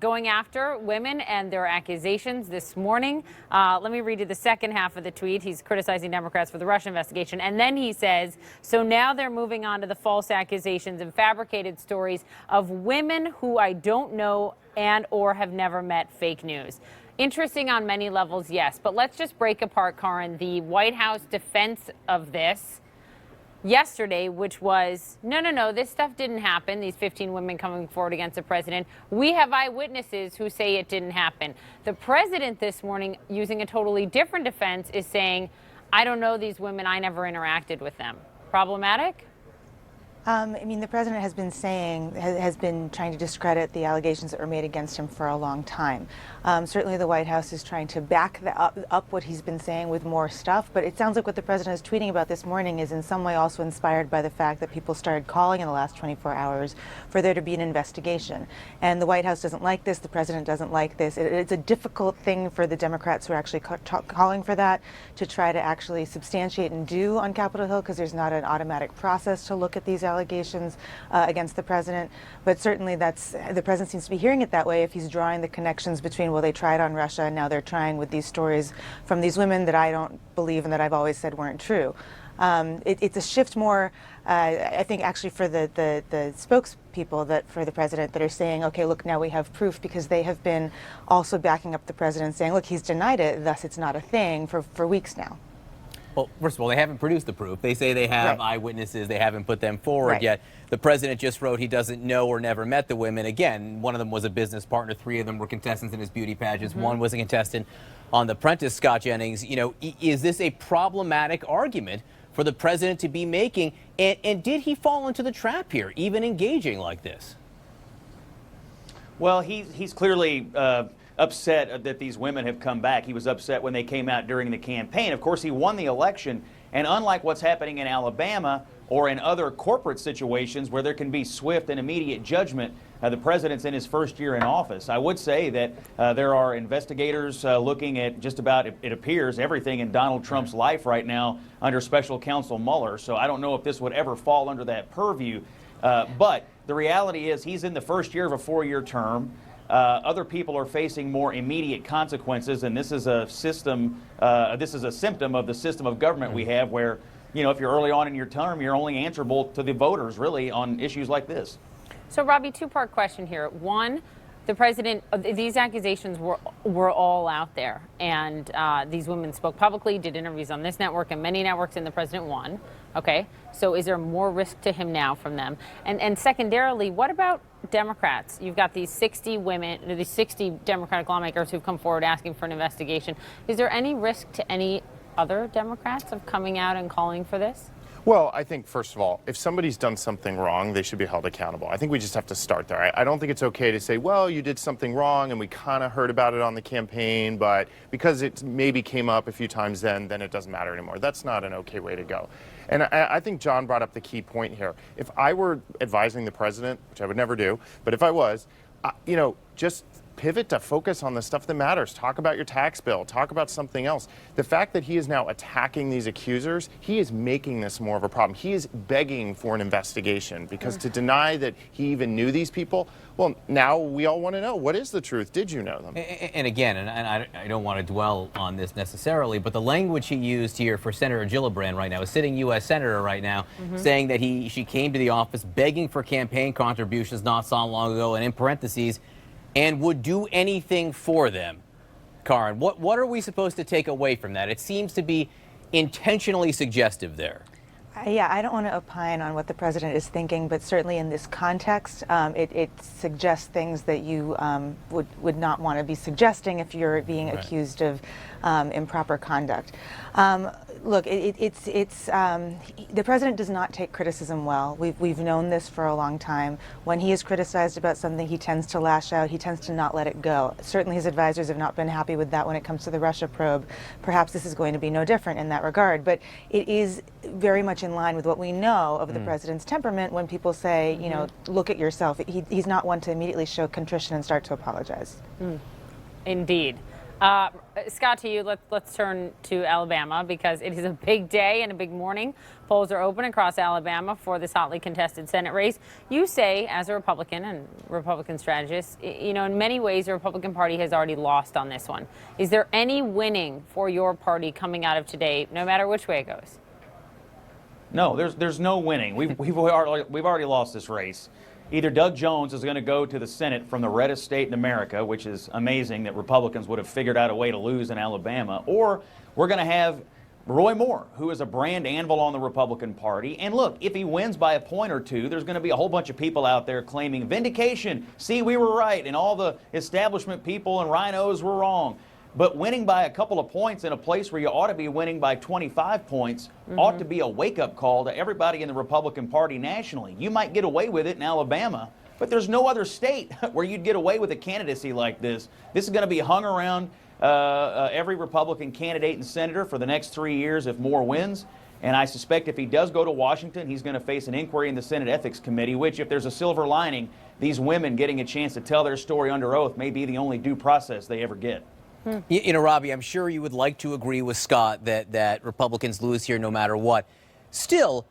S6: going after women and their accusations this morning. Let me read you the second half of the tweet. He's criticizing Democrats for the Russia investigation. And then he says, so now they're moving on to the false accusations and fabricated stories of women who I don't know and or have never met. Fake news. Interesting on many levels, yes. But let's just break apart, Karin, the White House defense of this yesterday, which was, no, this stuff didn't happen. These 15 women coming forward against the president. We have eyewitnesses who say it didn't happen. The president this morning, using a totally different defense, is saying, I don't know these women. I never interacted with them. Problematic?
S12: I mean, the president has been saying, has been trying to discredit the allegations that were made against him for a long time. Certainly the White House is trying to back up what he's been saying with more stuff, but it sounds like what the president is tweeting about this morning is in some way also inspired by the fact that people started calling in the last 24 hours for there to be an investigation. And the White House doesn't like this, the president doesn't like this. It's a difficult thing for the Democrats who are actually calling for that to try to actually substantiate and do on Capitol Hill, because there's not an automatic process to look at these allegations against the president. But certainly the president seems to be hearing it that way if he's drawing the connections between, well, they tried on Russia and now they're trying with these stories from these women that I don't believe and that I've always said weren't true. It's a shift more, I think, actually for the spokespeople that for the president that are saying, okay, look, now we have proof, because they have been also backing up the president saying, look, he's denied it, thus it's not a thing for weeks now.
S18: Well, first of all, they haven't produced the proof. They say they have eyewitnesses. They haven't put them forward yet. The president just wrote he doesn't know or never met the women. Again, one of them was a business partner. 3 of them were contestants in his beauty pageants. One was a contestant on The Apprentice. Scott Jennings, you know, is this a problematic argument for the president to be making? And did he fall into the trap here, even engaging like this?
S16: Well, he's clearly upset that these women have come back. He was upset when they came out during the campaign. Of course, he won the election, and unlike what's happening in Alabama or in other corporate situations where there can be swift and immediate judgment, the president's in his first year in office. I would say that there are investigators looking at just about, it appears, everything in Donald Trump's life right now under Special Counsel Mueller. So I don't know if this would ever fall under that purview. But the reality is he's in the first year of a 4-year term. Other people are facing more immediate consequences, and this is a system, this is a symptom of the system of government we have where, you know, if you're early on in your term, you're only answerable to the voters, really, on issues like this.
S6: So, Robbie, 2-part question here. One, the president, these accusations were all out there, and these women spoke publicly, did interviews on this network and many networks, and the president won. Okay, so is there more risk to him now from them? And secondarily, what about Democrats? You've got these 60 women, these 60 Democratic lawmakers who've come forward asking for an investigation. Is there any risk to any other Democrats of coming out and calling for this?
S1: Well, I think, first of all, if somebody's done something wrong, they should be held accountable. I think we just have to start there. I don't think it's okay to say, well, you did something wrong and we kind of heard about it on the campaign, but because it maybe came up a few times then it doesn't matter anymore. That's not an okay way to go. And I think John brought up the key point here. If I were advising the president, which I would never do, but if I was, you know, just pivot to focus on the stuff that matters. Talk about your tax bill. Talk about something else. The fact that he is now attacking these accusers, he is making this more of a problem. He is begging for an investigation, because to deny that he even knew these people, well, now we all want to know, what is the truth? Did you know them?
S18: And again, I don't want to dwell on this necessarily, but the language he used here for Senator Gillibrand right now, a sitting U.S. Senator right now, saying that she came to the office begging for campaign contributions not so long ago, and in parentheses, and would do anything for them. Karin, what are we supposed to take away from that? It seems to be intentionally suggestive there.
S12: Yeah, I don't want to opine on what the president is thinking, but certainly in this context, it suggests things that you would not want to be suggesting if you're being accused of improper conduct. Look, the president does not take criticism well. We've known this for a long time. When he is criticized about something, he tends to lash out. He tends to not let it go. Certainly his advisors have not been happy with that when it comes to the Russia probe. Perhaps this is going to be no different in that regard. But it is very much in line with what we know of the president's temperament when people say, you know, look at yourself. He's not one to immediately show contrition and start to apologize.
S6: Indeed. Scott, to you, let's turn to Alabama because it is a big day and a big morning. Polls are open across Alabama for this hotly contested Senate race. You say, as a Republican and Republican strategist, you know, in many ways, the Republican Party has already lost on this one. Is there any winning for your party coming out of today, no matter which way it goes?
S16: No, there's no winning. We've already lost this race. Either Doug Jones is going to go to the Senate from the reddest state in America, which is amazing that Republicans would have figured out a way to lose in Alabama, or we're going to have Roy Moore, who is a brand anvil on the Republican Party. And look, if he wins by a point or two, there's going to be a whole bunch of people out there claiming vindication. See, we were right, and all the establishment people and rhinos were wrong. But winning by a couple of points in a place where you ought to be winning by 25 points ought to be a wake-up call to everybody in the Republican Party nationally. You might get away with it in Alabama, but there's no other state where you'd get away with a candidacy like this. This is going to be hung around every Republican candidate and senator for the next 3 years if Moore wins. And I suspect if he does go to Washington, he's going to face an inquiry in the Senate Ethics Committee, which, if there's a silver lining, these women getting a chance to tell their story under oath may be the only due process they ever get.
S18: You know, Robbie, I'm sure you would like to agree with Scott that Republicans lose here no matter what. Still,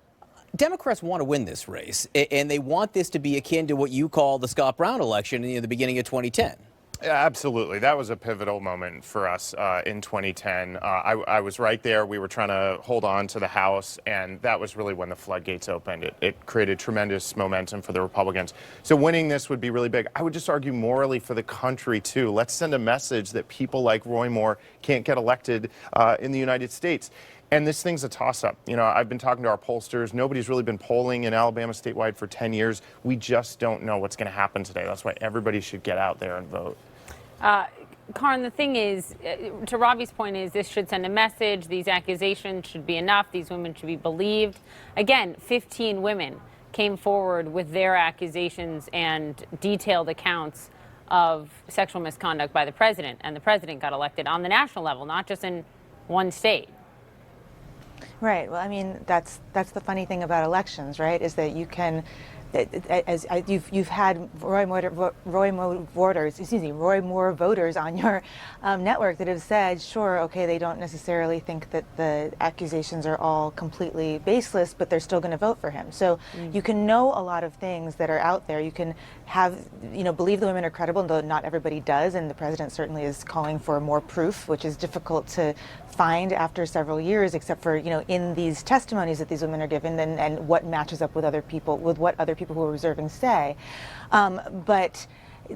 S18: Democrats want to win this race, and they want this to be akin to what you call the Scott Brown election in the beginning of 2010.
S1: Yeah, absolutely. That was a pivotal moment for us in 2010. I was right there. We were trying to hold on to the House, and that was really when the floodgates opened. It created tremendous momentum for the Republicans. So winning this would be really big. I would just argue morally for the country, too. Let's send a message that people like Roy Moore can't get elected in the United States. And this thing's a toss-up. You know, I've been talking to our pollsters. Nobody's really been polling in Alabama statewide for 10 years. We just don't know what's going to happen today. That's why everybody should get out there and vote.
S6: Karin, the thing is, to Robbie's point, is this should send a message. These accusations should be enough. These women should be believed. Again, 15 women came forward with their accusations and detailed accounts of sexual misconduct by the president. And the president got elected on the national level, not just in one state.
S12: Right. Well, I mean, that's the funny thing about elections, right? Is that you can, you've had Roy Moore voters on your network that have said, sure, okay, they don't necessarily think that the accusations are all completely baseless, but they're still going to vote for him. So you can know a lot of things that are out there. You can have, believe the women are credible, though not everybody does, and the president certainly is calling for more proof, which is difficult to find after several years, except for, in these testimonies that these women are given and what matches up with what other people who are observing say. But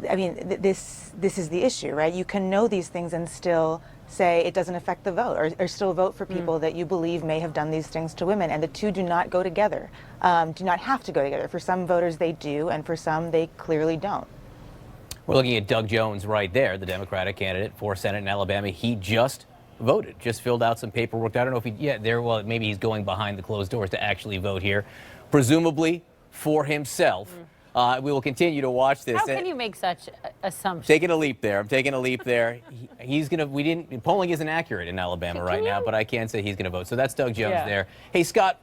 S12: I mean, this is the issue, right? You can know these things and still say it doesn't affect the vote, or still vote for people that you believe may have done these things to women. And the two do not go together, do not have to go together. For some voters they do, and for some they clearly don't.
S18: We're looking at Doug Jones right there, the Democratic candidate for Senate in Alabama. He just voted, just filled out some paperwork. I don't know if maybe he's going behind the closed doors to actually vote here, presumably for himself. We will continue to watch this.
S6: How can you make such assumptions?
S18: Taking a leap there. I'm taking a leap there. He's going to, polling isn't accurate in Alabama right now, but I can say he's going to vote. So that's Doug Jones there. Hey, Scott,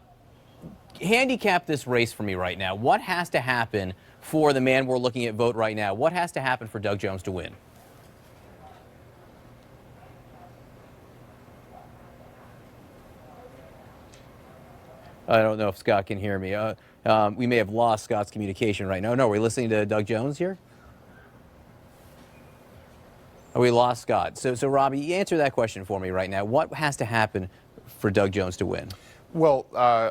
S18: handicap this race for me right now. What has to happen for the man we're looking at vote right now? What has to happen for Doug Jones to win? I don't know if Scott can hear me. We may have lost Scott's communication right now. No, are we listening to Doug Jones here? Oh, we lost Scott. So Robbie, answer that question for me right now. What has to happen for Doug Jones to win?
S1: Well,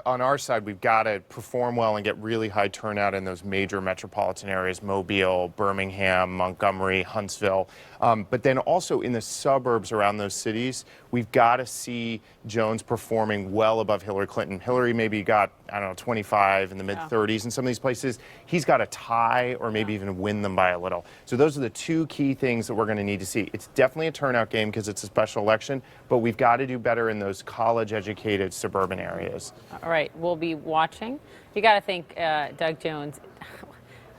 S1: on our side, we've got to perform well and get really high turnout in those major metropolitan areas, Mobile, Birmingham, Montgomery, Huntsville. But then also in the suburbs around those cities, we've got to see Jones performing well above Hillary Clinton. Hillary maybe got, I don't know, 25 in the mid-30s in some of these places. He's got to tie or maybe even win them by a little. So those are the two key things that we're going to need to see. It's definitely a turnout game because it's a special election, but we've got to do better in those college-educated suburban areas.
S6: All right, we'll be watching. You got to think, Doug Jones,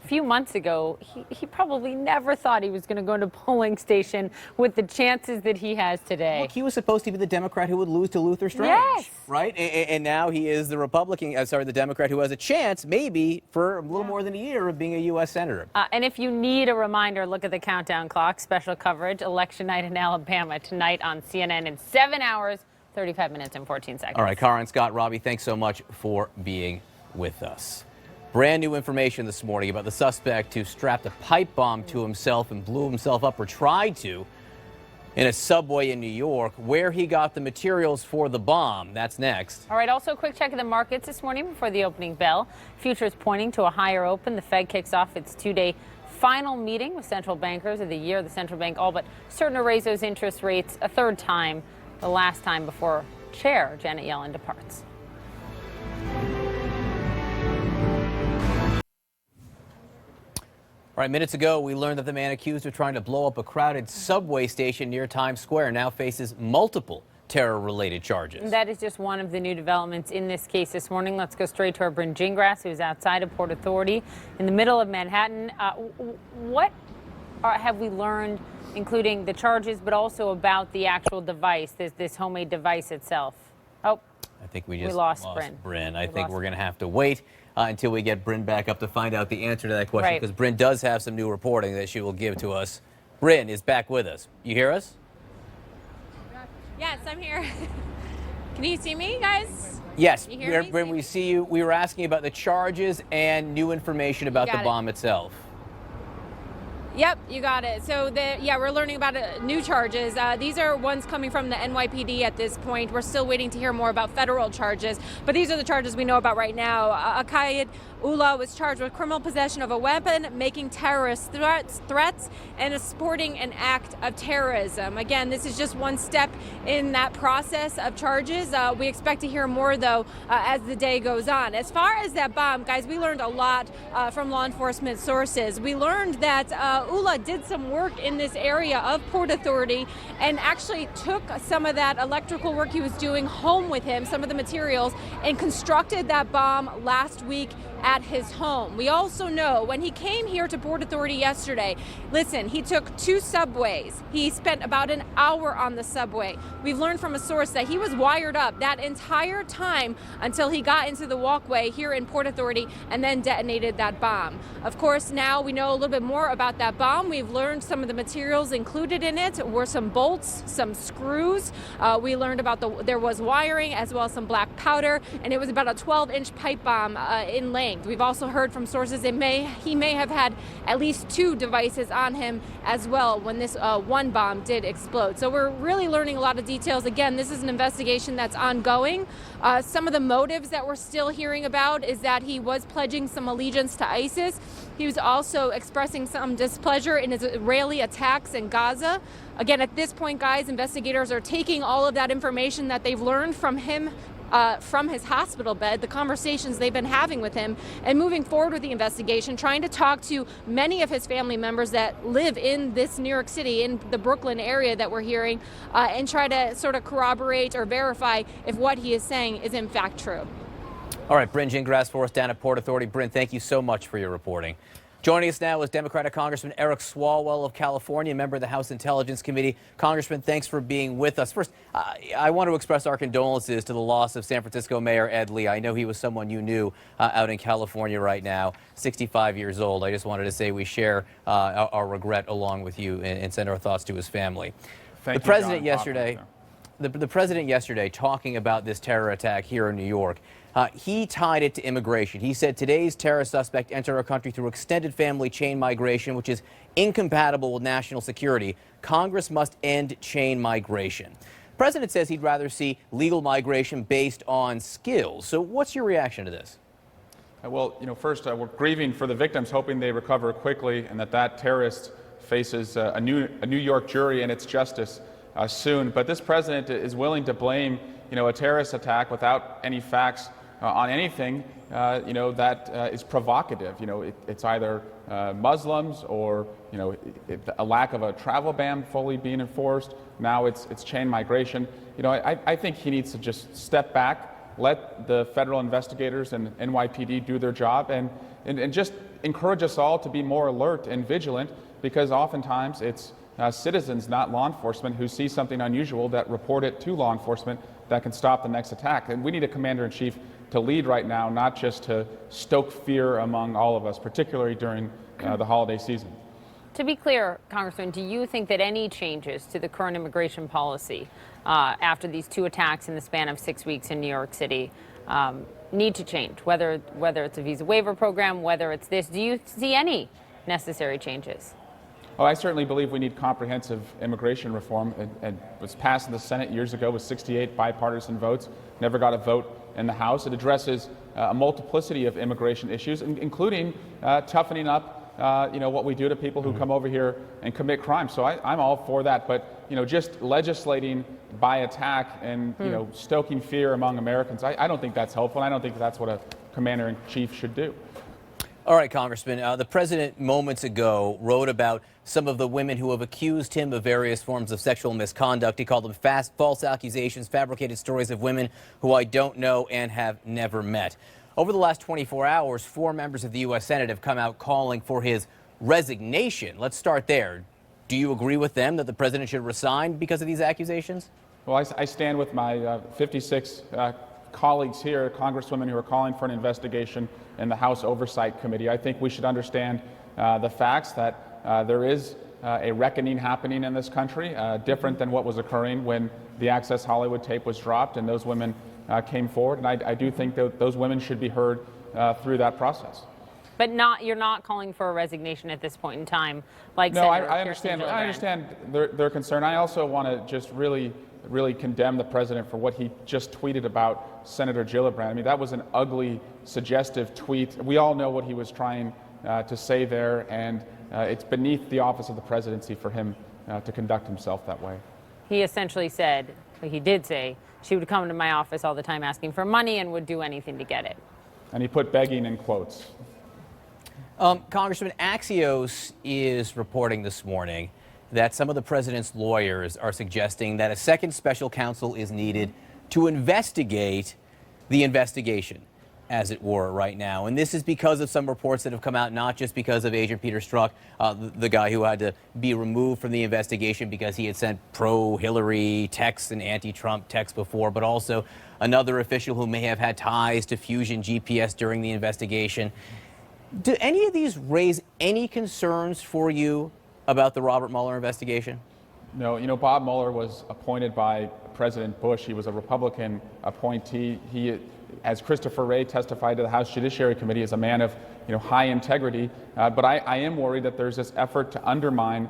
S6: a few months ago, he probably never thought he was going to go to a polling station with the chances that he has today.
S18: Look, he was supposed to be the Democrat who would lose to Luther Strange,
S6: yes,
S18: right? And now he is the Republican, the Democrat who has a chance, maybe, for a little more than a year of being a U.S. Senator.
S6: And if you need a reminder, look at the countdown clock. Special coverage, election night in Alabama tonight on CNN in 7 hours, 35 minutes and 14 seconds.
S18: All right, Karen, Scott, Robbie, thanks so much for being with us. Brand new information this morning about the suspect who strapped a pipe bomb to himself and blew himself up, or tried to, in a subway in New York. Where he got the materials for the bomb, that's next.
S6: All right, also a quick check of the markets this morning before the opening bell. Futures pointing to a higher open. The Fed kicks off its two-day final meeting with central bankers of the year. The central bank all but certain to raise those interest rates a third time, the last time before Chair Janet Yellen departs.
S18: All right, minutes ago, we learned that the man accused of trying to blow up a crowded subway station near Times Square now faces multiple terror-related charges.
S6: That is just one of the new developments in this case this morning. Let's go straight to our Bryn Gingras, who's outside of Port Authority in the middle of Manhattan. What have we learned, including the charges, but also about the actual device, this homemade device itself? Oh,
S18: I think we just
S6: lost
S18: Bryn. I think we're going to have to wait until we get Bryn back up to find out the answer to that question, because Bryn does have some new reporting that she will give to us. Bryn is back with us. You hear us?
S4: Yes, I'm here. Can you see me, guys?
S18: Yes,
S4: You hear me?
S18: Bryn, we see you. We were asking about the charges and new information about the bomb itself.
S4: Yep, you got it. So, we're learning about new charges. These are ones coming from the NYPD at this point. We're still waiting to hear more about federal charges, but these are the charges we know about right now. Akayed Ullah was charged with criminal possession of a weapon, making terrorist threats, and sporting an act of terrorism. Again, this is just one step in that process of charges. We expect to hear more, though, as the day goes on. As far as that bomb, guys, we learned a lot from law enforcement sources. We learned that Ullah did some work in this area of Port Authority and actually took some of that electrical work he was doing home with him, some of the materials, and constructed that bomb last week at his home. We also know when he came here to Port Authority yesterday, listen, he took 2 subways. He spent about an hour on the subway. We've learned from a source that he was wired up that entire time until he got into the walkway here in Port Authority and then detonated that bomb. Of course, now we know a little bit more about that bomb. We've learned some of the materials included in it were some bolts, some screws. We learned about there was wiring as well as some black powder, and it was about a 12-inch pipe bomb in length. We've also heard from sources he may have had at least 2 devices on him as well when this one bomb did explode. So we're really learning a lot of details. Again, this is an investigation that's ongoing. Some of the motives that we're still hearing about is that he was pledging some allegiance to ISIS. He was also expressing some displeasure in his Israeli attacks in Gaza. Again, at this point, guys, investigators are taking all of that information that they've learned from him from his hospital bed, the conversations they've been having with him, and moving forward with the investigation, trying to talk to many of his family members that live in this New York City, in the Brooklyn area that we're hearing, and try to sort of corroborate or verify if what he is saying is in fact true.
S18: All right, Bryn Gingras for us down at Port Authority. Bryn, thank you so much for your reporting. Joining us now is Democratic Congressman Eric Swalwell of California, member of the House Intelligence Committee. Congressman, thanks for being with us. First, I want to express our condolences to the loss of San Francisco Mayor Ed Lee. I know he was someone you knew out in California right now, 65 years old. I just wanted to say we share our regret along with you and send our thoughts to his family. The president yesterday talking about this terror attack here in New York, he tied it to immigration. He said today's terror suspect entered our country through extended family chain migration, which is incompatible with national security. Congress must end chain migration. president says he'd rather see legal migration based on skills. So what's your reaction to this?
S5: Well, first, we're grieving for the victims, hoping they recover quickly and that terrorist faces a New York jury and its justice soon. But this president is willing to blame, a terrorist attack without any facts on anything, that is provocative. It's either Muslims or, a lack of a travel ban fully being enforced. Now it's chain migration. I think he needs to just step back, let the federal investigators and NYPD do their job, and just encourage us all to be more alert and vigilant, because oftentimes it's citizens, not law enforcement, who see something unusual that report it to law enforcement that can stop the next attack. And we need a commander-in-chief to lead right now, not just to stoke fear among all of us, particularly during the holiday season.
S6: To be clear, Congressman, do you think that any changes to the current immigration policy after these 2 attacks in the span of 6 weeks in New York City need to change, whether it's a visa waiver program, whether it's this? Do you see any necessary changes?
S5: Well, I certainly believe we need comprehensive immigration reform. It was passed in the Senate years ago with 68 bipartisan votes, never got a vote in the House. It addresses a multiplicity of immigration issues, including toughening up what we do to people who come over here and commit crimes. So I'm all for that. But, just legislating by attack and, stoking fear among Americans, I don't think that's helpful. I don't think that's what a commander-in-chief should do.
S18: All right, Congressman, the president moments ago wrote about some of the women who have accused him of various forms of sexual misconduct. He called them false accusations, fabricated stories of women who I don't know and have never met. Over the last 24 hours, 4 members of the U.S. Senate have come out calling for his resignation. Let's start there. Do you agree with them that the president should resign because of these accusations?
S5: Well, I stand with my 56 colleagues here, congresswomen, who are calling for an investigation in the House Oversight Committee. I think we should understand the facts that there is a reckoning happening in this country, different than what was occurring when the Access Hollywood tape was dropped and those women came forward. And I do think that those women should be heard through that process.
S6: But you're not calling for a resignation at this point in time, like
S5: no,
S6: Senator
S5: I understand. I understand their concern. I also want to just really condemn the president for what he just tweeted about Senator Gillibrand. I mean, that was an ugly, suggestive tweet. We all know what he was trying to say there, and it's beneath the office of the presidency for him to conduct himself that way.
S6: He essentially said, he did say, she would come to my office all the time asking for money and would do anything to get it.
S5: And he put begging in quotes.
S18: Congressman, Axios is reporting this morning that some of the president's lawyers are suggesting that a second special counsel is needed to investigate the investigation, as it were, right now. And this is because of some reports that have come out, not just because of Agent Peter Strzok, the guy who had to be removed from the investigation because he had sent pro-Hillary texts and anti-Trump texts before, but also another official who may have had ties to Fusion GPS during the investigation. Do any of these raise any concerns for you about the Robert Mueller investigation?
S5: No, Bob Mueller was appointed by President Bush. He was a Republican appointee. He, as Christopher Wray testified to the House Judiciary Committee, is a man of high integrity. But I am worried that there's this effort to undermine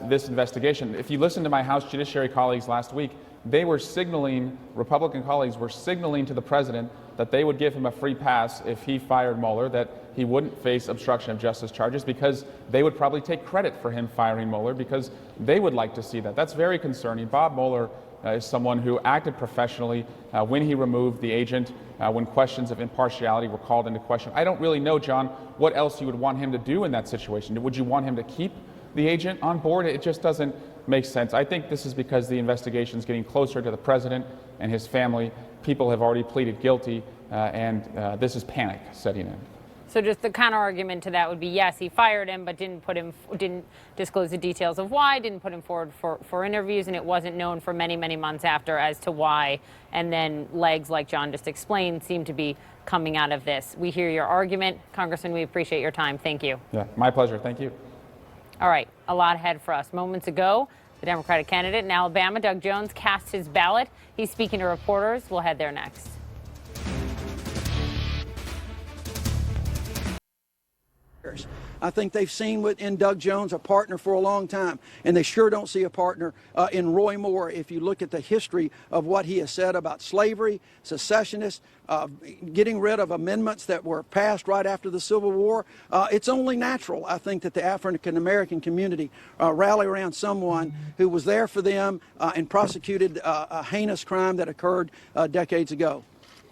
S5: this investigation. If you listen to my House Judiciary colleagues last week, they were signaling, Republican colleagues were signaling to the president that they would give him a free pass if he fired Mueller, that he wouldn't face obstruction of justice charges, because they would probably take credit for him firing Mueller, because they would like to see that. That's very concerning. Bob Mueller is someone who acted professionally when he removed the agent, when questions of impartiality were called into question. I don't really know, John, what else you would want him to do in that situation. Would you want him to keep the agent on board? It just doesn't make sense. I think this is because the investigation is getting closer to the president and his family. People have already pleaded guilty, and this is panic setting in.
S6: So just the counter argument to that would be, yes, he fired him, but didn't disclose the details of why, didn't put him forward for interviews, and it wasn't known for many, many months after as to why. And then legs, like John just explained, seem to be coming out of this. We hear your argument. Congressman, we appreciate your time. Thank you.
S5: Yeah, my pleasure. Thank you.
S6: All right, a lot ahead for us. Moments ago, the Democratic candidate in Alabama, Doug Jones, cast his ballot. He's speaking to reporters. We'll head there next.
S8: I think they've seen in Doug Jones a partner for a long time, and they sure don't see a partner in Roy Moore. If you look at the history of what he has said about slavery, secessionists, getting rid of amendments that were passed right after the Civil War, it's only natural, I think, that the African American community rally around someone who was there for them and prosecuted a heinous crime that occurred decades ago.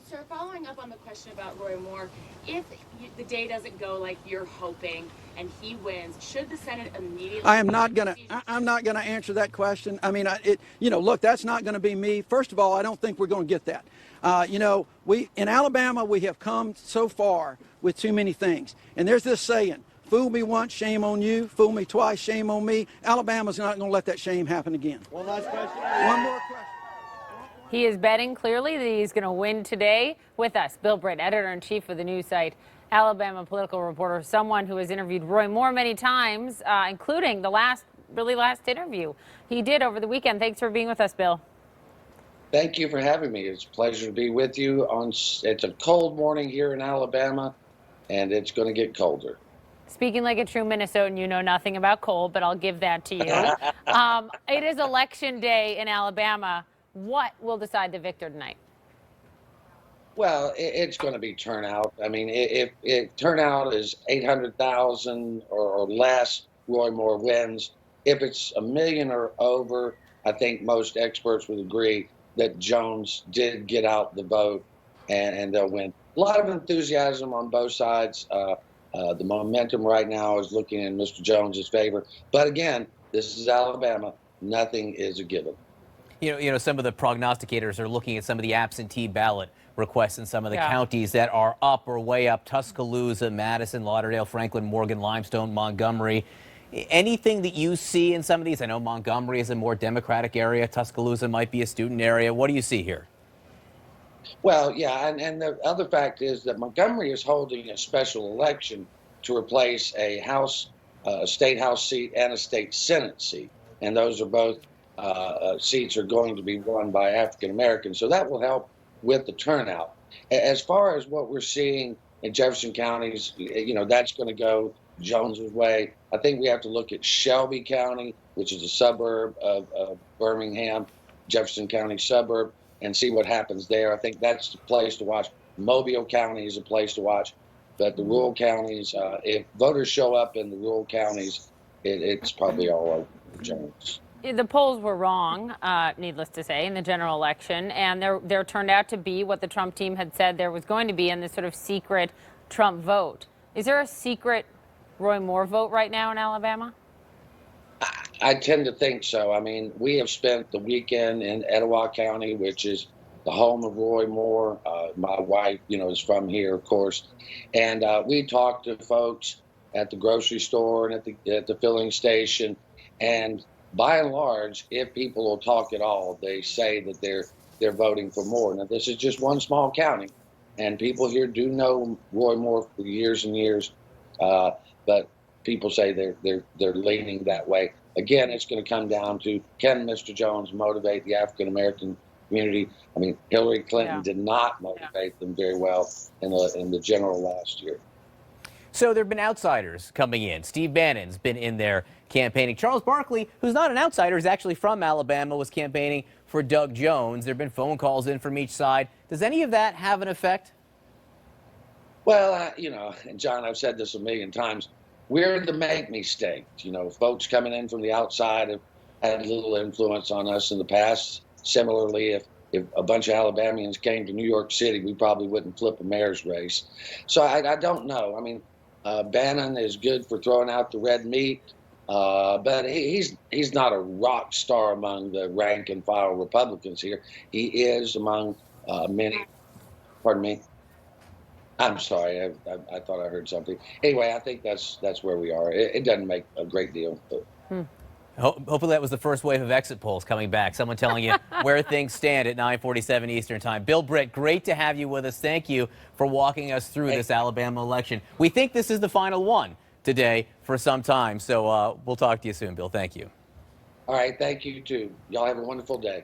S9: Sir, following up on the question about Roy Moore, if the day doesn't go like you're hoping and he wins, should the Senate immediately?
S8: I'm not gonna answer that question. I mean, look, that's not going to be me. First of all, I don't think we're going to get that. We in Alabama, we have come so far with too many things. And there's this saying, fool me once, shame on you. Fool me twice, shame on me. Alabama's not going to let that shame happen again. One last question. One more question.
S6: He is betting clearly that he's going to win today. With us, Bill Britt, editor-in-chief of the news site Alabama Political Reporter, someone who has interviewed Roy Moore many times, including the last interview he did over the weekend. Thanks for being with us, Bill.
S21: Thank you for having me. It's a pleasure to be with you. It's a cold morning here in Alabama, and it's going to get colder.
S6: Speaking like a true Minnesotan, you know nothing about cold, but I'll give that to you. It is election day in Alabama. What will decide the victor tonight?
S21: Well, it's going to be turnout. I mean, if turnout is 800,000 or less, Roy Moore wins. If it's 1 million or over, I think most experts would agree that Jones did get out the vote and they'll win. A lot of enthusiasm on both sides. The momentum right now is looking in Mr. Jones's favor. But again, this is Alabama. Nothing is a given.
S18: You know, some of the prognosticators are looking at some of the absentee ballot requests in some of the counties that are up or way up: Tuscaloosa, Madison, Lauderdale, Franklin, Morgan, Limestone, Montgomery. Anything that you see in some of these? I know Montgomery is a more Democratic area. Tuscaloosa might be a student area. What do you see here?
S21: Well, yeah, and the other fact is that Montgomery is holding a special election to replace a state house seat and a state senate seat, and those are both seats are going to be won by African Americans, so that will help with the turnout. As far as what we're seeing in Jefferson counties, that's going to go Jones's way. I think we have to look at Shelby County, which is a suburb of Birmingham, Jefferson County suburb, and see what happens there. I think that's the place to watch. Mobile County is a place to watch, but the rural counties, if voters show up in the rural counties, it's probably all over Jones.
S6: The polls were wrong, needless to say, in the general election, and there turned out to be what the Trump team had said there was going to be in this sort of secret Trump vote. Is there a secret Roy Moore vote right now in Alabama?
S21: I tend to think so. I mean, we have spent the weekend in Etowah County, which is the home of Roy Moore. My wife, is from here, of course. And we talked to folks at the grocery store and at the filling station. And by and large, if people will talk at all, they say that they're voting for Moore. Now, this is just one small county, and people here do know Roy Moore for years and years. But people say they're leaning that way. Again, it's going to come down to, can Mr. Jones motivate the African American community? I mean, Hillary Clinton did not motivate them very well in the general last year.
S18: So there have been outsiders coming in. Steve Bannon's been in there campaigning. Charles Barkley, who's not an outsider, is actually from Alabama, was campaigning for Doug Jones. There have been phone calls in from each side. Does any of that have an effect?
S21: Well, and John, I've said this a million times. We're the make-me state. Folks coming in from the outside have had little influence on us in the past. Similarly, if a bunch of Alabamians came to New York City, we probably wouldn't flip a mayor's race. So I don't know. I mean, Bannon is good for throwing out the red meat, but he's not a rock star among the rank and file Republicans here. He is among many. Pardon me. I'm sorry. I thought I heard something. Anyway, I think that's where we are. It doesn't make a great deal.
S18: Hopefully that was the first wave of exit polls coming back. Someone telling you where things stand at 9:47 Eastern Time. Bill Britt, great to have you with us. Thank you for walking us through this Alabama election. We think this is the final one today for some time. So we'll talk to you soon, Bill. Thank you.
S21: All right. Thank you, too. Y'all have a wonderful day.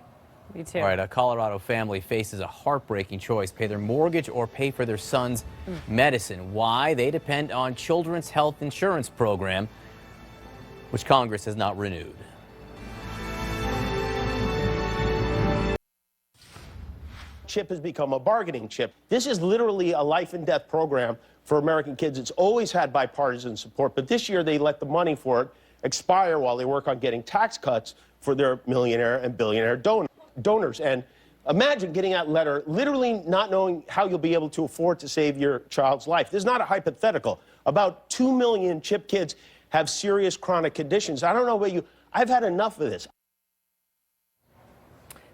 S6: Me too.
S18: All right, a Colorado family faces a heartbreaking choice: pay their mortgage or pay for their son's medicine. Why? They depend on Children's Health Insurance Program, which Congress has not renewed.
S10: CHIP has become a bargaining chip. This is literally a life and death program for American kids. It's always had bipartisan support, but this year they let the money for it expire while they work on getting tax cuts for their millionaire and billionaire donors. And imagine getting that letter, literally not knowing how you'll be able to afford to save your child's life. This is not a hypothetical. About 2 million CHIP kids have serious chronic conditions. I don't know about you. I've had enough of this.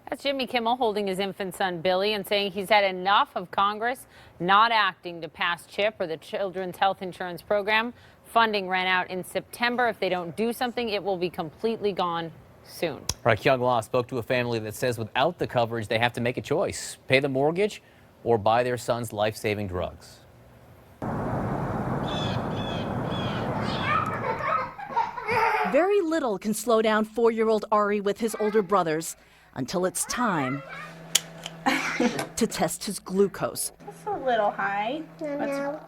S6: That's Jimmy Kimmel holding his infant son Billy and saying he's had enough of Congress not acting to pass CHIP, or the Children's Health Insurance Program. Funding ran out in September. If they don't do something, it will be completely gone soon.
S18: All right, Kyung Law spoke to a family that says without the coverage, they have to make a choice: pay the mortgage or buy their son's life-saving drugs.
S11: Very little can slow down 4-year-old Ari with his older brothers until it's time to test his glucose
S14: It's a little high.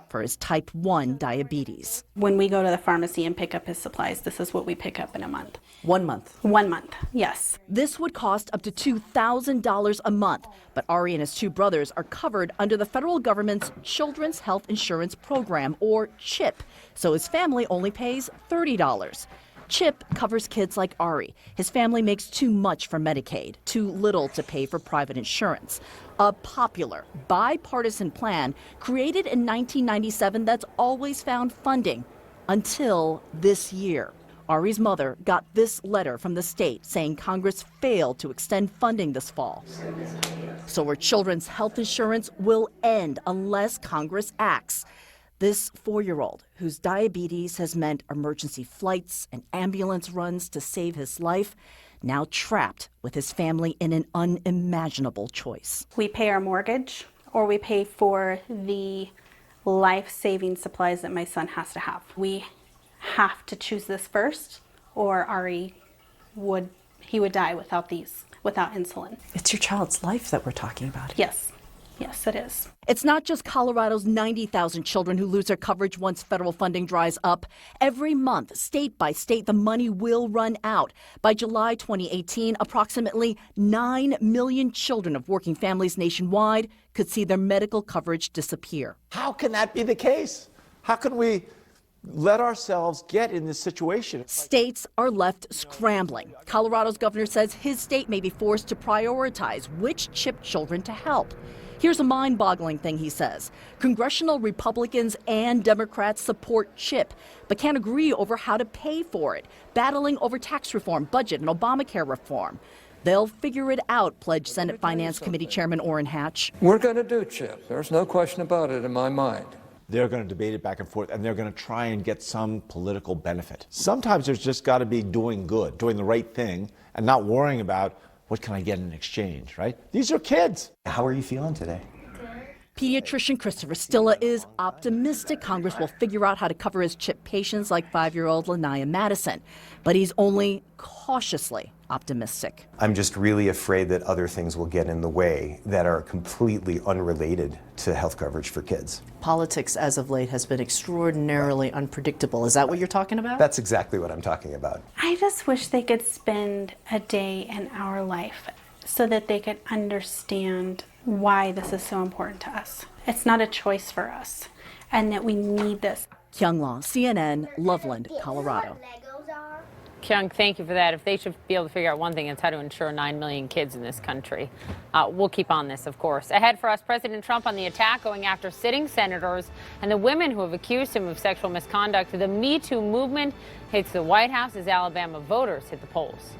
S11: for his type 1 diabetes.
S14: When we go to the pharmacy and pick up his supplies, this is what we pick up in a month.
S11: 1 month.
S14: 1 month, yes.
S11: This would cost up to $2,000 a month, but Ari and his 2 brothers are covered under the federal government's Children's Health Insurance Program, or CHIP, so his family only pays $30. CHIP covers kids like Ari. His family makes too much for Medicaid, too little to pay for private insurance. A popular, bipartisan plan created in 1997 that's always found funding until this year. Ari's mother got this letter from the state saying Congress failed to extend funding this fall. So her children's health insurance will end unless Congress acts. This 4-year-old, whose diabetes has meant emergency flights and ambulance runs to save his life, now trapped with his family in an unimaginable choice.
S14: We pay our mortgage, or we pay for the life-saving supplies that my son has to have. We have to choose this first, or Ari would die without insulin.
S11: It's your child's life that we're talking about.
S14: Yes. Yes, it is.
S11: It's not just Colorado's 90,000 children who lose their coverage once federal funding dries up. Every month, state by state, the money will run out. By July 2018, approximately 9 million children of working families nationwide could see their medical coverage disappear.
S22: How can that be the case? How can we let ourselves get in this situation?
S11: States are left scrambling. Colorado's governor says his state may be forced to prioritize which CHIP children to help. Here's a mind-boggling thing he says. Congressional Republicans and Democrats support CHIP, but can't agree over how to pay for it, battling over tax reform, budget, and Obamacare reform. They'll figure it out, pledged Senate Finance Committee Chairman Orrin Hatch.
S23: We're going to do CHIP. There's no question about it in my mind.
S24: They're going to debate it back and forth, and they're going to try and get some political benefit. Sometimes there's just got to be doing good, doing the right thing, and not worrying about what can I get in exchange, right? These are kids.
S25: How are you feeling today?
S11: Pediatrician Christopher Stilla is optimistic Congress will figure out how to cover his CHIP patients like 5-year-old Lanaya Madison. But he's only cautiously optimistic.
S25: I'm just really afraid that other things will get in the way that are completely unrelated to health coverage for kids.
S26: Politics as of late has been extraordinarily unpredictable. Is that what you're talking about?
S25: That's exactly what I'm talking about.
S14: I just wish they could spend a day in our life so that they could understand why this is so important to us. It's not a choice for us, and that we need this.
S11: Kyung Law, CNN, Loveland, Colorado.
S6: Kyung, thank you for that. If they should be able to figure out one thing, it's how to insure 9 million kids in this country. We'll keep on this, of course. Ahead for us, President Trump on the attack going after sitting senators and the women who have accused him of sexual misconduct. The Me Too movement hits the White House as Alabama voters hit the polls.